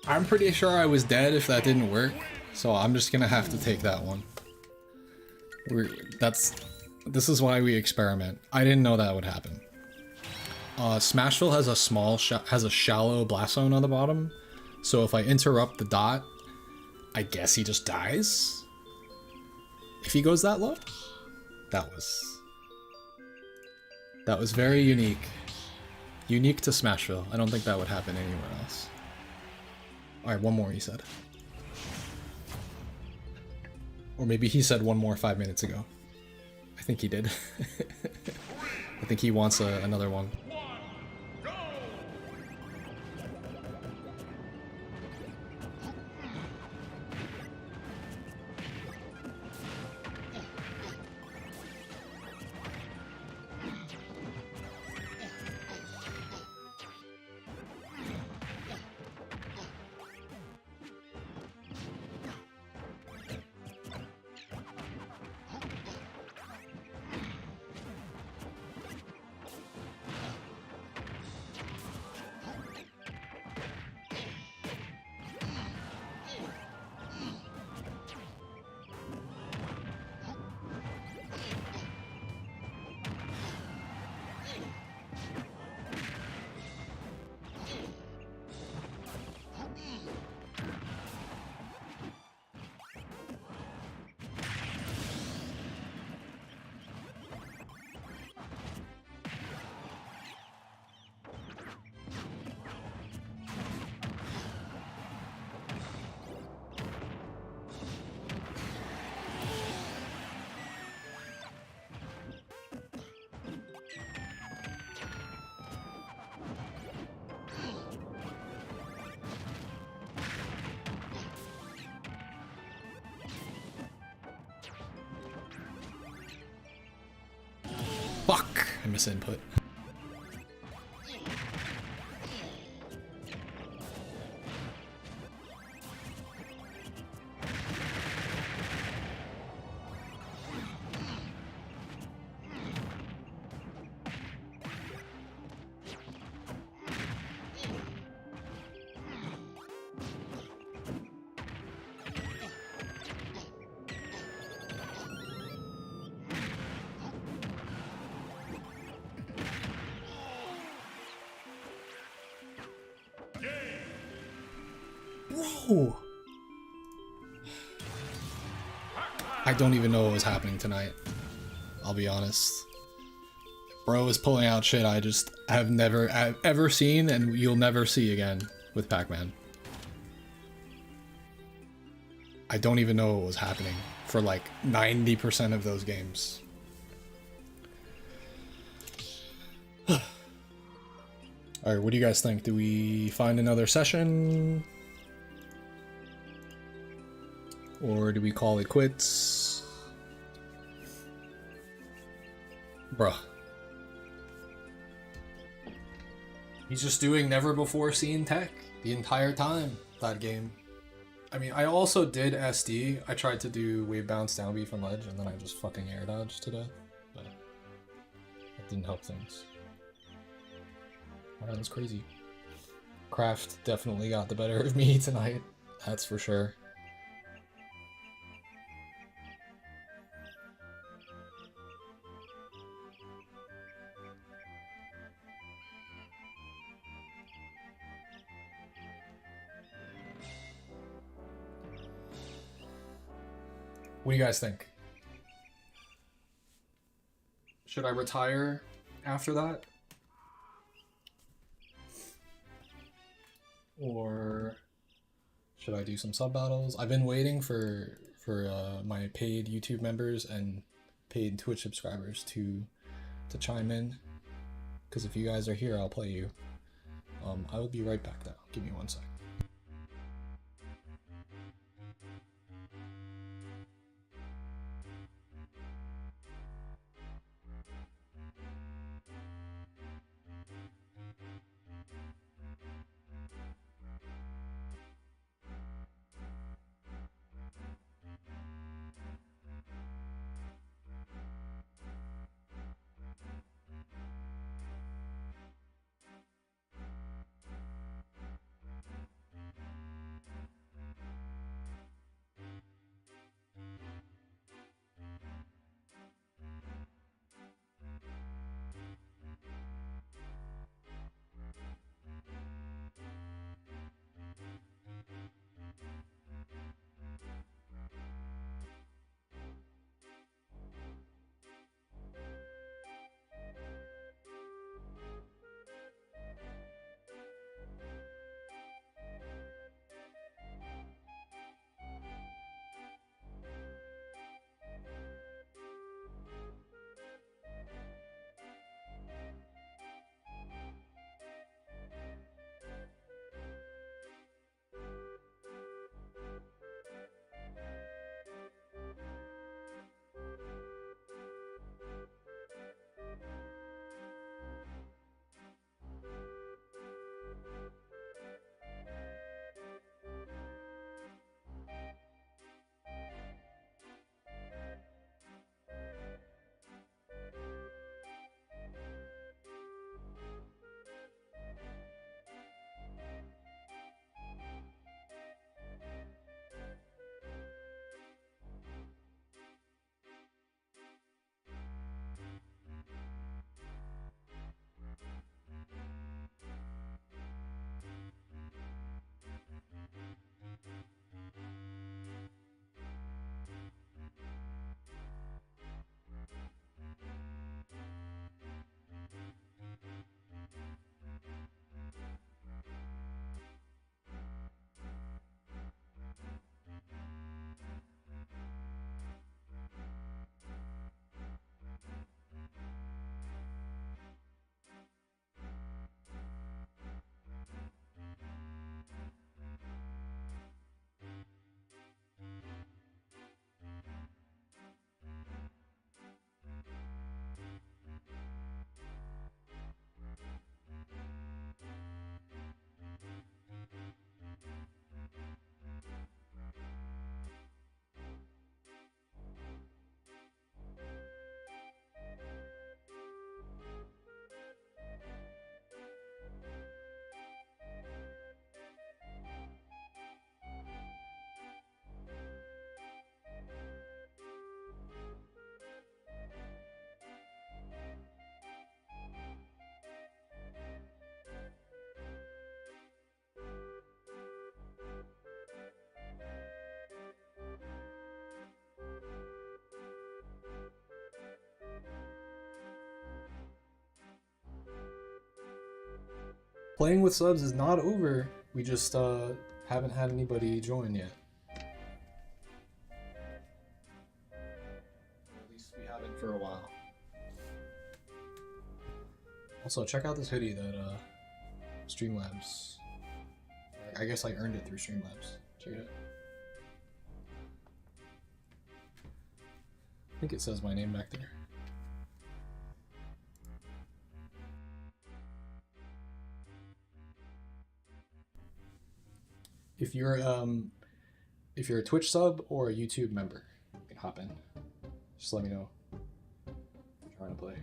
Speaker 3: I'm pretty sure I was dead if that didn't work, so I'm just gonna have to take that one. This is why we experiment. I didn't know that would happen. Smashville has a shallow blast zone on the bottom, so if I interrupt the dot, I guess he just dies. If he goes that low, that was very unique. Unique to Smashville. I don't think that would happen anywhere else. Alright, one more, he said. Or maybe he said one more 5 minutes ago. I think he did. I think he wants another one. Fuck! I miss input. Bro! I don't even know what was happening tonight. I'll be honest. Bro was pulling out shit I just have never ever seen and you'll never see again with Pac-Man. I don't even know what was happening for like 90% of those games. Alright, what do you guys think? Do we find another session? Or do we call it quits? Bruh. He's just doing never before seen tech the entire time, that game. I mean, I also did SD. I tried to do wave bounce down B from ledge and then I just fucking air dodged to death. But that didn't help things. Alright, that's crazy. Craft definitely got the better of me tonight. That's for sure. What do you guys think? Should I retire after that? Or should I do some sub battles? I've been waiting for my paid YouTube members and paid Twitch subscribers to chime in. Because if you guys are here, I'll play you. I will be right back though. Give me 1 sec. Playing with subs is not over. We just haven't had anybody join yet. At least we haven't for a while. Also, check out this hoodie that Streamlabs. I guess I earned it through Streamlabs. Check it out. I think it says my name back there. If you're a Twitch sub or a YouTube member, you can hop in. Just let me know if you're trying to play.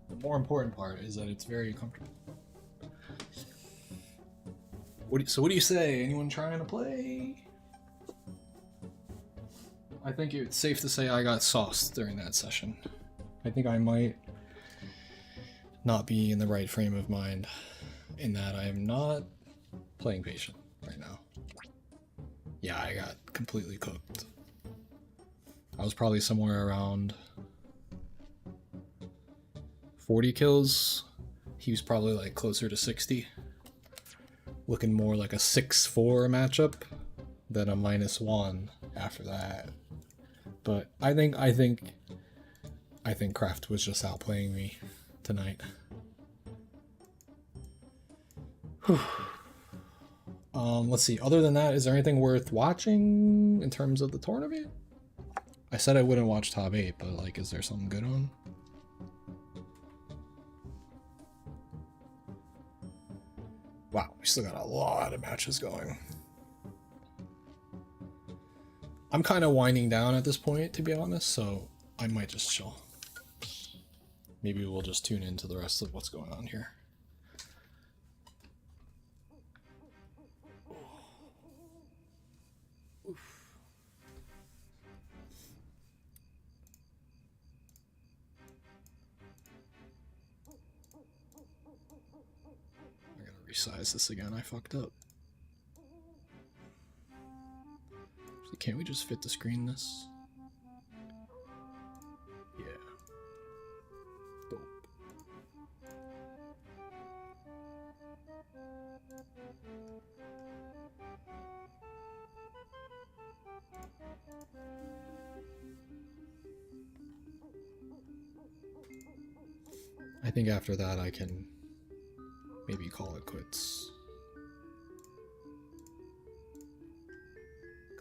Speaker 3: The more important part is that it's very comfortable. So what do you say? Anyone trying to play? I think it's safe to say I got sauced during that session. I think I might not be in the right frame of mind in that I am not playing patient right now. Yeah, I got completely cooked. I was probably somewhere around 40 kills. He was probably like closer to 60. Looking more like a 6-4 matchup than a -1 after that. But I think Kraft was just outplaying me tonight. Let's see. Other than that, is there anything worth watching in terms of the tournament? I said I wouldn't watch top 8, but like, is there something good on? Wow, we still got a lot of matches going. I'm kind of winding down at this point, to be honest, so I might just chill. Maybe we'll just tune into the rest of what's going on here. I gotta resize this again, I fucked up. So can't we just fit the screen this? Yeah. Dope. I think after that I can maybe call it quits.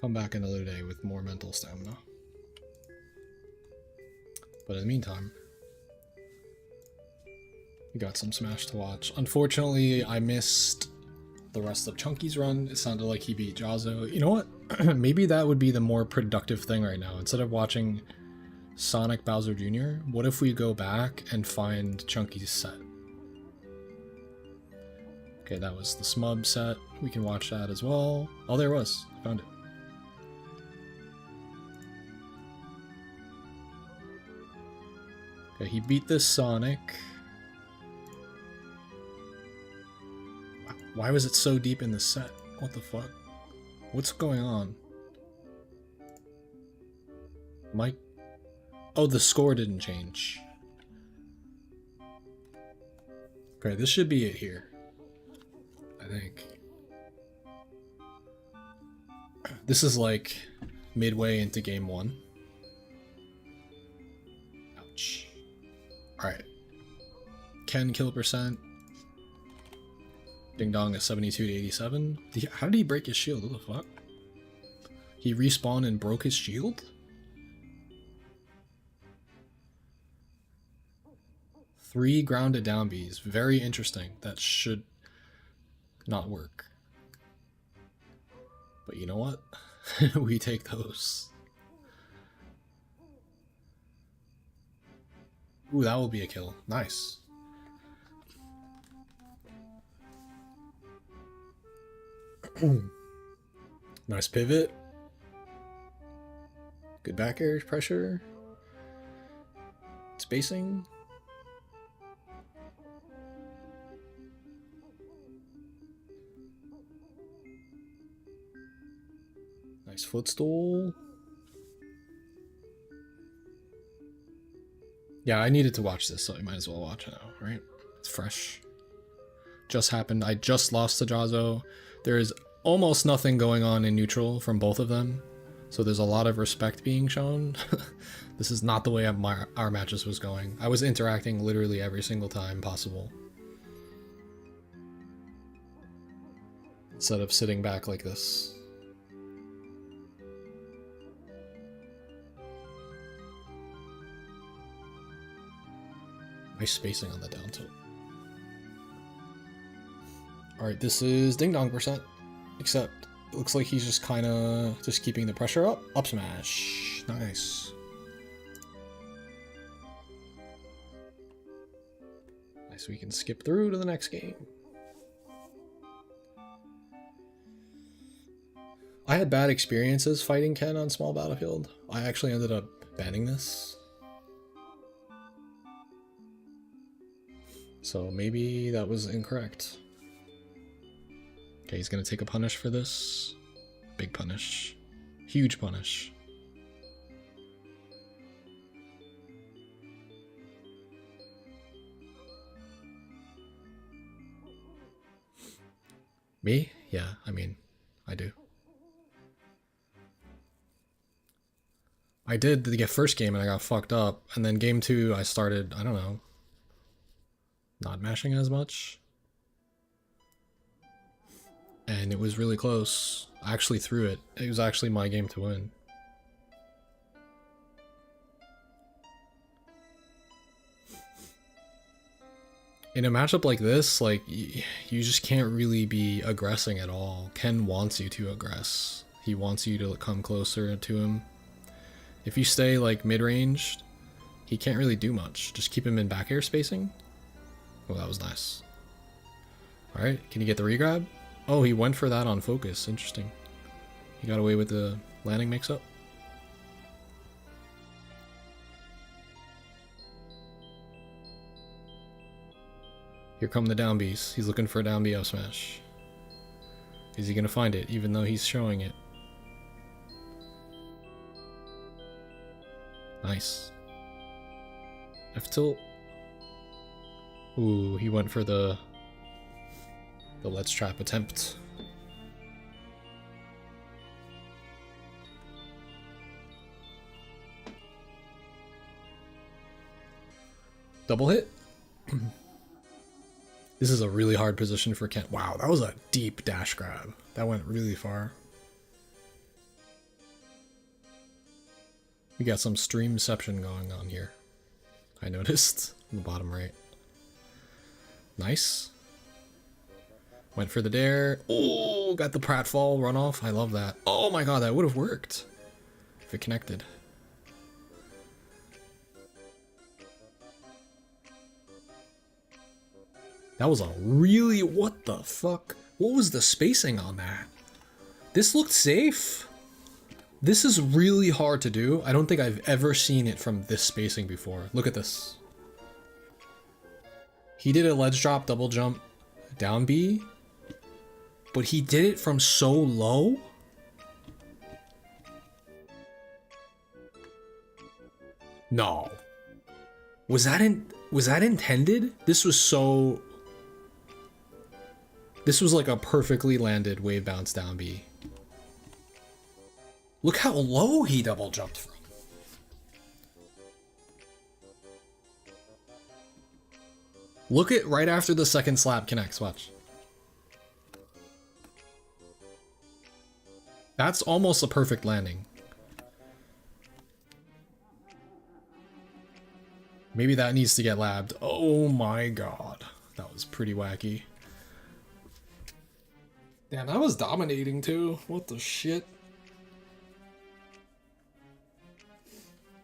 Speaker 3: Come back another day with more mental stamina. But in the meantime, we got some Smash to watch. Unfortunately, I missed the rest of Chunky's run. It sounded like he beat Jazzo. You know what? Maybe that would be the more productive thing right now. Instead of watching Sonic Bowser Jr., what if we go back and find Chunky's set? Okay, that was the Smub set. We can watch that as well. Oh, there it was. Found it. Okay, he beat this Sonic. Why was it so deep in the set? What the fuck? What's going on? Mike? Oh, the score didn't change. Okay, this should be it here. I think. This is like midway into game 1. Ouch. Alright. Ken kill percent. Ding Dong is 72 to 87. How did he break his shield? What the fuck? He respawned and broke his shield? 3 grounded down Bs. Very interesting. That should not work. But you know what? We take those. Ooh, that will be a kill. Nice. Nice pivot. Good back air pressure. Spacing. Nice footstool. Yeah, I needed to watch this, so I might as well watch it now, right? It's fresh. Just happened. I just lost to Jazo. There is almost nothing going on in neutral from both of them, so there's a lot of respect being shown. This is not the way our matches was going. I was interacting literally every single time possible, instead of sitting back like this. Nice spacing on the down tilt. Alright, this is Ding Dong percent, except it looks like he's just kind of just keeping the pressure up. Up smash. Nice. Nice, we can skip through to the next game. I had bad experiences fighting Ken on small battlefield. I actually ended up banning this. So maybe that was incorrect. Okay, he's gonna take a punish for this. Big punish. Huge punish. Me? Yeah, I mean, I do. I did the first game and I got fucked up, and then game 2 I started, I don't know, not mashing as much. And it was really close. I actually threw it. It was actually my game to win. In a matchup like this, like, you just can't really be aggressing at all. Ken wants you to aggress. He wants you to come closer to him. If you stay like mid-ranged, he can't really do much. Just keep him in back air spacing. Oh, that was nice. Alright, can you get the regrab? Oh, he went for that on focus. Interesting. He got away with the landing mix-up. Here come the down Bs. He's looking for a down B up smash. Is he gonna find it, even though he's showing it? Nice. F tilt. Ooh, he went for the let's trap attempt. Double hit. This is a really hard position for Kent. Wow, that was a deep dash grab. That went really far. We got some streamception going on here. I noticed in the bottom right. Nice. Went for the dare. Oh, got the pratfall runoff. I love that. Oh my god, that would have worked if it connected. That was a really... what the fuck? What was the spacing on that? This looked safe. This is really hard to do. I don't think I've ever seen it from this spacing before. Look at this. He did a ledge drop, double jump, down B, but he did it from so low. No. Was that intended? This was so... This was like a perfectly landed wave bounce down B. Look how low he double jumped from. Look at right after the second slap connects, watch. That's almost a perfect landing. Maybe that needs to get labbed. Oh my god. That was pretty wacky. Damn, that was dominating too. What the shit?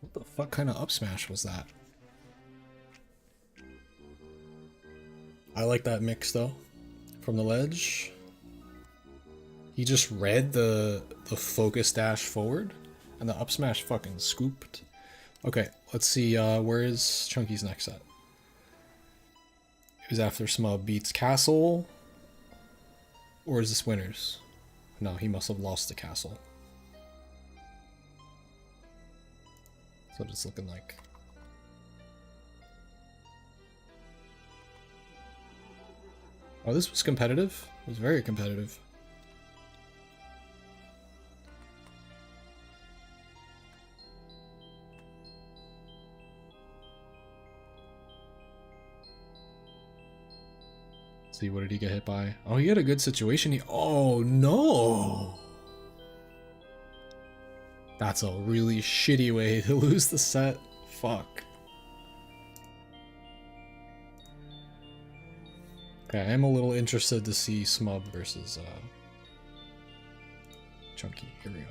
Speaker 3: What the fuck kind of up smash was that? I like that mix though. From the ledge. He just read the focus dash forward and the up smash fucking scooped. Okay, let's see, where is Chunky's next set? It was after Smub beats Castle. Or is this winners? No, he must have lost to Castle. That's what it's looking like. Oh, this was competitive. It was very competitive. See, what did he get hit by? Oh, he had a good situation. Oh, no! That's a really shitty way to lose the set. Fuck. Okay, I am a little interested to see Smub versus Chunky. Here we go.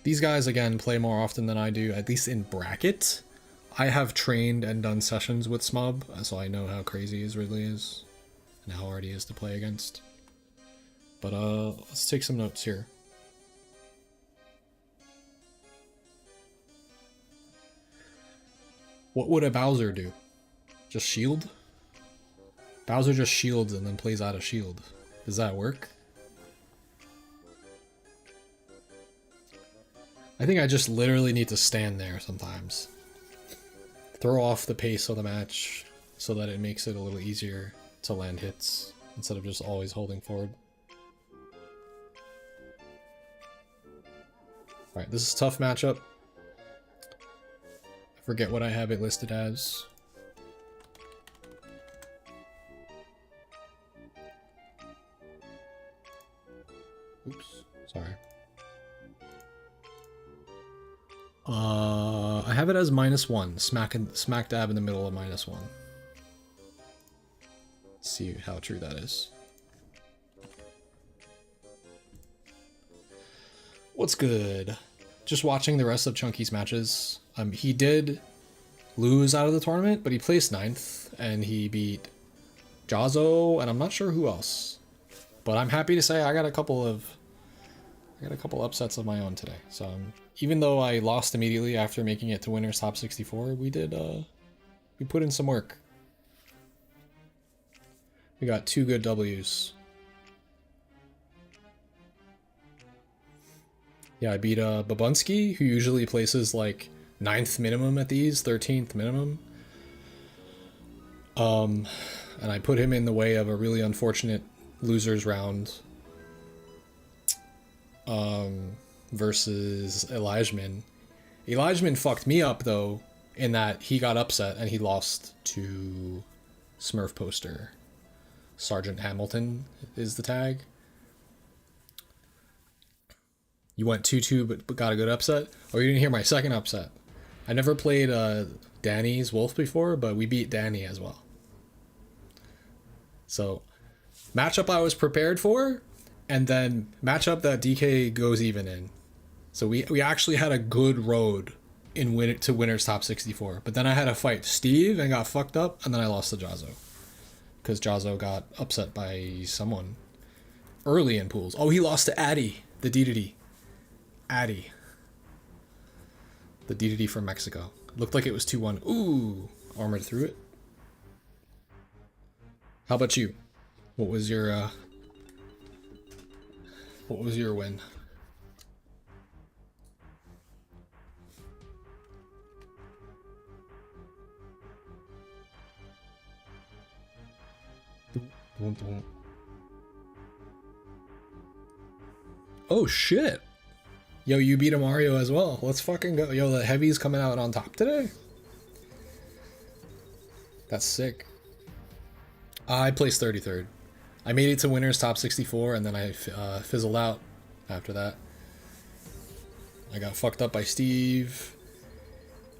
Speaker 3: These guys, again, play more often than I do, at least in bracket. I have trained and done sessions with Smub, so I know how crazy his Ridley is and how hard he is to play against. But let's take some notes here. What would a Bowser do? Just shield? Bowser just shields and then plays out of shield. Does that work? I think I just literally need to stand there sometimes. Throw off the pace of the match so that it makes it a little easier to land hits instead of just always holding forward. Alright, this is a tough matchup. I forget what I have it listed as. Oops, sorry. I have it as -1, smack dab in the middle of -1. Let's see how true that is. What's good? Just watching the rest of Chunky's matches. He did lose out of the tournament, but he placed 9th, and he beat Jazzo, and I'm not sure who else. But I'm happy to say I got a couple upsets of my own today. So even though I lost immediately after making it to winners top 64, we put in some work. We got 2 good W's. Yeah, I beat Babunski, who usually places like 9th minimum at these, 13th minimum. And I put him in the way of a really unfortunate losers round. Versus Elijahman. Elijahman fucked me up though, in that he got upset and he lost to Smurf Poster. Sergeant Hamilton is the tag. You went 2-2 but got a good upset? Oh, you didn't hear my second upset. I never played Danny's Wolf before, but we beat Danny as well. So, matchup I was prepared for, and then matchup that DK goes even in. So we actually had a good road to winners top 64. But then I had to fight Steve and got fucked up, and then I lost to Jazzo. Because Jazzo got upset by someone early in pools. Oh, he lost to Addy, the DDD. Addy. The DDD from Mexico. Looked like it was 2-1. Ooh, armored through it. How about you? What was your win? Oh shit. Yo, you beat a Mario as well. Let's fucking go. Yo, the heavy's coming out on top today. That's sick. I placed 33rd. I made it to winners top 64 and then I fizzled out after that. I got fucked up by Steve.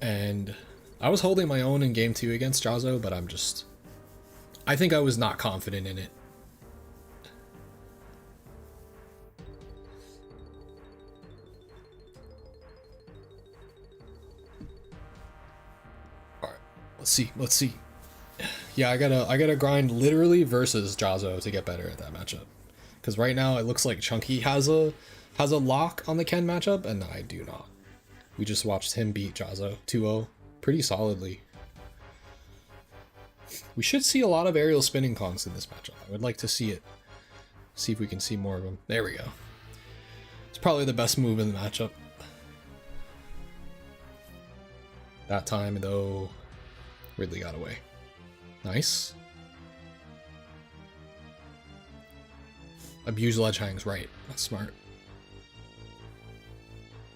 Speaker 3: And I was holding my own in game 2 against Jazzo, but I think I was not confident in it. Alright, let's see. Yeah, I gotta grind literally versus Jazzo to get better at that matchup. Because right now it looks like Chunky has a lock on the Ken matchup, and I do not. We just watched him beat Jazzo 2-0 pretty solidly. We should see a lot of aerial spinning kongs in this matchup. I would like to see it. See if we can see more of them. There we go. It's probably the best move in the matchup. That time, though, Ridley got away. Nice. Abuse ledge hangs, right. That's smart.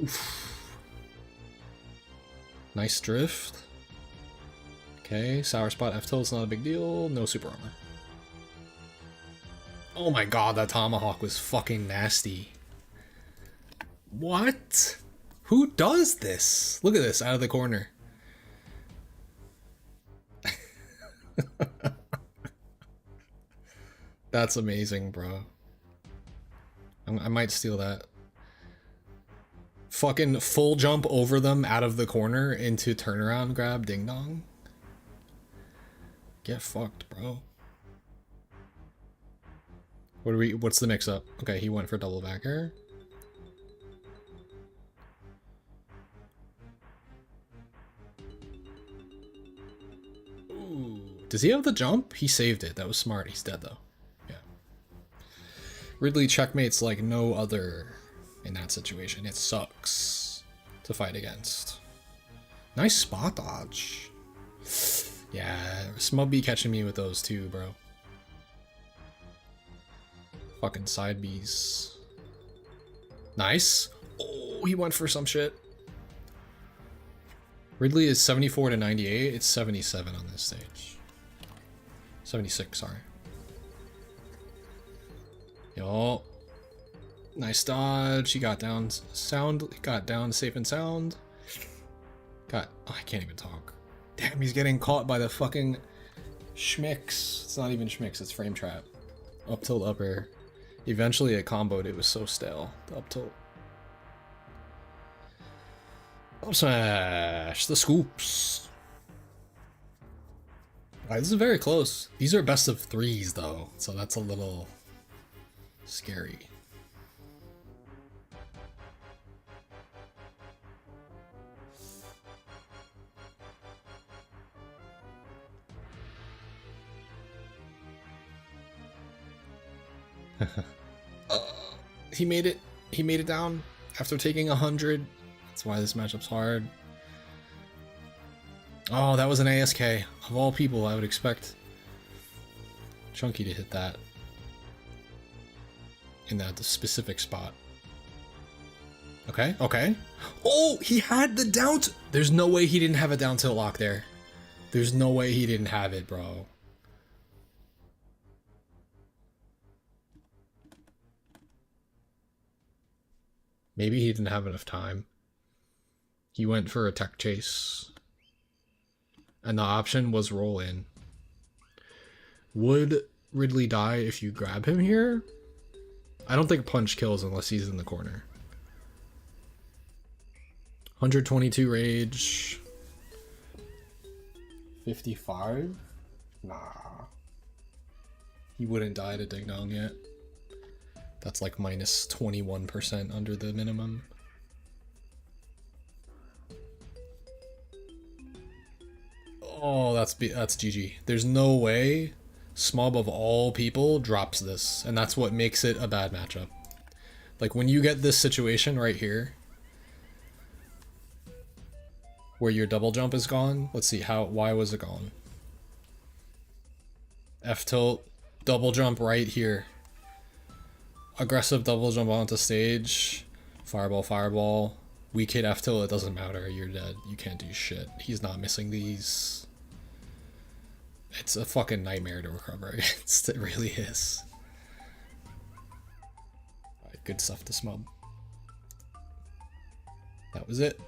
Speaker 3: Oof. Nice drift. Okay, sour spot F-tilt's not a big deal. No super armor. Oh my god, that tomahawk was fucking nasty. What? Who does this? Look at this, out of the corner. That's amazing, bro. I might steal that. Fucking full jump over them out of the corner into turnaround grab ding dong. Get fucked, bro. What's the mix up? Okay, he went for double backer. Ooh. Does he have the jump? He saved it. That was smart. He's dead though. Yeah. Ridley checkmates like no other in that situation. It sucks to fight against. Nice spot dodge. Yeah, Smub be catching me with those too, bro. Fucking side Bs. Nice. Oh, he went for some shit. Ridley is 74 to 98. It's 77 on this stage. 76, sorry. Yo. Nice dodge. He got down sound. He got down safe and sound. Oh, I can't even talk. Damn, he's getting caught by the fucking schmicks. It's not even schmicks, it's frame trap. Up tilt up air. Eventually it comboed, it was so stale. The up tilt. Up smash! The scoops! Alright, this is very close. These are best of threes though, so that's a little scary. He made it. He made it down after taking 100. That's why this matchup's hard. Oh, that was an ASK. Of all people, I would expect Chunky to hit that in that specific spot. Okay, okay. Oh, he had the down. There's no way he didn't have a down tilt lock there. There's no way he didn't have it, bro. Maybe he didn't have enough time. He went for a tech chase. And the option was roll in. Would Ridley die if you grab him here? I don't think punch kills unless he's in the corner. 122 rage. 55? Nah. He wouldn't die to Ding Dong yet. That's like minus 21% under the minimum. Oh, that's GG. There's no way Smub of all people drops this, and that's what makes it a bad matchup. Like when you get this situation right here, where your double jump is gone. Let's see why was it gone? F tilt, double jump right here. Aggressive double jump onto stage. Fireball, fireball. Weak hit F tilt, it doesn't matter. You're dead. You can't do shit. He's not missing these. It's a fucking nightmare to recover against. It really is. Alright, good stuff to Smub. That was it.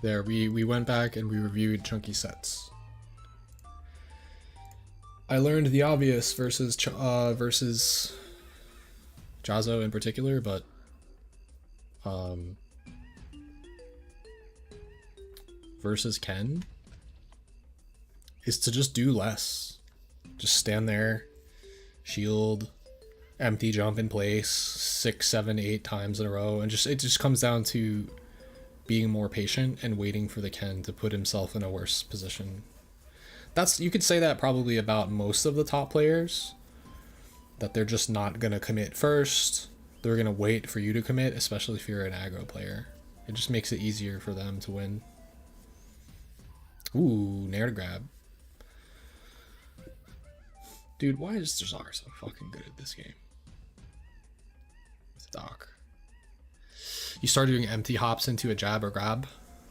Speaker 3: There, we went back and we reviewed chunky sets. I learned the obvious versus Jazzo in particular, but versus Ken is to just do less. Just stand there, shield, empty jump in place 6, 7, 8 times in a row, and it just comes down to being more patient and waiting for the Ken to put himself in a worse position. You could say that probably about most of the top players, that they're just not gonna commit first. They're gonna wait for you to commit, especially if you're an aggro player. It just makes it easier for them to win. Ooh, nair to grab. Dude, why is Jazar so fucking good at this game? With Doc. You start doing empty hops into a jab or grab.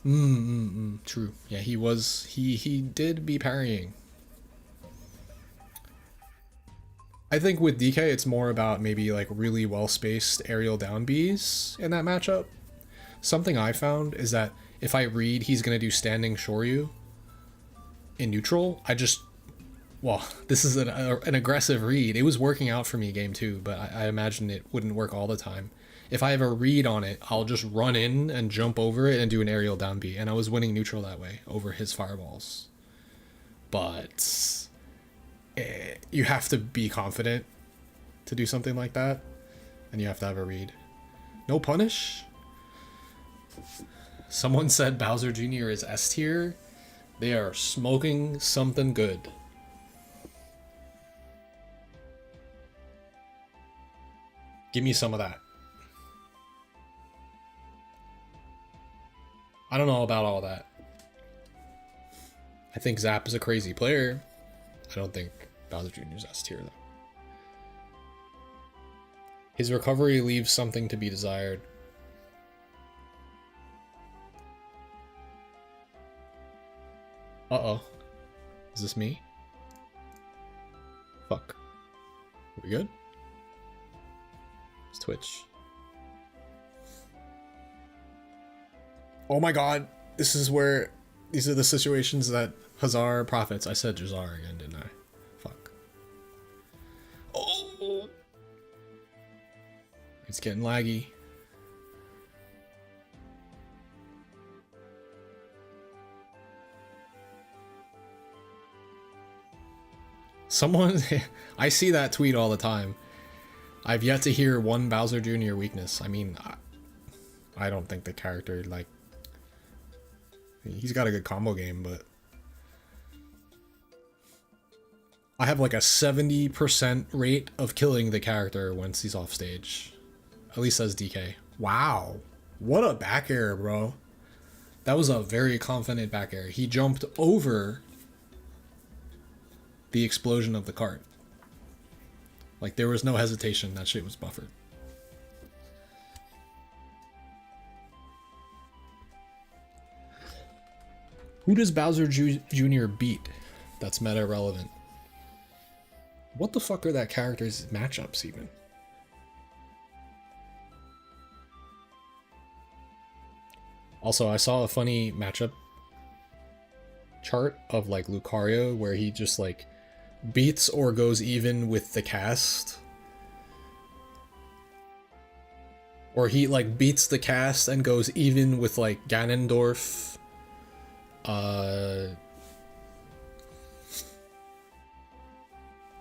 Speaker 3: True. Yeah, he did be parrying. I think with DK, it's more about maybe like really well-spaced aerial down Bs in that matchup. Something I found is that if I read he's going to do standing Shoryu in neutral, well, this is an aggressive read. It was working out for me game 2, but I imagine it wouldn't work all the time. If I have a read on it, I'll just run in and jump over it and do an aerial down B, and I was winning neutral that way over his fireballs. But you have to be confident to do something like that, and you have to have a read. No punish? Someone said Bowser Jr. is S tier. They are smoking something good. Give me some of that. I don't know about all that. I think Zap is a crazy player. I don't think Bowser Jr. is S tier though. His recovery leaves something to be desired. Uh-oh. Is this me? Fuck. Are we good? It's Twitch. Oh my god. These are the situations that Hazar profits. I said Jazar again, didn't I? Fuck. Oh! It's getting laggy. Someone, I see that tweet all the time. I've yet to hear one Bowser Jr. weakness. I mean, I don't think the character, like, he's got a good combo game, but I have like a 70% rate of killing the character once he's off stage. At least as DK. Wow. What a back air, bro. That was a very confident back air. He jumped over the explosion of the cart. Like, there was no hesitation. That shit was buffered. Who does Bowser Jr. beat that's meta relevant? What the fuck are that character's matchups even? Also, I saw a funny matchup chart of like Lucario where he just like beats or goes even with the cast. Or he like beats the cast and goes even with like Ganondorf. And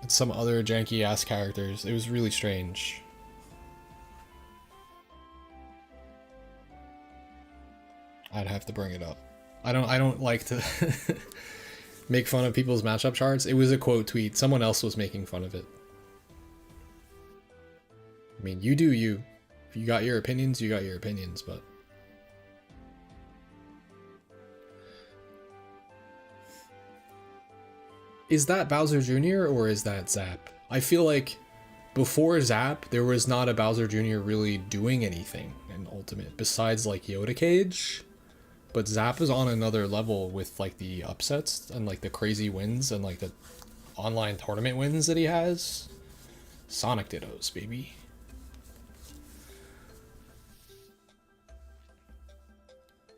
Speaker 3: some other janky ass characters. It was really strange. I'd have to bring it up. I don't like to make fun of people's matchup charts. It was a quote tweet. Someone else was making fun of it. I mean, you do you. If you got your opinions, you got your opinions, but is that Bowser Jr. or is that Zap? I feel like before Zap, there was not a Bowser Jr. really doing anything in Ultimate besides like Yoda Cage. But Zap is on another level with like the upsets and like the crazy wins and like the online tournament wins that he has. Sonic Dittos, baby.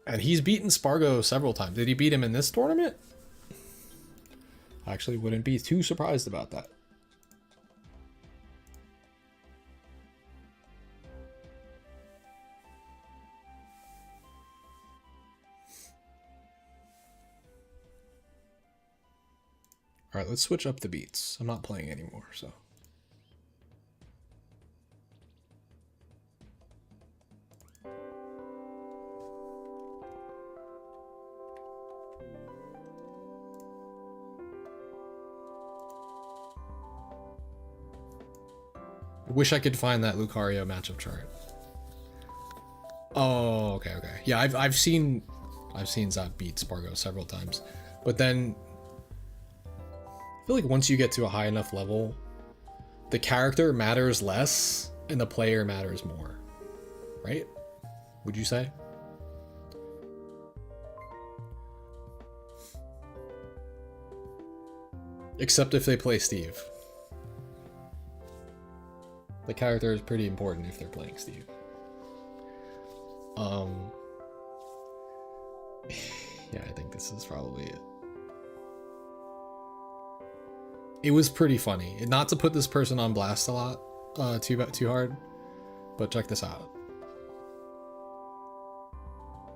Speaker 3: And he's beaten Spargo several times. Did he beat him in this tournament? I actually wouldn't be too surprised about that. All right, let's switch up the beats. I'm not playing anymore, so. I wish I could find that Lucario matchup chart. Oh, okay. Yeah, I've seen Zap beat Spargo several times, but then I feel like once you get to a high enough level, the character matters less and the player matters more, right? Would you say? Except if they play Steve. The character is pretty important if they're playing Steve. Yeah, I think this is probably it. It was pretty funny. Not to put this person on blast a lot, too hard, but check this out.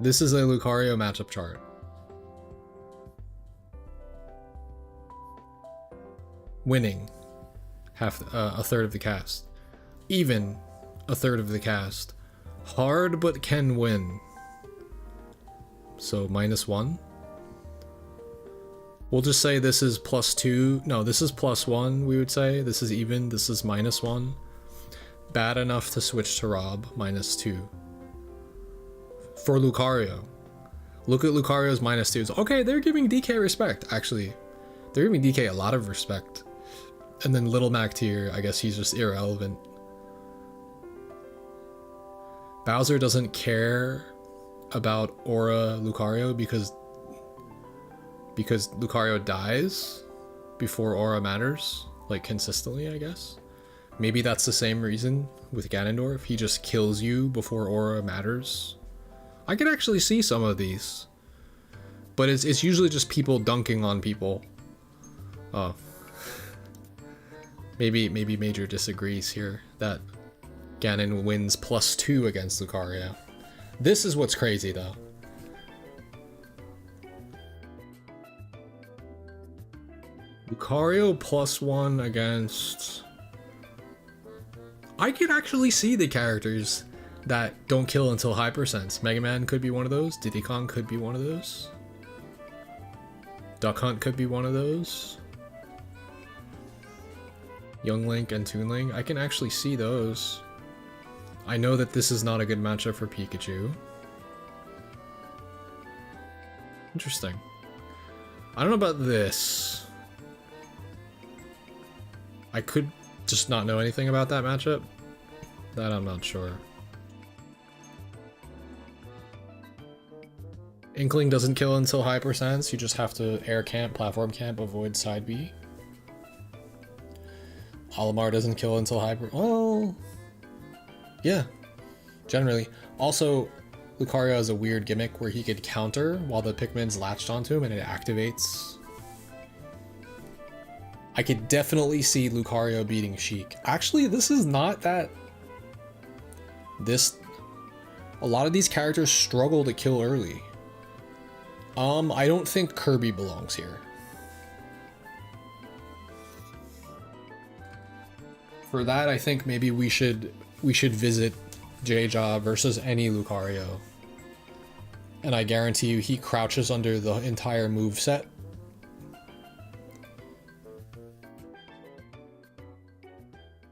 Speaker 3: This is a Lucario matchup chart. Winning, a third of the cast. Even, a third of the cast. Hard but can win. So -1. We'll just say this is +2. No, this is +1, we would say. This is even. This is -1. Bad enough to switch to Rob, -2. For Lucario. Look at Lucario's -2s. Okay, they're giving DK respect, actually. They're giving DK a lot of respect. And then Little Mac tier, I guess he's just irrelevant. Bowser doesn't care about Aura Lucario because Lucario dies before Aura matters, like consistently, I guess. Maybe that's the same reason with Ganondorf. He just kills you before Aura matters. I could actually see some of these, but it's usually just people dunking on people. Oh, maybe Major disagrees here that Ganon wins +2 against Lucario. This is what's crazy though. Lucario +1 against... I could actually see the characters that don't kill until high percents. Mega Man could be one of those. Diddy Kong could be one of those. Duck Hunt could be one of those. Young Link and Toon Link. I can actually see those. I know that this is not a good matchup for Pikachu. Interesting. I don't know about this. I could just not know anything about that matchup. That I'm not sure. Inkling doesn't kill until high percents. You just have to air camp, platform camp, avoid side B. Olimar doesn't kill until high well, yeah, generally. Also, Lucario has a weird gimmick where he could counter while the Pikmin's latched onto him and it activates. I could definitely see Lucario beating Sheik. Actually, this is not that... A lot of these characters struggle to kill early. I don't think Kirby belongs here. For that, I think maybe we should visit J-Jaw versus any Lucario. And I guarantee you he crouches under the entire moveset.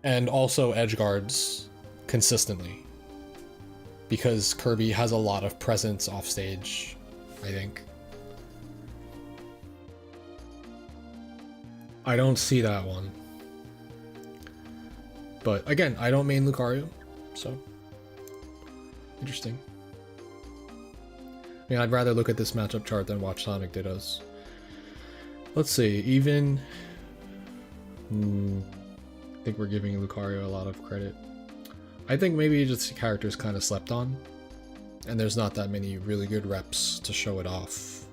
Speaker 3: And also edge guards consistently. Because Kirby has a lot of presence off stage, I think. I don't see that one. But again, I don't main Lucario, so interesting. I mean, I'd rather look at this matchup chart than watch Sonic Dittos. Let's see, even... I think we're giving Lucario a lot of credit. I think maybe just the character's kind of slept on, and there's not that many really good reps to show it off.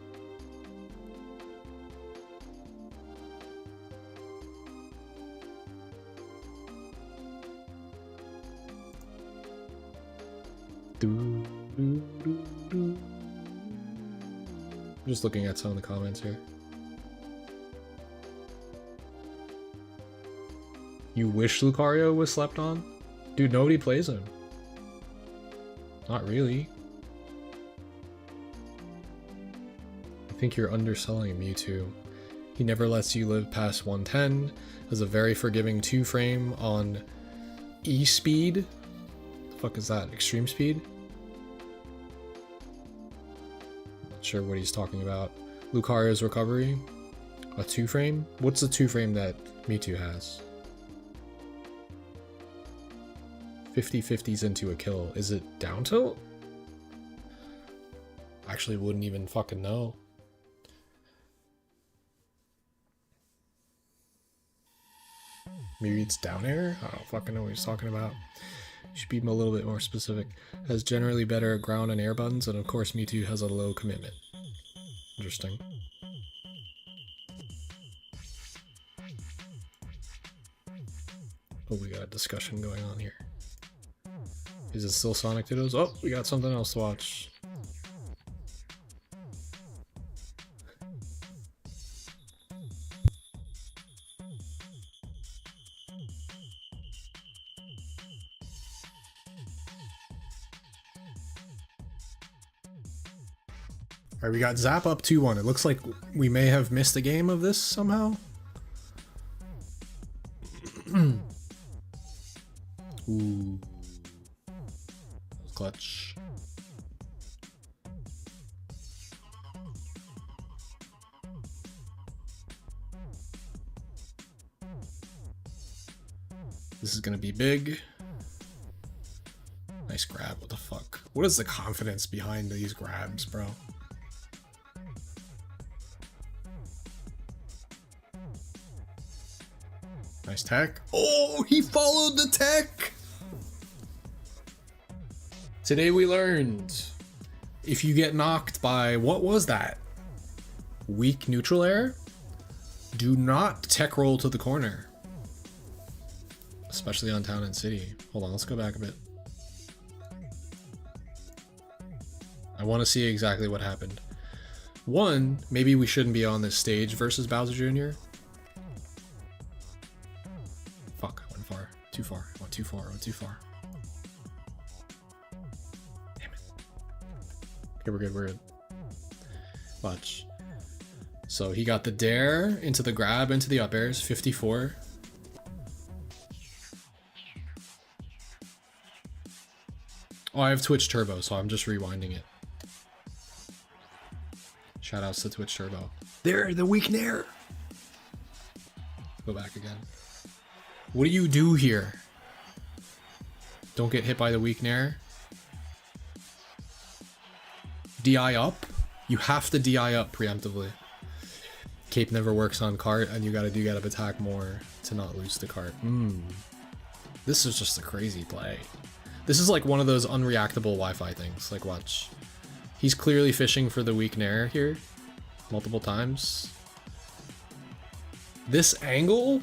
Speaker 3: Just looking at some of the comments here.
Speaker 1: You wish Lucario was slept on? Dude, nobody plays him. Not really. I think you're underselling Mewtwo. He never lets you live past 110. Has a very forgiving 2-frame on E-speed. The fuck is that? Extreme speed? Not sure what he's talking about. Lucario's recovery. A 2-frame? What's the 2-frame that Mewtwo has? 50/50s into a kill. Is it down tilt? Actually wouldn't even fucking know. Maybe it's down air? I don't fucking know what he's talking about. Should be a little bit more specific. Has generally better ground and air buttons, and of course Mewtwo has a low commitment. Interesting. Oh, we got a discussion going on here. Is it still Sonic Dittos? Oh, we got something else to watch. Alright, we got Zap up 2-1. It looks like we may have missed a game of this somehow. Ooh. Clutch. This is gonna be big. Nice grab. What the fuck? What is the confidence behind these grabs, bro? Nice tech. Oh, he followed the tech! Today we learned, if you get knocked by, what was that? Weak neutral air? Do not tech roll to the corner. Especially on Town and City. Hold on, let's go back a bit. I want to see exactly what happened. One, maybe we shouldn't be on this stage versus Bowser Jr. Fuck, I went far. Too far. I went too far. I went too far. Damn it. Okay, we're good. We're good. Watch. So he got the dare into the grab, into the up airs. 54. Oh, I have Twitch Turbo, so I'm just rewinding it. Shoutouts to Twitch Turbo. There, the weak nair. Go back again. What do you do here? Don't get hit by the weak nair. DI up? You have to DI up preemptively. Cape never works on cart, and you gotta attack more to not lose the cart. This is just a crazy play. This is like one of those unreactable Wi-Fi things. Like, watch. He's clearly fishing for the weak nair here. Multiple times. This angle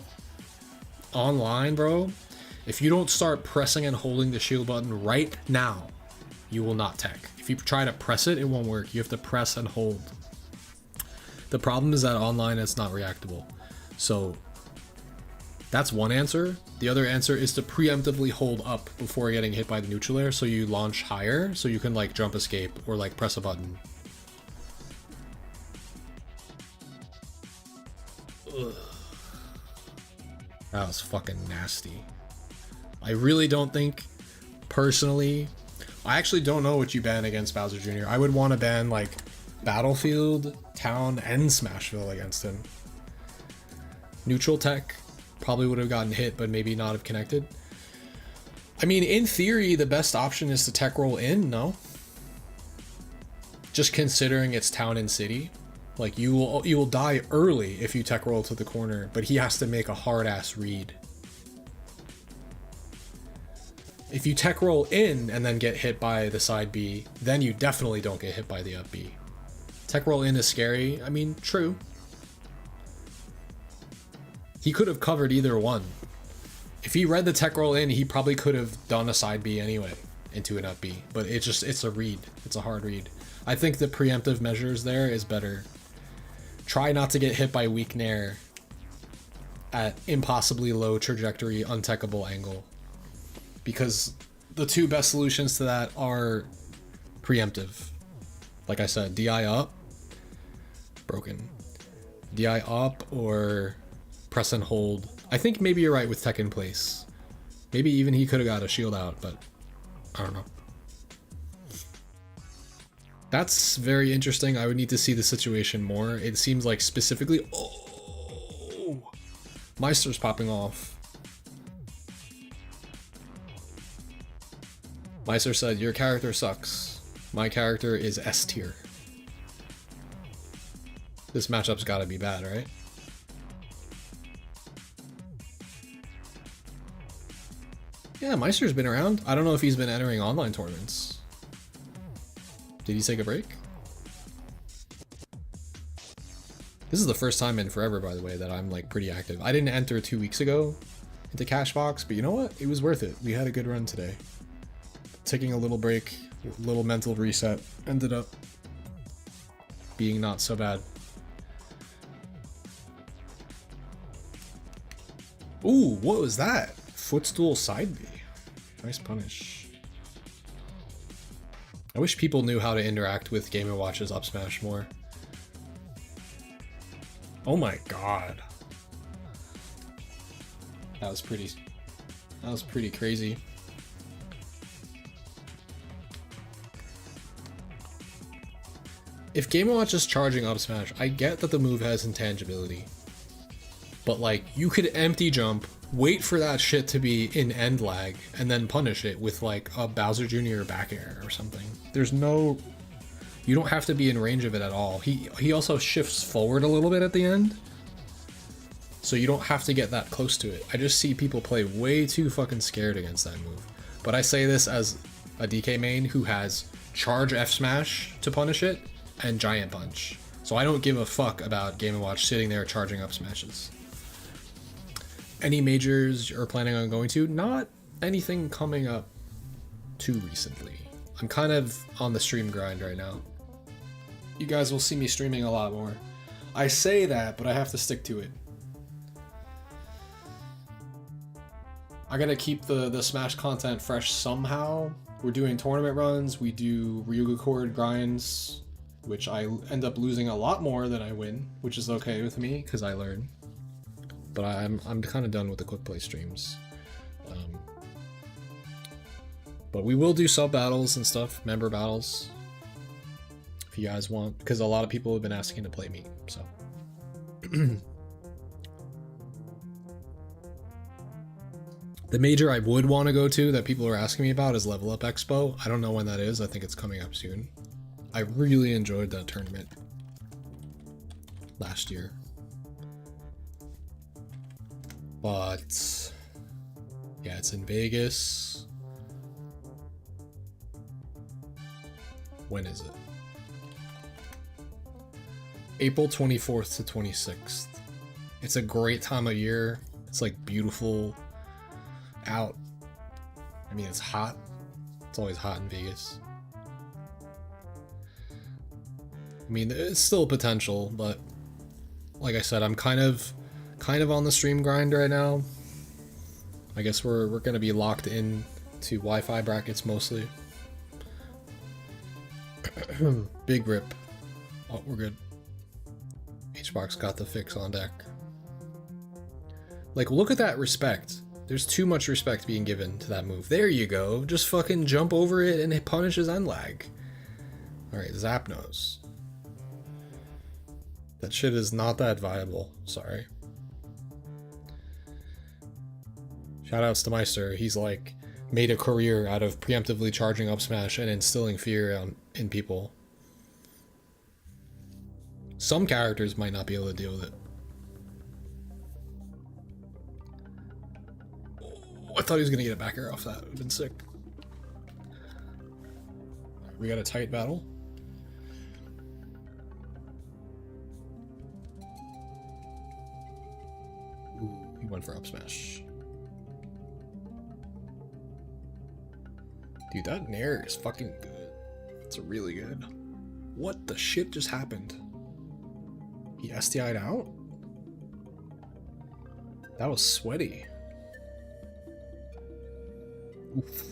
Speaker 1: online, bro. If you don't start pressing and holding the shield button right now, you will not tech. If you try to press it, it won't work. You have to press and hold. The problem is that online it's not reactable. So that's one answer. The other answer is to preemptively hold up before getting hit by the neutral air, so you launch higher, so you can like jump escape or like press a button. Ugh. That was fucking nasty. I really don't think, personally, I actually don't know what you ban against Bowser Jr. I would want to ban like Battlefield, Town, and Smashville against him. Neutral tech probably would have gotten hit, but maybe not have connected. I mean, in theory, the best option is to tech roll in, no? Just considering it's Town and City. Like, you will die early if you tech roll to the corner, but he has to make a hard-ass read. If you tech roll in and then get hit by the side B, then you definitely don't get hit by the up B. Tech roll in is scary. I mean, true. He could have covered either one. If he read the tech roll in, he probably could have done a side B anyway into an up B, but it's a read. It's a hard read. I think the preemptive measures there is better. Try not to get hit by weak nair
Speaker 3: at impossibly low trajectory, untechable angle. Because the two best solutions to that are preemptive. Like I said, DI up, broken. DI up or press and hold. I think maybe you're right with tech in place. Maybe even he could have got a shield out, but I don't know. That's very interesting. I would need to see the situation more. It seems like specifically... Oh! Meister's popping off. Meister said, your character sucks. My character is S tier. This matchup's gotta be bad, right? Yeah, Meister's been around. I don't know if he's been entering online tournaments. Did he take a break? This is the first time in forever, by the way, that I'm like pretty active. I didn't enter 2 weeks ago into Cashbox, but you know what? It was worth it. We had a good run today. Taking a little break, a little mental reset, ended up being not so bad. Ooh, what was that? Footstool side B. Nice punish. I wish people knew how to interact with Game & Watch's up smash more. Oh my god. That was pretty crazy. If Game & Watch is charging up smash, I get that the move has intangibility. But like, you could empty jump, wait for that shit to be in end lag, and then punish it with like a Bowser Jr. back air or something. There's no... You don't have to be in range of it at all. He also shifts forward a little bit at the end, so you don't have to get that close to it. I just see people play way too fucking scared against that move. But I say this as a DK main who has charge F smash to punish it and giant punch. So I don't give a fuck about Game & Watch sitting there charging up smashes. Any majors you're planning on going to? Not anything coming up too recently. I'm kind of on the stream grind right now. You guys will see me streaming a lot more. I say that, but I have to stick to it. I gotta keep the Smash content fresh somehow. We're doing tournament runs, we do Ryuga Chord grinds, which I end up losing a lot more than I win, which is okay with me, because I learn. But I'm kind of done with the quick play streams. But we will do sub battles and stuff, member battles, if you guys want, because a lot of people have been asking to play me, so. The major I would want to go to that people are asking me about is Level Up Expo. I don't know when that is. I think it's coming up soon. I really enjoyed that tournament last year. But yeah, it's in Vegas. When is it? April 24th to 26th. It's a great time of year. It's like beautiful out. I mean, it's hot. It's always hot in Vegas. I mean, it's still potential, but like I said, I'm kind of on the stream grind right now. I guess we're gonna be locked in to Wi-Fi brackets mostly. Big rip. Oh, we're good. Hbox got the fix on deck. Like, look at that respect. There's too much respect being given to that move. There you go. Just fucking jump over it and it punishes end lag. Alright, Zapnos. That shit is not that viable. Sorry. Shoutouts to Meister. He's like made a career out of preemptively charging up smash and instilling fear in people. Some characters might not be able to deal with it. Oh, I thought he was gonna get a back air off that. It would have been sick. We got a tight battle. Ooh, he went for up smash. Dude, that nair is fucking good. It's really good. What the shit just happened? He STI'd out?
Speaker 1: That was sweaty. Oof.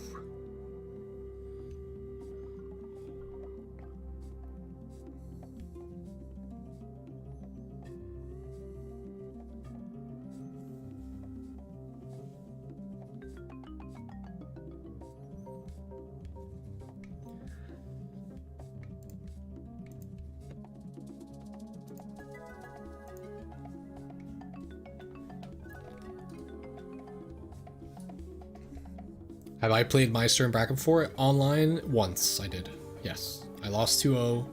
Speaker 1: Have I played Meister and bracket before? Online? Once I did. Yes. I lost 2-0.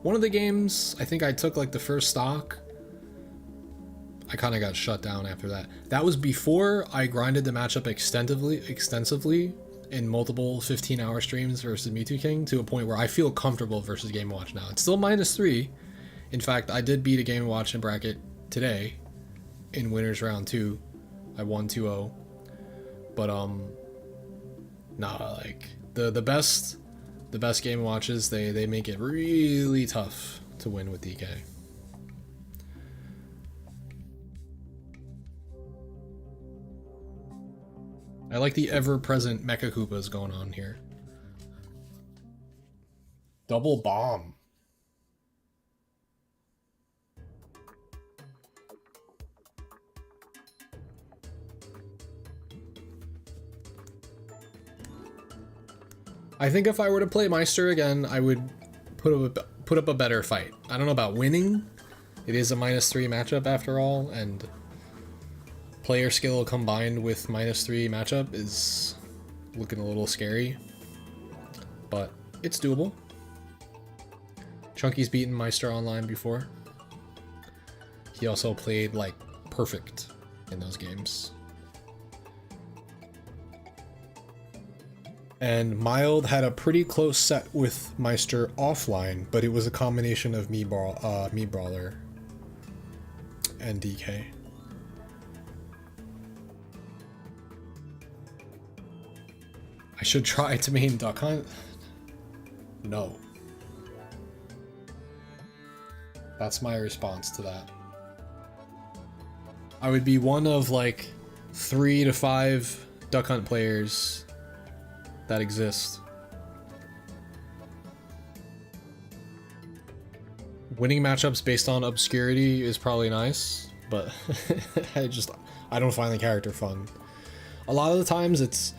Speaker 1: One of the games, I think I took like the first stock. I kind of got shut down after that. That was before I grinded the matchup extensively in multiple 15-hour streams versus Mewtwo King to a point where I feel comfortable versus Game & Watch now. It's still -3. In fact, I did beat a Game & Watch in bracket today in winners round 2. I won 2-0. But nah, like the best Game & Watches, they make it really tough to win with DK. I like the ever-present Mecha Koopas going on here. Double bomb. I think if I were to play Meister again, I would put up a better fight. I don't know about winning. It is a -3 matchup after all, and player skill combined with -3 matchup is looking a little scary, but it's doable. Chunky's beaten Meister online before. He also played like perfect in those games. And Mild had a pretty close set with Meister offline, but it was a combination of me Brawler and DK. I should try to main Duck Hunt? No. That's my response to that. I would be one of like 3 to 5 Duck Hunt players that exist. Winning matchups based on obscurity is probably nice, but I don't find the character fun. A lot of the times it's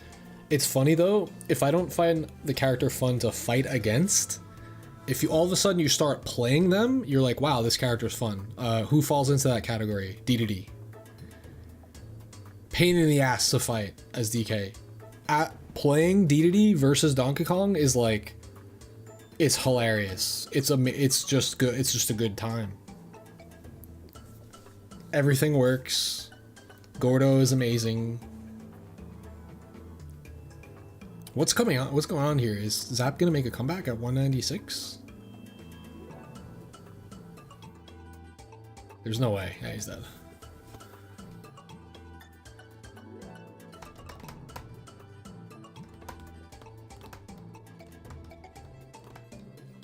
Speaker 1: funny though, if I don't find the character fun to fight against, if you all of a sudden you start playing them, you're like, wow, this character's fun. Who falls into that category? D2D. Pain in the ass to fight as DK. Playing D2D versus Donkey Kong is like, it's hilarious. It's just good. It's just a good time. Everything works. Gordo is amazing. What's going on here? Is Zap gonna make a comeback at 196? There's no way. Yeah, he's dead.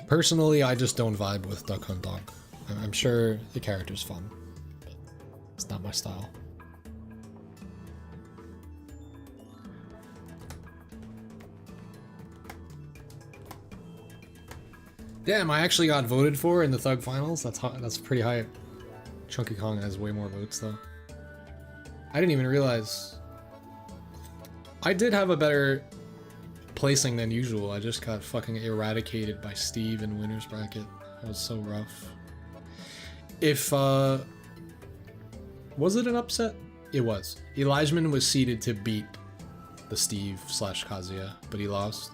Speaker 1: Personally, I just don't vibe with Duck Hunt Dog. I'm sure the character's fun, but it's not my style. Damn, I actually got voted for in the Thug Finals. That's pretty high. Chunky Kong has way more votes though. I didn't even realize. I did have a better placing than usual. I just got fucking eradicated by Steve in winners bracket. That was so rough. If was it an upset? It was. Elijahman was seeded to beat the Steve/Kazuya, but he lost.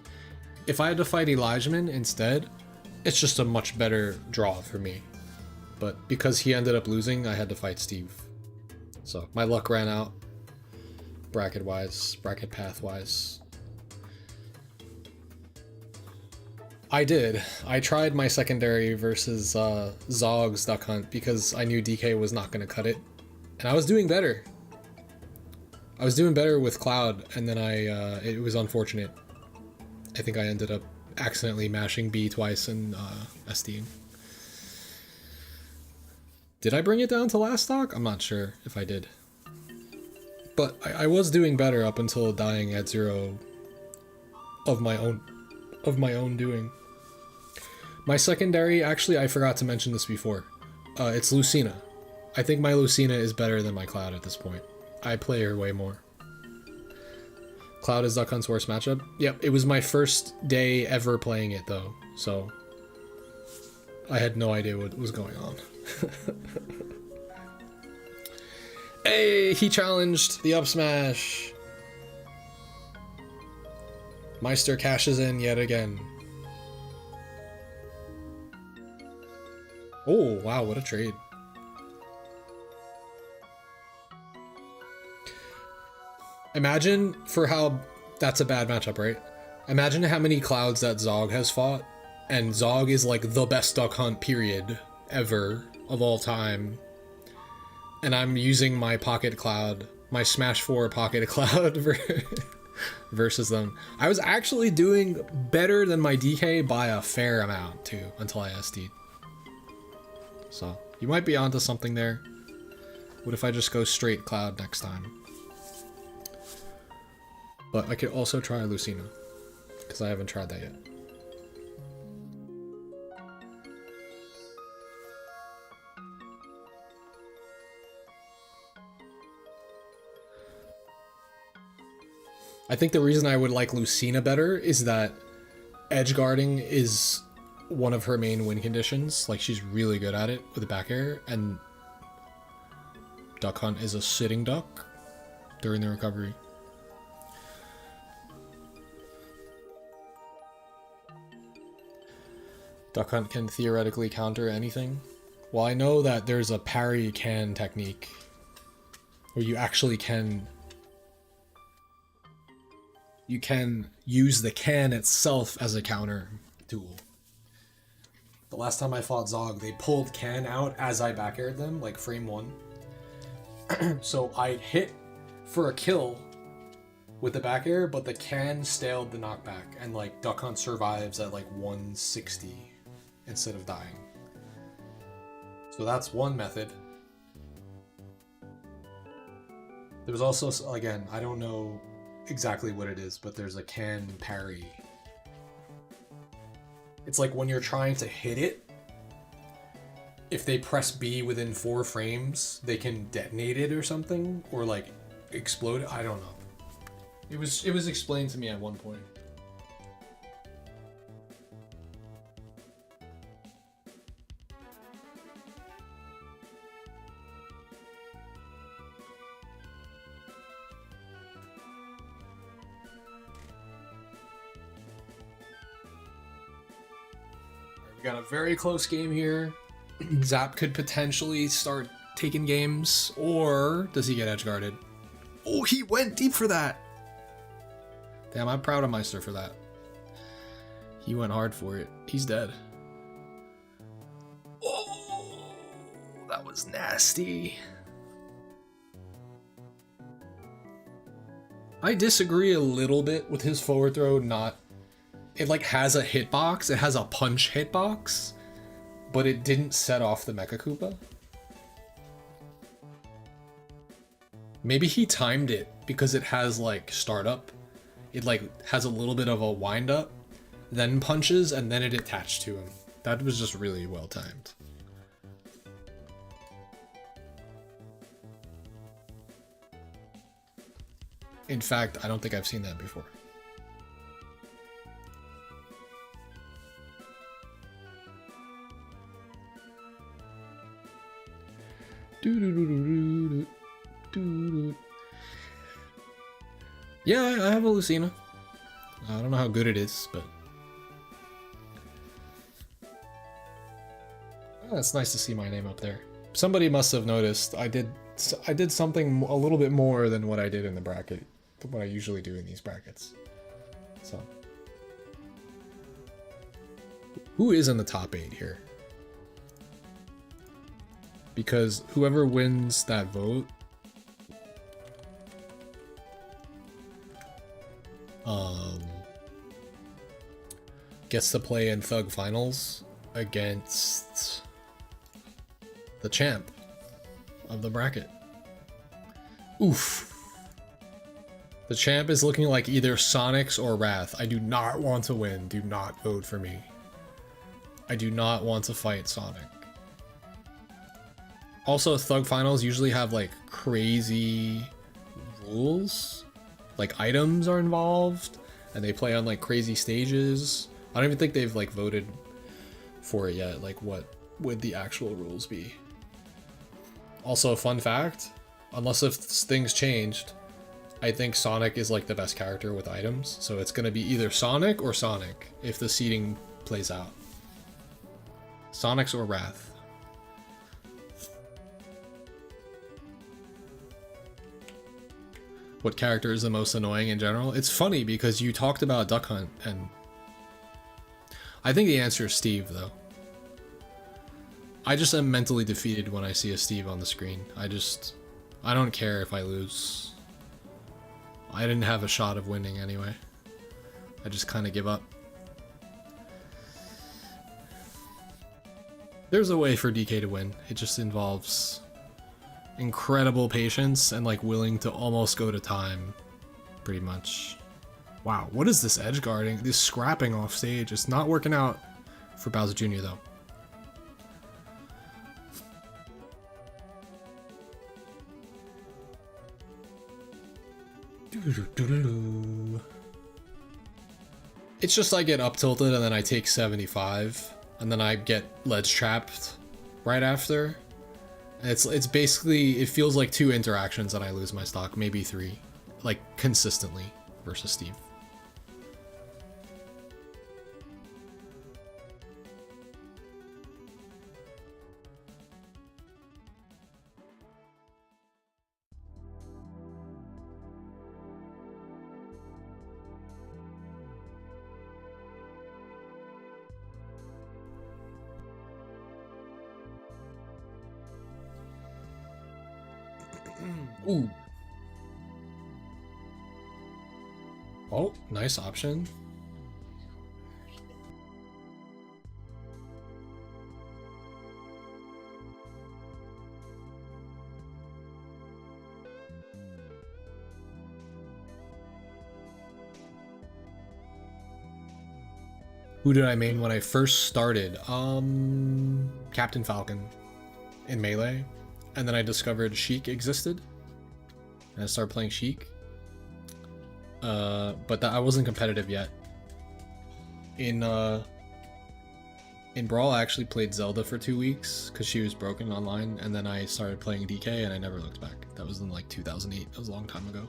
Speaker 1: If I had to fight Elijahman instead, it's just a much better draw for me. But because he ended up losing, I had to fight Steve. So my luck ran out, bracket path wise. I did. I tried my secondary versus Zog's Duck Hunt because I knew DK was not going to cut it. And I was doing better. I was doing better with Cloud, and then it was unfortunate. I think I ended up accidentally mashing B twice and SDing. Did I bring it down to last stock? I'm not sure if I did.
Speaker 3: But I was doing better up until dying at 0 of my own doing. My secondary, actually, I forgot to mention this before. It's Lucina. I think my Lucina is better than my Cloud at this point. I play her way more. Cloud is Duck Hunt's worst matchup? Yep, it was my first day ever playing it though, so I had no idea what was going on. Hey, he challenged the up smash. Meister cashes in yet again. Oh, wow, what a trade. Imagine for how that's a bad matchup, right? Imagine how many Clouds that Zog has fought, and Zog is like the best Duck Hunt period ever of all time. And I'm using my Pocket Cloud, my Smash 4 Pocket Cloud versus them. I was actually doing better than my DK by a fair amount too, until I SD'd. So, you might be onto something there. What if I just go straight Cloud next time? But I could also try Lucina, because I haven't tried that yet. I think the reason I would like Lucina better is that edge guarding is one of her main win conditions. Like, she's really good at it with the back air, and Duck Hunt is a sitting duck during the recovery. Duck Hunt can theoretically counter anything. Well, I know that there's a parry can technique where you actually can use the can itself as a counter tool. The last time I fought Zog, they pulled can out as I back aired them, like frame 1. So I hit for a kill with the back air, but the can staled the knockback, and like Duck Hunt survives at like 160 instead of dying. So that's one method. There's also, again, I don't know exactly what it is, but there's a can parry. It's like when you're trying to hit it, if they press B within 4 frames, they can detonate it or something, or like explode it. I don't know. It was explained to me at one point. We got a very close game here. Zap could potentially start taking games, or does he get edge guarded? Oh, he went deep for that. Damn, I'm proud of Meister for that. He went hard for it. He's dead. Oh, that was nasty. I disagree a little bit with his forward throw. It like has a hitbox. It has a punch hitbox, but it didn't set off the Mecha Koopa. Maybe he timed it because it has like startup. It like has a little bit of a wind up, then punches, and then it attached to him. That was just really well timed. In fact, I don't think I've seen that before. Yeah, I have a Lucina. I don't know how good it is, but oh, it's nice to see my name up there. Somebody must have noticed. I did something a little bit more than what I did in the bracket, what I usually do in these brackets. So, who is in the top 8 here? Because whoever wins that vote gets to play in Thug Finals against the champ of the bracket. Oof. The champ is looking like either Sonics or Wrath. I do not want to win. Do not vote for me. I do not want to fight Sonic. Also, Thug Finals usually have like crazy rules. Like items are involved and they play on like crazy stages. I don't even think they've like voted for it yet. Like what would the actual rules be? Also, fun fact, unless if things changed, I think Sonic is like the best character with items. So it's gonna be either Sonic or Sonic if the seeding plays out. Sonics or Wrath. What character is the most annoying in general? It's funny because you talked about Duck Hunt, and I think the answer is Steve, though. I just am mentally defeated when I see a Steve on the screen. I don't care if I lose. I didn't have a shot of winning anyway. I just kind of give up. There's a way for DK to win. It just involves incredible patience and like willing to almost go to time, pretty much. Wow, what is this edge guarding? This scrapping off stage. It's not working out for Bowser Jr. though. It's just I get up tilted and then I take 75 and then I get ledge trapped right after. It's basically, it feels like 2 interactions and I lose my stock, maybe 3, like consistently versus Steve. Ooh. Oh, nice option. Who did I main when I first started? Captain Falcon in Melee. And then I discovered Sheik existed. And I started playing Sheik. But I wasn't competitive yet. In Brawl, I actually played Zelda for 2 weeks because she was broken online, and then I started playing DK and I never looked back. That was in like 2008. That was a long time ago.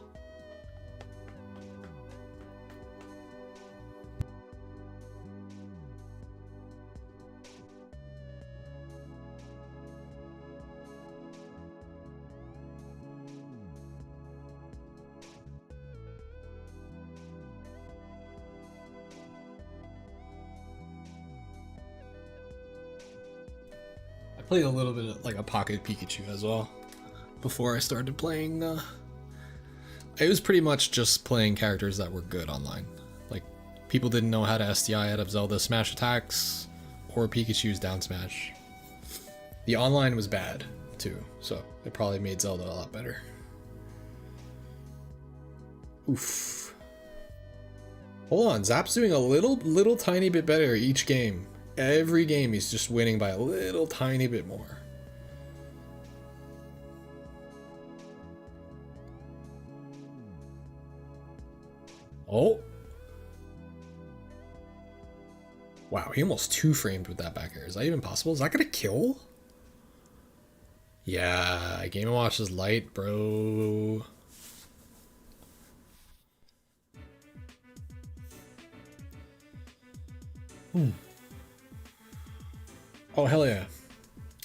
Speaker 3: Played a little bit of like a pocket Pikachu as well before I started playing. It was pretty much just playing characters that were good online. Like people didn't know how to SDI out of Zelda smash attacks or Pikachu's down smash. The online was bad too, so it probably made Zelda a lot better. Oof. Hold on, Zap's doing a little tiny bit better each game. Every game he's just winning by a little tiny bit more. Oh. Wow, he almost 2-framed with that back air. Is that even possible? Is that gonna kill? Yeah, Game & Watch is light, bro. Oh, hell yeah.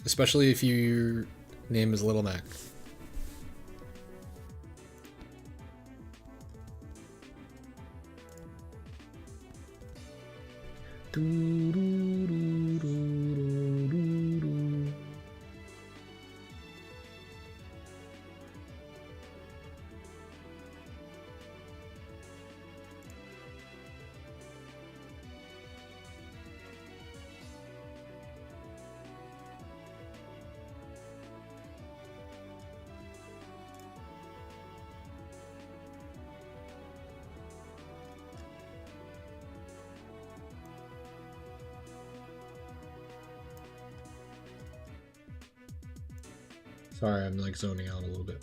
Speaker 3: Especially if your name is Little Mac.
Speaker 1: Sorry, I'm like zoning out a little bit.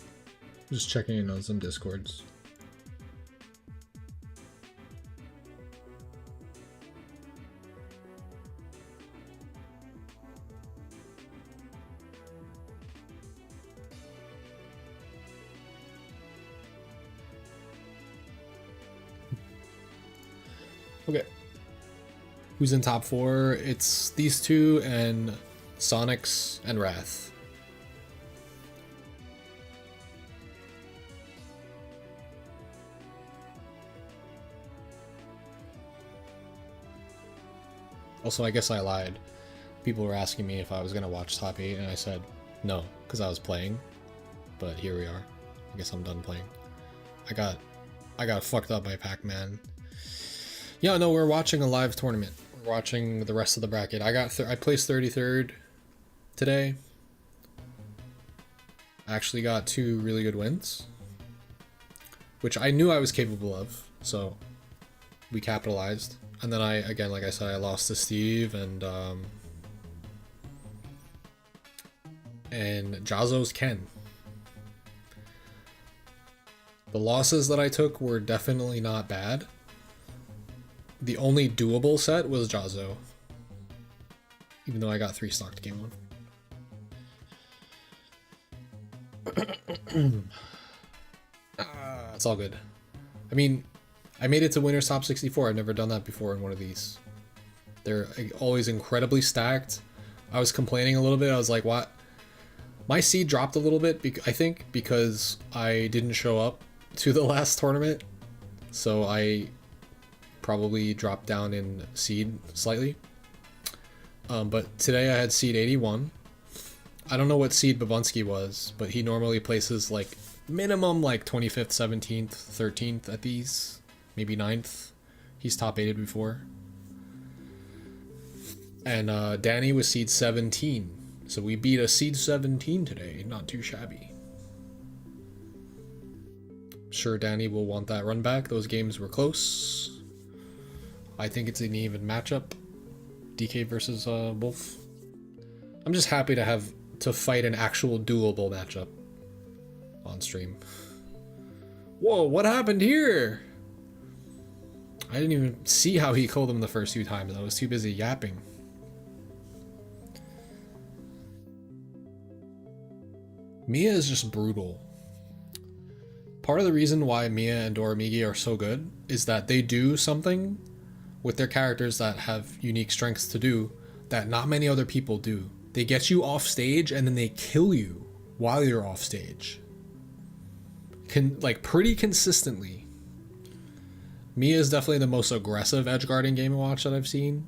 Speaker 1: Just checking in on some discords. Okay. Who's in top 4? It's these two and Sonics and Wrath. Also, I guess I lied. People were asking me if I was gonna watch top 8, and I said no, because I was playing. But here we are. I guess I'm done playing. I got fucked up by Pac-Man. Yeah, no, we're watching a live tournament. We're watching the rest of the bracket. I placed 33rd today. I actually got 2 really good wins, which I knew I was capable of, so we capitalized. And then again, like I said, I lost to Steve and Jazo's Ken. The losses that I took were definitely not bad. The only doable set was Jazo, even though I got 3 stock to game 1. It's all good. I mean, I made it to Winners Top 64. I've never done that before in one of these. They're always incredibly stacked. I was complaining a little bit. I was like, what? My seed dropped a little bit, I think, because I didn't show up to the last tournament. So I probably dropped down in seed slightly. But today I had seed 81. I don't know what seed Babunski was, but he normally places like minimum like 25th, 17th, 13th at these, maybe 9th. He's top 8'd before. And Danny was seed 17. So we beat a seed 17 today. Not too shabby. Sure, Danny will want that run back. Those games were close. I think it's an even matchup. DK versus Wolf. I'm just happy to fight an actual doable matchup on stream. Whoa, what happened here? I didn't even see how he killed him the first 2 times. I was too busy yapping. Mia is just brutal. Part of the reason why Mia and Doramigi are so good is that they do something with their characters that have unique strengths to do that not many other people do. They get you off stage and then they kill you while you're off stage. Like pretty consistently. Mia is definitely the most aggressive edgeguarding Game & Watch that I've seen.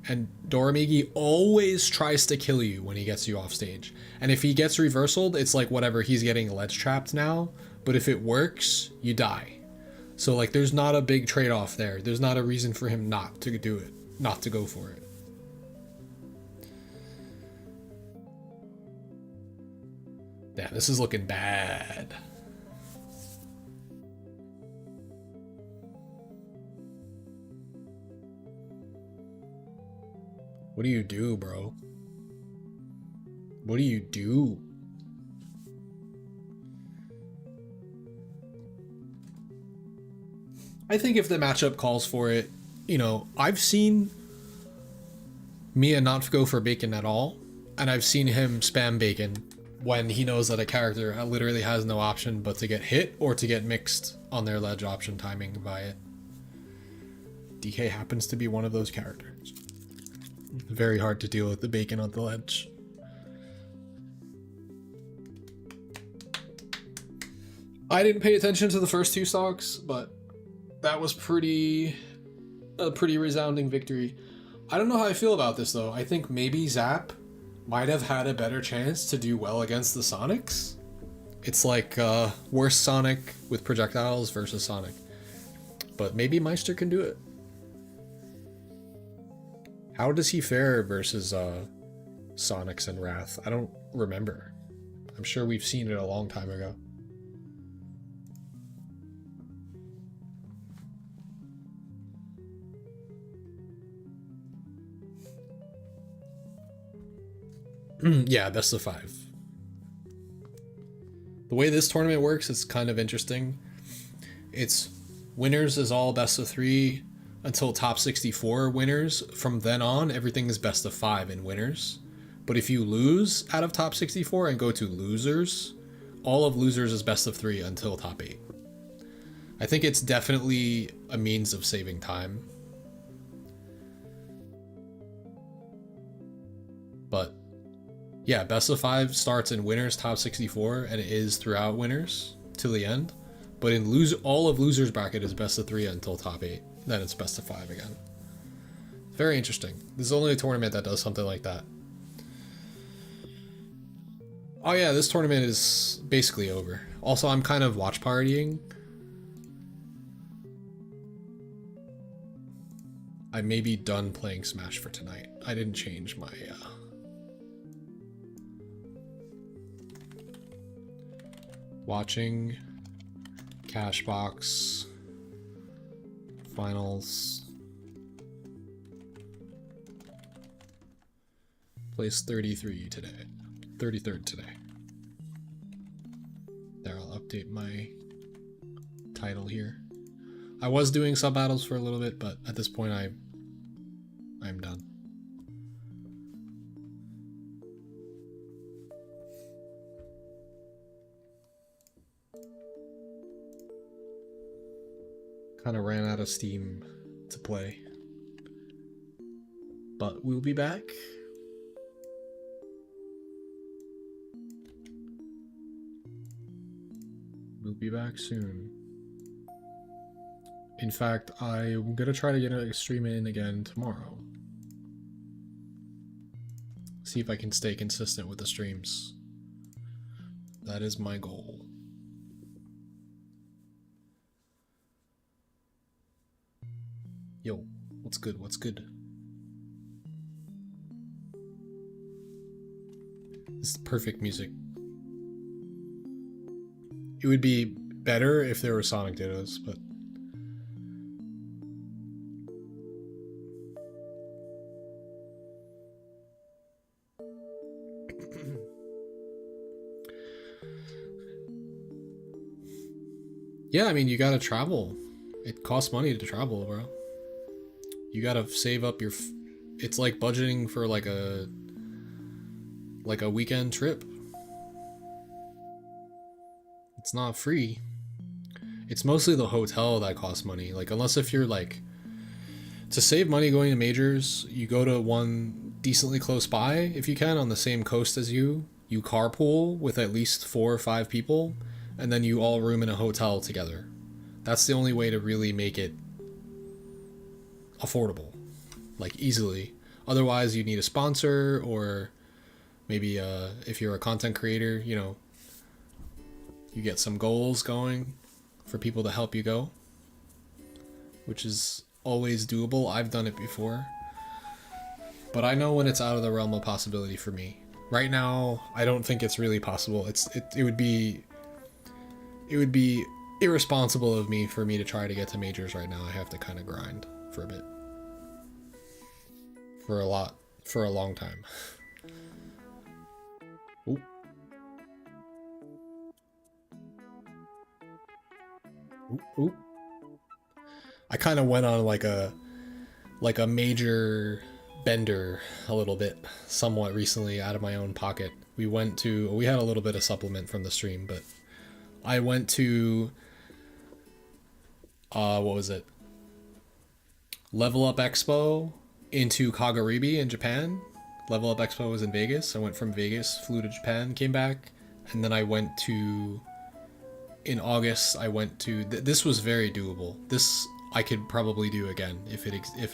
Speaker 1: And Doramigi always tries to kill you when he gets you off stage. And if he gets reversaled, it's like whatever, he's getting ledge trapped now. But if it works, you die. So like there's not a big trade-off there. There's not a reason for him not to do it, not to go for it. Damn, this is looking bad. What do you do, bro? What do you do? I think if the matchup calls for it, you know, I've seen Mia not go for bacon at all, and I've seen him spam bacon when he knows that a character literally has no option but to get hit or to get mixed on their ledge option timing by it. DK happens to be one of those characters. Very hard to deal with the bacon on the ledge. I didn't pay attention to the first 2 stocks, but that was a pretty resounding victory. I don't know how I feel about this though. I think maybe Zap might have had a better chance to do well against the Sonics. It's like worse Sonic with projectiles versus Sonic. But maybe Meister can do it. How does he fare versus Sonics and Wrath? I don't remember. I'm sure we've seen it a long time ago. Yeah, best of 5.
Speaker 3: The way this tournament works is kind of interesting. It's winners is all best of 3 until top 64 winners. From then on, everything is best of 5 in winners. But if you lose out of top 64 and go to losers, all of losers is best of 3 until top 8. I think it's definitely a means of saving time. But yeah, best of 5 starts in winners top 64 and it is throughout winners till the end. But in all of losers bracket is best of 3 until top 8. Then it's best of 5 again. Very interesting. This is only a tournament that does something like that. Oh yeah, this tournament is basically over. Also, I'm kind of watch partying. I may be done playing Smash for tonight. I didn't change my watching Cashbox finals. Place 33 today. 33rd today. There, I'll update my title here. I was doing sub battles for a little bit, but at this point I'm done. Kind of ran out of steam to play. But we'll be back. We'll be back soon. In fact, I'm gonna try to get a stream in again tomorrow. See if I can stay consistent with the streams. That is my goal. Yo, what's good? What's good? This is perfect music. It would be better if there were Sonic Dittos, but yeah, I mean, you gotta travel. It costs money to travel, bro. You gotta save up your... It's like budgeting for like a weekend trip. It's not free. It's mostly the hotel that costs money. Like, unless if you're like... To save money going to majors, you go to one decently close by, if you can, on the same coast as you. You carpool with at least 4 or 5 people, and then you all room in a hotel together. That's the only way to really make it affordable. Like, easily. Otherwise, you need a sponsor, or maybe if you're a content creator, you know, you get some goals going for people to help you go, which is always doable. I've done it before, but I know when it's out of the realm of possibility for me. Right now, I don't think it's really possible. It would be irresponsible of me for me to try to get to majors right now. I have to kind of grind for a bit, for a long time. Ooh. Ooh. I kind of went on like a major bender a little bit, somewhat recently, out of my own pocket. We had a little bit of supplement from the stream, but I went to what was it? Level Up Expo into Kagaribi in Japan. Level Up Expo was in Vegas. I went from Vegas, flew to Japan, came back, and then I went to... In August, I went to... This was very doable. This I could probably do again if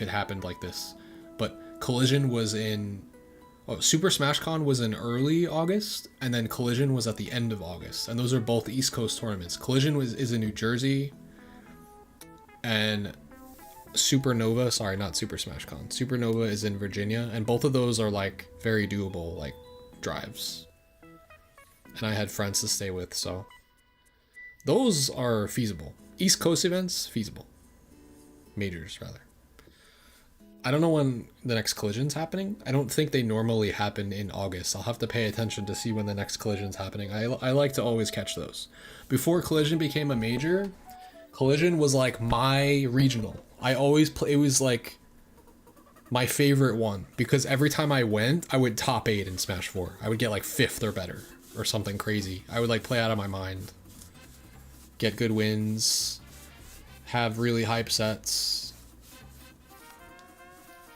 Speaker 3: it happened like this. But Collision was in... Oh, Super Smash Con was in early August, and then Collision was at the end of August. And those are both East Coast tournaments. Collision is in New Jersey, and Supernova... Sorry, not Super Smash Con. Supernova is in Virginia, and both of those are, like, very doable, like, drives. And I had friends to stay with, so... Those are feasible. East Coast events, feasible. Majors, rather. I don't know when the next collision's happening. I don't think they normally happen in August. I'll have to pay attention to see when the next collision's happening. I like to always catch those. Before collision became a major, collision was like my regional. I always play. It was like my favorite one because every time I went, I would top 8 in Smash 4. I would get like 5th or better or something crazy. I would like play out of my mind, get good wins, have really hype sets,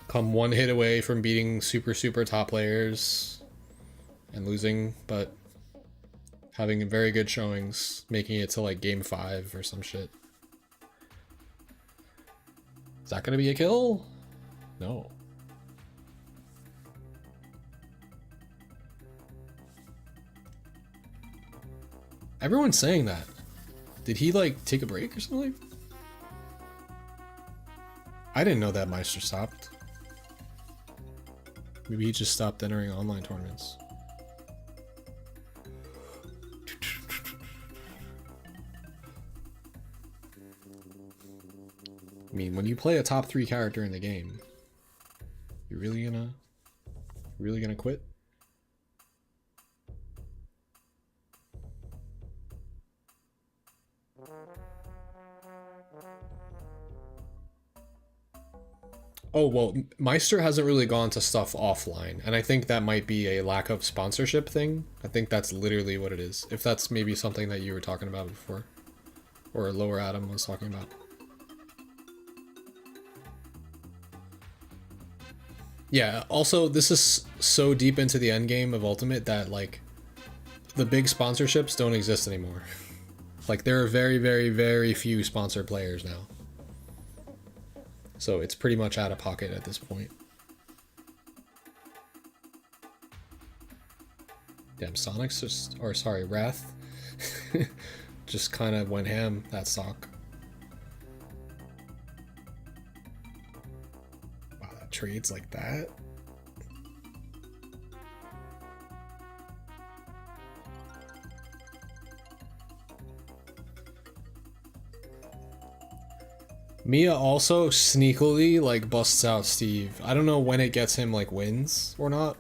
Speaker 3: come one hit away from beating super top players and losing, but having very good showings, making it to like game 5 or some shit. Is that gonna be a kill? No. Everyone's saying that. Did he like take a break or something? I didn't know that Meister stopped. Maybe he just stopped entering online tournaments. I mean, when you play a top 3 character in the game, you're really gonna quit? Oh, well, Meister hasn't really gone to stuff offline, and I think that might be a lack of sponsorship thing. I think that's literally what it is. If that's maybe something that you were talking about before, or Lower Adam was talking about. Yeah, also, this is so deep into the end game of Ultimate that, like, the big sponsorships don't exist anymore. Like, there are very few sponsored players now. So it's pretty much out of pocket at this point. Damn, Sonic's just, or sorry, Wrath just kind of went ham, that stock. Wow, that trades like that. Mia also sneakily like busts out Steve. I don't know when it gets him like wins or not,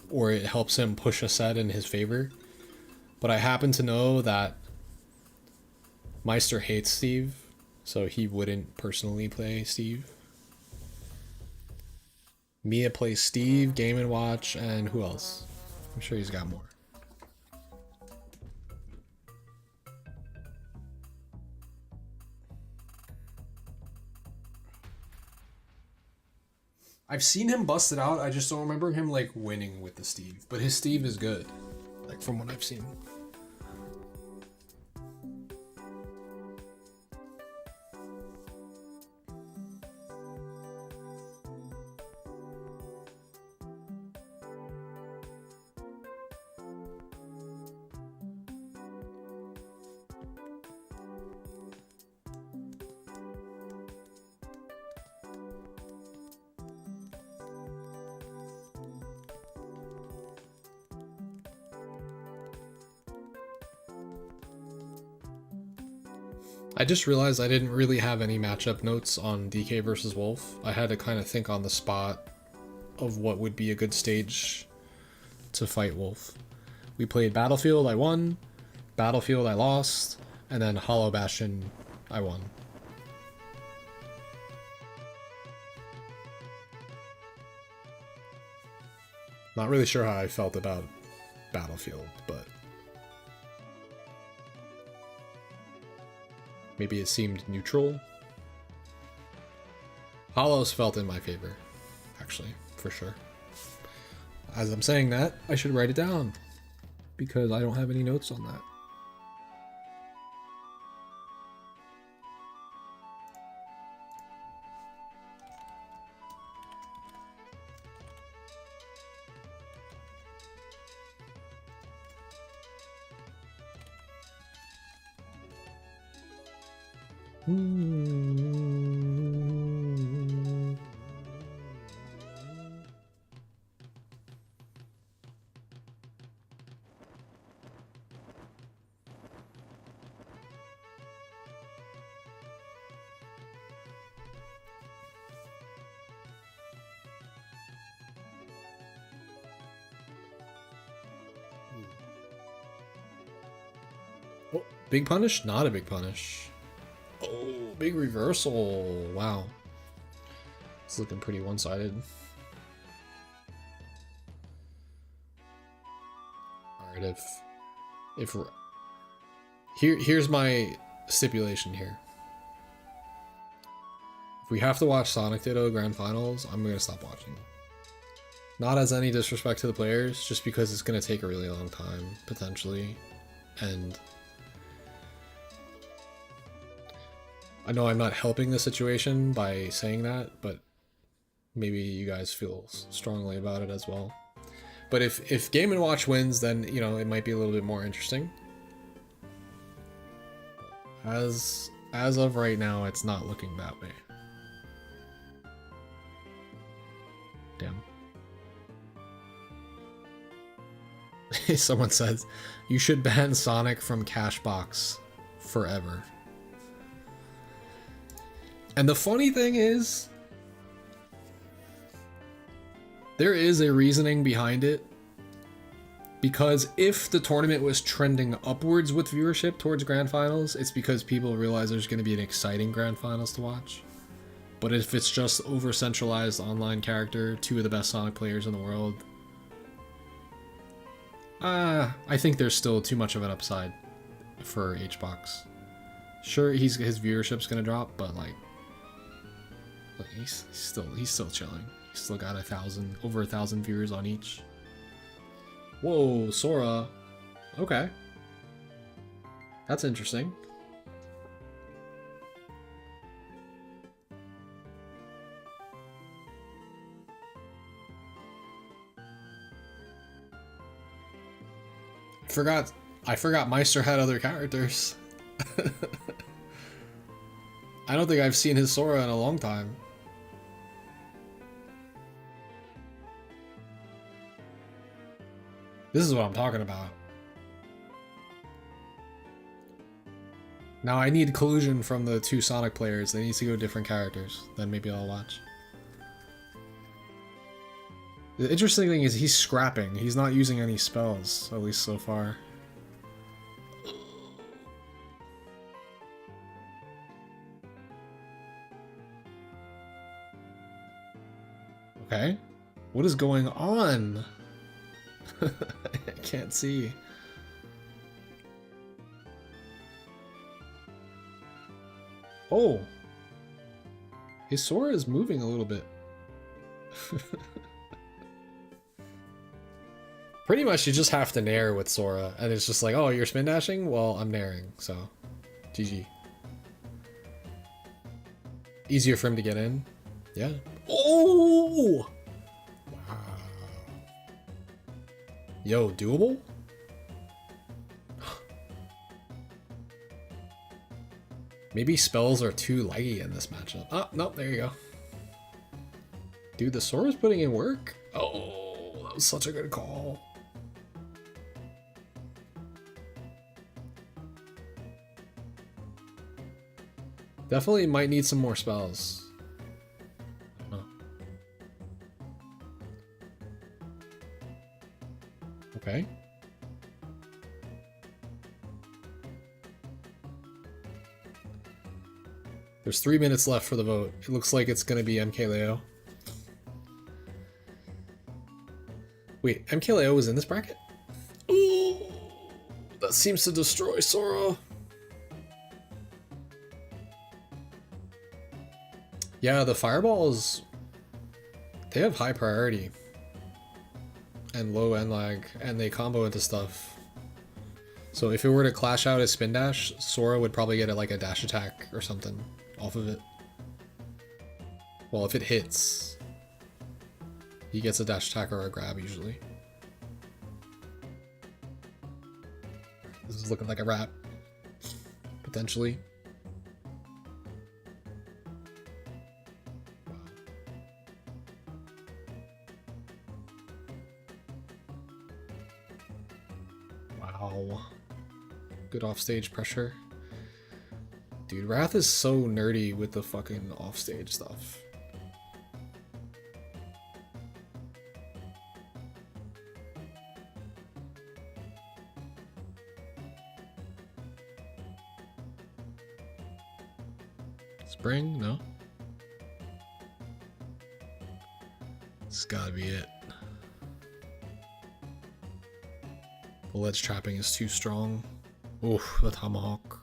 Speaker 3: or it helps him push a set in his favor. But I happen to know that Meister hates Steve, so he wouldn't personally play Steve. Mia plays Steve, Game & Watch, and who else? I'm sure he's got more. I've seen him bust it out, I just don't remember him like winning with the Steve. But his Steve is good, like from what I've seen. I just realized I didn't really have any matchup notes on DK versus Wolf. I had to kind of think on the spot of what would be a good stage to fight Wolf. We played Battlefield, I won. Battlefield, I lost. And then Hollow Bastion, I won. Not really sure how I felt about Battlefield, but maybe it seemed neutral. Hollows felt in my favor, actually, for sure. As I'm saying that, I should write it down, because I don't have any notes on that.
Speaker 1: Oh, big punish? Not a big punish. Oh, big reversal. Wow. It's looking pretty one-sided. Alright, if here's my stipulation here. If we have to watch Sonic Ditto Grand Finals, I'm gonna stop watching. Not as any disrespect to the players, just because it's gonna take a really long time, potentially. And I know I'm not helping the situation by saying that, but maybe you guys feel strongly about it as well. But if Game & Watch wins, then, you know, it might be a little bit more interesting. As of right now, it's not looking that way. Damn. Someone says, you should ban Sonic from Cashbox forever. And the funny thing is, there is a reasoning behind it, because if the tournament was trending upwards with viewership towards Grand Finals, it's because people realize there's going to be an exciting Grand Finals to watch. But if it's just over-centralized online character, two of the best Sonic players in the world, I think there's still too much of an upside for HBox. Sure, his viewership's going to drop, but like he's still chilling. He's still got over 1,000 viewers on each. Whoa, Sora. Okay. That's interesting. I forgot Meister had other characters. I don't think I've seen his Sora in a long time. This is what I'm talking about. Now I need collusion from the two Sonic players. They need to go different characters. Then maybe I'll watch. The interesting thing is he's scrapping. He's not using any spells, at least so far. Okay. What is going on? I can't see. Oh. His Sora is moving a little bit. Pretty much you just have to nair with Sora, and it's just like, oh, you're spin dashing? Well, I'm nairing, so GG. Easier for him to get in. Yeah. Oh! Wow. Yo, doable? Maybe spells are too laggy in this matchup. Oh, nope, there you go. Dude, the Sora's putting in work? Oh, that was such a good call. Definitely might need some more spells. Okay. There's 3 minutes left for the vote. It looks like it's gonna be MKLeo. Wait, MKLeo was in this bracket? Ooh, that seems to destroy Sora. Yeah, the fireballs, they have high priority and low end lag, and they combo into stuff. So if it were to clash out a spin dash, Sora would probably get like a dash attack or something off of it. Well, if it hits, he gets a dash attack or a grab usually. This is looking like a wrap, potentially. Wow. Good offstage pressure. Dude, Wrath is so nerdy with the fucking offstage stuff. Spring? No. It's gotta be it. The ledge trapping is too strong. Oof, the tomahawk.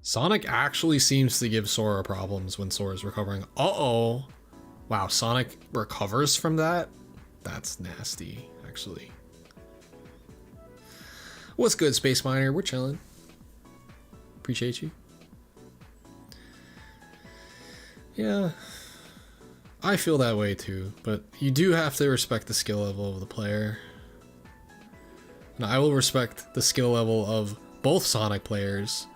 Speaker 1: Sonic actually seems to give Sora problems when Sora's recovering. Uh-oh. Wow, Sonic recovers from that? That's nasty, actually. What's good, Space Miner? We're chilling. Appreciate you. Yeah. I feel that way too, but you do have to respect the skill level of the player. And I will respect the skill level of both Sonic players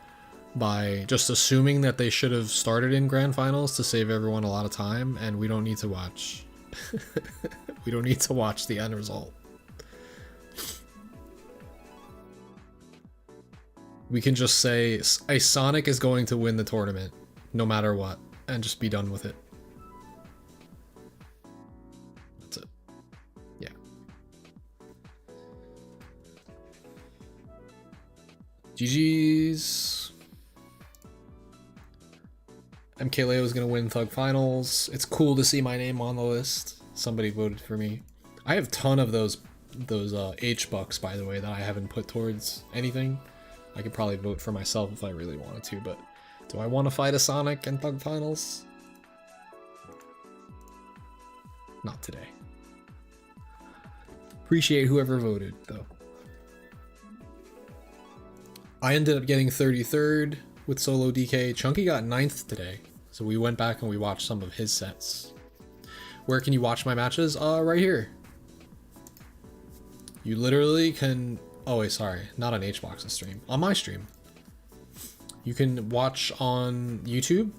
Speaker 1: by just assuming that they should have started in Grand Finals to save everyone a lot of time, and we don't need to watch. We don't need to watch the end result. We can just say a Sonic is going to win the tournament, no matter what, and just be done with it. That's it. Yeah. GG's. MK Leo is going to win Thug Finals. It's cool to see my name on the list. Somebody voted for me. I have a ton of those H-Bucks, by the way, that I haven't put towards anything. I could probably vote for myself if I really wanted to, but do I want to fight a Sonic in Thug Finals? Not today. Appreciate whoever voted, though. I ended up getting 33rd with Solo DK. Chunky got 9th today, so we went back and we watched some of his sets. Where can you watch my matches? Right here. You literally can... Oh wait, sorry, not on Hbox's stream. On my stream. You can watch on YouTube,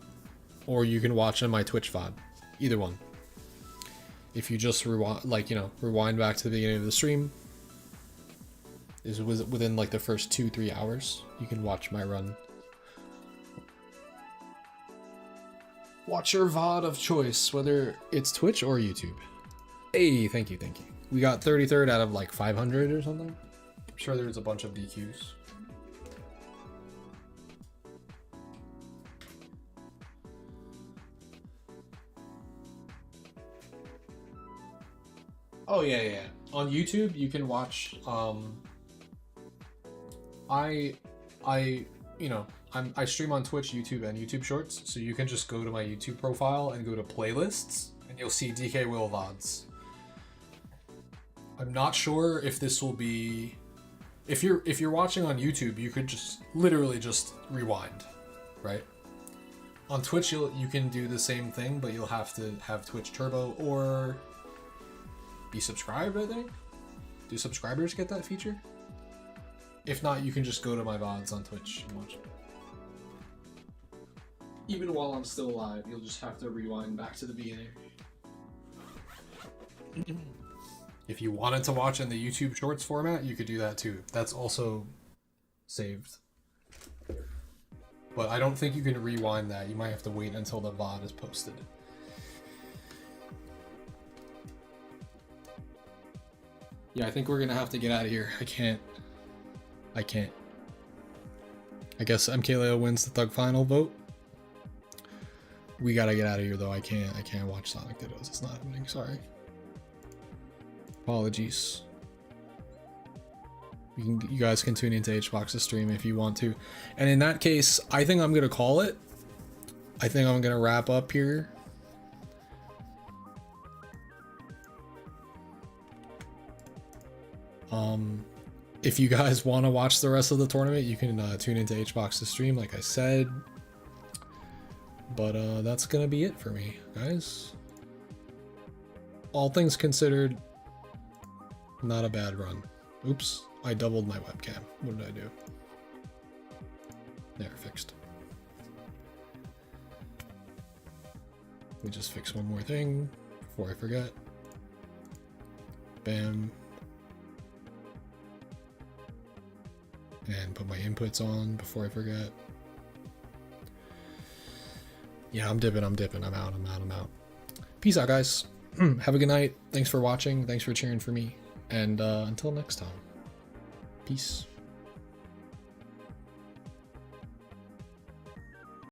Speaker 1: or you can watch on my Twitch VOD. Either one. If you just rewind, like, you know, rewind back to the beginning of the stream, is within like the first 2-3 hours, you can watch my run. Watch your VOD of choice, whether it's Twitch or YouTube. Hey, thank you, thank you. We got 33rd out of like 500 or something. I'm sure there's a bunch of DQs. Oh yeah. On YouTube, you can watch. I stream on Twitch, YouTube, and YouTube Shorts, so you can just go to my YouTube profile and go to playlists, and you'll see DKwill VODs. I'm not sure if this will be. If you're watching on YouTube, you could just literally just rewind, right? On Twitch, you can do the same thing, but you'll have to have Twitch Turbo or be subscribed, I think. Do subscribers get that feature? If not, you can just go to my VODs on Twitch and watch it. Even while I'm still alive, you'll just have to rewind back to the beginning. If you wanted to watch in the YouTube Shorts format, you could do that too. That's also saved. But I don't think you can rewind that. You might have to wait until the VOD is posted. Yeah, I think we're gonna have to get out of here. I can't. I guess MKLeo wins the Thug Final vote. We gotta get out of here though. I can't watch Sonic Dittos. It's not happening, sorry. Apologies. You guys can tune into Hbox's stream if you want to. And in that case, I think I'm gonna call it. I think I'm gonna wrap up here. If you guys want to watch the rest of the tournament, you can tune into Hbox's stream, like I said. But that's gonna be it for me, guys. All things considered, not a bad run. Oops, I doubled my webcam. What did I do? There, fixed. Let me just fix one more thing before I forget. Bam. And put my inputs on before I forget. Yeah, I'm dipping. I'm out. Peace out, guys. Have a good night. Thanks for watching. Thanks for cheering for me. And until next time. Peace.